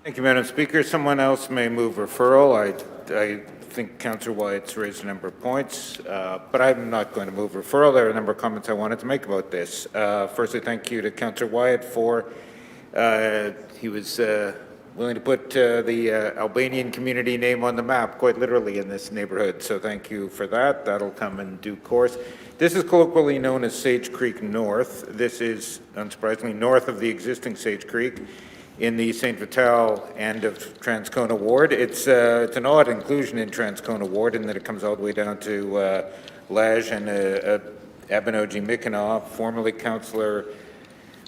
Thank you, Madam Speaker. Someone else may move referral. I think Councillor Wyatt's raised a number of points, but I'm not going to move referral. There are a number of comments I wanted to make about this. Firstly, thank you to Councillor Wyatt for he was willing to put the Albanian community name on the map, quite literally, in this neighborhood. So thank you for that. That'll come in due course. This is colloquially known as Sage Creek North. This is, unsurprisingly, north of the existing Sage Creek in the St. Vital end of Transcona Ward. It's an odd inclusion in Transcona Ward in that it comes all the way down to Lage and Abinogi Mickinaw, formerly Councillor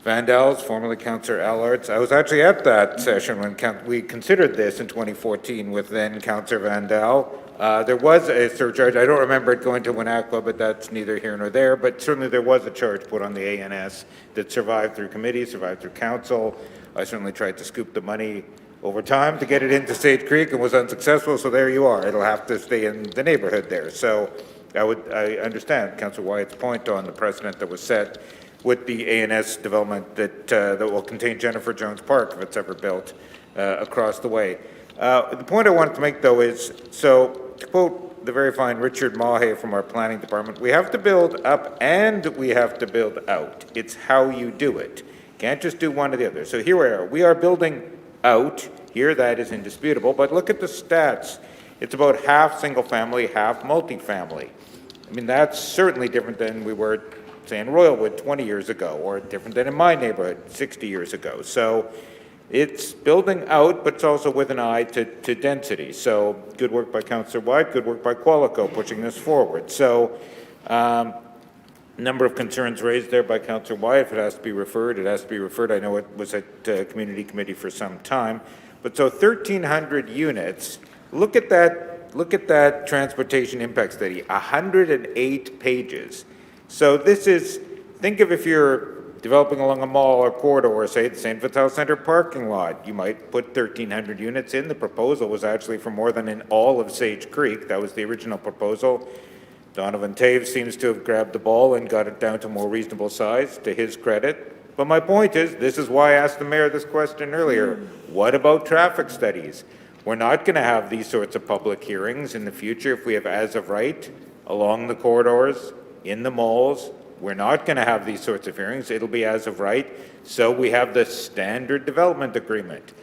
Vandals, formerly Councillor Allards. I was actually at that session when we considered this in 2014 with then Councillor Vandal. There was a surcharge. I don't remember it going to Winnequa, but that's neither here nor there. But certainly there was a charge put on the ANS that survived through committee, survived through council. I certainly tried to scoop the money over time to get it into Sage Creek and was unsuccessful, so there you are. It'll have to stay in the neighborhood there. So I understand Councillor Wyatt's point on the precedent that was set with the ANS development that will contain Jennifer Jones Park if it's ever built across the way. The point I wanted to make, though, is, so to quote the very fine Richard Mahe from our planning department, we have to build up and we have to build out. It's how you do it. Can't just do one or the other. So here we are. We are building out. Here, that is indisputable. But look at the stats. It's about half single-family, half multifamily. I mean, that's certainly different than we were, say, in Royalwood 20 years ago, or different than in my neighborhood 60 years ago. So it's building out, but it's also with an eye to density. So good work by Councillor Wyatt, good work by Qualico pushing this forward. So number of concerns raised there by Councillor Wyatt. If it has to be referred, it has to be referred. I know it was at Community Committee for some time. But so 1,300 units, look at that transportation impact study, 108 pages. So this is, think of if you're developing along a mall or corridor, say the St. Vital Centre parking lot, you might put 1,300 units in. The proposal was actually for more than in all of Sage Creek. That was the original proposal. Donovan Taves seems to have grabbed the ball and got it down to a more reasonable size, to his credit. But my point is, this is why I asked the mayor this question earlier. What about traffic studies? We're not going to have these sorts of public hearings in the future if we have as of right along the corridors, in the malls. We're not going to have these sorts of hearings. It'll be as of right. So we have the standard development agreement.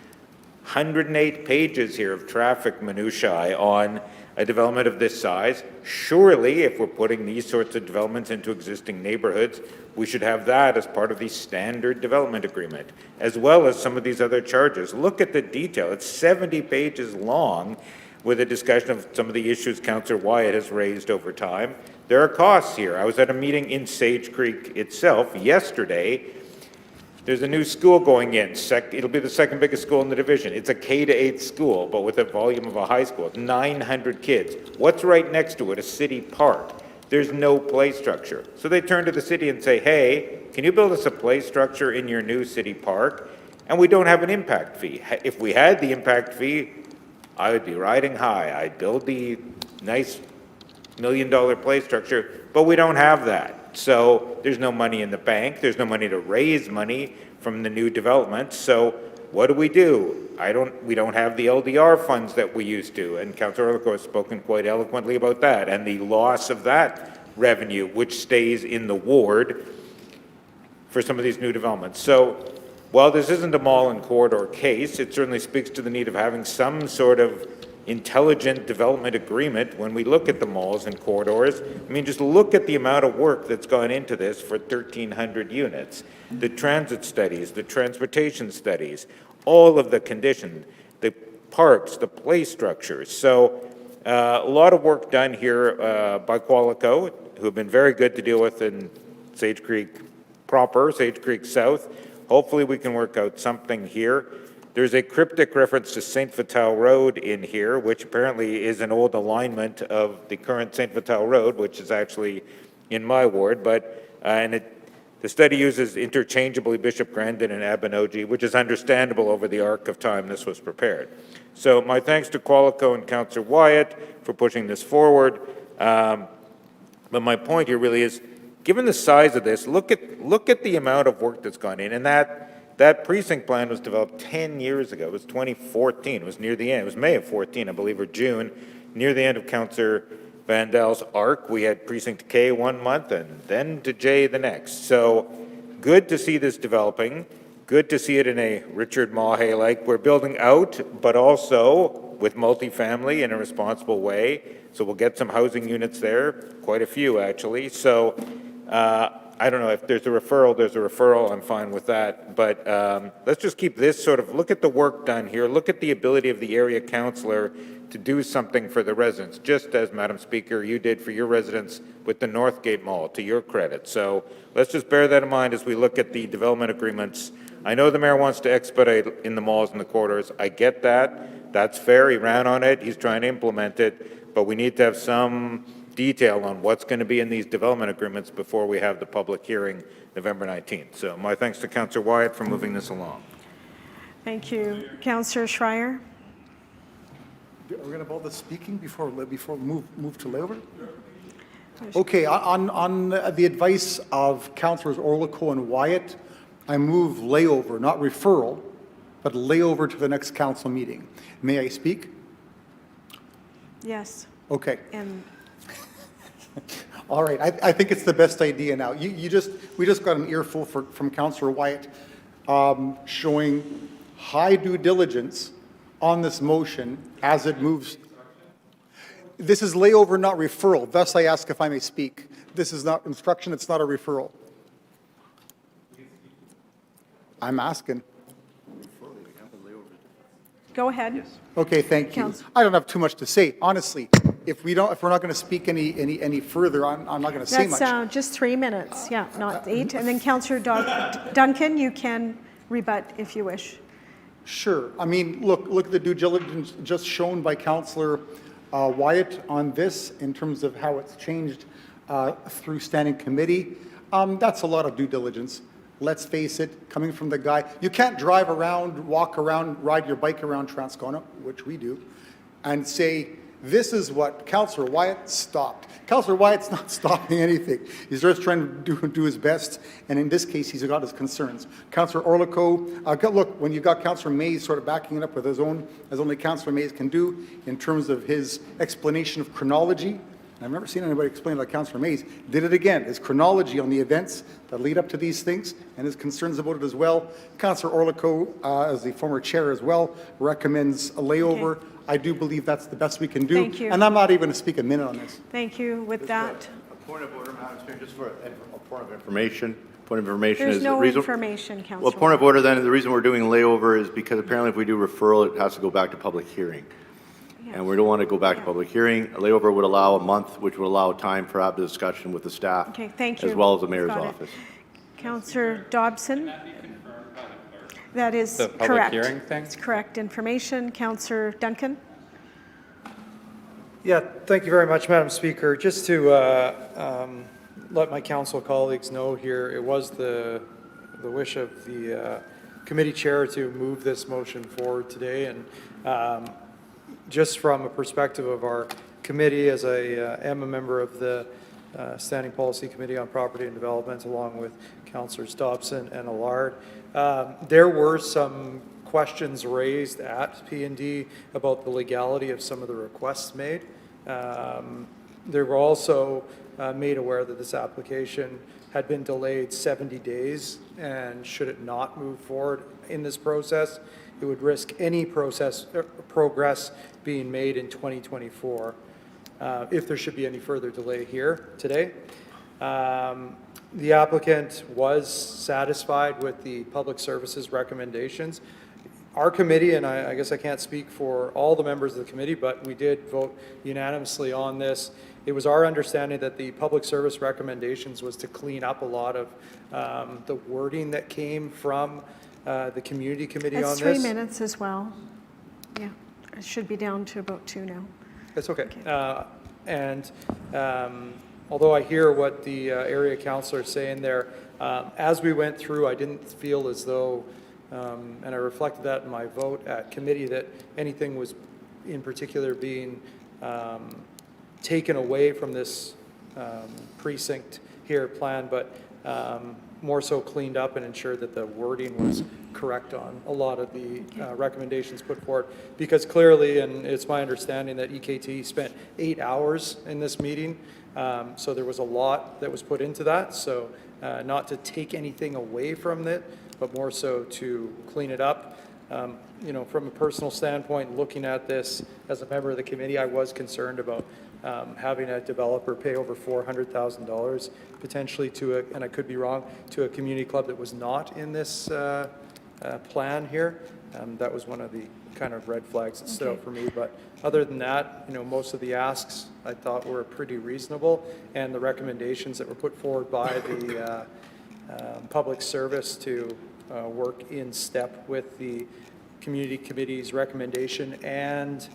108 pages here of traffic minutiae on a development of this size. Surely, if we're putting these sorts of developments into existing neighborhoods, we should have that as part of the standard development agreement, as well as some of these other charges. Look at the detail. It's 70 pages long with a discussion of some of the issues Councillor Wyatt has raised over time. There are costs here. I was at a meeting in Sage Creek itself yesterday. There's a new school going in. It'll be the second biggest school in the division. It's a K-8 school, but with a volume of a high school. It's 900 kids. What's right next to it? A city park. There's no play structure. So they turn to the city and say, hey, can you build us a play structure in your new city park? And we don't have an impact fee. If we had the impact fee, I would be riding high. I'd build the nice $1 million play structure, but we don't have that. So there's no money in the bank. There's no money to raise money from the new developments. So what do? We don't have the LDR funds that we used to. And Councillor Orlikow has spoken quite eloquently about that and the loss of that revenue, which stays in the ward for some of these new developments. So while this isn't a mall and corridor case, it certainly speaks to the need of having some sort of intelligent development agreement when we look at the malls and corridors. I mean, just look at the amount of work that's gone into this for 1,300 units. The transit studies, the transportation studies, all of the condition, the parks, the play structures. So a lot of work done here by Qualico, who have been very good to deal with in Sage Creek proper, Sage Creek South. Hopefully we can work out something here. There's a cryptic reference to St. Vital Road in here, which apparently is an old alignment of the current St. Vital Road, which is actually in my ward, but the study uses interchangeably Bishop Grandin and Abinogi, which is understandable over the arc of time this was prepared. So my thanks to Qualico and Councillor Wyatt for pushing this forward. But my point here really is, given the size of this, look at the amount of work that's gone in, and that precinct plan was developed 10 years ago. It was 2014. It was near the end. It was May of 14, I believe, or June, near the end of Councillor Vandal's arc. We had Precinct K 1 month and then to J the next. So good to see this developing. Good to see it in a Richard Mahe-like. We're building out, but also with multifamily in a responsible way. So we'll get some housing units there, quite a few actually. So I don't know, if there's a referral, I'm fine with that. But let's just keep this sort of, look at the work done here, look at the ability of the area councillor to do something for the residents, just as, Madam Speaker, you did for your residents with the Northgate Mall, to your credit. So let's just bear that in mind as we look at the development agreements. I know the mayor wants to expedite in the malls and the corridors. I get that. That's fair. He ran on it. He's trying to implement it. But we need to have some detail on what's going to be in these development agreements before we have the public hearing November 19th. So my thanks to Councillor Wyatt for moving this along. Thank you. Councillor Schreier? Are we going to hold the speaking before we move to layover? Okay, on the advice of Councillors Orlikow and Wyatt, I move layover, not referral, but layover to the next council meeting. May I speak? Yes. Okay. And all right, I think it's the best idea now. We just got an earful from Councillor Wyatt showing high due diligence on this motion as it moves. This is layover, not referral. Thus, I ask if I may speak. This is not instruction, it's not a referral. I'm asking. go ahead. Okay, thank you. Council. I don't have too much to say, honestly. if we're not going to speak any further, I'm not going to say much. That's just 3 minutes, yeah, not 8. And then Councillor Duncan, you can rebut if you wish. Sure. I mean, look at the due diligence just shown by Councillor Wyatt on this in terms of how it's changed through standing committee. That's a lot of due diligence. Let's face it, coming from the guy, you can't drive around, walk around, ride your bike around Transcona, which we do, and say, this is what Councillor Wyatt stopped. Councillor Wyatt's not stopping anything. He's just trying to do his best, and in this case, he's got his concerns. Councillor Orlikow, look, when you got Councillor Mays sort of backing it up with his own, as only Councillor Mays can do, in terms of his explanation of chronology, I've never seen anybody explain like Councillor Mays did it again, his chronology on the events that lead up to these things and his concerns about it as well. Councillor Orlikow, as the former chair as well, recommends a layover. Okay. I do believe that's the best we can do. Thank you. And I'm not even going to speak a minute on this. Thank you. With that, A point of order, Madam Speaker, just for a point of information. Point of information there's is no the reason. information, Councillor. Well, point of order then, the reason we're doing layover is because apparently if we do referral, it has to go back to public hearing. And we don't want to go back to public hearing. A layover would allow a month, which would allow time for have the discussion with the staff. Okay, thank you. As well as the mayor's Got it. office. Councillor Dobson? That is The public correct. hearing thing? It's correct information. Councillor Duncan? Yeah, thank you very much, Madam Speaker. Just to let my council colleagues know here, it was the wish of the committee chair to move this motion forward today. And just from a perspective of our committee, as I am a member of the Standing Policy Committee on Property and Development, along with Councillors Dobson and Allard, there were some questions raised at P&D about the legality of some of the requests made. They were also made aware that this application had been delayed 70 days, and should it not move forward in this process, it would risk any progress being made in 2024 if there should be any further delay here today. The applicant was satisfied with the public services recommendations. Our committee, and I guess I can't speak for all the members of the committee, but we did vote unanimously on this. It was our understanding that the public service recommendations was to clean up a lot of the wording that came from the community committee on That's this. 3 minutes as well. Yeah, it should be down to about 2 now. That's okay. Although I hear what the area councillor is saying there, as we went through, I didn't feel as though, and I reflected that in my vote at committee, that anything was in particular being taken away from this precinct here plan, but more so cleaned up and ensured that the wording was correct on a lot of the recommendations put forward. Because clearly, and it's my understanding that EKT spent 8 hours in this meeting, so there was a lot that was put into that. So not to take anything away from it, but more so to clean it up. You know, from a personal standpoint, looking at this as a member of the committee, I was concerned about having a developer pay over $400,000 potentially to a, and I could be wrong, to a community club that was not in this plan here. That was one of the kind of red flags that stood out for me. But other than that, you know, most of the asks I thought were pretty reasonable, and the recommendations that were put forward by the public service to work in step with the community committee's recommendation and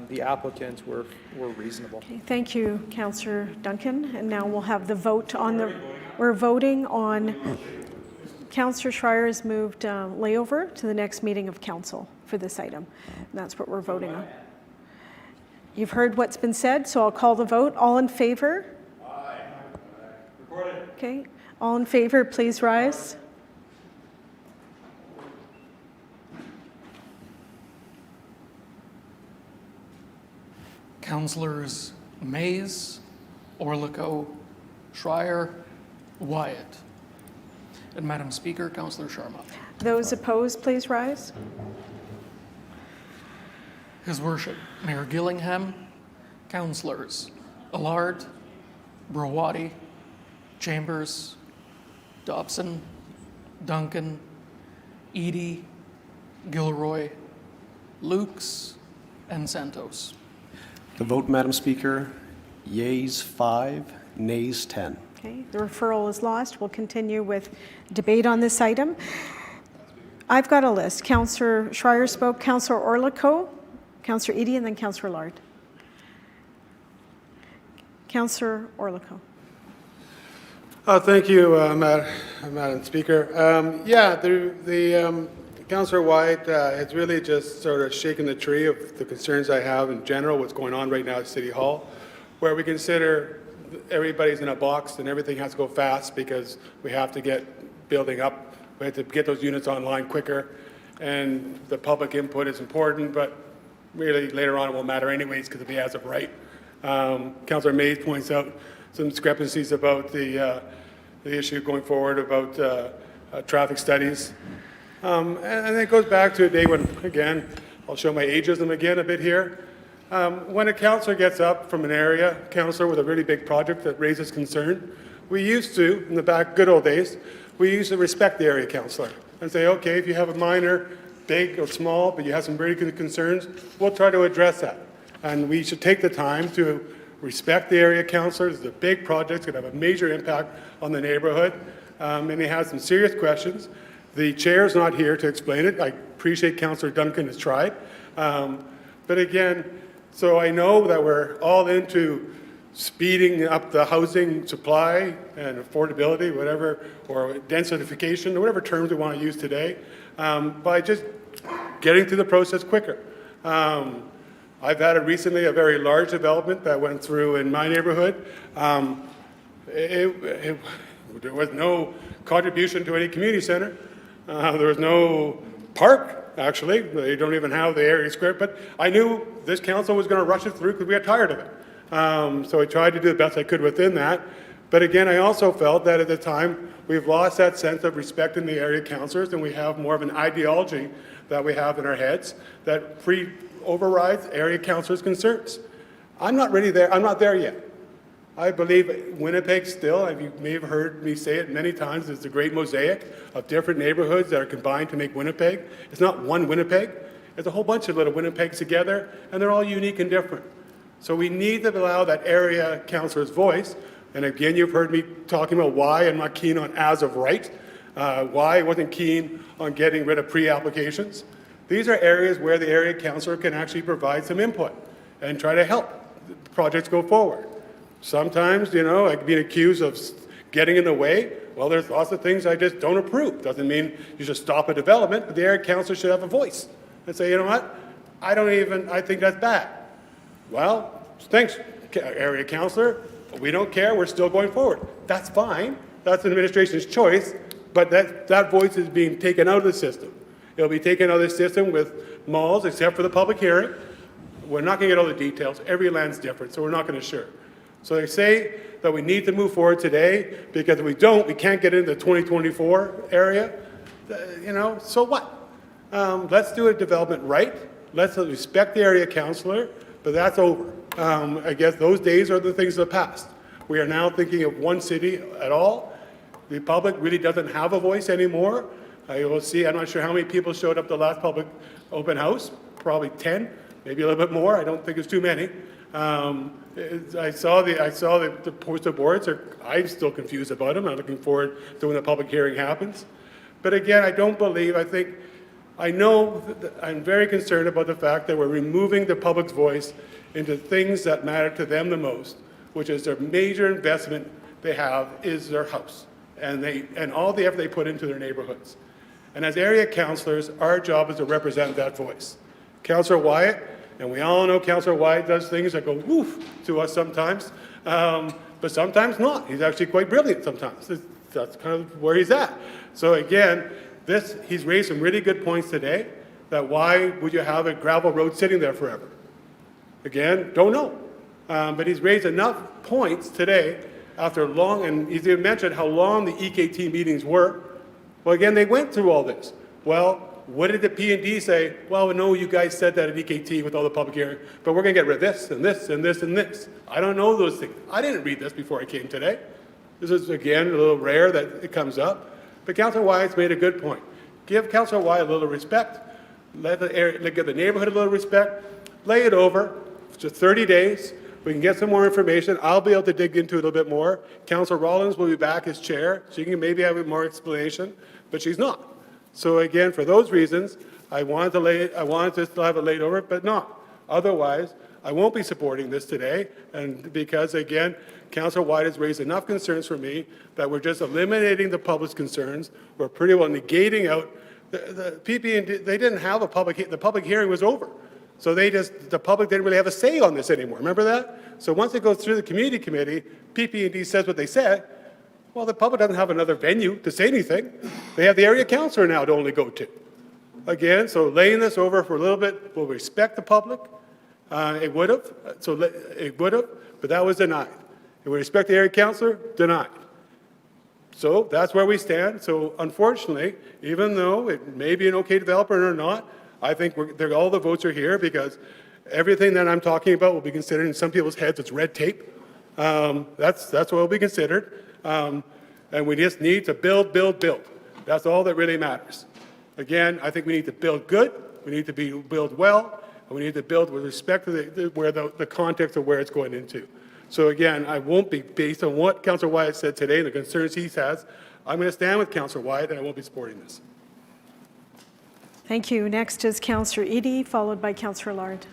the applicant were reasonable. Okay, thank you, Councillor Duncan. And now we'll have the vote on the, we're voting on, Councillor Schreier has moved layover to the next meeting of council for this item. And that's what we're voting on. You've heard what's been said, so I'll call the vote. All in favor? Aye. Okay, all in favor, please rise. Councillors Mays, Orlikow, Schreier, Wyatt. And Madam Speaker, Councillor Sharma. Those opposed, please rise. His Worship, Mayor Gillingham, Councillors Allard, Brawadi, Chambers, Dobson, Duncan, Eadie, Gilroy, Lukes, and Santos. The vote, Madam Speaker, yeas 5, nays 10. Okay, the referral is lost. We'll continue with debate on this item. I've got a list. Councillor Schreier spoke, Councillor Orlico, Councillor Eady, and then Councillor Lard. Councillor Orlico. Thank you, Madam Speaker. Councillor Wyatt has really just sort of shaken the tree of the concerns I have in general, what's going on right now at City Hall, where we consider everybody's in a box and everything has to go fast because we have to get building up. We have to get those units online quicker, and the public input is important, but really later on it won't matter anyways because it'll be as of right. Councillor Mays points out some discrepancies about the issue going forward about traffic studies. And it goes back to a day when, again, I'll show my ageism again a bit here. When a councillor gets up from an area, councillor with a really big project that raises concern, we used to, in the back good old days, we used to respect the area councillor and say, okay, if you have a minor, big or small, but you have some really good concerns, we'll try to address that. And we should take the time to respect the area councillor. This is a big project, it's going to have a major impact on the neighborhood, and he has some serious questions. The chair's not here to explain it. I appreciate Councillor Duncan has tried. But again, so I know that we're all into speeding up the housing supply and affordability, whatever, or densification, or whatever terms we want to use today, by just getting through the process quicker. I've had recently a very large development that went through in my neighborhood. There was no contribution to any community center. There was no park, actually. They don't even have the area square. But I knew this council was going to rush it through because we got tired of it. So I tried to do the best I could within that. But again, I also felt that at the time, we've lost that sense of respecting the area councillors, and we have more of an ideology that we have in our heads that overrides area councillors' concerns. I'm not really there. I'm not there yet. I believe Winnipeg still, and you may have heard me say it many times, it's a great mosaic of different neighborhoods that are combined to make Winnipeg. It's not one Winnipeg. It's a whole bunch of little Winnipegs together, and they're all unique and different. So we need to allow that area councillor's voice. And again, you've heard me talking about why I'm not keen on as of right, why I wasn't keen on getting rid of pre-applications. These are areas where the area councillor can actually provide some input and try to help projects go forward. Sometimes, like being accused of getting in the way. Well, there's lots of things I just don't approve. Doesn't mean you should stop a development, but the area councillor should have a voice and say, you know what, I think that's bad. Well, thanks, area councillor. We don't care, we're still going forward. That's fine. That's an administration's choice, but that voice is being taken out of the system. It'll be taken out of the system with malls, except for the public hearing. We're not going to get all the details. Every land's different, so we're not going to share. So they say that we need to move forward today, because if we don't, we can't get into the 2024 area. So what? Let's do a development right. Let's respect the area councillor, but that's over. I guess those days are the things of the past. We are now thinking of one city at all. The public really doesn't have a voice anymore. You will see, I'm not sure how many people showed up the last public open house, probably 10, maybe a little bit more. I don't think it's too many. I saw the poster boards. I'm still confused about them. I'm looking forward to when the public hearing happens. But again, I know that I'm very concerned about the fact that we're removing the public's voice into things that matter to them the most, which is their major investment they have is their house and all the effort they put into their neighborhoods. And as area councillors, our job is to represent that voice. Councillor Wyatt, and we all know Councillor Wyatt does things that go woof to us sometimes, but sometimes not. He's actually quite brilliant sometimes. That's kind of where he's at. So again, he's raised some really good points today, that why would you have a gravel road sitting there forever? Again, don't know. But he's raised enough points today after long, and he's even mentioned how long the EKT meetings were. Well, again, they went through all this. Well, what did the P&D say? Well, no, you guys said that at EKT with all the public hearing, but we're going to get rid of this and this and this and this. I don't know those things. I didn't read this before I came today. This is, again, a little rare that it comes up. But Councillor Wyatt's made a good point. Give Councillor Wyatt a little respect. Give the neighborhood a little respect. Lay it over. just 30 days. We can get some more information. I'll be able to dig into it a little bit more. Councillor Rollins will be back as chair. She can maybe have more explanation, but she's not. So again, for those reasons, I wanted to still have it laid over, but not. Otherwise, I won't be supporting this today, and because again, Councillor White has raised enough concerns for me that we're just eliminating the public's concerns. We're pretty well negating out the PP&D. They didn't have a the public hearing was over. So the public didn't really have a say on this anymore. Remember that? So once it goes through the community committee, PP&D says what they said. Well, the public doesn't have another venue to say anything. They have the area councillor now to only go to. Again, so laying this over for a little bit will respect the public. It would have, but that was denied. It would respect the area councillor, denied. So that's where we stand. So unfortunately, even though it may be an okay developer or not, I think all the votes are here because everything that I'm talking about will be considered in some people's heads. It's red tape. That's what will be considered. And we just need to build. That's all that really matters. Again, I think we need to build good. We need to build well. And we need to build with respect to the context of where it's going into. So again, I won't be, based on what Councillor Wyatt said today and the concerns he has, I'm going to stand with Councillor Wyatt and I won't be supporting this. Thank you. Next is Councillor Eadie, followed by Councillor Lard.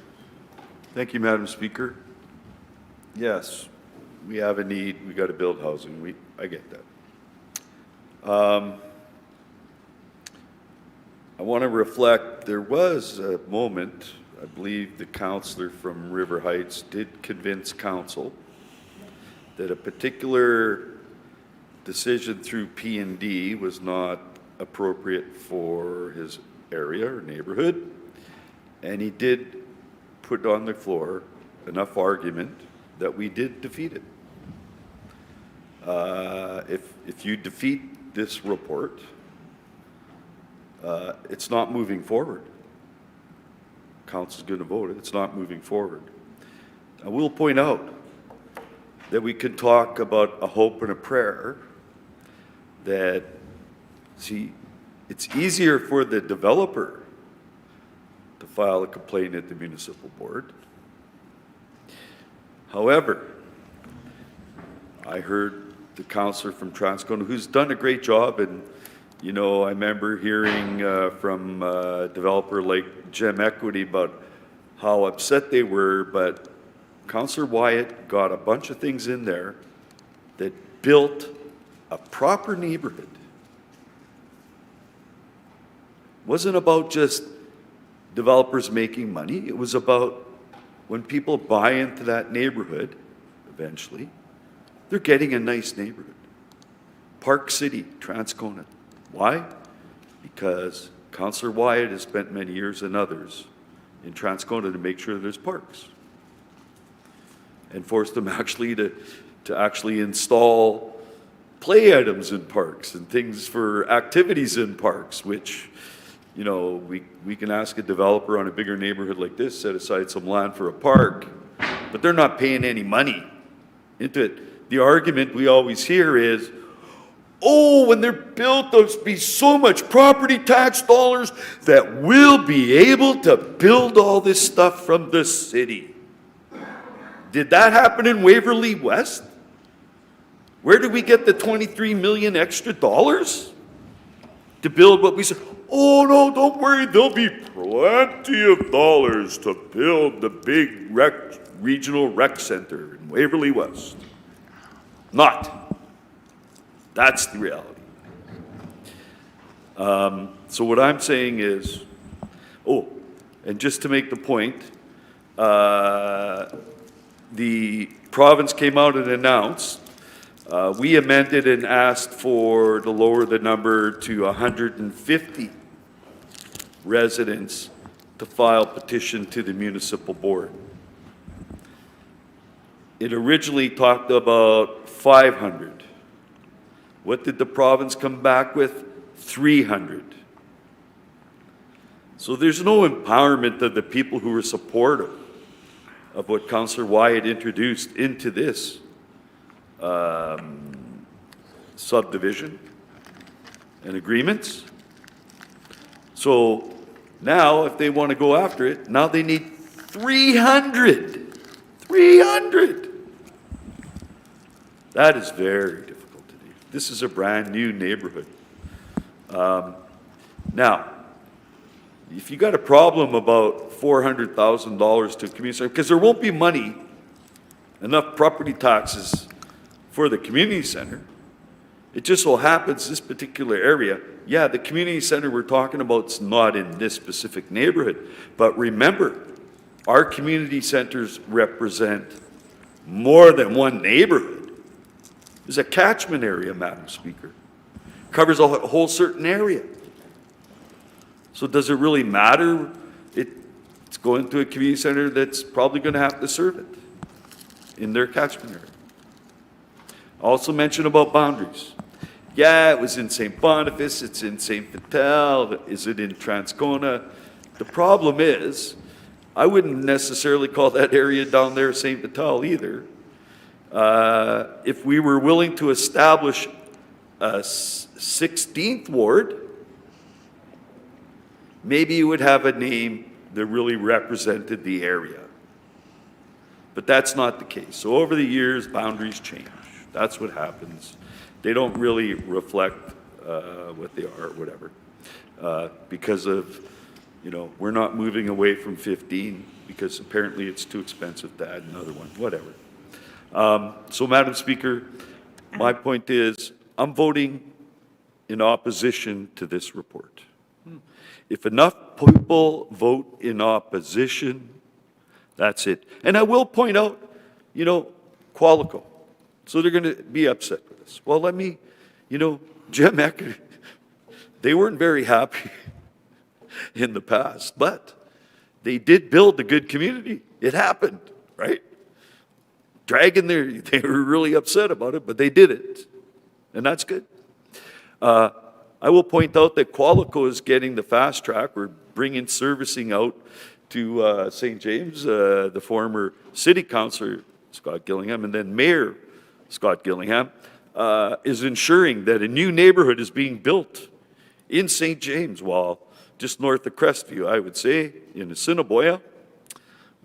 Thank you, Madam Speaker. Yes, we have a need. We got to build housing. I get that. I want to reflect. There was a moment, I believe the councillor from River Heights did convince council that a particular decision through P&D was not appropriate for his area or neighborhood, and he did put on the floor enough argument that we did defeat it. If you defeat this report, it's not moving forward. Council's going to vote it. It's not moving forward. I will point out that we can talk about a hope and a prayer that, see, it's easier for the developer to file a complaint at the municipal board. However, I heard the councillor from Transcona, who's done a great job, and you know, I remember hearing from a developer like Gem Equity about how upset they were, but Councillor Wyatt got a bunch of things in there that built a proper neighborhood. It wasn't about just developers making money. It was about when people buy into that neighborhood, eventually, they're getting a nice neighborhood. Park City, Transcona. Why? Because Councillor Wyatt has spent many years and others in Transcona to make sure there's parks and forced them actually to actually install play items in parks and things for activities in parks, which, you know, we can ask a developer on a bigger neighborhood like this, set aside some land for a park, but they're not paying any money into it. The argument we always hear is, oh, when they're built, there'll be so much property tax dollars that we'll be able to build all this stuff from the city. Did that happen in Waverly West? Where did we get the 23 million extra dollars to build what we said? Oh, no, don't worry. There'll be plenty of dollars to build the big regional rec center in Waverly West. Not. That's the reality. So what I'm saying is, oh, and just to make the point, the province came out and announced, we amended and asked to lower the number to 150 residents to file petition to the municipal board. It originally talked about 500. What did the province come back with? 300. So there's no empowerment of the people who were supportive of what Councillor Wyatt introduced into this subdivision and agreements. So now, if they want to go after it, now they need 300. 300! That is very difficult to do. This is a brand-new neighborhood. Now, if you got a problem about $400,000 to a community center, because there won't be money, enough property taxes for the community center, it just so happens this particular area, yeah, the community center we're talking about is not in this specific neighborhood. But remember, our community centers represent more than one neighborhood. There's a catchment area, Madam Speaker. Covers a whole certain area. So does it really matter? It's going to a community center that's probably going to have to serve it in their catchment area. Also mentioned about boundaries. Yeah, it was in St. Boniface, it's in St. Vital, is it in Transcona? The problem is, I wouldn't necessarily call that area down there St. Vital either. If we were willing to establish a 16th ward, maybe you would have a name that really represented the area. But that's not the case. So over the years, boundaries change. That's what happens. They don't really reflect what they are, or whatever. Because of, we're not moving away from 15 because apparently it's too expensive to add another one, whatever. So Madam Speaker, my point is, I'm voting in opposition to this report. If enough people vote in opposition, that's it. And I will point out, Qualico. So they're going to be upset with us. Well, let me, Jim Ecker, they weren't very happy in the past, but they did build a good community. It happened, right? Dragon there, they were really upset about it, but they did it. And that's good. I will point out that Qualico is getting the fast track. We're bringing servicing out to St. James, the former city councillor, Scott Gillingham, and then Mayor Scott Gillingham, is ensuring that a new neighborhood is being built in St. James, just north of Crestview, I would say, in Assiniboia.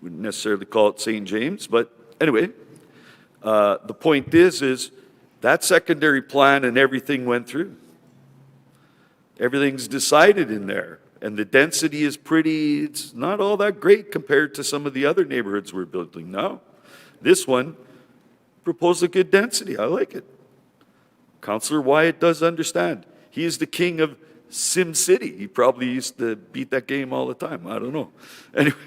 Wouldn't necessarily call it St. James, but anyway, the point is that secondary plan and everything went through. Everything's decided in there, and the density is it's not all that great compared to some of the other neighborhoods we're building now. This one proposed a good density. I like it. Councillor Wyatt does understand. He is the king of Sim City. He probably used to beat that game all the time. I don't know. Anyway,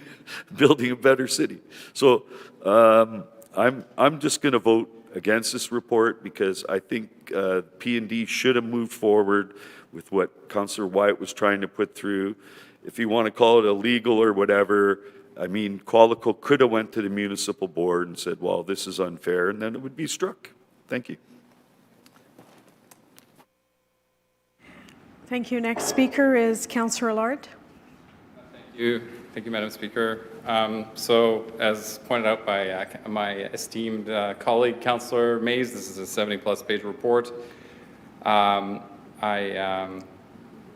building a better city. So I'm just going to vote against this report because I think P&D should have moved forward with what Councillor Wyatt was trying to put through. If you want to call it illegal or whatever, I mean, Qualico could have went to the municipal board and said, well, this is unfair, and then it would be struck. Thank you. Thank you. Next speaker is Councillor Allard. Thank you, Madam Speaker. So, as pointed out by my esteemed colleague, Councillor Mays, this is a 70-plus page report. I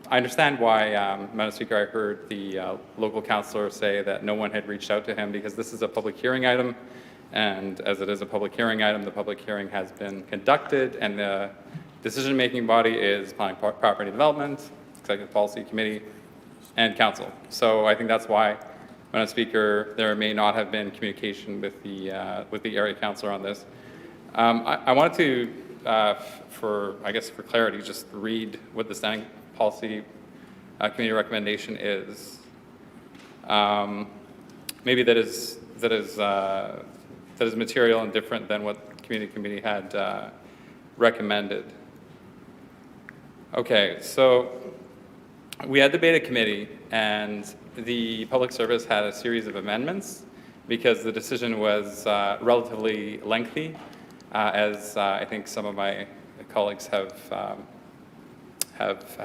understand why, Madam Speaker, I heard the local councillor say that no one had reached out to him because this is a public hearing item, and as it is a public hearing item, the public hearing has been conducted, and the decision-making body is Planning Property Development, Executive Policy Committee, and Council. So I think that's why, Madam Speaker, there may not have been communication with the area councillor on this. I wanted to, for clarity, just read what the Standing Policy Committee recommendation is. Maybe that is material and different than what Community Committee had recommended. Okay, so we had the Beta Committee, and the Public Service had a series of amendments because the decision was relatively lengthy, as I think some of my colleagues have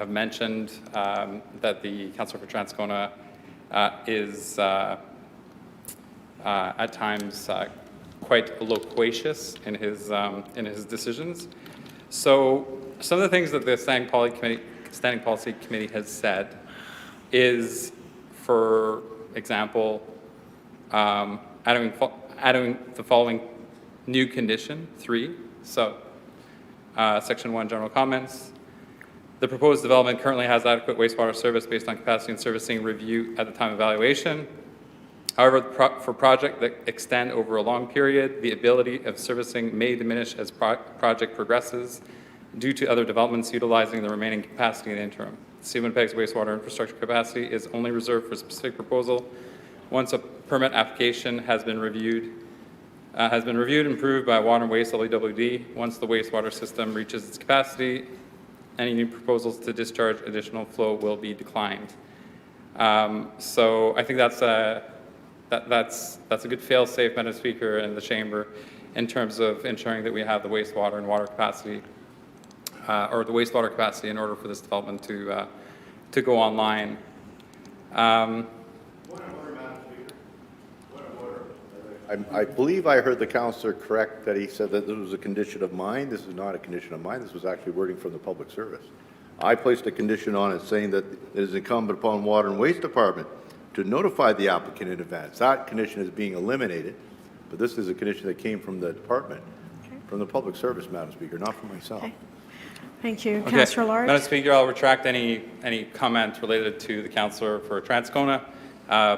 mentioned, that the Councillor for Transcona is at times quite loquacious in his decisions. So some of the things that the Standing Policy Committee has said is, for example, having adding the following new condition, 3. So, Section 1, general comments. The proposed development currently has adequate wastewater service based on capacity and servicing review at the time of evaluation. However, for projects that extend over a long period, the ability of servicing may diminish as project progresses due to other developments utilizing the remaining capacity in the interim. City of Winnipeg's wastewater infrastructure capacity is only reserved for a specific proposal once a permit application has been reviewed and approved by Water and Waste LEWD. Once the wastewater system reaches its capacity, any new proposals to discharge additional flow will be declined. So I think that's a good fail-safe, Madam Speaker, in the chamber in terms of ensuring that we have the wastewater and water capacity, or the wastewater capacity in order for this development to go online. I believe I heard the councillor correct that he said that this was a condition of mine. This is not a condition of mine. This was actually wording from the public service. I placed a condition on it saying that it is incumbent upon Water and Waste Department to notify the applicant in advance. That condition is being eliminated, but this is a condition that came from the department, from the public service, Madam Speaker, not from myself. Okay. Thank you. Councillor Large. Madam Speaker, I'll retract any comment related to the councillor for Transcona.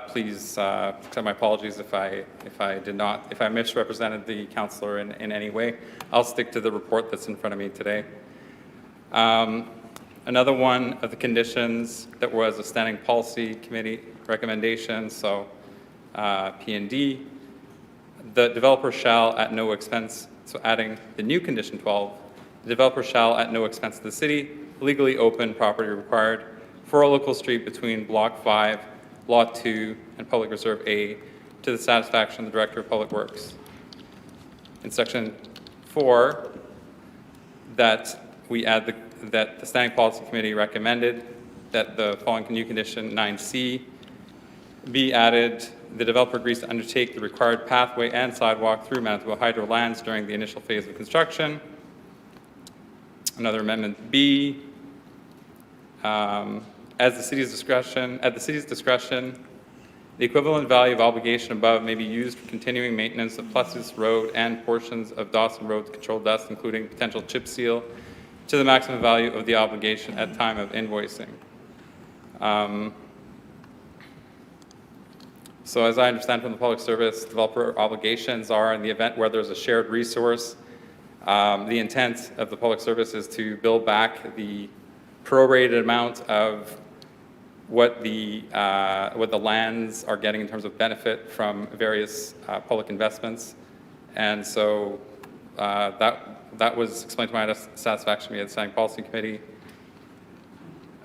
Please accept my apologies if I misrepresented the councillor in any way. I'll stick to the report that's in front of me today. Another one of the conditions that was a standing policy committee recommendation, so P&D, the developer shall at no expense, so adding the new condition 12, the developer shall at no expense to the city legally open property required for a local street between Block 5, Lot 2, and Public Reserve A to the satisfaction of the Director of Public Works. In Section 4, that we add that the Standing Policy Committee recommended that the following new condition 9C be added. The developer agrees to undertake the required pathway and sidewalk through Manitoba Hydro lands during the initial phase of construction. Another amendment B, at the city's discretion, the equivalent value of obligation above may be used for continuing maintenance of Plessis Road and portions of Dawson Road to control dust, including potential chip seal, to the maximum value of the obligation at time of invoicing. So as I understand from the public service, developer obligations are in the event where there's a shared resource. The intent of the public service is to bill back the prorated amount of what the lands are getting in terms of benefit from various public investments. And so that was explained to my satisfaction via the Standing Policy Committee.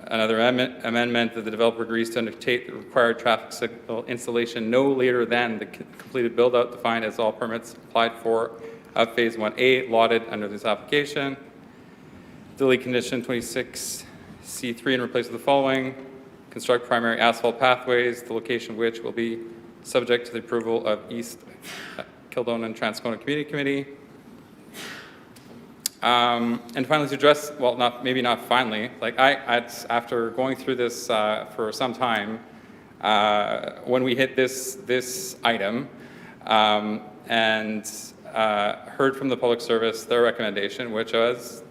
Another amendment that the developer agrees to undertake the required traffic signal installation no later than the completed build-out defined as all permits applied for of Phase 1A allotted under this application. Delete condition 26C3 and replace with the following. Construct primary asphalt pathways, the location of which will be subject to the approval of East Kildonan Transcona Community Committee. And finally, to address, well, maybe not finally, like after going through this for some time, when we hit this item and heard from the public service their recommendation, which was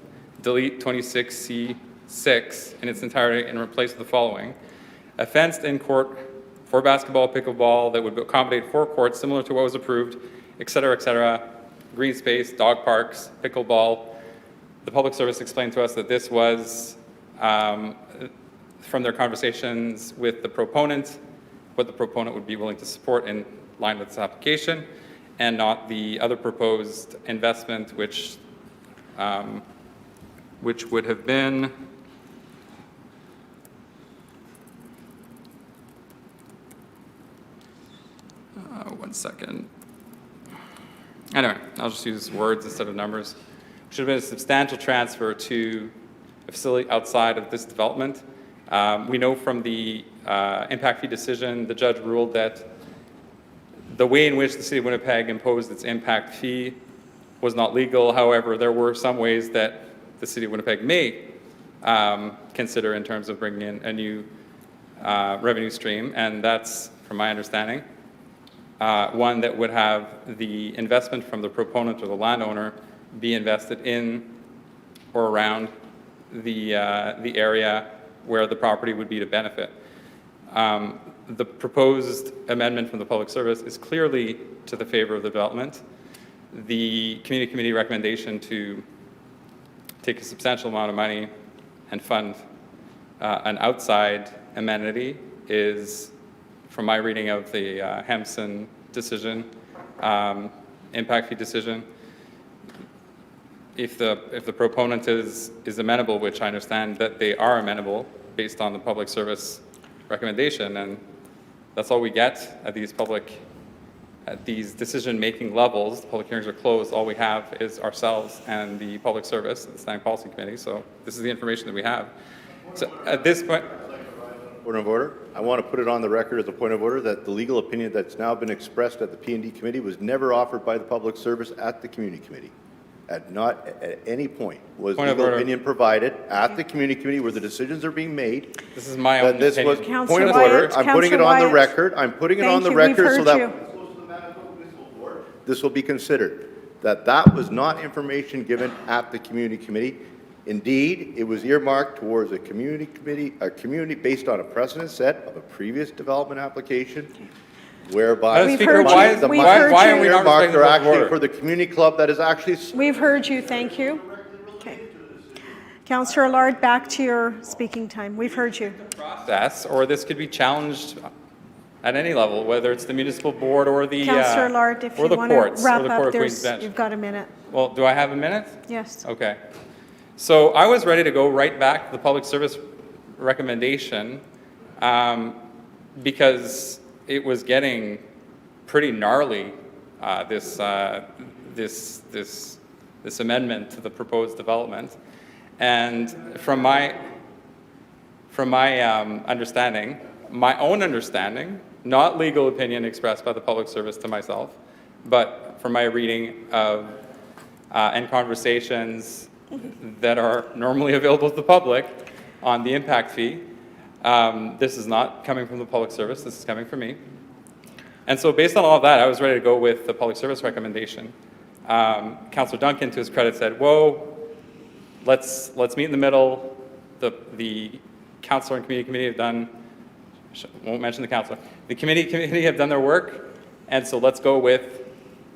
delete 26C6 in its entirety and replace with the following. A fenced-in court for basketball, pickleball that would accommodate 4 courts similar to what was approved, et cetera, green space, dog parks, pickleball. The public service explained to us that this was, from their conversations with the proponent, what the proponent would be willing to support in line with this application, and not the other proposed investment, which would have been one second. Anyway, I'll just use words instead of numbers. Should have been a substantial transfer to a facility outside of this development. We know from the impact fee decision, the judge ruled that the way in which the City of Winnipeg imposed its impact fee was not legal. However, there were some ways that the City of Winnipeg may consider in terms of bringing in a new revenue stream, and that's, from my understanding, one that would have the investment from the proponent or the landowner be invested in or around the area where the property would be to benefit. The proposed amendment from the Public Service is clearly to the favor of the development. The Community Committee recommendation to take a substantial amount of money and fund an outside amenity is, from my reading of the Hemson decision, impact fee decision, if the proponent is amenable, which I understand that they are amenable based on the Public Service recommendation, and that's all we get at these decision-making levels. The public hearings are closed. All we have is ourselves and the Public Service, the Standing Policy Committee. So this is the information that we have. So at this point, Point of order. I want to put it on the record as a point of order that the legal opinion that's now been expressed at the P&D Committee was never offered by the Public Service at the Community Committee. Not at any point was legal opinion provided at the Community Committee where the decisions are being made. This is my own This was opinion. point of order. I'm putting it on the record. I'm putting it on the record so that this will be considered. That was not information given at the Community Committee. Indeed, it was earmarked towards a community based on a precedent set of a previous development application whereby Madam Speaker, why are we not respecting are the actually order? for the community club that is actually. We've heard you, thank you. Okay. Councillor Allard, back to your speaking time. We've heard you. Process, or this could be challenged at any level, whether it's the municipal board or the Councillor Allard, if or you the want to courts, or wrap the Court up, of Queen's Bench. you've got a minute. Well, do I have a minute? Yes. Okay. So I was ready to go right back to the Public Service recommendation because it was getting pretty gnarly, this amendment to the proposed development. And from my understanding, my own understanding, not legal opinion expressed by the Public Service to myself, but from my reading of and conversations that are normally available to the public on the impact fee, this is not coming from the Public Service, this is coming from me. And so based on all of that, I was ready to go with the Public Service recommendation. Councillor Duncan, to his credit, said, whoa, let's meet in the middle. The councillor and community committee have done, won't mention the councillor, the committee have done their work, and so let's go with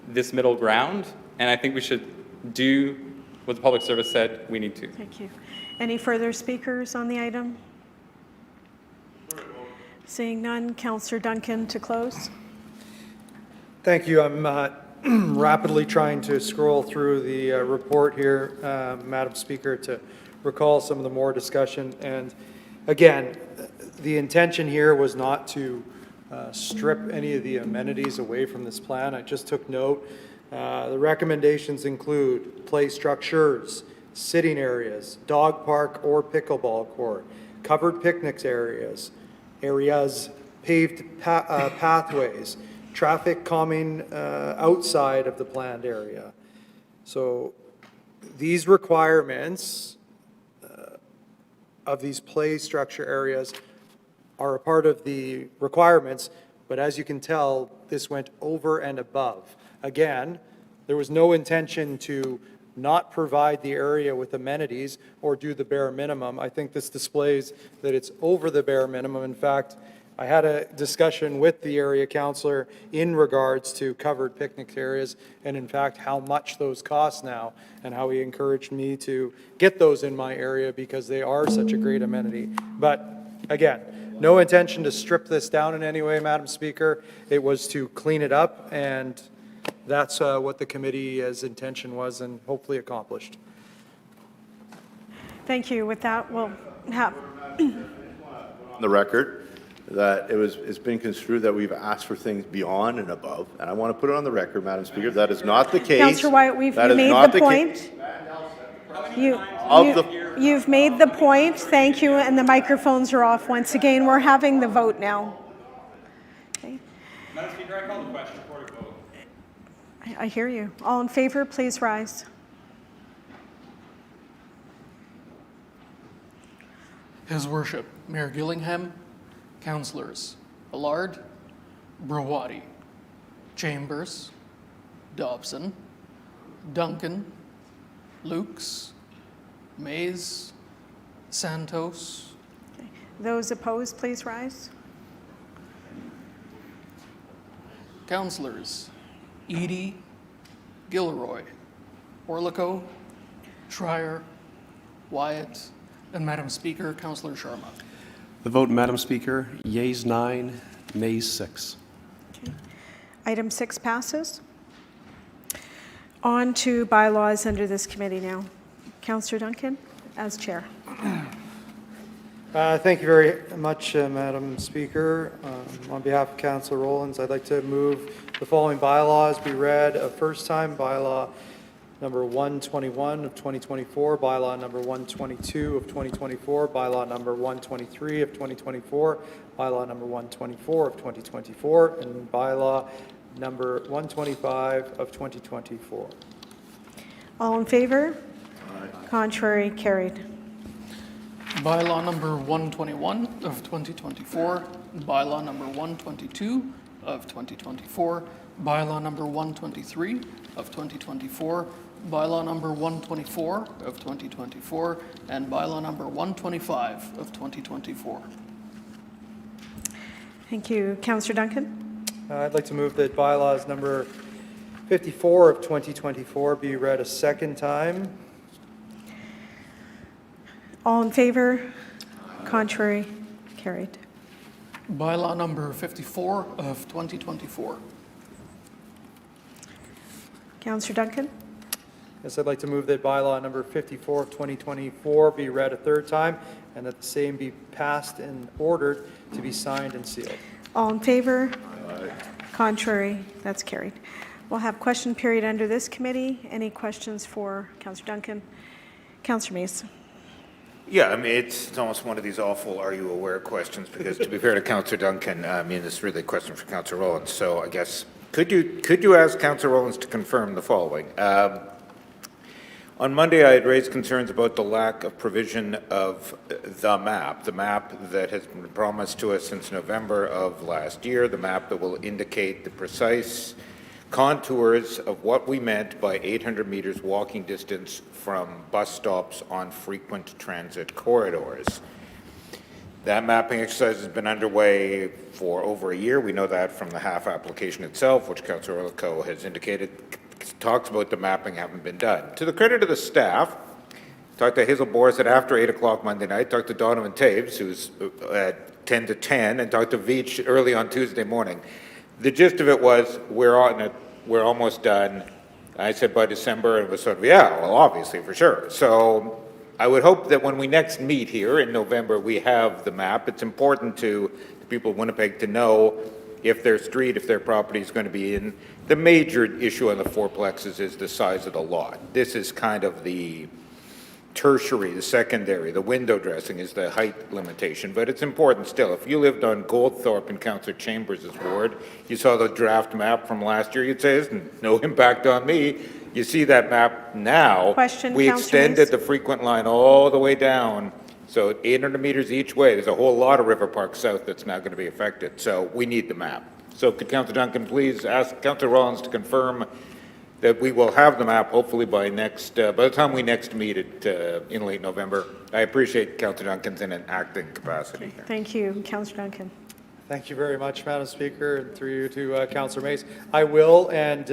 this middle ground, and I think we should do what the Public Service said we need to. Thank you. Any further speakers on the item? Seeing none, Councillor Duncan to close. Thank you. I'm rapidly trying to scroll through the report here, Madam Speaker, to recall some of the more discussion. And again, the intention here was not to strip any of the amenities away from this plan. I just took note. The recommendations include play structures, sitting areas, dog park or pickleball court, covered picnics areas, paved pathways, traffic calming outside of the planned area. So these requirements of these play structure areas are a part of the requirements, but as you can tell, this went over and above. Again, there was no intention to not provide the area with amenities or do the bare minimum. I think this displays that it's over the bare minimum. In fact, I had a discussion with the area councillor in regards to covered picnic areas and in fact how much those cost now and how he encouraged me to get those in my area because they are such a great amenity. But again, no intention to strip this down in any way, Madam Speaker. It was to clean it up, and that's what the committee's intention was and hopefully accomplished. Thank you. With that, we'll have... On the record that it's been construed that we've asked for things beyond and above, and I want to put it on the record, Madam Speaker, that is not the case. Councillor Wyatt, you made the point. You've made the point. Thank you, and the microphones are off. Once again, we're having the vote now. Okay. Madam Speaker, I call the question. I hear you. All in favor, please rise. His Worship, Mayor Gillingham, Councillors Allard, Brawadi, Chambers, Dobson, Duncan, Lukes, Mays, Santos. Those opposed, please rise. Councillors Edie, Gilroy, Orlico, Schreier, Wyatt, and Madam Speaker, Councillor Sharma. The vote, Madam Speaker, yeas 9, nays 6. Item 6 passes. On to bylaws under this committee now. Councillor Duncan, as chair. Thank you very much, Madam Speaker. On behalf of Councillor Rollins, I'd like to move the following bylaws be read a first time: bylaw number 121 of 2024, bylaw number 122 of 2024, bylaw number 123 of 2024, bylaw number 124 of 2024, and bylaw number 125 of 2024. All in favor? Contrary, carried. Bylaw number 121 of 2024, bylaw number 122 of 2024, bylaw number 123 of 2024, bylaw number 124 of 2024, and bylaw number 125 of 2024. Thank you. Councillor Duncan? I'd like to move that bylaws number 54 of 2024 be read a second time. All in favor? Contrary, carried. Bylaw number 54 of 2024. Councillor Duncan? Yes, I'd like to move that bylaw number 54 of 2024 be read a third time and that the same be passed and ordered to be signed and sealed. All in favor? Contrary, that's carried. We'll have question period under this committee. Any questions for Councillor Duncan? Councillor Mace? Yeah, I mean, it's almost one of these awful "are you aware" questions, because to be fair to Councillor Duncan, I mean, this is really a question for Councillor Rollins. So I guess, could you ask Councillor Rollins to confirm the following? On Monday, I had raised concerns about the lack of provision of the map that has been promised to us since November of last year, the map that will indicate the precise contours of what we meant by 800 meters walking distance from bus stops on frequent transit corridors. That mapping exercise has been underway for over a year. We know that from the half application itself, which Councillor Orlico has indicated talks about the mapping having been done. To the credit of the staff, talked to Hazel Boris at after 8 o'clock Monday night, talked to Donovan Taves, who's at 10 to 10, and talked to Veach early on Tuesday morning. The gist of it was, we're almost done. I said by December, and it was sort of, yeah, well, obviously, for sure. So I would hope that when we next meet here in November, we have the map. It's important to the people of Winnipeg to know if their street, if their property is going to be in. The major issue on the fourplexes is the size of the lot. This is kind of the tertiary, the secondary, the window dressing is the height limitation, but it's important still. If you lived on Goldthorpe in Councillor Chambers' ward, you saw the draft map from last year, you'd say, there's no impact on me. You see that map now. Question, we Councillor extended Mace. the frequent line all the way down, so 800 meters each way. There's a whole lot of River Park South that's now going to be affected, so we need the map. So could Councillor Duncan please ask Councillor Rollins to confirm that we will have the map hopefully by the time we next meet in late November. I appreciate Councillor Duncan's in an acting capacity here. Thank you. Councillor Duncan? Thank you very much, Madam Speaker, and through you to Councillor Mace. I will, and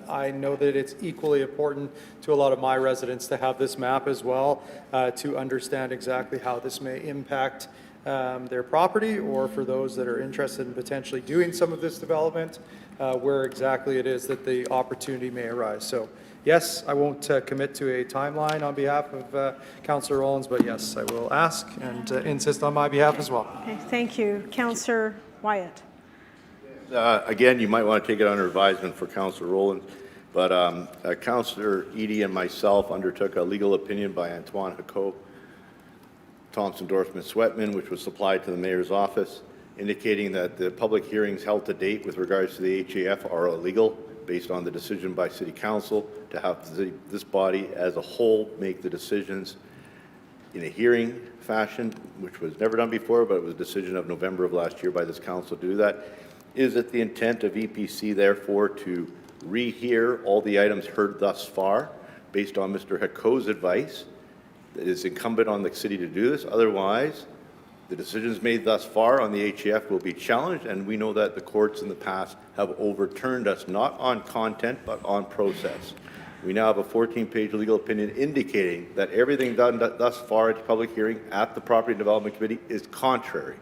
I know that it's equally important to a lot of my residents to have this map as well, to understand exactly how this may impact their property, or for those that are interested in potentially doing some of this development, where exactly it is that the opportunity may arise. So yes, I won't commit to a timeline on behalf of Councillor Rollins, but yes, I will ask and insist on my behalf as well. Okay, thank you. Councillor Wyatt? Again, you might want to take it under advisement for Councillor Rowland, but Councillor Edie and myself undertook a legal opinion by Antoine Hacot, Thompson Dorfman Sweatman, which was supplied to the Mayor's office, indicating that the public hearings held to date with regards to the HAF are illegal based on the decision by City Council to have this body as a whole make the decisions in a hearing fashion, which was never done before, but it was a decision of November of last year by this council to do that. Is it the intent of EPC, therefore, to rehear all the items heard thus far, based on Mr. Hako's advice? It is incumbent on the city to do this. Otherwise, the decisions made thus far on the HAF will be challenged, and we know that the courts in the past have overturned us not on content, but on process. We now have a 14-page legal opinion indicating that everything done thus far at the public hearing at the Property Development Committee is contrary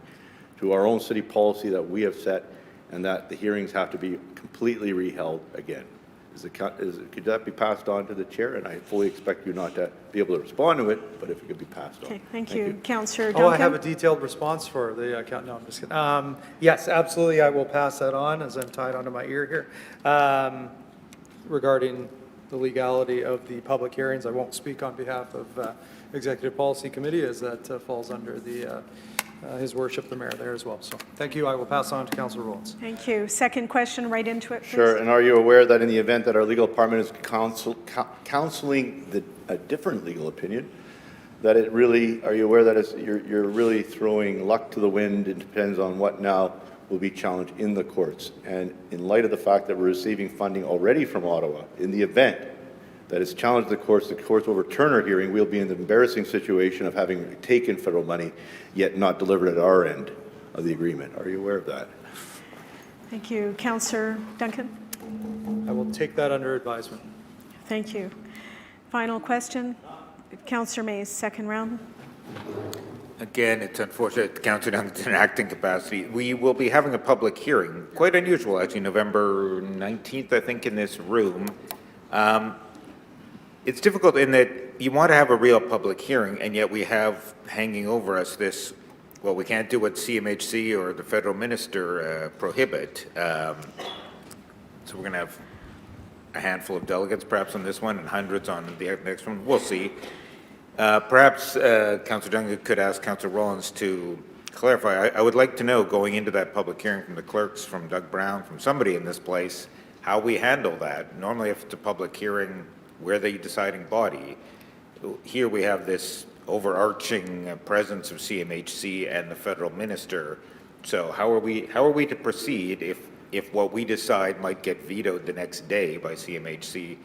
to our own city policy that we have set, and that the hearings have to be completely reheld again. Could that be passed on to the chair? And I fully expect you not to be able to respond to it, but if it could be passed on. Okay, thank you. Councillor Duncan? Oh, I have a detailed response for the account. No, I'm just kidding. Yes, absolutely, I will pass that on as I'm tied onto my ear here. Regarding the legality of the public hearings, I won't speak on behalf of Executive Policy Committee, as that falls under the His Worship the Mayor there as well. So thank you. I will pass on to Councillor Rollins. Thank you. Second question, right into it, please. Sure, and are you aware that in the event that our legal department is counseling a different legal opinion, that it really, are you aware that you're really throwing luck to the wind? It depends on what now will be challenged in the courts. And in light of the fact that we're receiving funding already from Ottawa, in the event that is challenged the courts overturn our hearing, we'll be in the embarrassing situation of having taken federal money, yet not delivered at our end of the agreement. Are you aware of that? Thank you. Councillor Duncan? I will take that under advisement. Thank you. Final question. Councillor Mays, second round. Again, it's unfortunate, Councillor Duncan's in acting capacity. We will be having a public hearing, quite unusual, actually, November 19th, I think, in this room. It's difficult in that you want to have a real public hearing, and yet we have hanging over us this, well, we can't do what CMHC or the federal minister prohibit. So we're going to have a handful of delegates perhaps on this one and hundreds on the next one. We'll see. Perhaps Councillor Duncan could ask Councillor Rollins to clarify. I would like to know, going into that public hearing, from the clerks, from Doug Brown, from somebody in this place, how we handle that. Normally, if it's a public hearing, we're the deciding body. Here we have this overarching presence of CMHC and the federal minister. So how are we to proceed if what we decide might get vetoed the next day by CMHC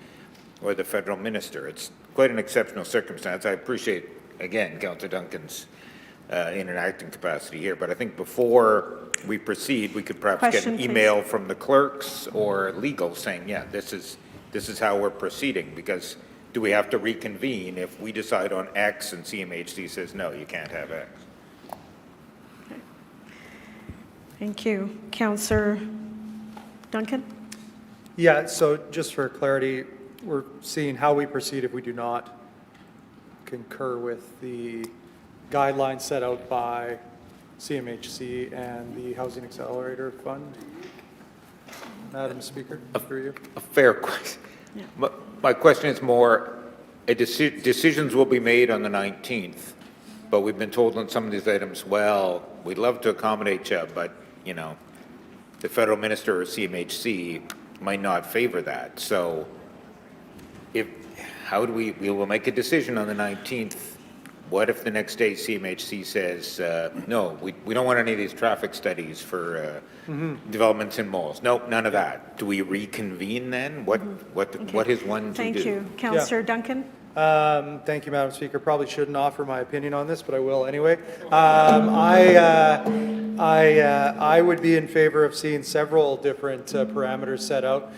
or the federal minister? It's quite an exceptional circumstance. I appreciate, again, Councillor Duncan's in an acting capacity here, but I think before we proceed, we could perhaps get an email from the clerks or legal saying, yeah, this is how we're proceeding, because do we have to reconvene if we decide on X and CMHC says, no, you can't have X? Okay. Thank you. Councillor Duncan? Yeah, so just for clarity, we're seeing how we proceed if we do not concur with the guidelines set out by CMHC and the Housing Accelerator Fund. Madam Speaker, through you. A fair question. Yeah. My question is more, decisions will be made on the 19th, but we've been told on some of these items, well, we'd love to accommodate you, but, you know, the federal minister or CMHC might not favor that. So how do we will make a decision on the 19th. What if the next day CMHC says, no, we don't want any of these traffic studies for developments in malls? Nope, none of that. Do we reconvene then? What is one to do? Thank you. Councillor Duncan? Thank you, Madam Speaker. Probably shouldn't offer my opinion on this, but I will anyway. I would be in favor of seeing several different parameters set out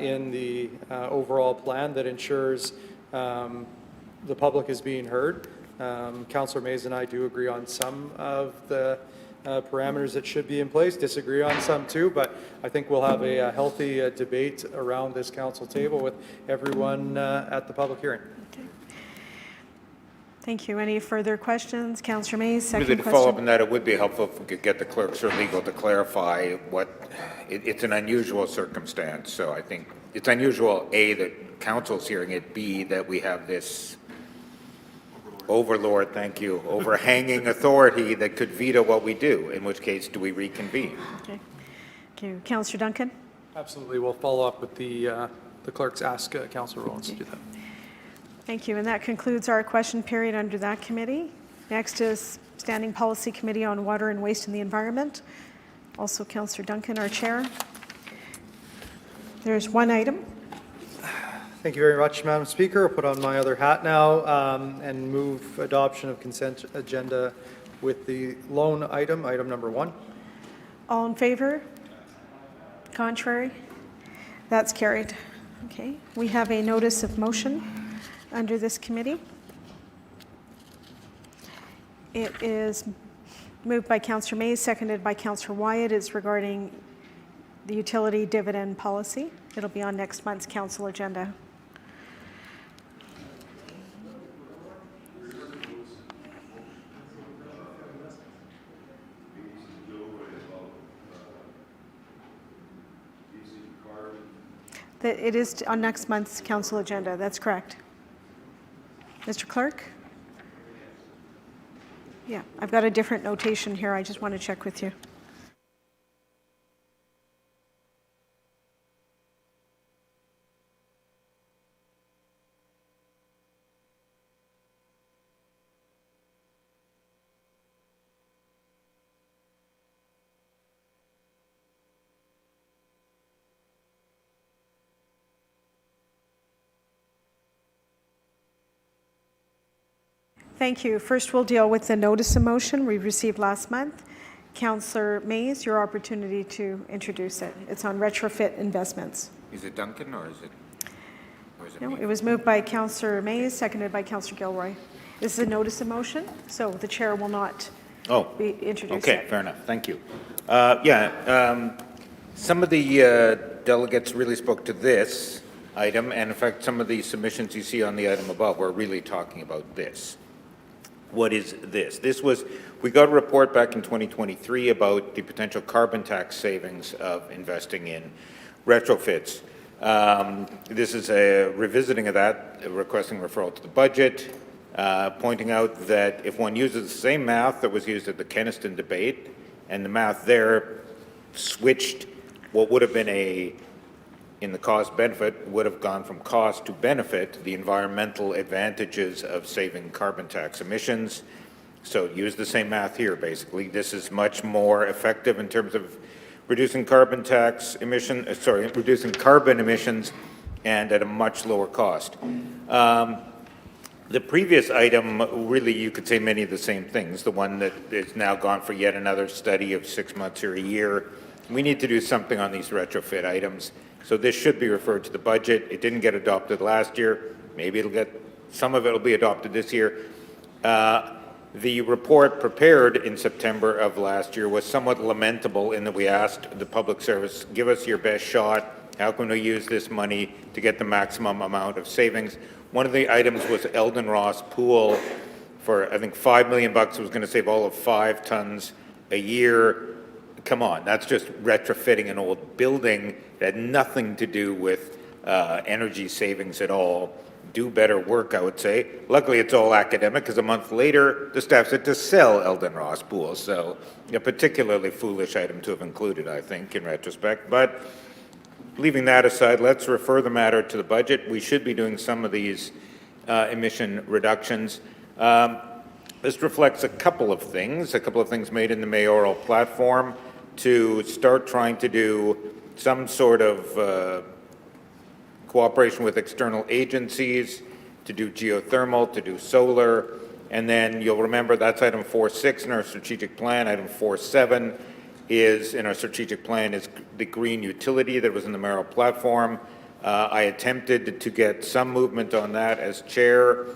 in the overall plan that ensures the public is being heard. Councillor Mays and I do agree on some of the parameters that should be in place, disagree on some too, but I think we'll have a healthy debate around this council table with everyone at the public hearing. Okay. Thank you. Any further questions? Councillor Mays, second Really, to question. follow up on that, it would be helpful if we could get the clerks or legal to clarify it's an unusual circumstance. So I think it's unusual, A, that council's hearing it, B, that we have this overlord, thank you, overhanging authority that could veto what we do, in which case do we reconvene? Okay. Thank you. Councillor Duncan? Absolutely. We'll follow up with the clerks, ask Councillor Rollins to do that. Thank you. And that concludes our question period under that committee. Next is Standing Policy Committee on Water and Waste and the Environment. Also Councillor Duncan, our chair. There's one item. Thank you very much, Madam Speaker. I'll put on my other hat now and move adoption of consent agenda with the loan item, item number 1. All in favor? Contrary? That's carried. Okay. We have a notice of motion under this committee. It is moved by Councillor Mays, seconded by Councillor Wyatt. It's regarding the utility dividend policy. It'll be on next month's council agenda. It is on next month's council agenda. That's correct. Mr. Clerk? Yeah, I've got a different notation here. I just want to check with you. Thank you. First, we'll deal with the notice of motion we received last month. Councillor Mays, your opportunity to introduce it. It's on retrofit investments. Is it Duncan or is it No, it was moved by Councillor Mays, seconded by Councillor Gilroy. This is a notice of motion, so the chair will not be introducing okay, it. fair enough. Thank you. Some of the delegates really spoke to this item, and in fact, some of the submissions you see on the item above were really talking about this. What is this? We got a report back in 2023 about the potential carbon tax savings of investing in retrofits. This is a revisiting of that, requesting referral to the budget, pointing out that if one uses the same math that was used at the Keniston debate, and the math there switched what would have been in the cost benefit, would have gone from cost to benefit, the environmental advantages of saving carbon tax emissions. So use the same math here, basically. This is much more effective in terms of reducing carbon emissions and at a much lower cost. The previous item, really, you could say many of the same things. The one that is now gone for yet another study of 6 months or a year. We need to do something on these retrofit items. So this should be referred to the budget. It didn't get adopted last year. Maybe some of it will be adopted this year. The report prepared in September of last year was somewhat lamentable in that we asked the public service, give us your best shot. How can we use this money to get the maximum amount of savings? One of the items was Eldon Ross Pool for, I think, $5 million. It was going to save all of 5 tons a year. Come on, that's just retrofitting an old building that had nothing to do with energy savings at all. Do better work, I would say. Luckily, it's all academic, because a month later, the staff said to sell Eldon Ross Pool. So a particularly foolish item to have included, I think, in retrospect. But leaving that aside, let's refer the matter to the budget. We should be doing some of these emission reductions. This reflects a couple of things made in the mayoral platform to start trying to do some sort of cooperation with external agencies, to do geothermal, to do solar, and then you'll remember that's item 4.6 in our strategic plan. Item 4.7 is in our strategic plan is the green utility that was in the mayoral platform. I attempted to get some movement on that as chair,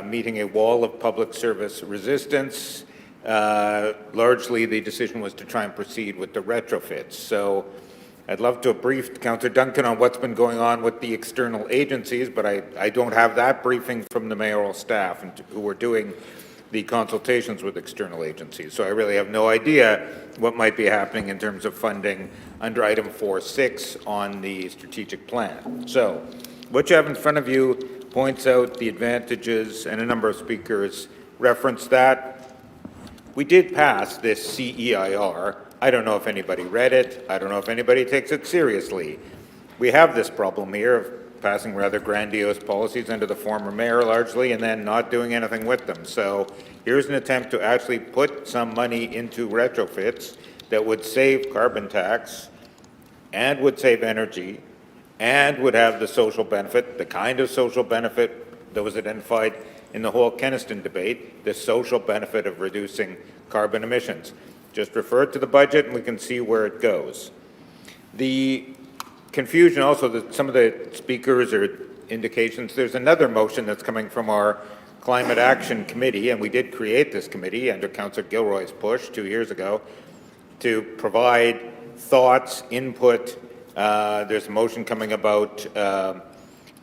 meeting a wall of public service resistance. Largely, the decision was to try and proceed with the retrofits. So I'd love to have briefed Councillor Duncan on what's been going on with the external agencies, but I don't have that briefing from the mayoral staff who were doing the consultations with external agencies. So I really have no idea what might be happening in terms of funding under item 4.6 on the strategic plan. So what you have in front of you points out the advantages, and a number of speakers referenced that. We did pass this CEIR. I don't know if anybody read it. I don't know if anybody takes it seriously. We have this problem here of passing rather grandiose policies under the former mayor largely and then not doing anything with them. So here's an attempt to actually put some money into retrofits that would save carbon tax and would save energy and would have the social benefit, the kind of social benefit that was identified in the whole Keniston debate, the social benefit of reducing carbon emissions. Just refer to the budget and we can see where it goes. The confusion also that some of the speakers or indications, there's another motion that's coming from our Climate Action Committee, and we did create this committee under Councillor Gilroy's push 2 years ago to provide thoughts, input. There's a motion coming about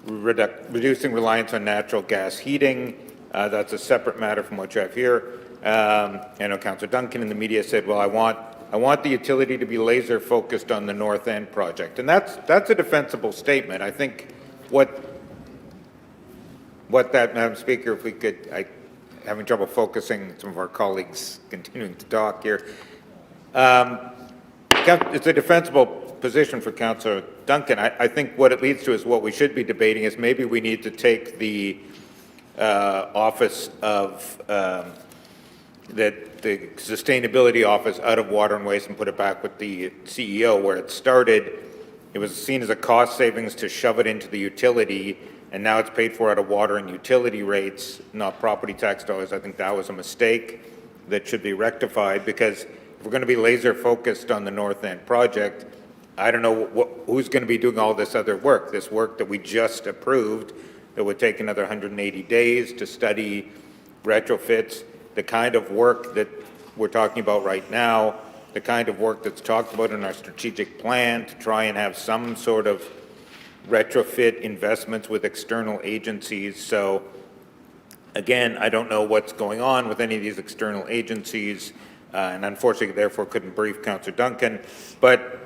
reducing reliance on natural gas heating. That's a separate matter from what you have here. I know Councillor Duncan in the media said, well, I want the utility to be laser focused on the North End project. And that's a defensible statement. I think what that, Madam Speaker, if we could, I'm having trouble focusing, some of our colleagues continuing to talk here. It's a defensible position for Councillor Duncan. I think what it leads to is what we should be debating is maybe we need to take the office of the sustainability office out of water and waste and put it back with the CEO where it started. It was seen as a cost savings to shove it into the utility, and now it's paid for out of water and utility rates, not property tax dollars. I think that was a mistake that should be rectified, because if we're going to be laser focused on the North End project, I don't know who's going to be doing all this other work, this work that we just approved that would take another 180 days to study retrofits, the kind of work that we're talking about right now, the kind of work that's talked about in our strategic plan to try and have some sort of retrofit investments with external agencies. So again, I don't know what's going on with any of these external agencies, and unfortunately, therefore, couldn't brief Councillor Duncan. But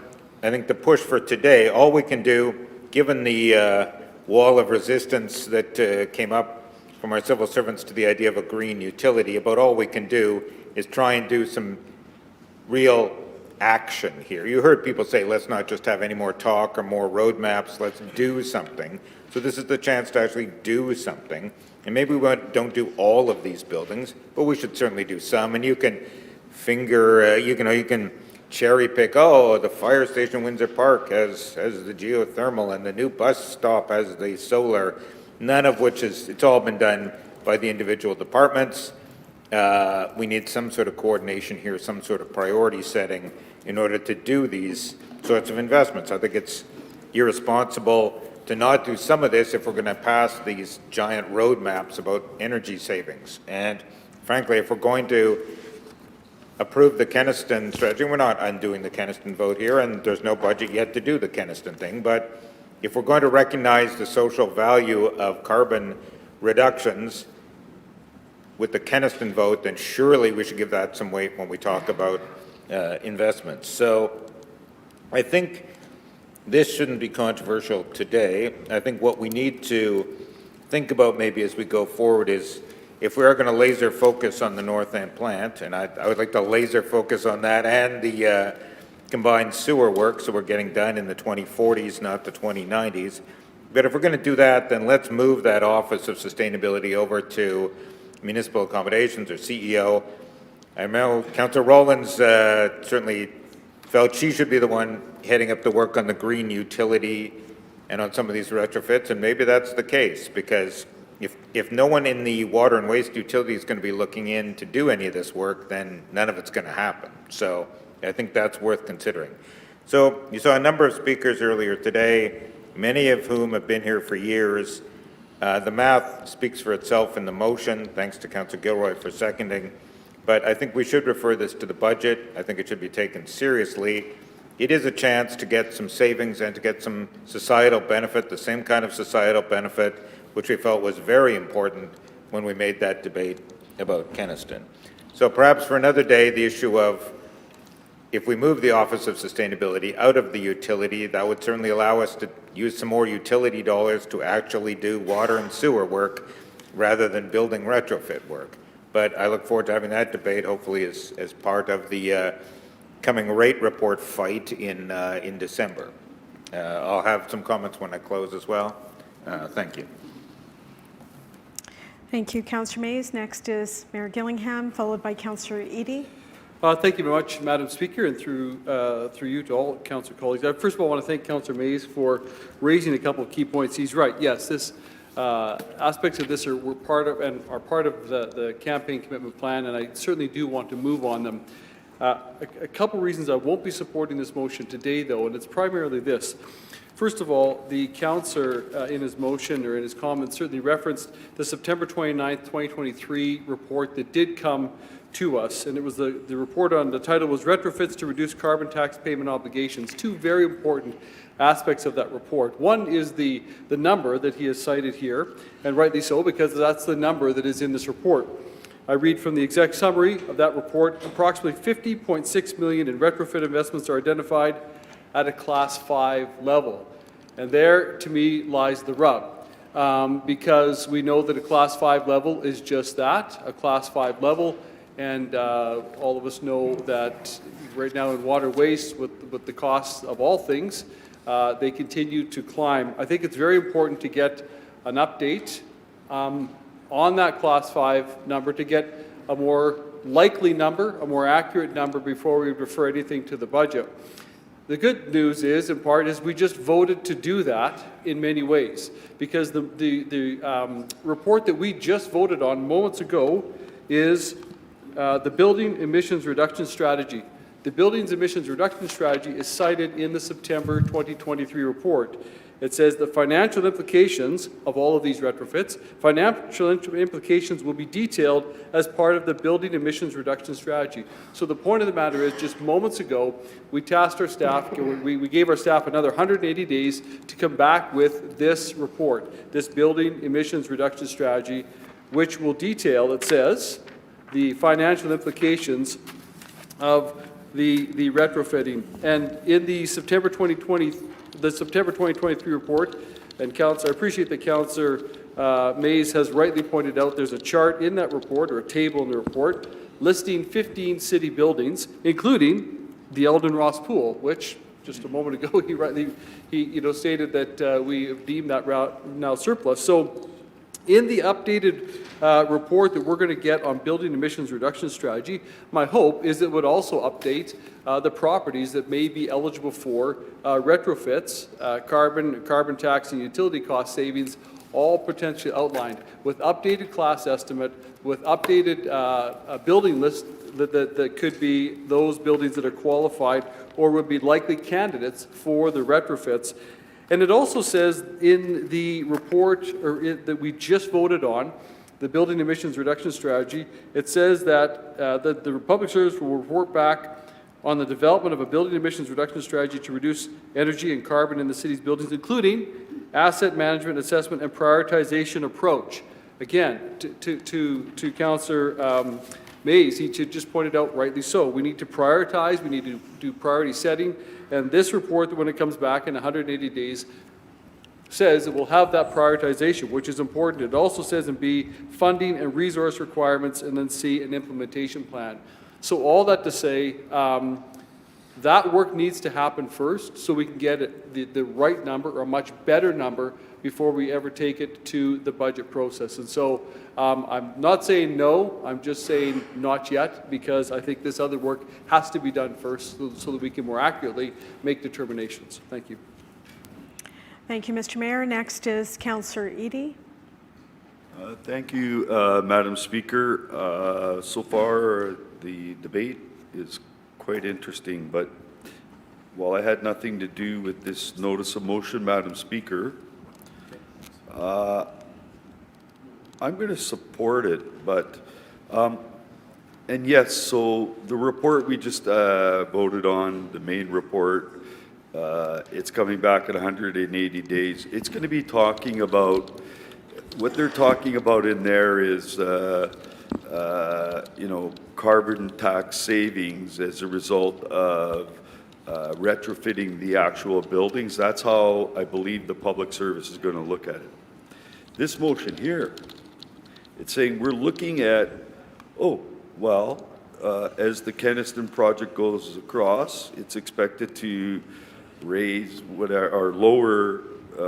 I think the push for today, all we can do, given the wall of resistance that came up from our civil servants to the idea of a green utility, about all we can do is try and do some real action here. You heard people say, let's not just have any more talk or more roadmaps, let's do something. So this is the chance to actually do something. And maybe we don't do all of these buildings, but we should certainly do some. And you can finger, you can cherry pick, oh, the fire station Windsor Park has the geothermal and the new bus stop has the solar, none of which it's all been done by the individual departments. We need some sort of coordination here, some sort of priority setting in order to do these sorts of investments. I think it's irresponsible to not do some of this if we're going to pass these giant roadmaps about energy savings. And frankly, if we're going to approve the Keniston strategy, we're not undoing the Keniston vote here, and there's no budget yet to do the Keniston thing, but if we're going to recognize the social value of carbon reductions with the Keniston vote, then surely we should give that some weight when we talk about investments. So I think this shouldn't be controversial today. I think what we need to think about maybe as we go forward is if we are going to laser focus on the North End plant, and I would like to laser focus on that and the combined sewer work, so we're getting done in the 2040s, not the 2090s. But if we're going to do that, then let's move that Office of Sustainability over to Municipal Accommodations or CEO. I know Councillor Rollins certainly felt she should be the one heading up the work on the green utility and on some of these retrofits, and maybe that's the case, because if no one in the water and waste utility is going to be looking in to do any of this work, then none of it's going to happen. So I think that's worth considering. So you saw a number of speakers earlier today, many of whom have been here for years. The math speaks for itself in the motion. Thanks to Councillor Gilroy for seconding. But I think we should refer this to the budget. I think it should be taken seriously. It is a chance to get some savings and to get some societal benefit, the same kind of societal benefit which we felt was very important when we made that debate about Keniston. So perhaps for another day, the issue of if we move the Office of Sustainability out of the utility, that would certainly allow us to use some more utility dollars to actually do water and sewer work rather than building retrofit work. But I look forward to having that debate, hopefully as part of the coming rate report fight in December. I'll have some comments when I close as well. Thank you. Thank you, Councillor Mays. Next is Mayor Gillingham, followed by Councillor Eadie. Thank you very much, Madam Speaker, and through you to all council colleagues. I first of all want to thank Councillor Mays for raising a couple of key points. He's right. Yes, this aspects of this are part of the campaign commitment plan, and I certainly do want to move on them. A couple reasons I won't be supporting this motion today, though, and it's primarily this. First of all, the councillor in his motion or in his comments certainly referenced the September 29th, 2023 report that did come to us, and it was the report on, the title was Retrofits to Reduce Carbon Tax Payment Obligations. Two very important aspects of that report. One is the number that he has cited here, and rightly so, because that's the number that is in this report. I read from the exec summary of that report, approximately $50.6 million in retrofit investments are identified at a Class 5 level. And there, to me, lies the rub, because we know that a Class 5 level is just that, a Class 5 level. And all of us know that right now in water waste, with the costs of all things, they continue to climb. I think it's very important to get an update on that Class 5 number, to get a more likely number, a more accurate number before we refer anything to the budget. The good news is, in part, is we just voted to do that in many ways, because the report that we just voted on moments ago is the Building Emissions Reduction Strategy. The Buildings Emissions Reduction Strategy is cited in the September 2023 report. It says the financial implications of all of these retrofits, financial implications will be detailed as part of the Building Emissions Reduction Strategy. So the point of the matter is, just moments ago, we tasked our staff, we gave our staff another 180 days to come back with this report, this Building Emissions Reduction Strategy, which will detail, it says, the financial implications of the retrofitting. And in the September 2023 report, and Councillor, I appreciate that Councillor Mays has rightly pointed out there's a chart in that report, or a table in the report, listing 15 city buildings, including the Eldon Ross Pool, which just a moment ago he rightly stated that we have deemed that route now surplus. So in the updated report that we're going to get on Building Emissions Reduction Strategy, my hope is it would also update the properties that may be eligible for retrofits, carbon tax and utility cost savings, all potentially outlined with updated class estimate, with updated building list that could be those buildings that are qualified or would be likely candidates for the retrofits. And it also says in the report that we just voted on, the Building Emissions Reduction Strategy, it says that the Public Service will report back on the development of a Building Emissions Reduction Strategy to reduce energy and carbon in the city's buildings, including asset management, assessment, and prioritization approach. Again, to Councillor Mays, he just pointed out rightly so, we need to prioritize, we need to do priority setting, and this report, when it comes back in 180 days, says it will have that prioritization, which is important. It also says in B, funding and resource requirements, and then C, an implementation plan. So all that to say, that work needs to happen first so we can get the right number, or a much better number, before we ever take it to the budget process. And so I'm not saying no, I'm just saying not yet, because I think this other work has to be done first so that we can more accurately make determinations. Thank you. Thank you, Mr. Mayor. Next is Councillor Eadie. Thank you, Madam Speaker. So far, the debate is quite interesting, but while I had nothing to do with this notice of motion, Madam Speaker, I'm going to support it, but, and yes, so the report we just voted on, the main report, it's coming back in 180 days. It's going to be talking about, what they're talking about in there is, carbon tax savings as a result of retrofitting the actual buildings. That's how I believe the Public Service is going to look at it. This motion here, it's saying we're looking at, as the Kenaston project goes across, it's expected to raise or lower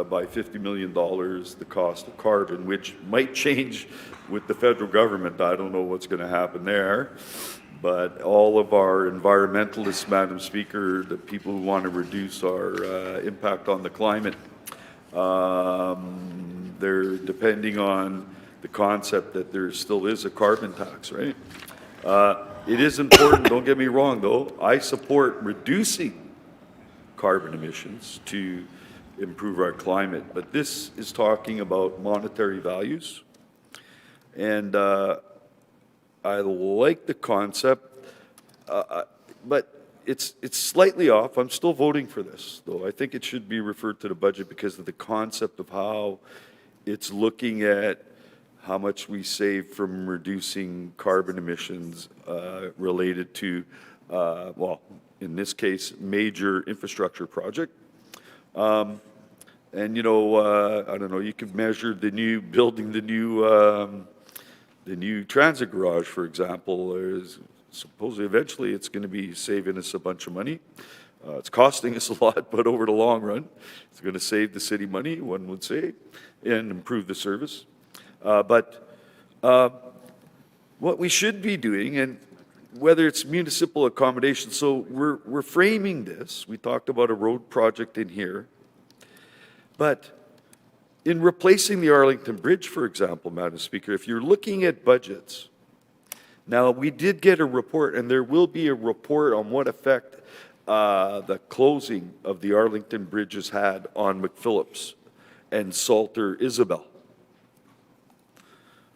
by $50 million the cost of carbon, which might change with the federal government. I don't know what's going to happen there. but all of our environmentalists, Madam Speaker, the people who want to reduce our impact on the climate, they're depending on the concept that there still is a carbon tax, right? It is important, don't get me wrong, though. I support reducing carbon emissions to improve our climate, but this is talking about monetary values. And I like the concept, but it's slightly off. I'm still voting for this, though. I think it should be referred to the budget because of the concept of how it's looking at how much we save from reducing carbon emissions related to, well, in this case, major infrastructure project. And, you know, I don't know, you could measure building the new transit garage, for example, is supposedly eventually it's going to be saving us a bunch of money. It's costing us a lot, but over the long run, it's going to save the city money, one would say, and improve the service. But what we should be doing, and whether it's municipal accommodation, so we're framing this. We talked about a road project in here, but in replacing the Arlington Bridge, for example, Madam Speaker, if you're looking at budgets, now we did get a report, and there will be a report on what effect the closing of the Arlington Bridge has had on McPhillips and Salter Isabel.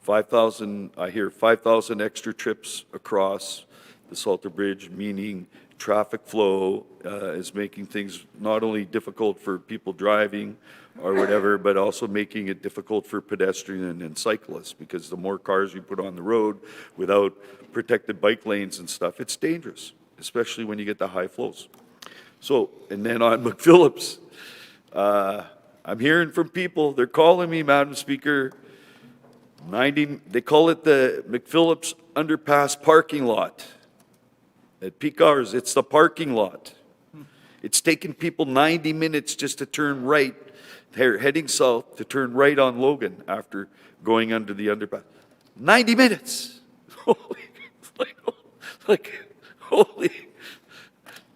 5,000, I hear 5,000 extra trips across the Salter Bridge, meaning traffic flow is making things not only difficult for people driving or whatever, but also making it difficult for pedestrian and cyclists, because the more cars you put on the road without protected bike lanes and stuff, it's dangerous, especially when you get the high flows. So, and then on McPhillips, I'm hearing from people, they're calling me, Madam Speaker, they call it the McPhillips Underpass parking lot. At peak hours, it's the parking lot. It's taken people 90 minutes just to turn right, they're heading south to turn right on Logan after going under the underpass. 90 minutes! Holy.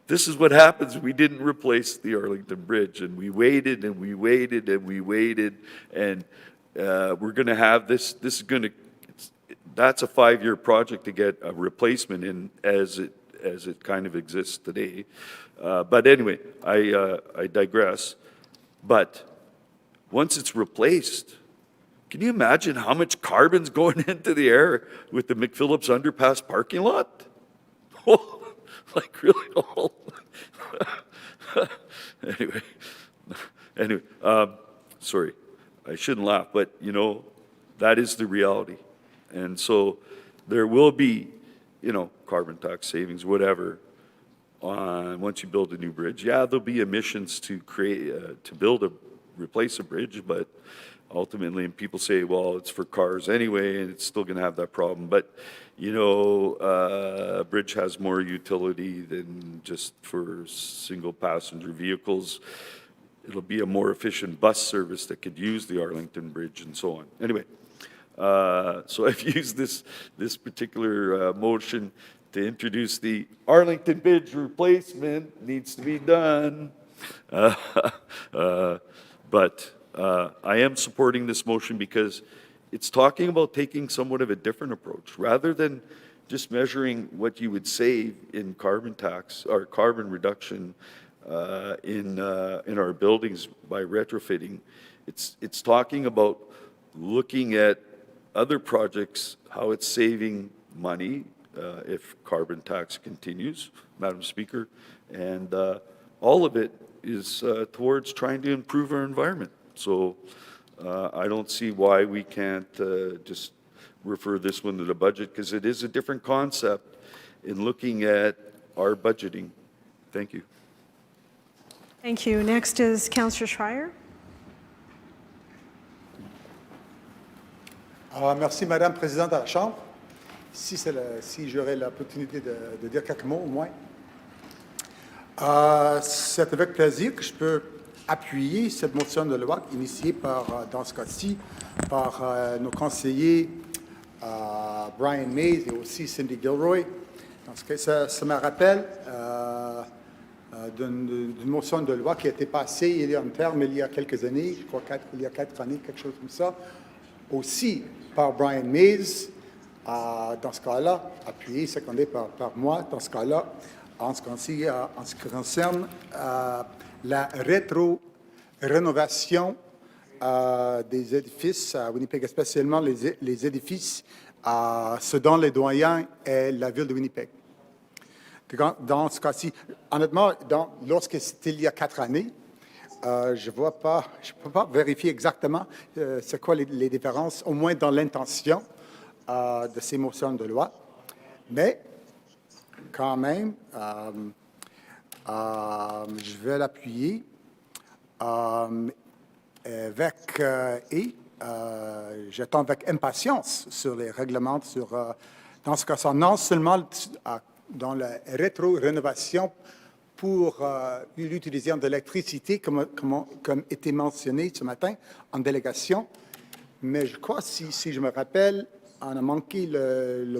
This is what happens. We didn't replace the Arlington Bridge, and we waited and we waited and we waited, and we're going to have this. This is going to. That's a 5-year project to get a replacement in as it kind of exists today. But anyway, I digress. But once it's replaced, can you imagine how much carbon's going into the air with the McPhillips Underpass parking lot? Like really all. Anyway, sorry, I shouldn't laugh, but you know, that is the reality. And so there will be, you know, carbon tax savings, whatever, once you build a new bridge. Yeah, there'll be emissions to replace a bridge, but ultimately, and people say, well, it's for cars anyway, and it's still going to have that problem. But, you know, a bridge has more utility than just for single passenger vehicles. It'll be a more efficient bus service that could use the Arlington Bridge and so on. Anyway, so I've used this particular motion to introduce the Arlington Bridge replacement needs to be done. But I am supporting this motion because it's talking about taking somewhat of a different approach. Rather than just measuring what you would save in carbon tax or carbon reduction in our buildings by retrofitting, it's talking about looking at other projects, how it's saving money if carbon tax continues, Madam Speaker, and all of it is towards trying to improve our environment. So I don't see why we can't just refer this one to the budget, because it is a different concept in looking at our budgeting. Thank you. Thank you. Next is Councillor Schreier. Merci, Madame Présidente de la Chambre. Si j'aurais l'opportunité de dire quelques mots au moins. C'est avec plaisir que je peux appuyer cette motion de loi initiée par, dans ce cas-ci, par nos conseillers Brian Mays et aussi Cindy Gilroy. Dans ce cas, ça me rappelle d'une motion de loi qui a été passée il y a un terme il y a quelques années, je crois il y a 4 années, quelque chose comme ça, aussi par Brian Mays, dans ce cas-là, appuyé, secondé par moi, dans ce cas-là, en ce qui concerne la rétro-rénovation des édifices à Winnipeg, spécialement les édifices ce dont les doyens est la ville de Winnipeg. Dans ce cas-ci, honnêtement, lorsque c'était il y a 4 années, je ne peux pas vérifier exactement c'est quoi les différences, au moins dans l'intention de ces motions de loi, mais quand même, je vais l'appuyer j'attends avec impatience sur les règlements, dans ce cas-ci, non seulement dans la rétro-rénovation pour l'utilisation de l'électricité, comme était mentionné ce matin en délégation, mais je crois, si je me rappelle, on a manqué le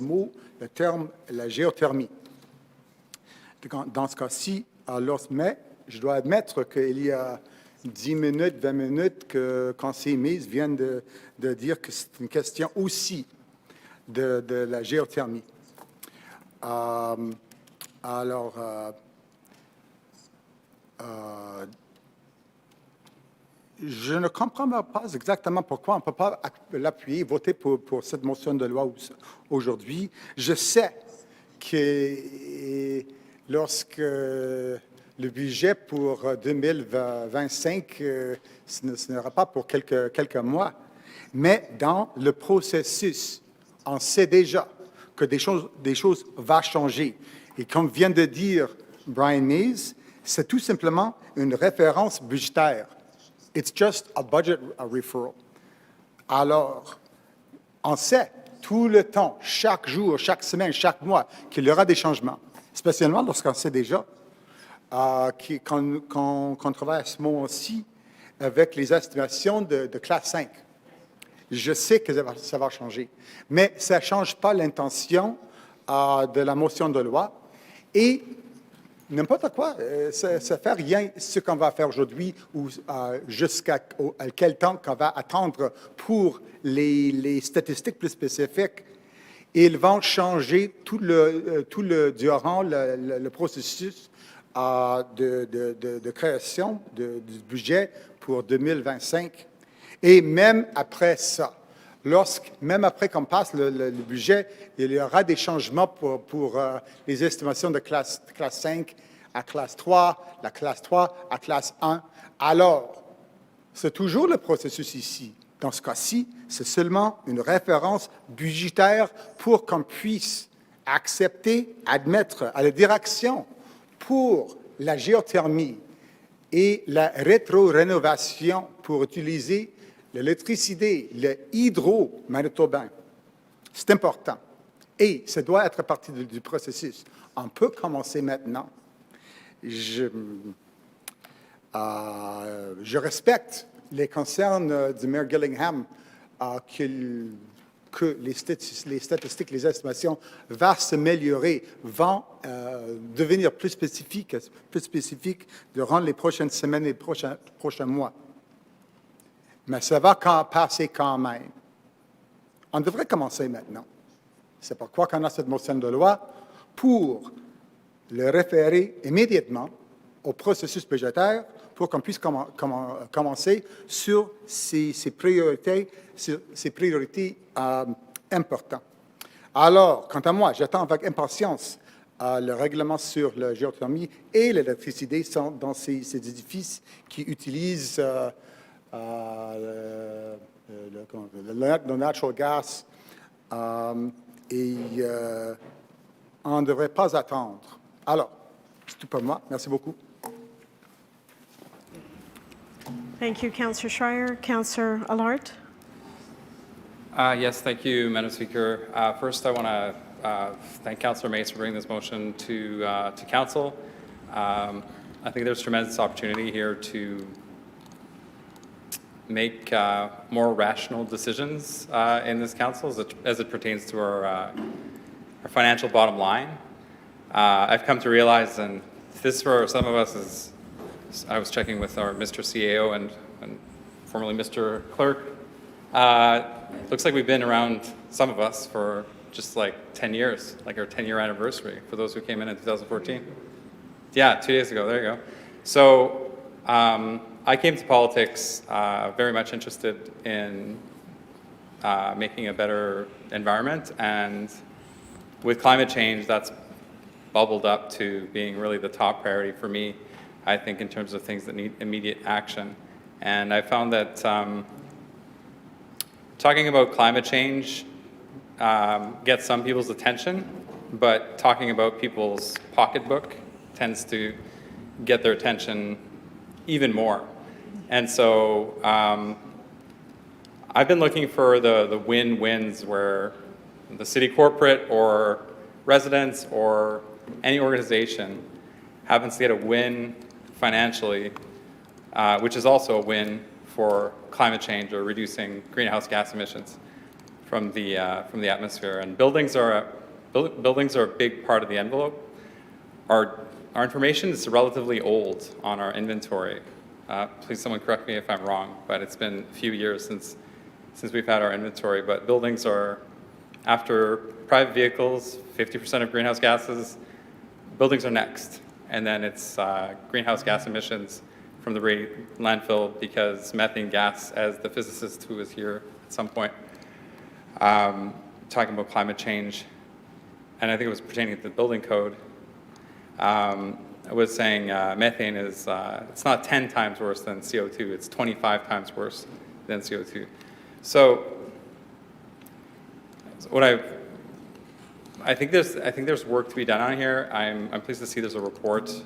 terme, la géothermie. Dans ce cas-ci, mais je dois admettre qu'il y a 10 minutes, 20 minutes que conseiller Mise vient de dire que c'est une question aussi de la géothermie. Je ne comprends pas exactement pourquoi on ne peut pas l'appuyer, voter pour cette motion de loi aujourd'hui. Je sais que lorsque le budget pour 2025, ce ne sera pas pour quelques mois, mais dans le processus, on sait déjà que des choses vont changer. Et comme vient de dire Brian Mays, c'est tout simplement une référence budgétaire. It's just a budget referral. Alors, on sait tout le temps, chaque jour, chaque semaine, chaque mois, qu'il y aura des changements, spécialement lorsqu'on sait déjà qu'on travaille à ce moment-ci avec les estimations de classe 5. Je sais que ça va changer, mais ça ne change pas l'intention de la motion de loi. Et n'importe quoi, ça ne fait rien ce qu'on va faire aujourd'hui ou jusqu'à quel temps qu'on va attendre pour les statistiques plus spécifiques. Ils vont changer durant le processus de création du budget pour 2025. Et même après ça, même après qu'on passe le budget, il y aura des changements pour les estimations de classe 5 à classe 3, la classe 3 à classe 1. Alors, c'est toujours le processus ici. Dans ce cas-ci, c'est seulement une référence budgétaire pour qu'on puisse admettre à la direction pour la géothermie et la rétro-rénovation pour utiliser l'électricité, le hydro-manitobain. C'est important. Et ça doit être partie du processus. On peut commencer maintenant. Je respecte les concerns du maire Gillingham que les statistiques, les estimations vont s'améliorer, vont devenir plus spécifiques durant les prochaines semaines et les prochains mois. Mais ça va passer quand même. On devrait commencer maintenant. C'est pourquoi on a cette motion de loi pour le référer immédiatement au processus budgétaire pour qu'on puisse commencer sur ces priorités importantes. Alors, quant à moi, j'attends avec impatience le règlement sur la géothermie et l'électricité dans ces édifices qui utilisent le natural gas et on ne devrait pas attendre. Alors, c'est tout pour moi. Merci beaucoup. Thank you, Councillor Schreier. Councillor Allard. Yes, thank you, Madam Speaker. First, I want to thank Councillor Mace for bringing this motion to Council. I think there's tremendous opportunity here to make more rational decisions in this Council as it pertains to our financial bottom line. I've come to realize, and this for some of us is, I was checking with our Mr. CAO and formerly Mr. Clerk. Looks like we've been around, some of us, for just like 10 years, like our 10-year anniversary for those who came in 2014. Yeah, 2 days ago, there you go. So I came to politics very much interested in making a better environment, and with climate change, that's bubbled up to being really the top priority for me, I think, in terms of things that need immediate action. And I found that talking about climate change gets some people's attention, but talking about people's pocketbook tends to get their attention even more. And so I've been looking for the win-wins where the city corporate or residents or any organization happens to get a win financially, which is also a win for climate change or reducing greenhouse gas emissions from the atmosphere. And buildings are a big part of the envelope. Our information is relatively old on our inventory. Please someone correct me if I'm wrong, but it's been a few years since we've had our inventory. But buildings are, after private vehicles, 50% of greenhouse gases, buildings are next. And then it's greenhouse gas emissions from the landfill, because methane gas, as the physicist who was here at some point, talking about climate change, and I think it was pertaining to the building code, I was saying methane is, it's not 10 times worse than CO2, it's 25 times worse than CO2. So what I think there's work to be done on here. I'm pleased to see there's a report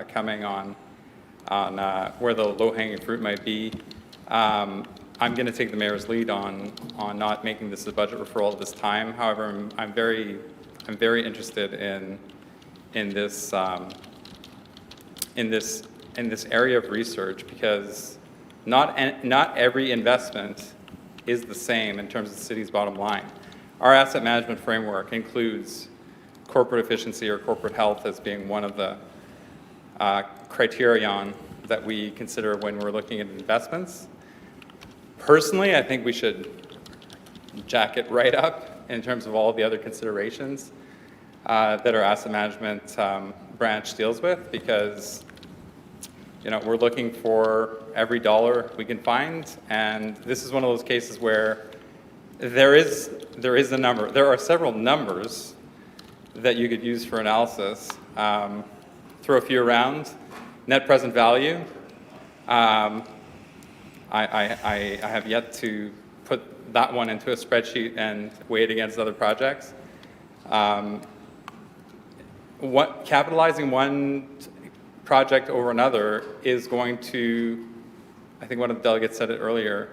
coming on where the low-hanging fruit might be. I'm going to take the mayor's lead on not making this a budget referral at this time. However, I'm very interested in this area of research, because not every investment is the same in terms of the city's bottom line. Our asset management framework includes corporate efficiency or corporate health as being one of the criterion that we consider when we're looking at investments. Personally, I think we should jack it right up in terms of all the other considerations that our asset management branch deals with, because we're looking for every dollar we can find, and this is one of those cases where there is a number. There are several numbers that you could use for analysis. Throw a few around. Net present value. I have yet to put that one into a spreadsheet and weigh it against other projects. Capitalizing one project over another is going to, I think one of the delegates said it earlier,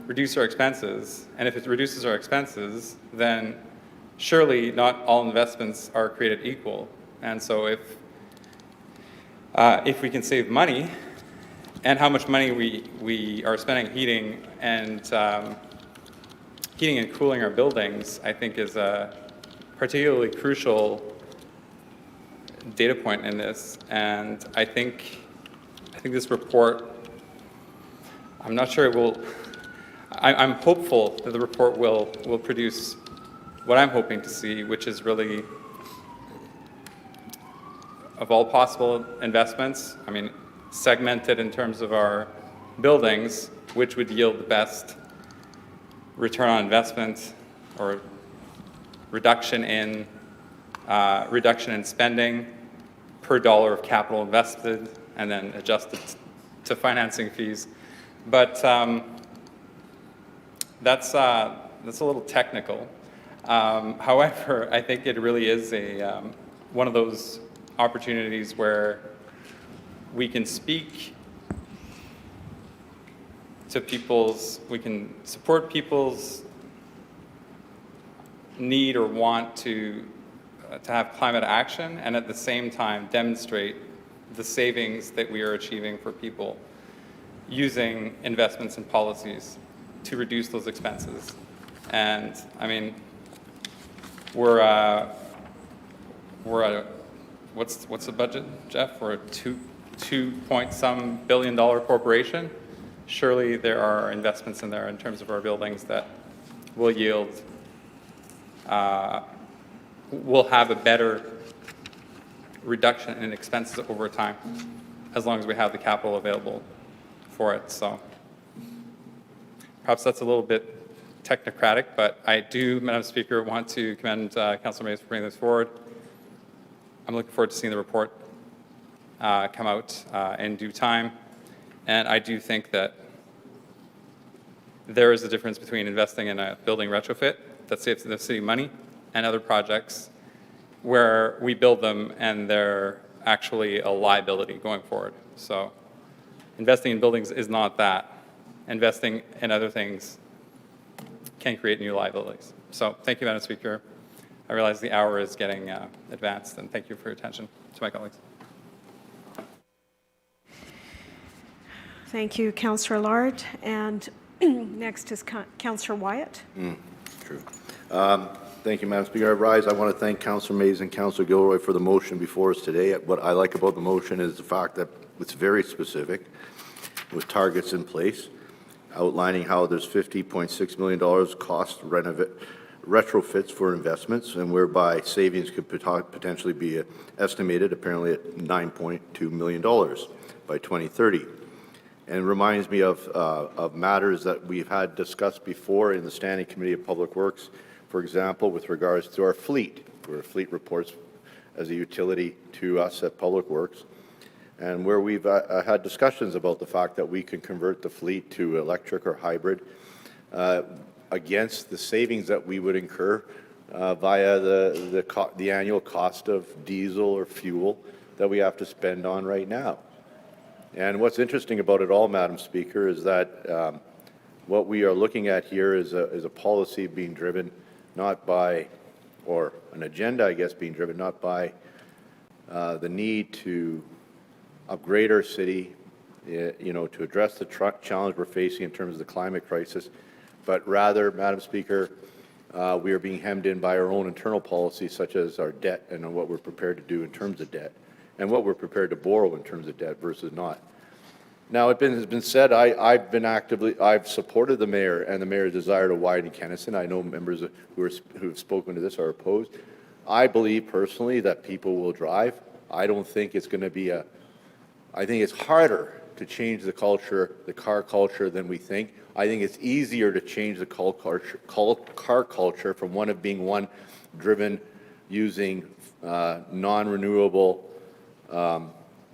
reduce our expenses. And if it reduces our expenses, then surely not all investments are created equal. And so if we can save money, and how much money we are spending heating and cooling our buildings, I think is a particularly crucial data point in this. And I think this report, I'm not sure it will, I'm hopeful that the report will produce what I'm hoping to see, which is really, of all possible investments, segmented in terms of our buildings, which would yield the best return on investment or reduction in spending per dollar of capital invested, and then adjusted to financing fees. But that's a little technical. However, I think it really is one of those opportunities where we can speak to we can support people's need or want to have climate action, and at the same time demonstrate the savings that we are achieving for people using investments and policies to reduce those expenses. And we're at what's the budget, Jeff, for a two point some billion dollar corporation? Surely there are investments in there in terms of our buildings that will yield, will have a better reduction in expenses over time, as long as we have the capital available for it. So perhaps that's a little bit technocratic, but I do, Madam Speaker, want to commend Councilor Mays for bringing this forward. I'm looking forward to seeing the report come out in due time. And I do think that there is a difference between investing in a building retrofit that saves the city money and other projects where we build them and they're actually a liability going forward. So investing in buildings is not that. Investing in other things can create new liabilities. So thank you, Madam Speaker. I realize the hour is getting advanced, and thank you for your attention to my colleagues. Thank you, Councillor Lard. And next is Councillor Wyatt. True. Thank you, Madam Speaker. I rise. I want to thank Councillor Mays and Councillor Gilroy for the motion before us today. What I like about the motion is the fact that it's very specific with targets in place, outlining how there's $50.6 million cost retrofits for investments, and whereby savings could potentially be estimated apparently at $9.2 million by 2030. And it reminds me of matters that we've had discussed before in the Standing Committee of Public Works, for example, with regards to our fleet, where fleet reports as a utility to us at Public Works, and where we've had discussions about the fact that we can convert the fleet to electric or hybrid against the savings that we would incur via the annual cost of diesel or fuel that we have to spend on right now. And what's interesting about it all, Madam Speaker, is that what we are looking at here is a policy being driven not by, or an agenda, I guess, being driven not by the need to upgrade our city, to address the challenge we're facing in terms of the climate crisis, but rather, Madam Speaker, we are being hemmed in by our own internal policies, such as our debt and what we're prepared to do in terms of debt, and what we're prepared to borrow in terms of debt versus not. Now, it has been said, I've supported the mayor and the mayor's desire to widen Kennison. I know members who have spoken to this are opposed. I believe personally that people will drive. I don't think it's going to be I think it's harder to change the culture, the car culture, than we think. I think it's easier to change the car culture from one of being one driven using non-renewable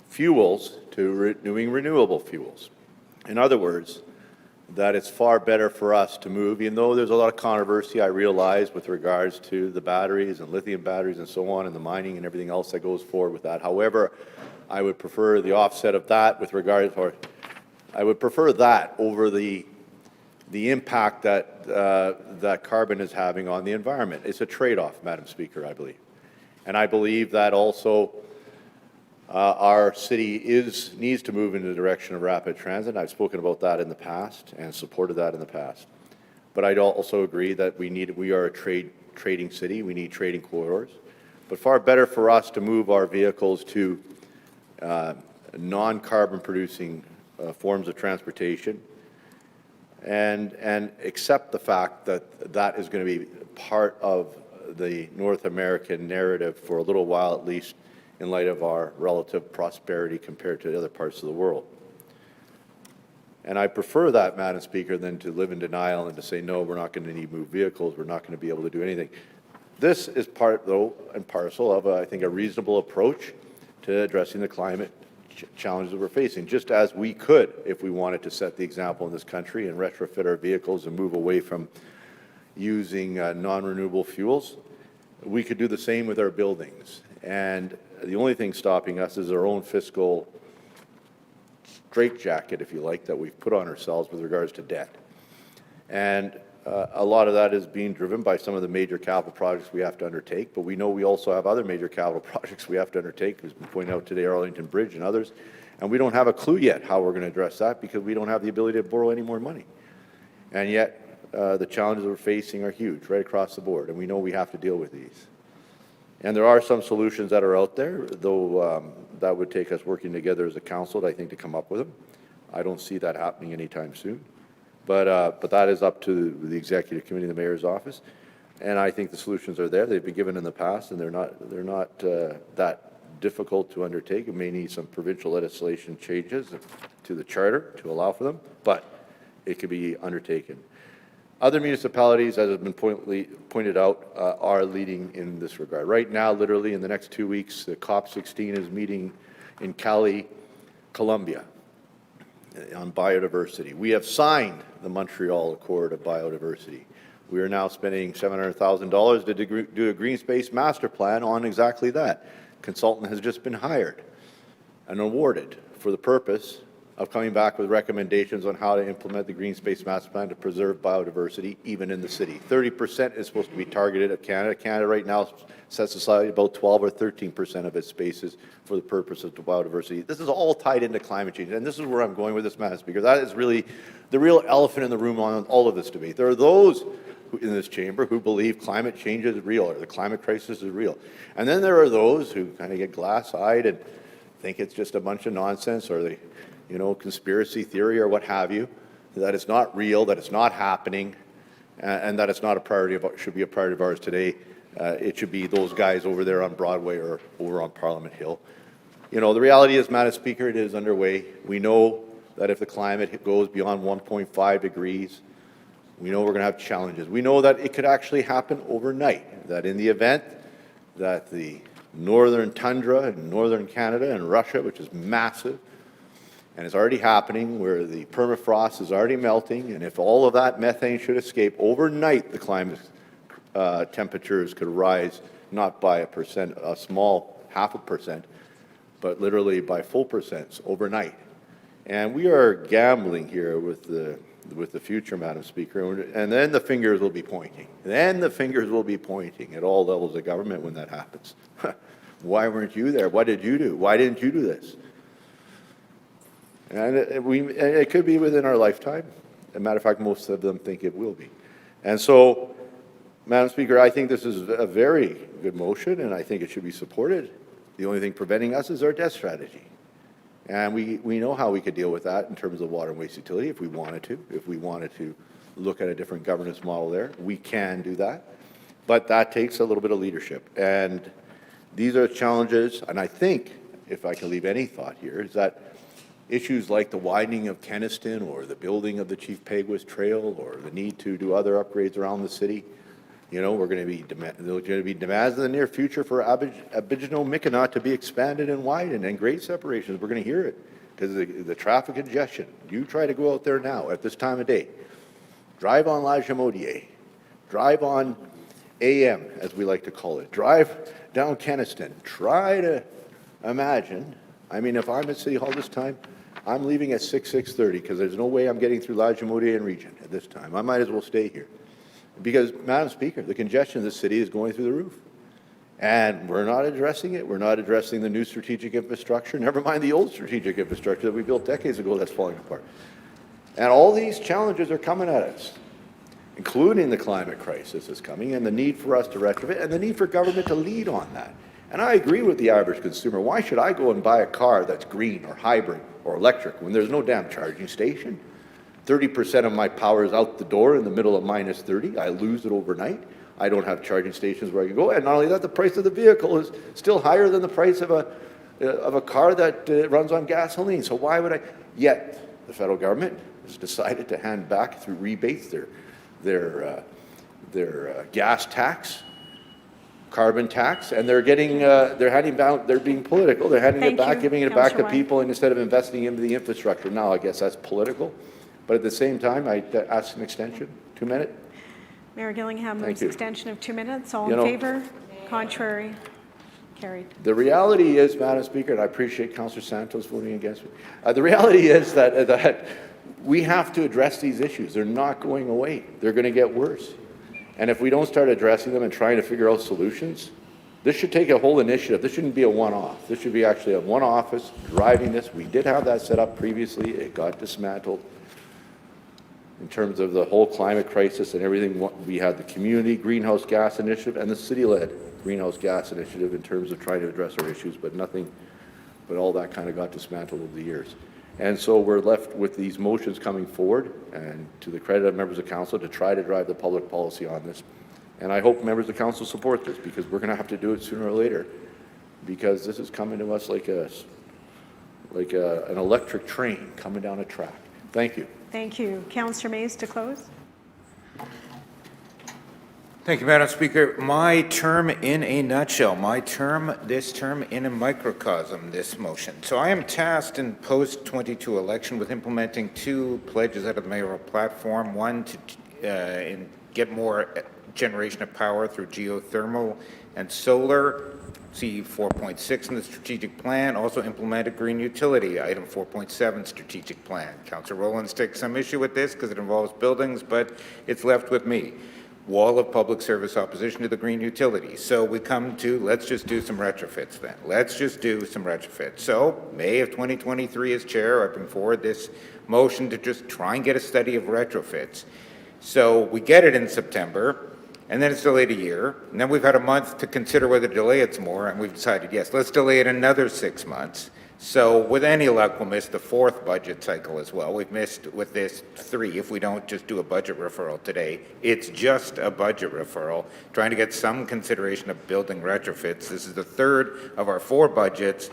fuels to doing renewable fuels. In other words, that it's far better for us to move, even though there's a lot of controversy, I realize, with regards to the batteries and lithium batteries and so on, and the mining and everything else that goes forward with that. However, I would prefer the offset of that with regards, or I would prefer that over the impact that that carbon is having on the environment. It's a trade-off, Madam Speaker, I believe. And I believe that also our city needs to move in the direction of rapid transit. I've spoken about that in the past and supported that in the past. But I'd also agree that we are a trading city. We need trading corridors. But far better for us to move our vehicles to non-carbon producing forms of transportation and accept the fact that that is going to be part of the North American narrative for a little while, at least, in light of our relative prosperity compared to other parts of the world. And I prefer that, Madam Speaker, than to live in denial and to say, no, we're not going to need to move vehicles, we're not going to be able to do anything. This is part, though, and parcel of, I think, a reasonable approach to addressing the climate challenges that we're facing, just as we could, if we wanted to set the example in this country and retrofit our vehicles and move away from using non-renewable fuels. We could do the same with our buildings. And the only thing stopping us is our own fiscal straitjacket, if you like, that we've put on ourselves with regards to debt. And a lot of that is being driven by some of the major capital projects we have to undertake, but we know we also have other major capital projects we have to undertake, as been pointed out today, Arlington Bridge and others, and we don't have a clue yet how we're going to address that because we don't have the ability to borrow any more money. And yet, the challenges we're facing are huge right across the board, and we know we have to deal with these. And there are some solutions that are out there, though that would take us working together as a council, I think, to come up with them. I don't see that happening anytime soon. But that is up to the executive committee and the mayor's office. And I think the solutions are there. They've been given in the past, and they're not that difficult to undertake. It may need some provincial legislation changes to the charter to allow for them, but it can be undertaken. Other municipalities, as has been pointed out, are leading in this regard. Right now, literally in the next 2 weeks, the COP16 is meeting in Cali, Colombia, on biodiversity. We have signed the Montreal Accord of Biodiversity. We are now spending $700,000 to do a green space master plan on exactly that. Consultant has just been hired and awarded for the purpose of coming back with recommendations on how to implement the green space master plan to preserve biodiversity even in the city. 30% is supposed to be targeted at Canada. Canada right now sets aside about 12 or 13% of its spaces for the purpose of biodiversity. This is all tied into climate change, and this is where I'm going with this, Madam Speaker. That is really the real elephant in the room on all of this debate. There are those in this chamber who believe climate change is real or the climate crisis is real. And then there are those who kind of get glass-eyed and think it's just a bunch of nonsense or the, conspiracy theory or what have you, that it's not real, that it's not happening, and that it's not a priority should be a priority of ours today. It should be those guys over there on Broadway or over on Parliament Hill. The reality is, Madam Speaker, it is underway. We know that if the climate goes beyond 1.5 degrees, we know we're going to have challenges. We know that it could actually happen overnight, that in the event that the northern tundra in northern Canada and Russia, which is massive, and it's already happening, where the permafrost is already melting, and if all of that methane should escape, overnight the climate temperatures could rise not by a small 0.5%, but literally by full percents overnight. And we are gambling here with the future, Madam Speaker, and then the fingers will be pointing. Then the fingers will be pointing at all levels of government when that happens. Why weren't you there? What did you do? Why didn't you do this? And it could be within our lifetime. As a matter of fact, most of them think it will be. And so, Madam Speaker, I think this is a very good motion, and I think it should be supported. The only thing preventing us is our debt strategy. And we know how we could deal with that in terms of water and waste utility if we wanted to. If we wanted to look at a different governance model there, we can do that. But that takes a little bit of leadership. And these are challenges, and I think, if I can leave any thought here, is that issues like the widening of Kenniston or the building of the Chief Peguis Trail or the need to do other upgrades around the city, there's going to be demands in the near future for Aboriginal-Mi'kmaq to be expanded and widened and grade separations. We're going to hear it because of the traffic congestion. You try to go out there now at this time of day, drive on La Jamodier, drive on AM, as we like to call it, drive down Kenniston, try to imagine. If I'm at City Hall this time, I'm leaving at 6:30 because there's no way I'm getting through La Jamodier and Region at this time. I might as well stay here. Because, Madam Speaker, the congestion of the city is going through the roof. And we're not addressing it. We're not addressing the new strategic infrastructure, never mind the old strategic infrastructure that we built decades ago that's falling apart. And all these challenges are coming at us, including the climate crisis is coming and the need for us to retrofit and the need for government to lead on that. And I agree with the average consumer. Why should I go and buy a car that's green or hybrid or electric when there's no damn charging station? 30% of my power is out the door in the middle of minus 30. I lose it overnight. I don't have charging stations where I can go. And not only that, the price of the vehicle is still higher than the price of a car that runs on gasoline. So why would I? Yet the federal government has decided to hand back through rebates their gas tax, carbon tax, and they're being political. They're handing it back, giving it back to people instead of investing into the infrastructure. Now, I guess that's political. But at the same time, I ask an extension, 2 minutes. Mayor Gillingham Thank moves you. extension of 2 minutes. All in favor? Contrary? Carried. The reality is, Madam Speaker, and I appreciate Councillor Santos voting against me. The reality is that we have to address these issues. They're not going away. They're going to get worse. And if we don't start addressing them and trying to figure out solutions, this should take a whole initiative. This shouldn't be a one-off. This should be actually a one office driving this. We did have that set up previously. It got dismantled. in terms of the whole climate crisis and everything. We had the community greenhouse gas initiative and the city-led greenhouse gas initiative in terms of trying to address our issues, but all that kind of got dismantled over the years. And so we're left with these motions coming forward, and to the credit of members of council, to try to drive the public policy on this. And I hope members of council support this, because we're going to have to do it sooner or later, because this is coming to us like an electric train coming down a track. Thank you. Thank you. Councillor Mays to close. Thank you, Madam Speaker. My term in a nutshell, this term in a microcosm, this motion. So I am tasked in post-22 election with implementing two pledges out of the mayoral platform. One, to get more generation of power through geothermal and solar. See 4.6 in the strategic plan. Also implement a green utility, item 4.7 strategic plan. Councillor Rowlands takes some issue with this because it involves buildings, but it's left with me. Wall of public service opposition to the green utility. So we come to, let's just do some retrofits then. Let's just do some retrofits. So May of 2023 as chair, I bring forward this motion to just try and get a study of retrofits. So we get it in September, and then it's delayed a year, and then we've had a month to consider whether to delay it some more, and we've decided, yes, let's delay it another 6 months. So with any luck, we'll miss the fourth budget cycle as well. We've missed with this 3 if we don't just do a budget referral today. It's just a budget referral, trying to get some consideration of building retrofits. This is the 3rd of our 4 budgets.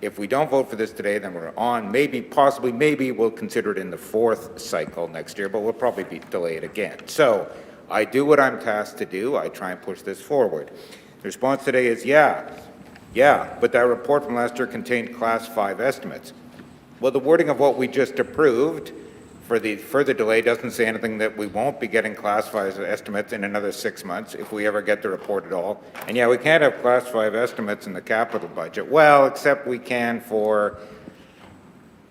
If we don't vote for this today, then we're on, possibly, maybe we'll consider it in the 4th cycle next year, but we'll probably delay it again. So I do what I'm tasked to do. I try and push this forward. The response today is, yeah, but that report from last year contained Class 5 estimates. Well, the wording of what we just approved for the further delay doesn't say anything that we won't be getting Class 5 estimates in another 6 months if we ever get the report at all. And yeah, we can't have Class 5 estimates in the capital budget. Well, except we can for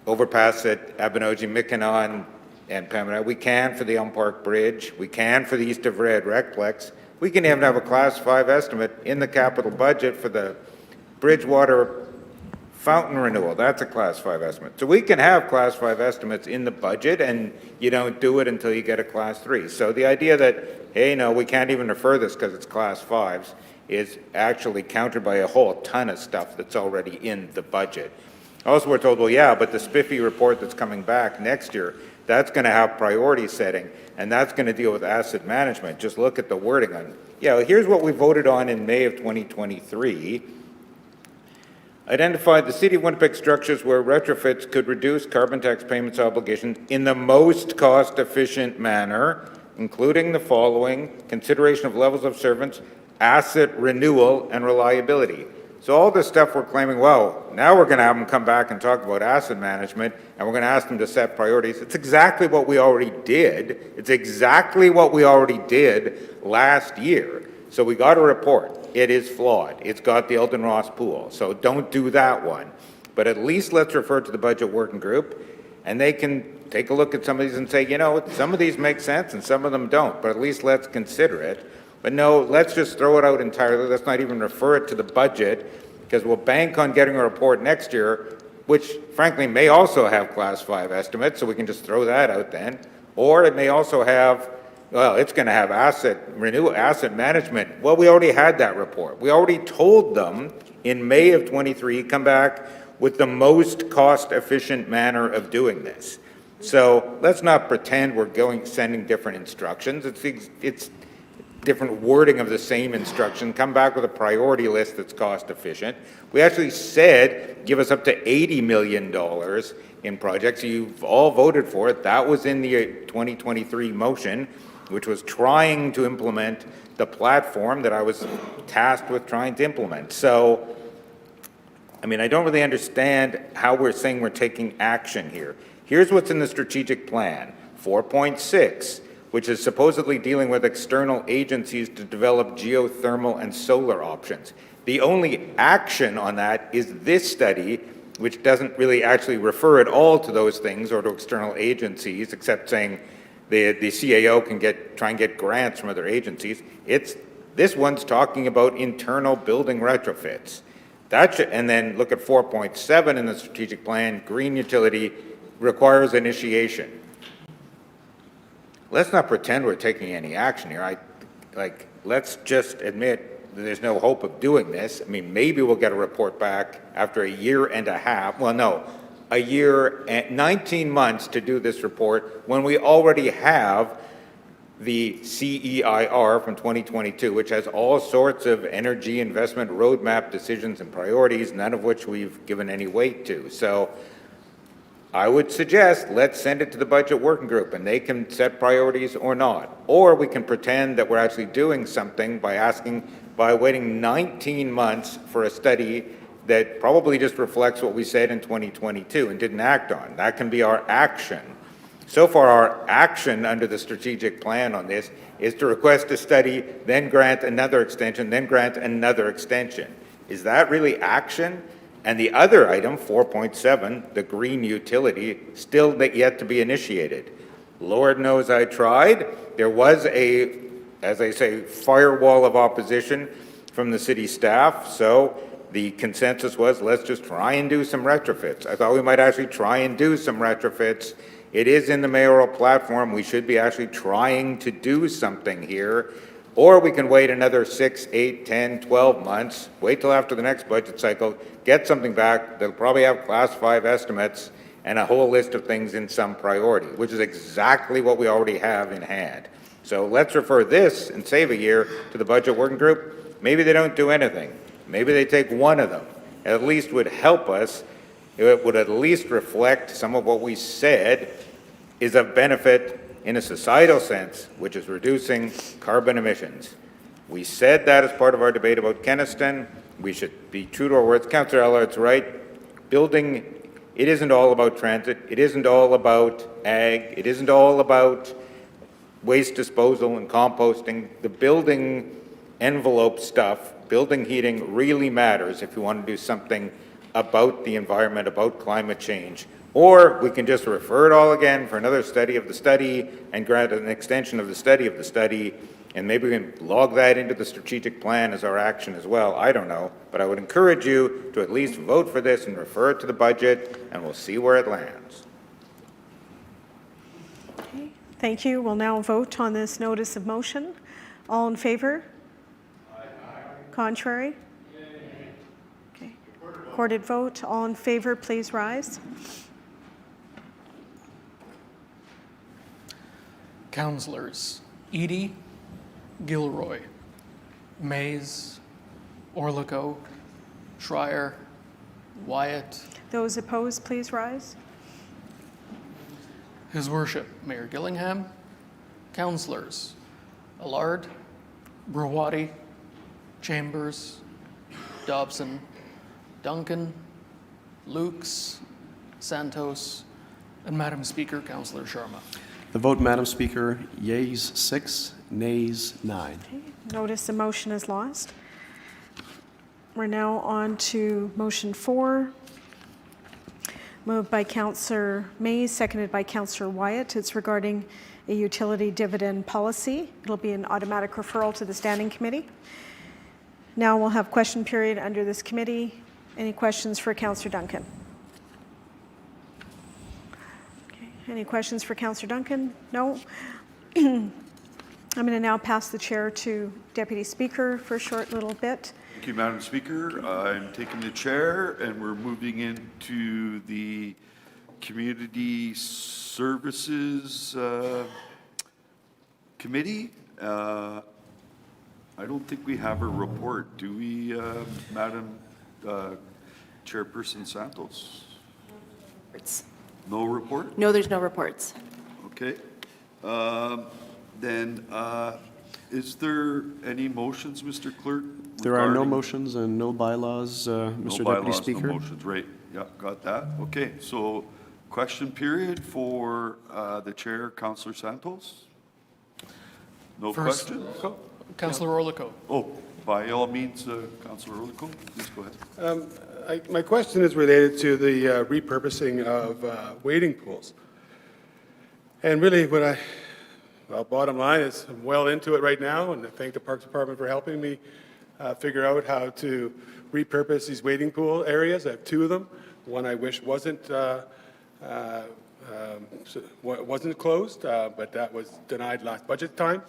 overpass at Abinogi, Mickinon, and Pembina. We can for the Elm Park Bridge. We can for the East of Red Recplex. We can even have a Class 5 estimate in the capital budget for the Bridgewater fountain renewal. That's a Class 5 estimate. So we can have Class 5 estimates in the budget, and you don't do it until you get a Class 3. So the idea that, hey, no, we can't even refer this because it's Class 5s is actually countered by a whole ton of stuff that's already in the budget. Also, we're told, well, yeah, but the spiffy report that's coming back next year, that's going to have priority setting, and that's going to deal with asset management. Just look at the wording on it. Yeah, here's what we voted on in May of 2023. Identified the City of Winnipeg structures where retrofits could reduce carbon tax payments obligations in the most cost-efficient manner, including the following: consideration of levels of service, asset renewal, and reliability. So all this stuff we're claiming, well, now we're going to have them come back and talk about asset management, and we're going to ask them to set priorities. It's exactly what we already did. It's exactly what we already did last year. So we got a report. It is flawed. It's got the Eldon Ross pool. So don't do that one. But at least let's refer to the budget working group, and they can take a look at some of these and say, you know, some of these make sense and some of them don't, but at least let's consider it. But no, let's just throw it out entirely. Let's not even refer it to the budget, because we'll bank on getting a report next year, which frankly may also have Class 5 estimates, so we can just throw that out then. Or it may also have, well, it's going to have asset management. Well, we already had that report. We already told them in May of 23, come back with the most cost-efficient manner of doing this. So let's not pretend we're sending different instructions. It's different wording of the same instruction. Come back with a priority list that's cost-efficient. We actually said give us up to $80 million in projects. You've all voted for it. That was in the 2023 motion, which was trying to implement the platform that I was tasked with trying to implement. So, I mean, I don't really understand how we're saying we're taking action here. Here's what's in the strategic plan, 4.6, which is supposedly dealing with external agencies to develop geothermal and solar options. The only action on that is this study, which doesn't really actually refer at all to those things or to external agencies, except saying the CAO can try and get grants from other agencies. This one's talking about internal building retrofits. And then look at 4.7 in the strategic plan, green utility requires initiation. let's not pretend we're taking any action here. Let's just admit that there's no hope of doing this. I mean, maybe we'll get a report back after a year and a half. Well, no, a year and 19 months to do this report when we already have the CEIR from 2022, which has all sorts of energy investment roadmap decisions and priorities, none of which we've given any weight to. So I would suggest let's send it to the budget working group and they can set priorities or not. Or we can pretend that we're actually doing something by waiting 19 months for a study that probably just reflects what we said in 2022 and didn't act on. That can be our action. So far, our action under the strategic plan on this is to request a study, then grant another extension, then grant another extension. Is that really action? And the other item, 4.7, the green utility, still yet to be initiated. Lord knows I tried. There was a, as I say, firewall of opposition from the city staff, so the consensus was let's just try and do some retrofits. I thought we might actually try and do some retrofits. It is in the mayoral platform. We should be actually trying to do something here. Or we can wait another 6, 8, 10, 12 months, wait till after the next budget cycle, get something back that'll probably have class 5 estimates and a whole list of things in some priority, which is exactly what we already have in hand. So let's refer this and save a year to the budget working group. Maybe they don't do anything. Maybe they take one of them. At least would help us. It would at least reflect some of what we said is of benefit in a societal sense, which is reducing carbon emissions. We said that as part of our debate about Kenaston. We should be true to our words. Councillor Ellard's right. Building, it isn't all about transit. It isn't all about ag. It isn't all about waste disposal and composting. The building envelope stuff, building heating really matters if you want to do something about the environment, about climate change. Or we can just refer it all again for another study of the study and grant an extension of the study, and maybe we can log that into the strategic plan as our action as well. I don't know, but I would encourage you to at least vote for this and refer it to the budget, and we'll see where it lands. Okay, thank you. We'll now vote on this notice of motion. All in favor? Aye. Contrary? Okay. Recorded vote. All in favor, please rise. Councillors Edie, Gilroy, Mays, Orlico, Schreier, Wyatt. Those opposed, please rise. His Worship Mayor Gillingham, Councillors Allard, Brawadi, Chambers, Dobson, Duncan, Lukes, Santos, and Madam Speaker, Councillor Sharma. The vote, Madam Speaker, yeas 6, nays 9. Okay. Notice the motion is lost. We're now on to motion 4. Moved by Councillor Mays, seconded by Councillor Wyatt. It's regarding a utility dividend policy. It'll be an automatic referral to the Standing Committee. Now we'll have question period under this committee. Any questions for Councillor Duncan? Any questions for Councillor Duncan? No? I'm going to now pass the chair to Deputy Speaker for a short little bit. Thank you, Madam Speaker. I'm taking the chair, and we're moving into the Community Services Committee. I don't think we have a report, do we, Madam Chairperson Santos? No report? No, there's no reports. Okay. Then, is there any motions, Mr. Clerk? There are no motions and no bylaws, Mr. Deputy Speaker. No motions, right. Yeah, got that. Okay, so question period for the chair, Councillor Santos? No First, question? Councillor Orlico. Oh, by all means, Councillor Orlico, please go ahead. My question is related to the repurposing of wading pools. And really well, bottom line is I'm well into it right now, and I thank the Parks Department for helping me figure out how to repurpose these wading pool areas. I have 2 of them. One I wish wasn't It wasn't closed, but that was denied last budget time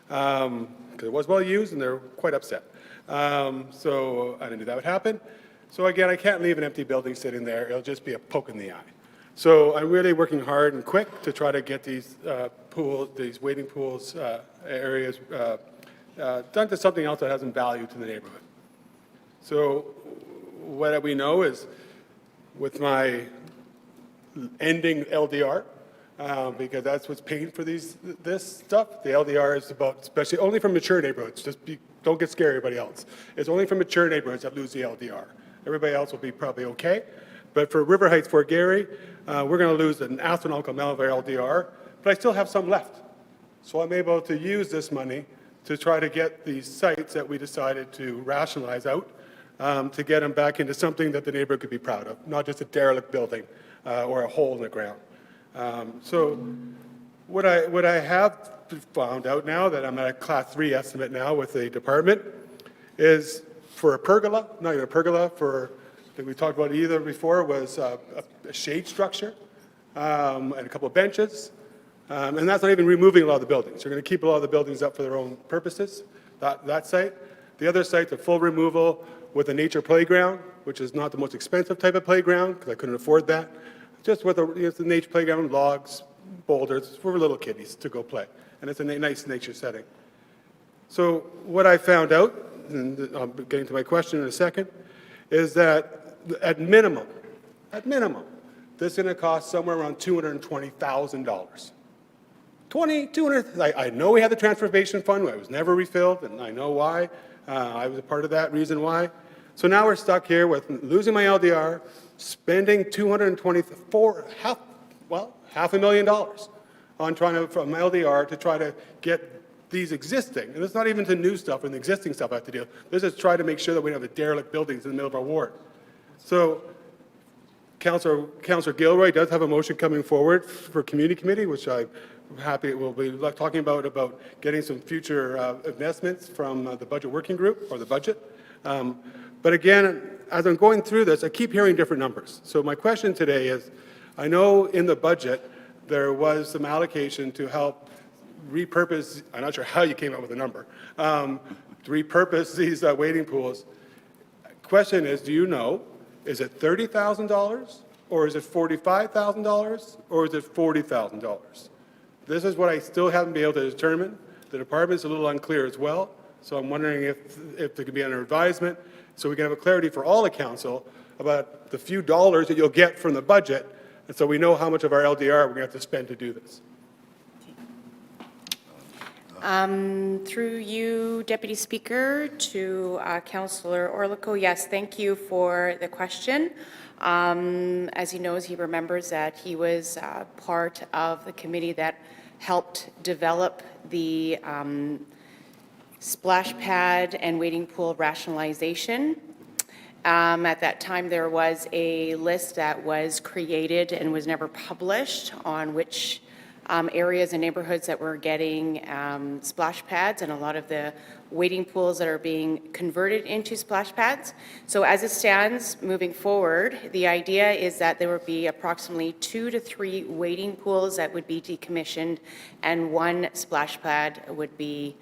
because it was well used and they're quite upset. So I knew that would happen. So again, I can't leave an empty building sitting there. It'll just be a poke in the eye. So I'm really working hard and quick to try to get these pools, these waiting pools areas done to something else that has some value to the neighborhood. So what we know is with my ending LDR, because that's what's paying for this stuff. The LDR is about, especially only from mature neighborhoods, don't get scared, everybody else. It's only from mature neighborhoods that lose the LDR. Everybody else will be probably okay. But for River Heights, Fort Garry, we're going to lose an astronomical amount of our LDR, but I still have some left. So I'm able to use this money to try to get these sites that we decided to rationalize out, to get them back into something that the neighborhood could be proud of, not just a derelict building or a hole in the ground. So what I have found out now that I'm at a Class 3 estimate now with the department is for a pergola, not even a pergola, for, I think we talked about either before, was a shade structure and a couple of benches. And that's not even removing a lot of the buildings. You're going to keep a lot of the buildings up for their own purposes, that site. The other site's a full removal with a nature playground, which is not the most expensive type of playground because I couldn't afford that. Just with the nature playground, logs, boulders for little kiddies to go play. And it's a nice nature setting. So what I found out, and I'll be getting to my question in a second, is that at minimum, this is going to cost somewhere around $220,000. I know we had the transportation fund, it was never refilled, and I know why. I was a part of that reason why. So now we're stuck here with losing my LDR, spending $500,000 on trying to, from LDR to try to get these existing, and it's not even the new stuff and the existing stuff I have to do. This is try to make sure that we don't have the derelict buildings in the middle of our ward. So Councillor Gilroy does have a motion coming forward for Community Committee, which I'm happy we'll be talking about getting some future investments from the Budget Working Group or the budget. But again, as I'm going through this, I keep hearing different numbers. So my question today is, I know in the budget there was some allocation to help repurpose, I'm not sure how you came up with a number, to repurpose these waiting pools. Question is, do you know, is it $30,000 or is it $45,000 or is it $40,000? This is what I still haven't been able to determine. The department's a little unclear as well, so I'm wondering if there could be an advisement so we can have a clarity for all the council about the few dollars that you'll get from the budget, and so we know how much of our LDR we're going to have to spend to do this. Through you, Deputy Speaker, to Councillor Orlikow, yes, thank you for the question. As he knows, he remembers that he was part of the committee that helped develop the splash pad and waiting pool rationalization. At that time, there was a list that was created and was never published on which areas and neighborhoods that were getting splash pads and a lot of the waiting pools that are being converted into splash pads. So as it stands moving forward, the idea is that there would be approximately 2 to 3 waiting pools that would be decommissioned and 1 splash pad would be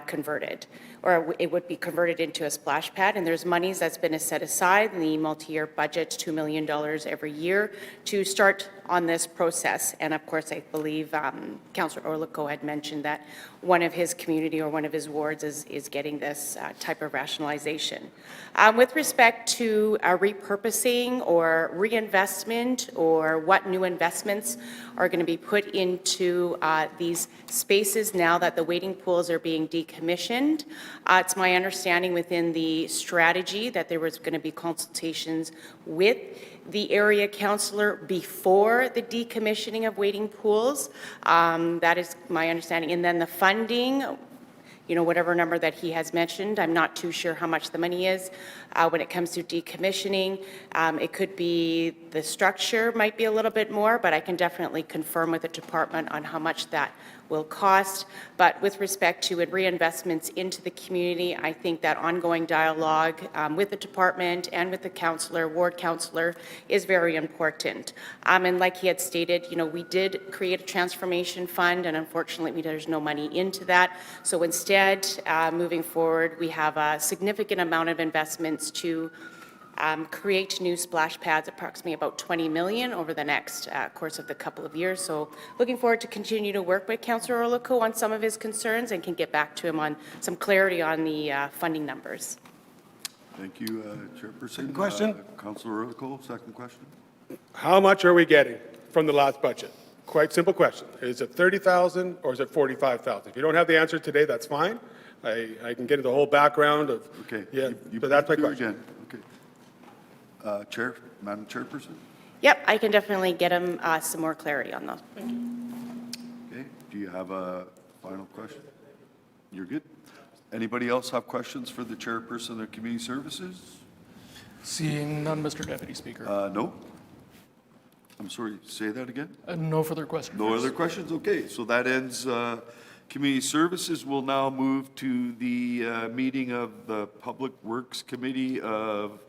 converted, or it would be converted into a splash pad. And there's monies that's been set aside in the multi-year budget, $2 million every year to start on this process. And of course, I believe Councillor Orlikow had mentioned that one of his community or one of his wards is getting this type of rationalization. With respect to repurposing or reinvestment or what new investments are going to be put into these spaces now that the waiting pools are being decommissioned, it's my understanding within the strategy that there was going to be consultations with the area councillor before the decommissioning of waiting pools. That is my understanding. And then the funding whatever number that he has mentioned. I'm not too sure how much the money is. When it comes to decommissioning, it could be the structure might be a little bit more, but I can definitely confirm with the department on how much that will cost. But with respect to reinvestments into the community, I think that ongoing dialogue with the department and with the councillor, ward councillor, is very important. And like he had stated, we did create a transformation fund, and unfortunately there's no money into that. So instead, moving forward, we have a significant amount of investments to create new splash pads, approximately about 20 million over the next course of the couple of years. So looking forward to continue to work with Councillor Orlikow on some of his concerns and can get back to him on some clarity on the funding numbers. Thank you, Chairperson. Question? Councillor Orlikow, second question. How much are we getting from the last budget? Quite simple question. Is it 30,000 or is it 45,000? If you don't have the answer today, that's fine. I can get into the whole background of, Okay. yeah, You but that's my do it question. again. Okay. Madam Chairperson? Yep, I can definitely get him some more clarity on those. Okay. Do you have a final question? You're good? Anybody else have questions for the Chairperson of Community Services? Seeing none, Mr. Deputy Speaker. No? I'm sorry, say that again? No further questions. No other questions? Okay, so that ends Community Services. We'll now move to the meeting of the Public Works Committee of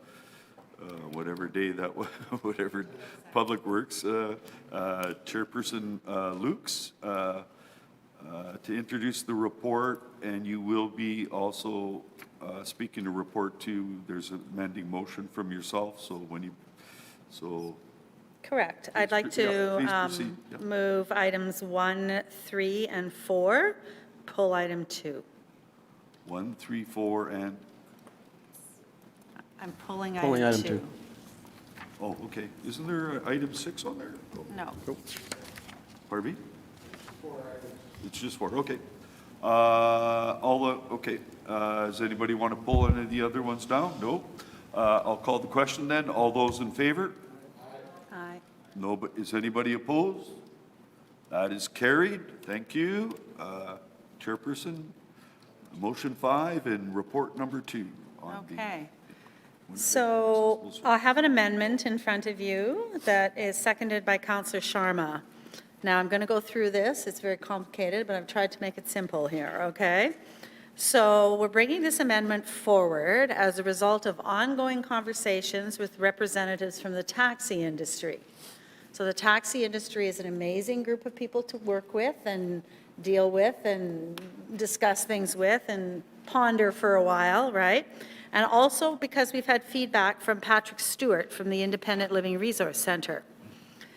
whatever day that was, whatever Public Works, Chairperson Lukes, to introduce the report, and you will be also speaking to report two. There's an amending motion from yourself, so when you, so. Correct. I'd like Yeah, to please proceed. Yeah. move items 1, 3, and 4, pull item 2. 1, 3, 4, and, I'm pulling Pulling item item 2. oh, okay. Isn't there item 6 on there? No. Pardon me? It's just 4, okay. Okay. Does anybody want to pull any of the other ones down? No? I'll call the question then. All those in favor? Aye. No, but is anybody opposed? That is carried. Thank you. Chairperson, motion 5 and report number 2 on the. Okay. So I have an amendment in front of you that is seconded by Councillor Sharma. Now, I'm going to go through this. It's very complicated, but I've tried to make it simple here, okay? So we're bringing this amendment forward as a result of ongoing conversations with representatives from the taxi industry. So the taxi industry is an amazing group of people to work with and deal with and discuss things with and ponder for a while, right? And also because we've had feedback from Patrick Stewart from the Independent Living Resource Centre.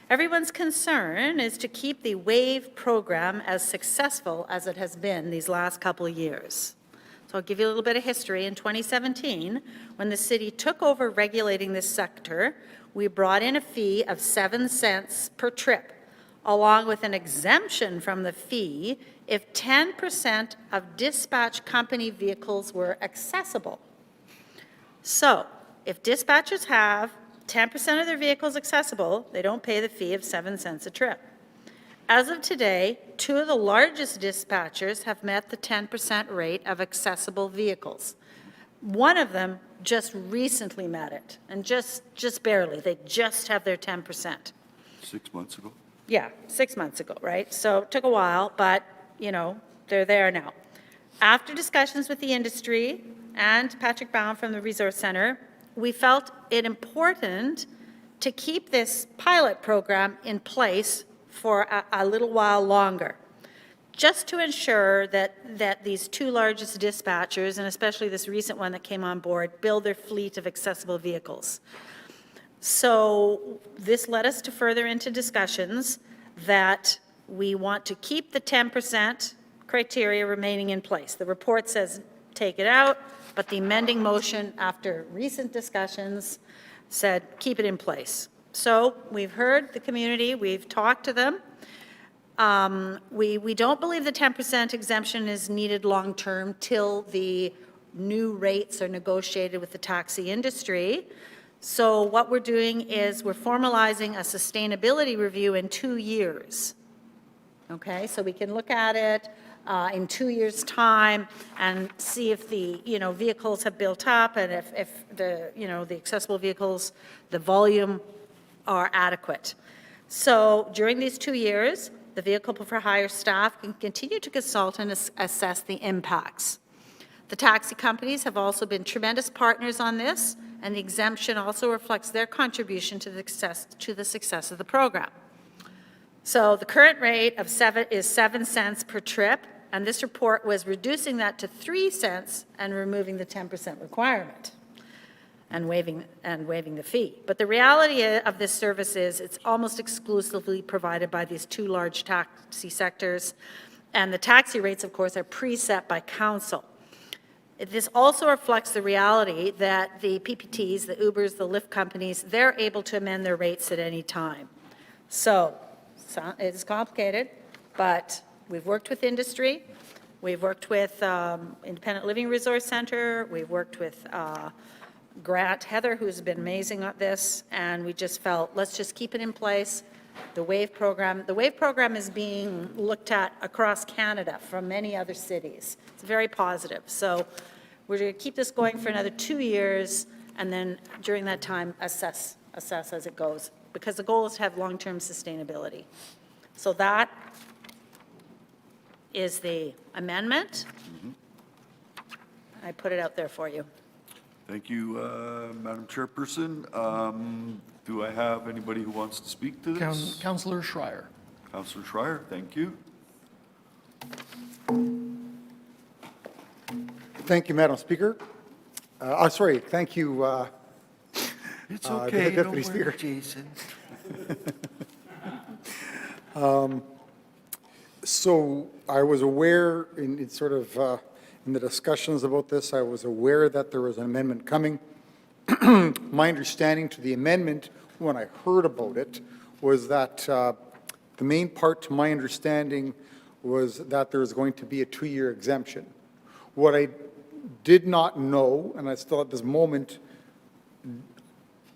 Everyone's concern is to keep the WAVE program as successful as it has been these last couple of years. So I'll give you a little bit of history. In 2017, when the city took over regulating this sector, we brought in a fee of 7 cents per trip, along with an exemption from the fee if 10% of dispatch company vehicles were accessible. So if dispatchers have 10% of their vehicles accessible, they don't pay the fee of 7 cents a trip. As of today, 2 of the largest dispatchers have met the 10% rate of accessible vehicles. One of them just recently met it, and just barely. They just have their 10%. 6 months ago? Yeah, 6 months ago, right? So it took a while, but, they're there now. After discussions with the industry and Patrick Baum from the Resource Centre, we felt it important to keep this pilot program in place for a little while longer, just to ensure that these 2 largest dispatchers, and especially this recent one that came on board, build their fleet of accessible vehicles. So this led us to further into discussions that we want to keep the 10% criteria remaining in place. The report says take it out, but the amending motion after recent discussions said keep it in place. So we've heard the community, we've talked to them. We don't believe the 10% exemption is needed long-term till the new rates are negotiated with the taxi industry. So what we're doing is we're formalizing a sustainability review in 2 years. Okay, so we can look at it in 2 years' time and see if the, vehicles have built up and if the, the accessible vehicles, the volume are adequate. So during these 2 years, the Vehicle for Hire staff can continue to consult and assess the impacts. The taxi companies have also been tremendous partners on this, and the exemption also reflects their contribution to the success of the program. So the current rate of 7 cents per trip, and this report was reducing that to 3 cents and removing the 10% requirement and waiving the fee. But the reality of this service is it's almost exclusively provided by these two large taxi sectors, and the taxi rates, of course, are preset by council. This also reflects the reality that the PPTs, the Ubers, the Lyft companies, they're able to amend their rates at any time. So it's complicated, but we've worked with industry. We've worked with Independent Living Resource Center. We've worked with Grant Heather, who's been amazing at this, and we just felt, let's just keep it in place. The WAVE program is being looked at across Canada from many other cities. It's very positive. So we're going to keep this going for another 2 years, and then during that time, assess as it goes, because the goal is to have long-term sustainability. So that is the amendment. I put it out there for you. Thank you, Madam Chairperson. Do I have anybody who wants to speak to this? Councillor Schreier. Councillor Schreier, thank you. Thank you, Madam Speaker. Thank you. It's okay, don't Deputy Speaker. worry, Jason. So I was aware in the discussions about this, I was aware that there was an amendment coming. My understanding to the amendment, when I heard about it, was that the main part to my understanding was that there was going to be a 2-year exemption. What I did not know, and I still at this moment,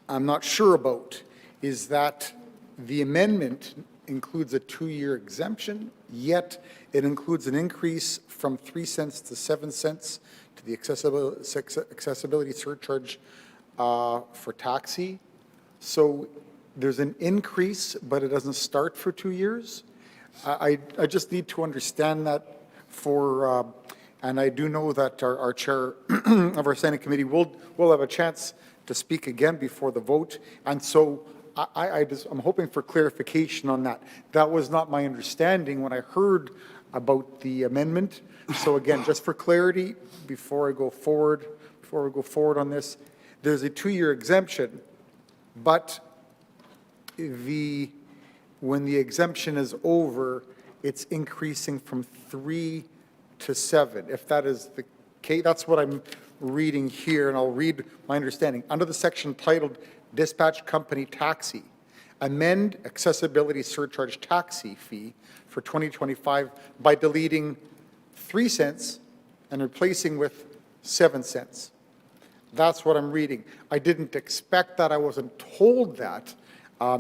I'm not sure about, is that the amendment includes a 2-year exemption, yet it includes an increase from 3 cents to 7 cents to the accessibility surcharge for taxi. So there's an increase, but it doesn't start for 2 years. I just need to understand that and I do know that our chair of our Senate committee will have a chance to speak again before the vote. And so I'm hoping for clarification on that. That was not my understanding when I heard about the amendment. So again, just for clarity, before we go forward on this, there's a 2-year exemption, but when the exemption is over, it's increasing from 3 to 7. If that is the case, that's what I'm reading here, and I'll read my understanding. Under the section titled Dispatch Company Taxi, amend accessibility surcharge taxi fee for 2025 by deleting 3 cents and replacing with 7 cents. That's what I'm reading. I didn't expect that. I wasn't told that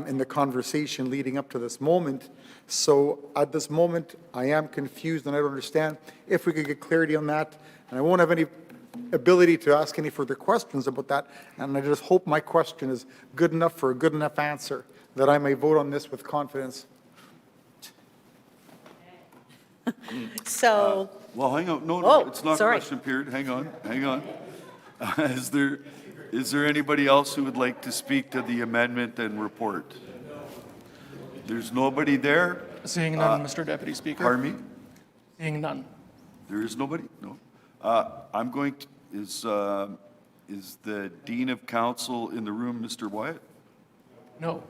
in the conversation leading up to this moment. So at this moment, I am confused and I don't understand. If we could get clarity on that, and I won't have any ability to ask any further questions about that, and I just hope my question is good enough for a good enough answer that I may vote on this with confidence. So. Well, hang on. No, Oh, it's not sorry. question period. Hang on. Is there anybody else who would like to speak to the amendment and report? There's nobody there? Seeing none, Mr. Deputy Speaker. Pardon me? Seeing none. There is nobody? No. I'm going to, is the Dean of Council in the room, Mr. Wyatt? No.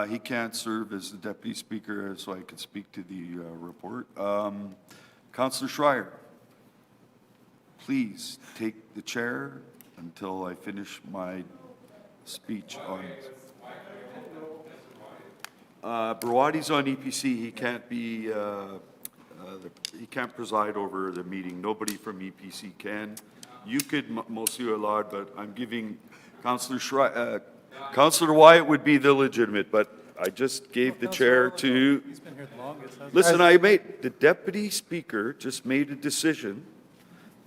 He can't serve as the Deputy Speaker, so I could speak to the report. Councillor Schreier, please take the chair until I finish my speech on. Brawadi's on EPC. He can't be. He can't preside over the meeting. Nobody from EPC can. You could, Monsieur Allard, but I'm giving Councillor Wyatt would be the legitimate, but I just gave the chair to, listen, the deputy speaker just made a decision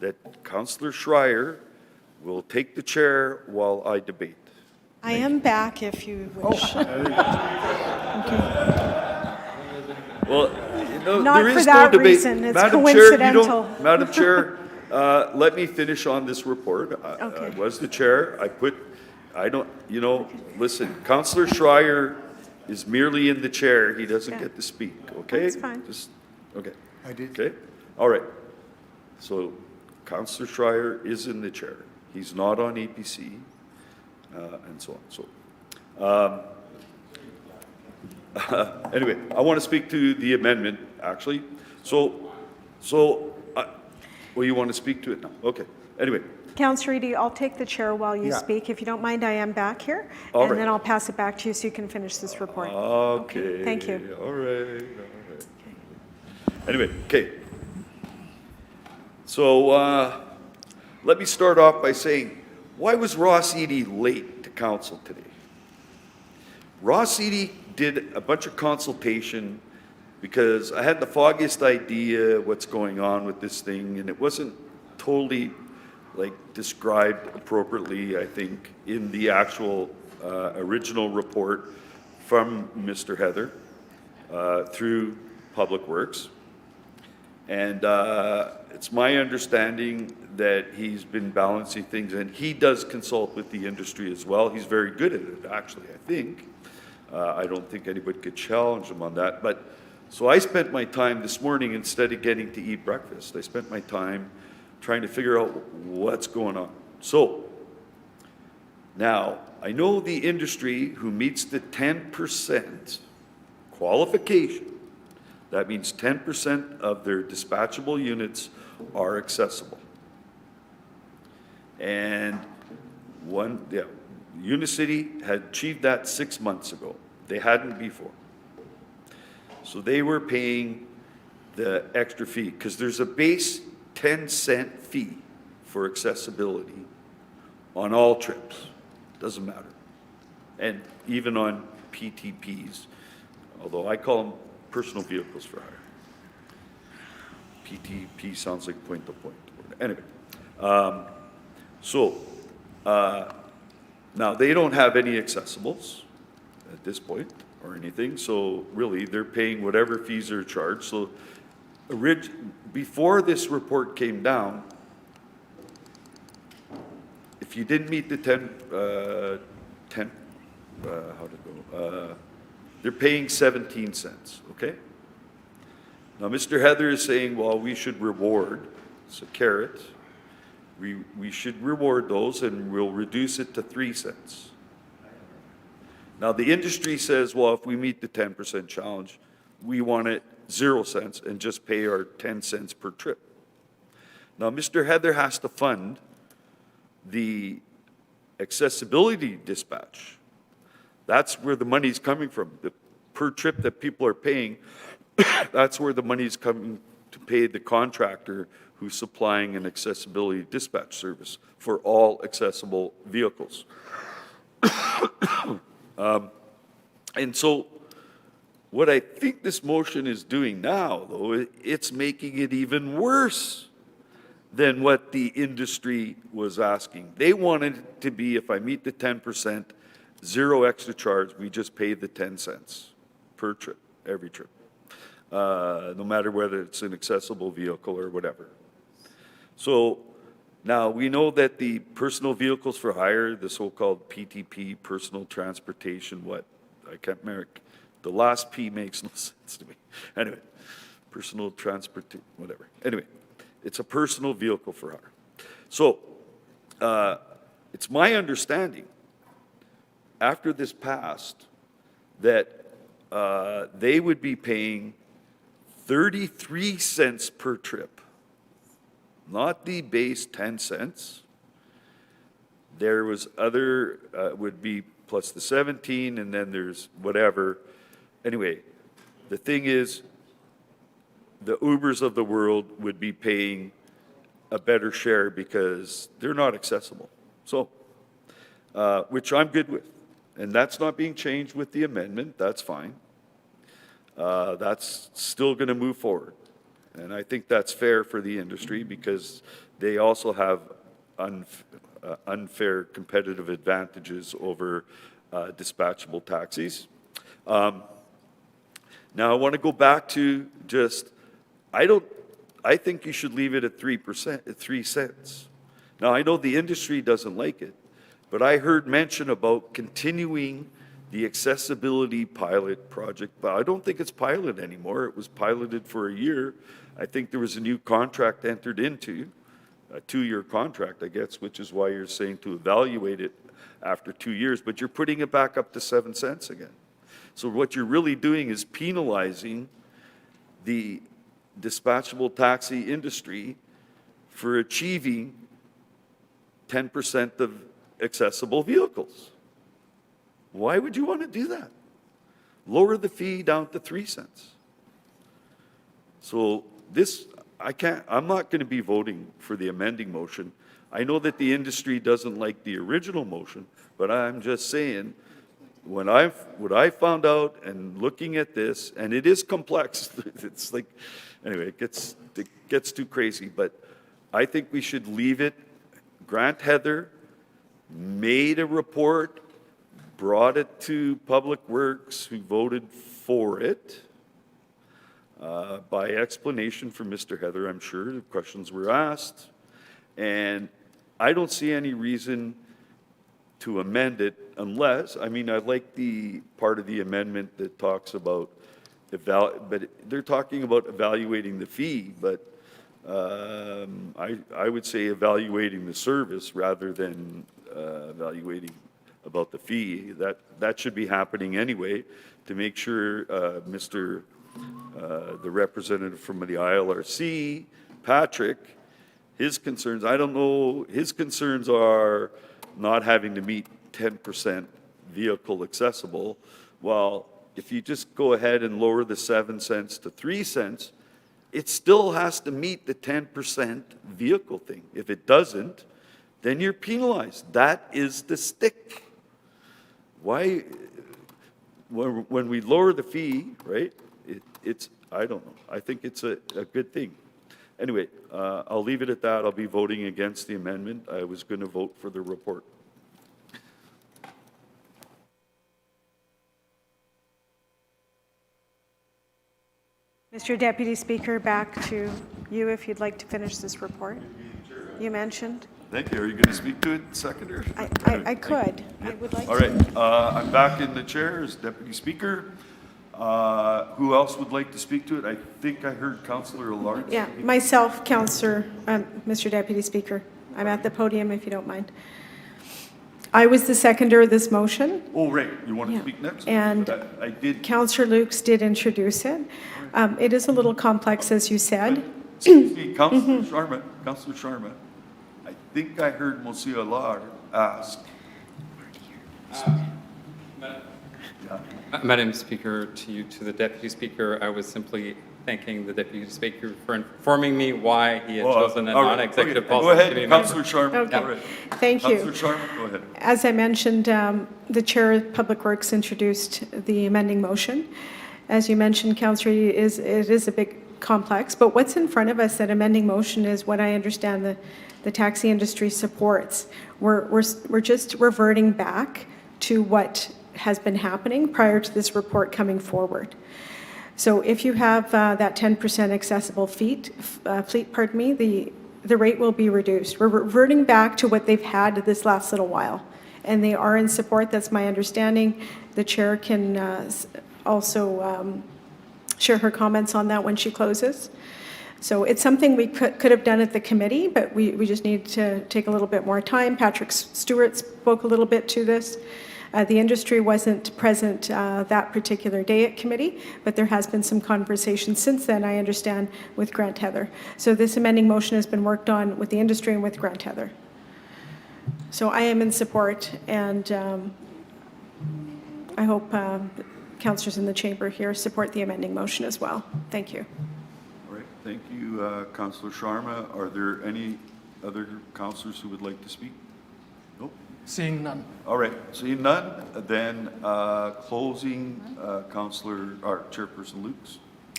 that Councillor Schreier will take the chair while I debate. I am back if you wish. Well, Not there for is that no debate. reason. It's Madam Chair, you coincidental. don't, Madam Chair, let me finish on this report. I was the chair. Listen, Councillor Schreier is merely in the chair. He doesn't get to speak, okay? That's fine. Okay. I did. Okay, all right. So Councillor Schreier is in the chair. He's not on APC, and so on. So, anyway, I want to speak to the amendment, actually. Well, you want to speak to it now? Okay. Anyway, Councillor Eady, I'll take the chair while you Yeah. speak. If you don't mind, I am back here. All and right. then I'll pass it back to you so you can finish this report. okay. Thank you. All right. Anyway, okay. So, let me start off by saying, why was Ross Eady late to council today? Ross Eady did a bunch of consultation because I had the foggiest idea what's going on with this thing, and it wasn't totally described appropriately, I think, in the actual original report from Mr. Heather through Public Works. And it's my understanding that he's been balancing things, and he does consult with the industry as well. He's very good at it, actually, I think. I don't think anybody could challenge him on that. So I spent my time this morning, instead of getting to eat breakfast, I spent my time trying to figure out what's going on. So now, I know the industry who meets the 10% qualification. That means 10% of their dispatchable units are accessible. And Unicity had achieved that 6 months ago. They hadn't before. So they were paying the extra fee, because there's a base 10-cent fee for accessibility on all trips. Doesn't matter. And even on PTPs, although I call them personal vehicles for hire. PTP sounds like point-to-point. Anyway, now they don't have any accessibles at this point or anything, so really they're paying whatever fees are charged. So before this report came down, if you didn't meet the 10, they're paying 17 cents, okay? Now, Mr. Heather is saying, well, we should reward, it's a carrot, we should reward those and we'll reduce it to 3 cents. Now, the industry says, well, if we meet the 10% challenge, we want it 0 cents and just pay our 10 cents per trip. Now, Mr. Heather has to fund the accessibility dispatch. That's where the money's coming from. The per trip that people are paying, that's where the money's coming to pay the contractor who's supplying an accessibility dispatch service for all accessible vehicles. And so what I think this motion is doing now, though, it's making it even worse than what the industry was asking. They wanted it to be, if I meet the 10%, 0 extra charge, we just pay the 10 cents per trip, every trip, no matter whether it's an accessible vehicle or whatever. So now we know that the personal vehicles for hire, the so-called PTP, personal transportation, I can't remember, the last P makes no sense to me. Anyway, personal transportation, whatever. Anyway, it's a personal vehicle for hire. So it's my understanding, after this passed, that they would be paying 33 cents per trip, not the base 10 cents. There was other, would be plus the 17, and then there's whatever. Anyway, the thing is, the Ubers of the world would be paying a better share because they're not accessible. So, which I'm good with. and that's not being changed with the amendment, that's fine. That's still going to move forward. And I think that's fair for the industry because they also have unfair competitive advantages over dispatchable taxis. Now, I want to go back to just, I think you should leave it at 3%, at 3 cents. Now, I know the industry doesn't like it, but I heard mention about continuing the accessibility pilot project, but I don't think it's pilot anymore. It was piloted for a year. I think there was a new contract entered into, a 2-year contract, I guess, which is why you're saying to evaluate it after 2 years, but you're putting it back up to 7 cents again. So what you're really doing is penalizing the dispatchable taxi industry for achieving 10% of accessible vehicles. Why would you want to do that? Lower the fee down to 3 cents. So this, I'm not going to be voting for the amending motion. I know that the industry doesn't like the original motion, but I'm just saying, what I found out and looking at this, and it is complex, it's like, anyway, it gets too crazy, but I think we should leave it. Grant Heather made a report, brought it to Public Works, who voted for it. By explanation from Mr. Heather, I'm sure the questions were asked. And I don't see any reason to amend it unless, I mean, I like the part of the amendment that talks about, but they're talking about evaluating the fee, but I would say evaluating the service rather than evaluating about the fee. That should be happening anyway to make sure the representative from the ILRC, Patrick, his concerns, I don't know, his concerns are not having to meet 10% vehicle accessible. Well, if you just go ahead and lower the 7 cents to 3 cents, it still has to meet the 10% vehicle thing. If it doesn't, then you're penalized. That is the stick. Why, when we lower the fee, right, it's, I don't know. I think it's a good thing. Anyway, I'll leave it at that. I'll be voting against the amendment. I was going to vote for the report. Mr. Deputy Speaker, back to you if you'd like to finish this report. You mentioned. Thank you. Are you going to speak to it, Seconder? I could. I would like to. All right. I'm back in the chair as Deputy Speaker. Who else would like to speak to it? I think I heard Councillor Lawrence. Yeah, myself, Councillor, Mr. Deputy Speaker. I'm at the podium if you don't mind. I was the seconder of this motion. Oh, right. You want to speak next? And I did. Councillor Lukes did introduce it. It is a little complex, as you said. Excuse me, Councillor Sharma. Councillor Sharma. I think I heard Monsieur Allard ask. Madam Speaker, to the Deputy Speaker, I was simply thanking the Deputy Speaker for informing me why he had chosen a non-executive policy committee member. Councillor Sharma. Okay. All right. Thank you. Councillor Sharma, go ahead. As I mentioned, the Chair of Public Works introduced the amending motion. As you mentioned, Councillor, it is a big complex, but what's in front of us, that amending motion, is what I understand the taxi industry supports. We're just reverting back to what has been happening prior to this report coming forward. So if you have that 10% accessible fleet, the rate will be reduced. We're reverting back to what they've had this last little while, and they are in support. That's my understanding. The chair can also share her comments on that when she closes. So it's something we could have done at the committee, but we just need to take a little bit more time. Patrick Stewart spoke a little bit to this. The industry wasn't present that particular day at committee, but there has been some conversation since then, I understand, with Grant Heather. So this amending motion has been worked on with the industry and with Grant Heather. So I am in support, and I hope councillors in the chamber here support the amending motion as well. Thank you. All right. Thank you, Councillor Sharma. Are there any other councillors who would like to speak? Nope. Seeing none. All right, seeing none, then closing, Councillor, or Chairperson Lukes.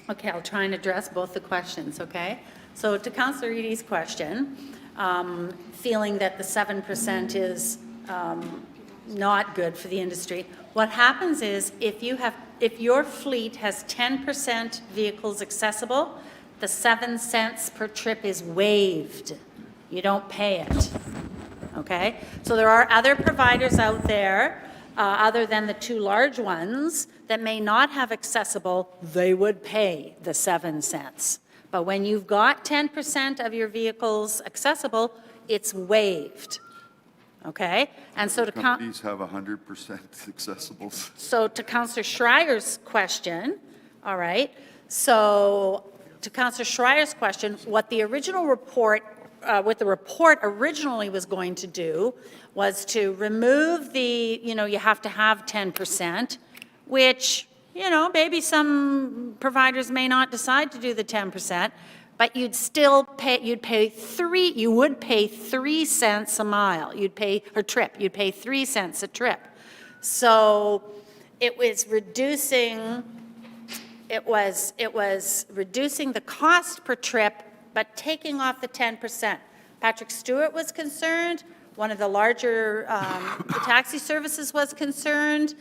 Okay, I'll try and address both the questions, okay? So to Councillor Eadie's question, feeling that the 7% is not good for the industry, what happens is if your fleet has 10% vehicles accessible, the 7 cents per trip is waived. You don't pay it, okay? So there are other providers out there, other than the 2 large ones, that may not have accessible, they would pay the 7 cents. But when you've got 10% of your vehicles accessible, it's waived, okay? And so to Companies have 100% accessible. So to Councillor Schreier's question, all right, so to Councillor Schreier's question, what the original report, what the report originally was going to do was to remove the, you have to have 10%, which, maybe some providers may not decide to do the 10%, but you'd still pay, you would pay 3 cents a mile. You'd pay 3 cents a trip. So it was reducing the cost per trip, but taking off the 10%. Patrick Stewart was concerned, one of the larger taxi services was concerned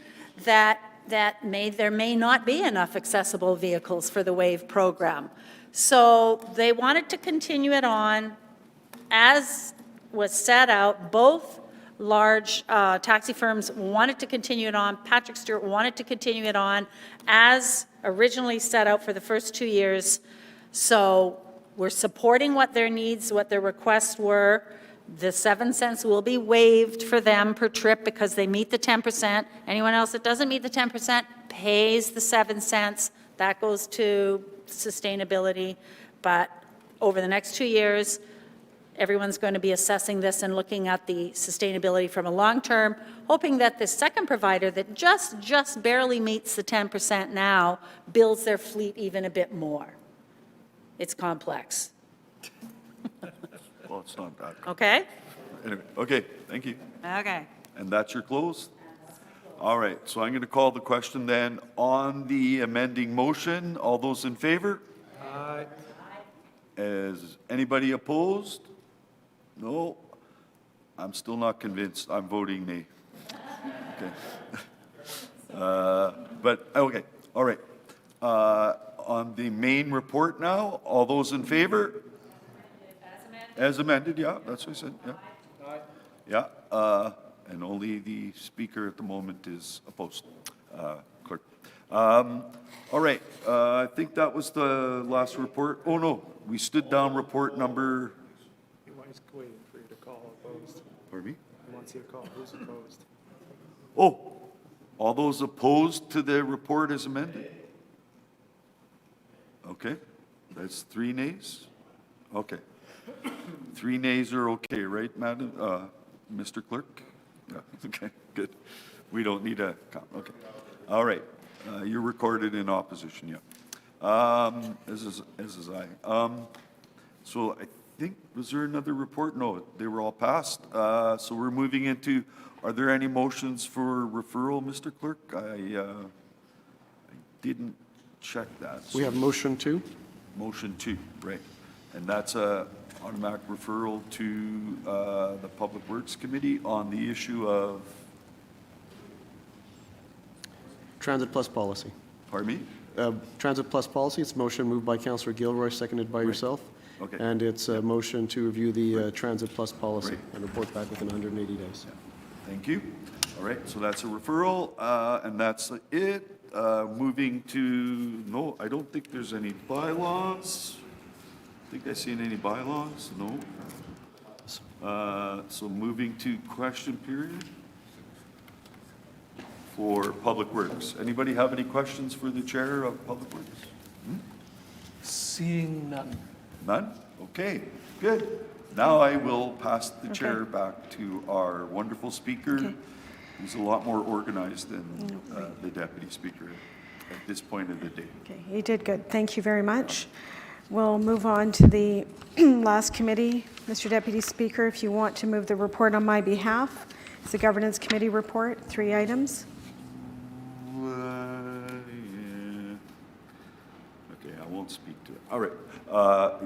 that there may not be enough accessible vehicles for the WAVE program. So they wanted to continue it on as was set out. Both large taxi firms wanted to continue it on. Patrick Stewart wanted to continue it on as originally set out for the first 2 years. So we're supporting what their needs, what their requests were. The 7 cents will be waived for them per trip because they meet the 10%. Anyone else that doesn't meet the 10% pays the 7 cents. That goes to sustainability. But over the next 2 years, everyone's going to be assessing this and looking at the sustainability from a long term, hoping that the second provider that just barely meets the 10% now builds their fleet even a bit more. It's complex. Well, it's not that. Okay? Anyway, okay, thank you. Okay. And that's your close? All right, so I'm going to call the question then on the amending motion. All those in favor? Aye. Is anybody opposed? No? I'm still not convinced. I'm voting nay. Okay. Okay, all right. On the main report now, all those in favor? As amended, yeah, that's what I said, yeah. Yeah, and only the speaker at the moment is opposed, clerk. All right, I think that was the last report. Oh, no, we stood down report number. He was waiting for you to call opposed. Pardon me? He wants you to call who's opposed. Oh, all those opposed to the report as amended? Okay, that's 3 nays? Okay. 3 nays are okay, right, Madam, Mr. Clerk? Yeah, okay, good. We don't need a, okay. All right, you're recorded in opposition, yeah. As is I. So I think, was there another report? No, they were all passed. So we're moving into, are there any motions for referral, Mr. Clerk? I didn't check that. We have motion 2. Motion 2, right. And that's a automatic referral to the Public Works Committee on the issue of, Transit Plus policy. pardon me? Transit Plus policy, it's a motion moved by Councillor Gilroy, seconded by yourself. Okay. And it's a motion to review the Transit Plus policy and report back within 180 days. Thank you. All right, so that's a referral, and that's it. Moving to, no, I don't think there's any bylaws. Think I seen any bylaws? No. So moving to question period for Public Works. Anybody have any questions for the Chair of Public Works? Seeing none. None? Okay, good. Now I will pass the chair back to our wonderful speaker, who's a lot more organized than the deputy speaker at this point of the day. Okay, you did good. Thank you very much. We'll move on to the last committee. Mr. Deputy Speaker, if you want to move the report on my behalf, It's the Governance Committee report, 3 items. Okay, I won't speak to it. All right.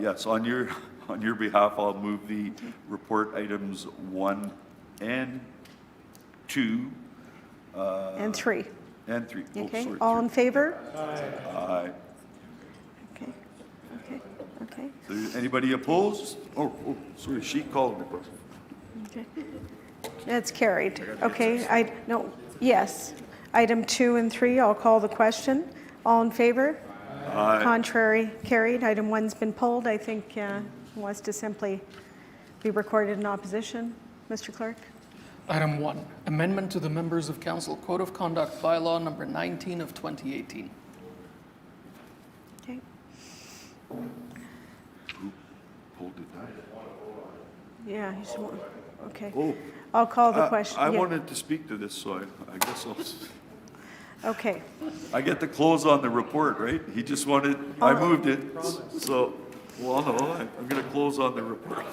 Yes, on your behalf, I'll move the report items 1 and 2. And 3. And 3. Oh, Okay, sorry, all 3. in favor? Aye. Okay, okay, okay. So anybody opposed? Oh, sorry, she called me. Okay. That's carried. Okay, yes. Item 2 and 3, I'll call the question. All in favor? Aye. Contrary, carried. Item 1's been pulled. I think wants to simply be recorded in opposition. Mr. Clerk? Item 1, amendment to the Members of Council Code of Conduct Bylaw number 19 of 2018. Okay. Who pulled it down? Yeah, okay. Oh. I'll call the question. I Yeah. wanted to speak to this, so I guess Okay. I get to close on the report, right? He just wanted, I moved it, so, well, no, I'm going to close on the report.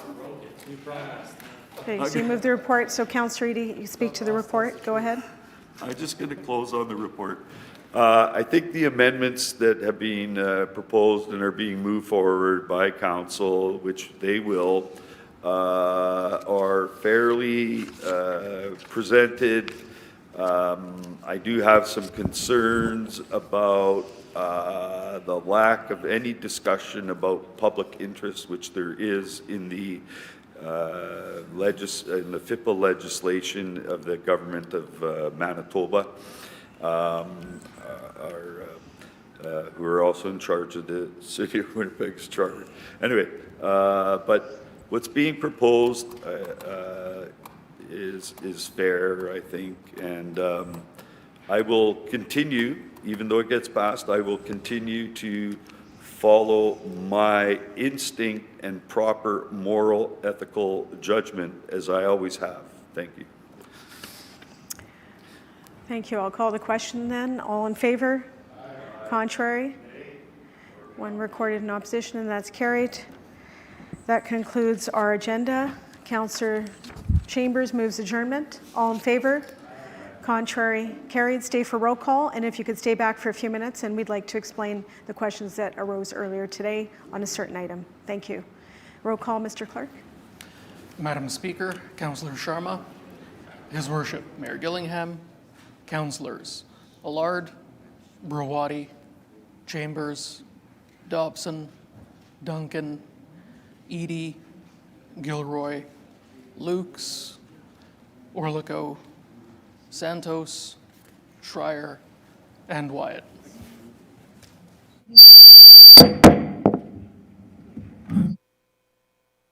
Okay, so you move the report. So Councillor Eady, you speak to the report. Go ahead. I'm just going to close on the report. I think the amendments that have been proposed and are being moved forward by council, which they will, are fairly presented. I do have some concerns about the lack of any discussion about public interest, which there is in the in the FIPA legislation of the government of Manitoba, who are also in charge of the City of Winnipeg's charter. Anyway, but what's being proposed is fair, I think, and I will continue, even though it gets passed, I will continue to follow my instinct and proper moral, ethical judgment, as I always have. Thank you. Thank you. I'll call the question then. All in favor? Contrary? 1 recorded in opposition, and that's carried. That concludes our agenda. Councillor Chambers moves adjournment. All in favor? Contrary, carried. Stay for roll call, and if you could stay back for a few minutes, and we'd like to explain the questions that arose earlier today on a certain item. Thank you. Roll call, Mr. Clerk. Madam Speaker, Councillor Sharma, His Worship Mayor Gillingham, Councillors Allard, Brawadi, Chambers, Dobson, Duncan, Eady, Gilroy, Lukes, Orlico, Santos, Schreier, and Wyatt.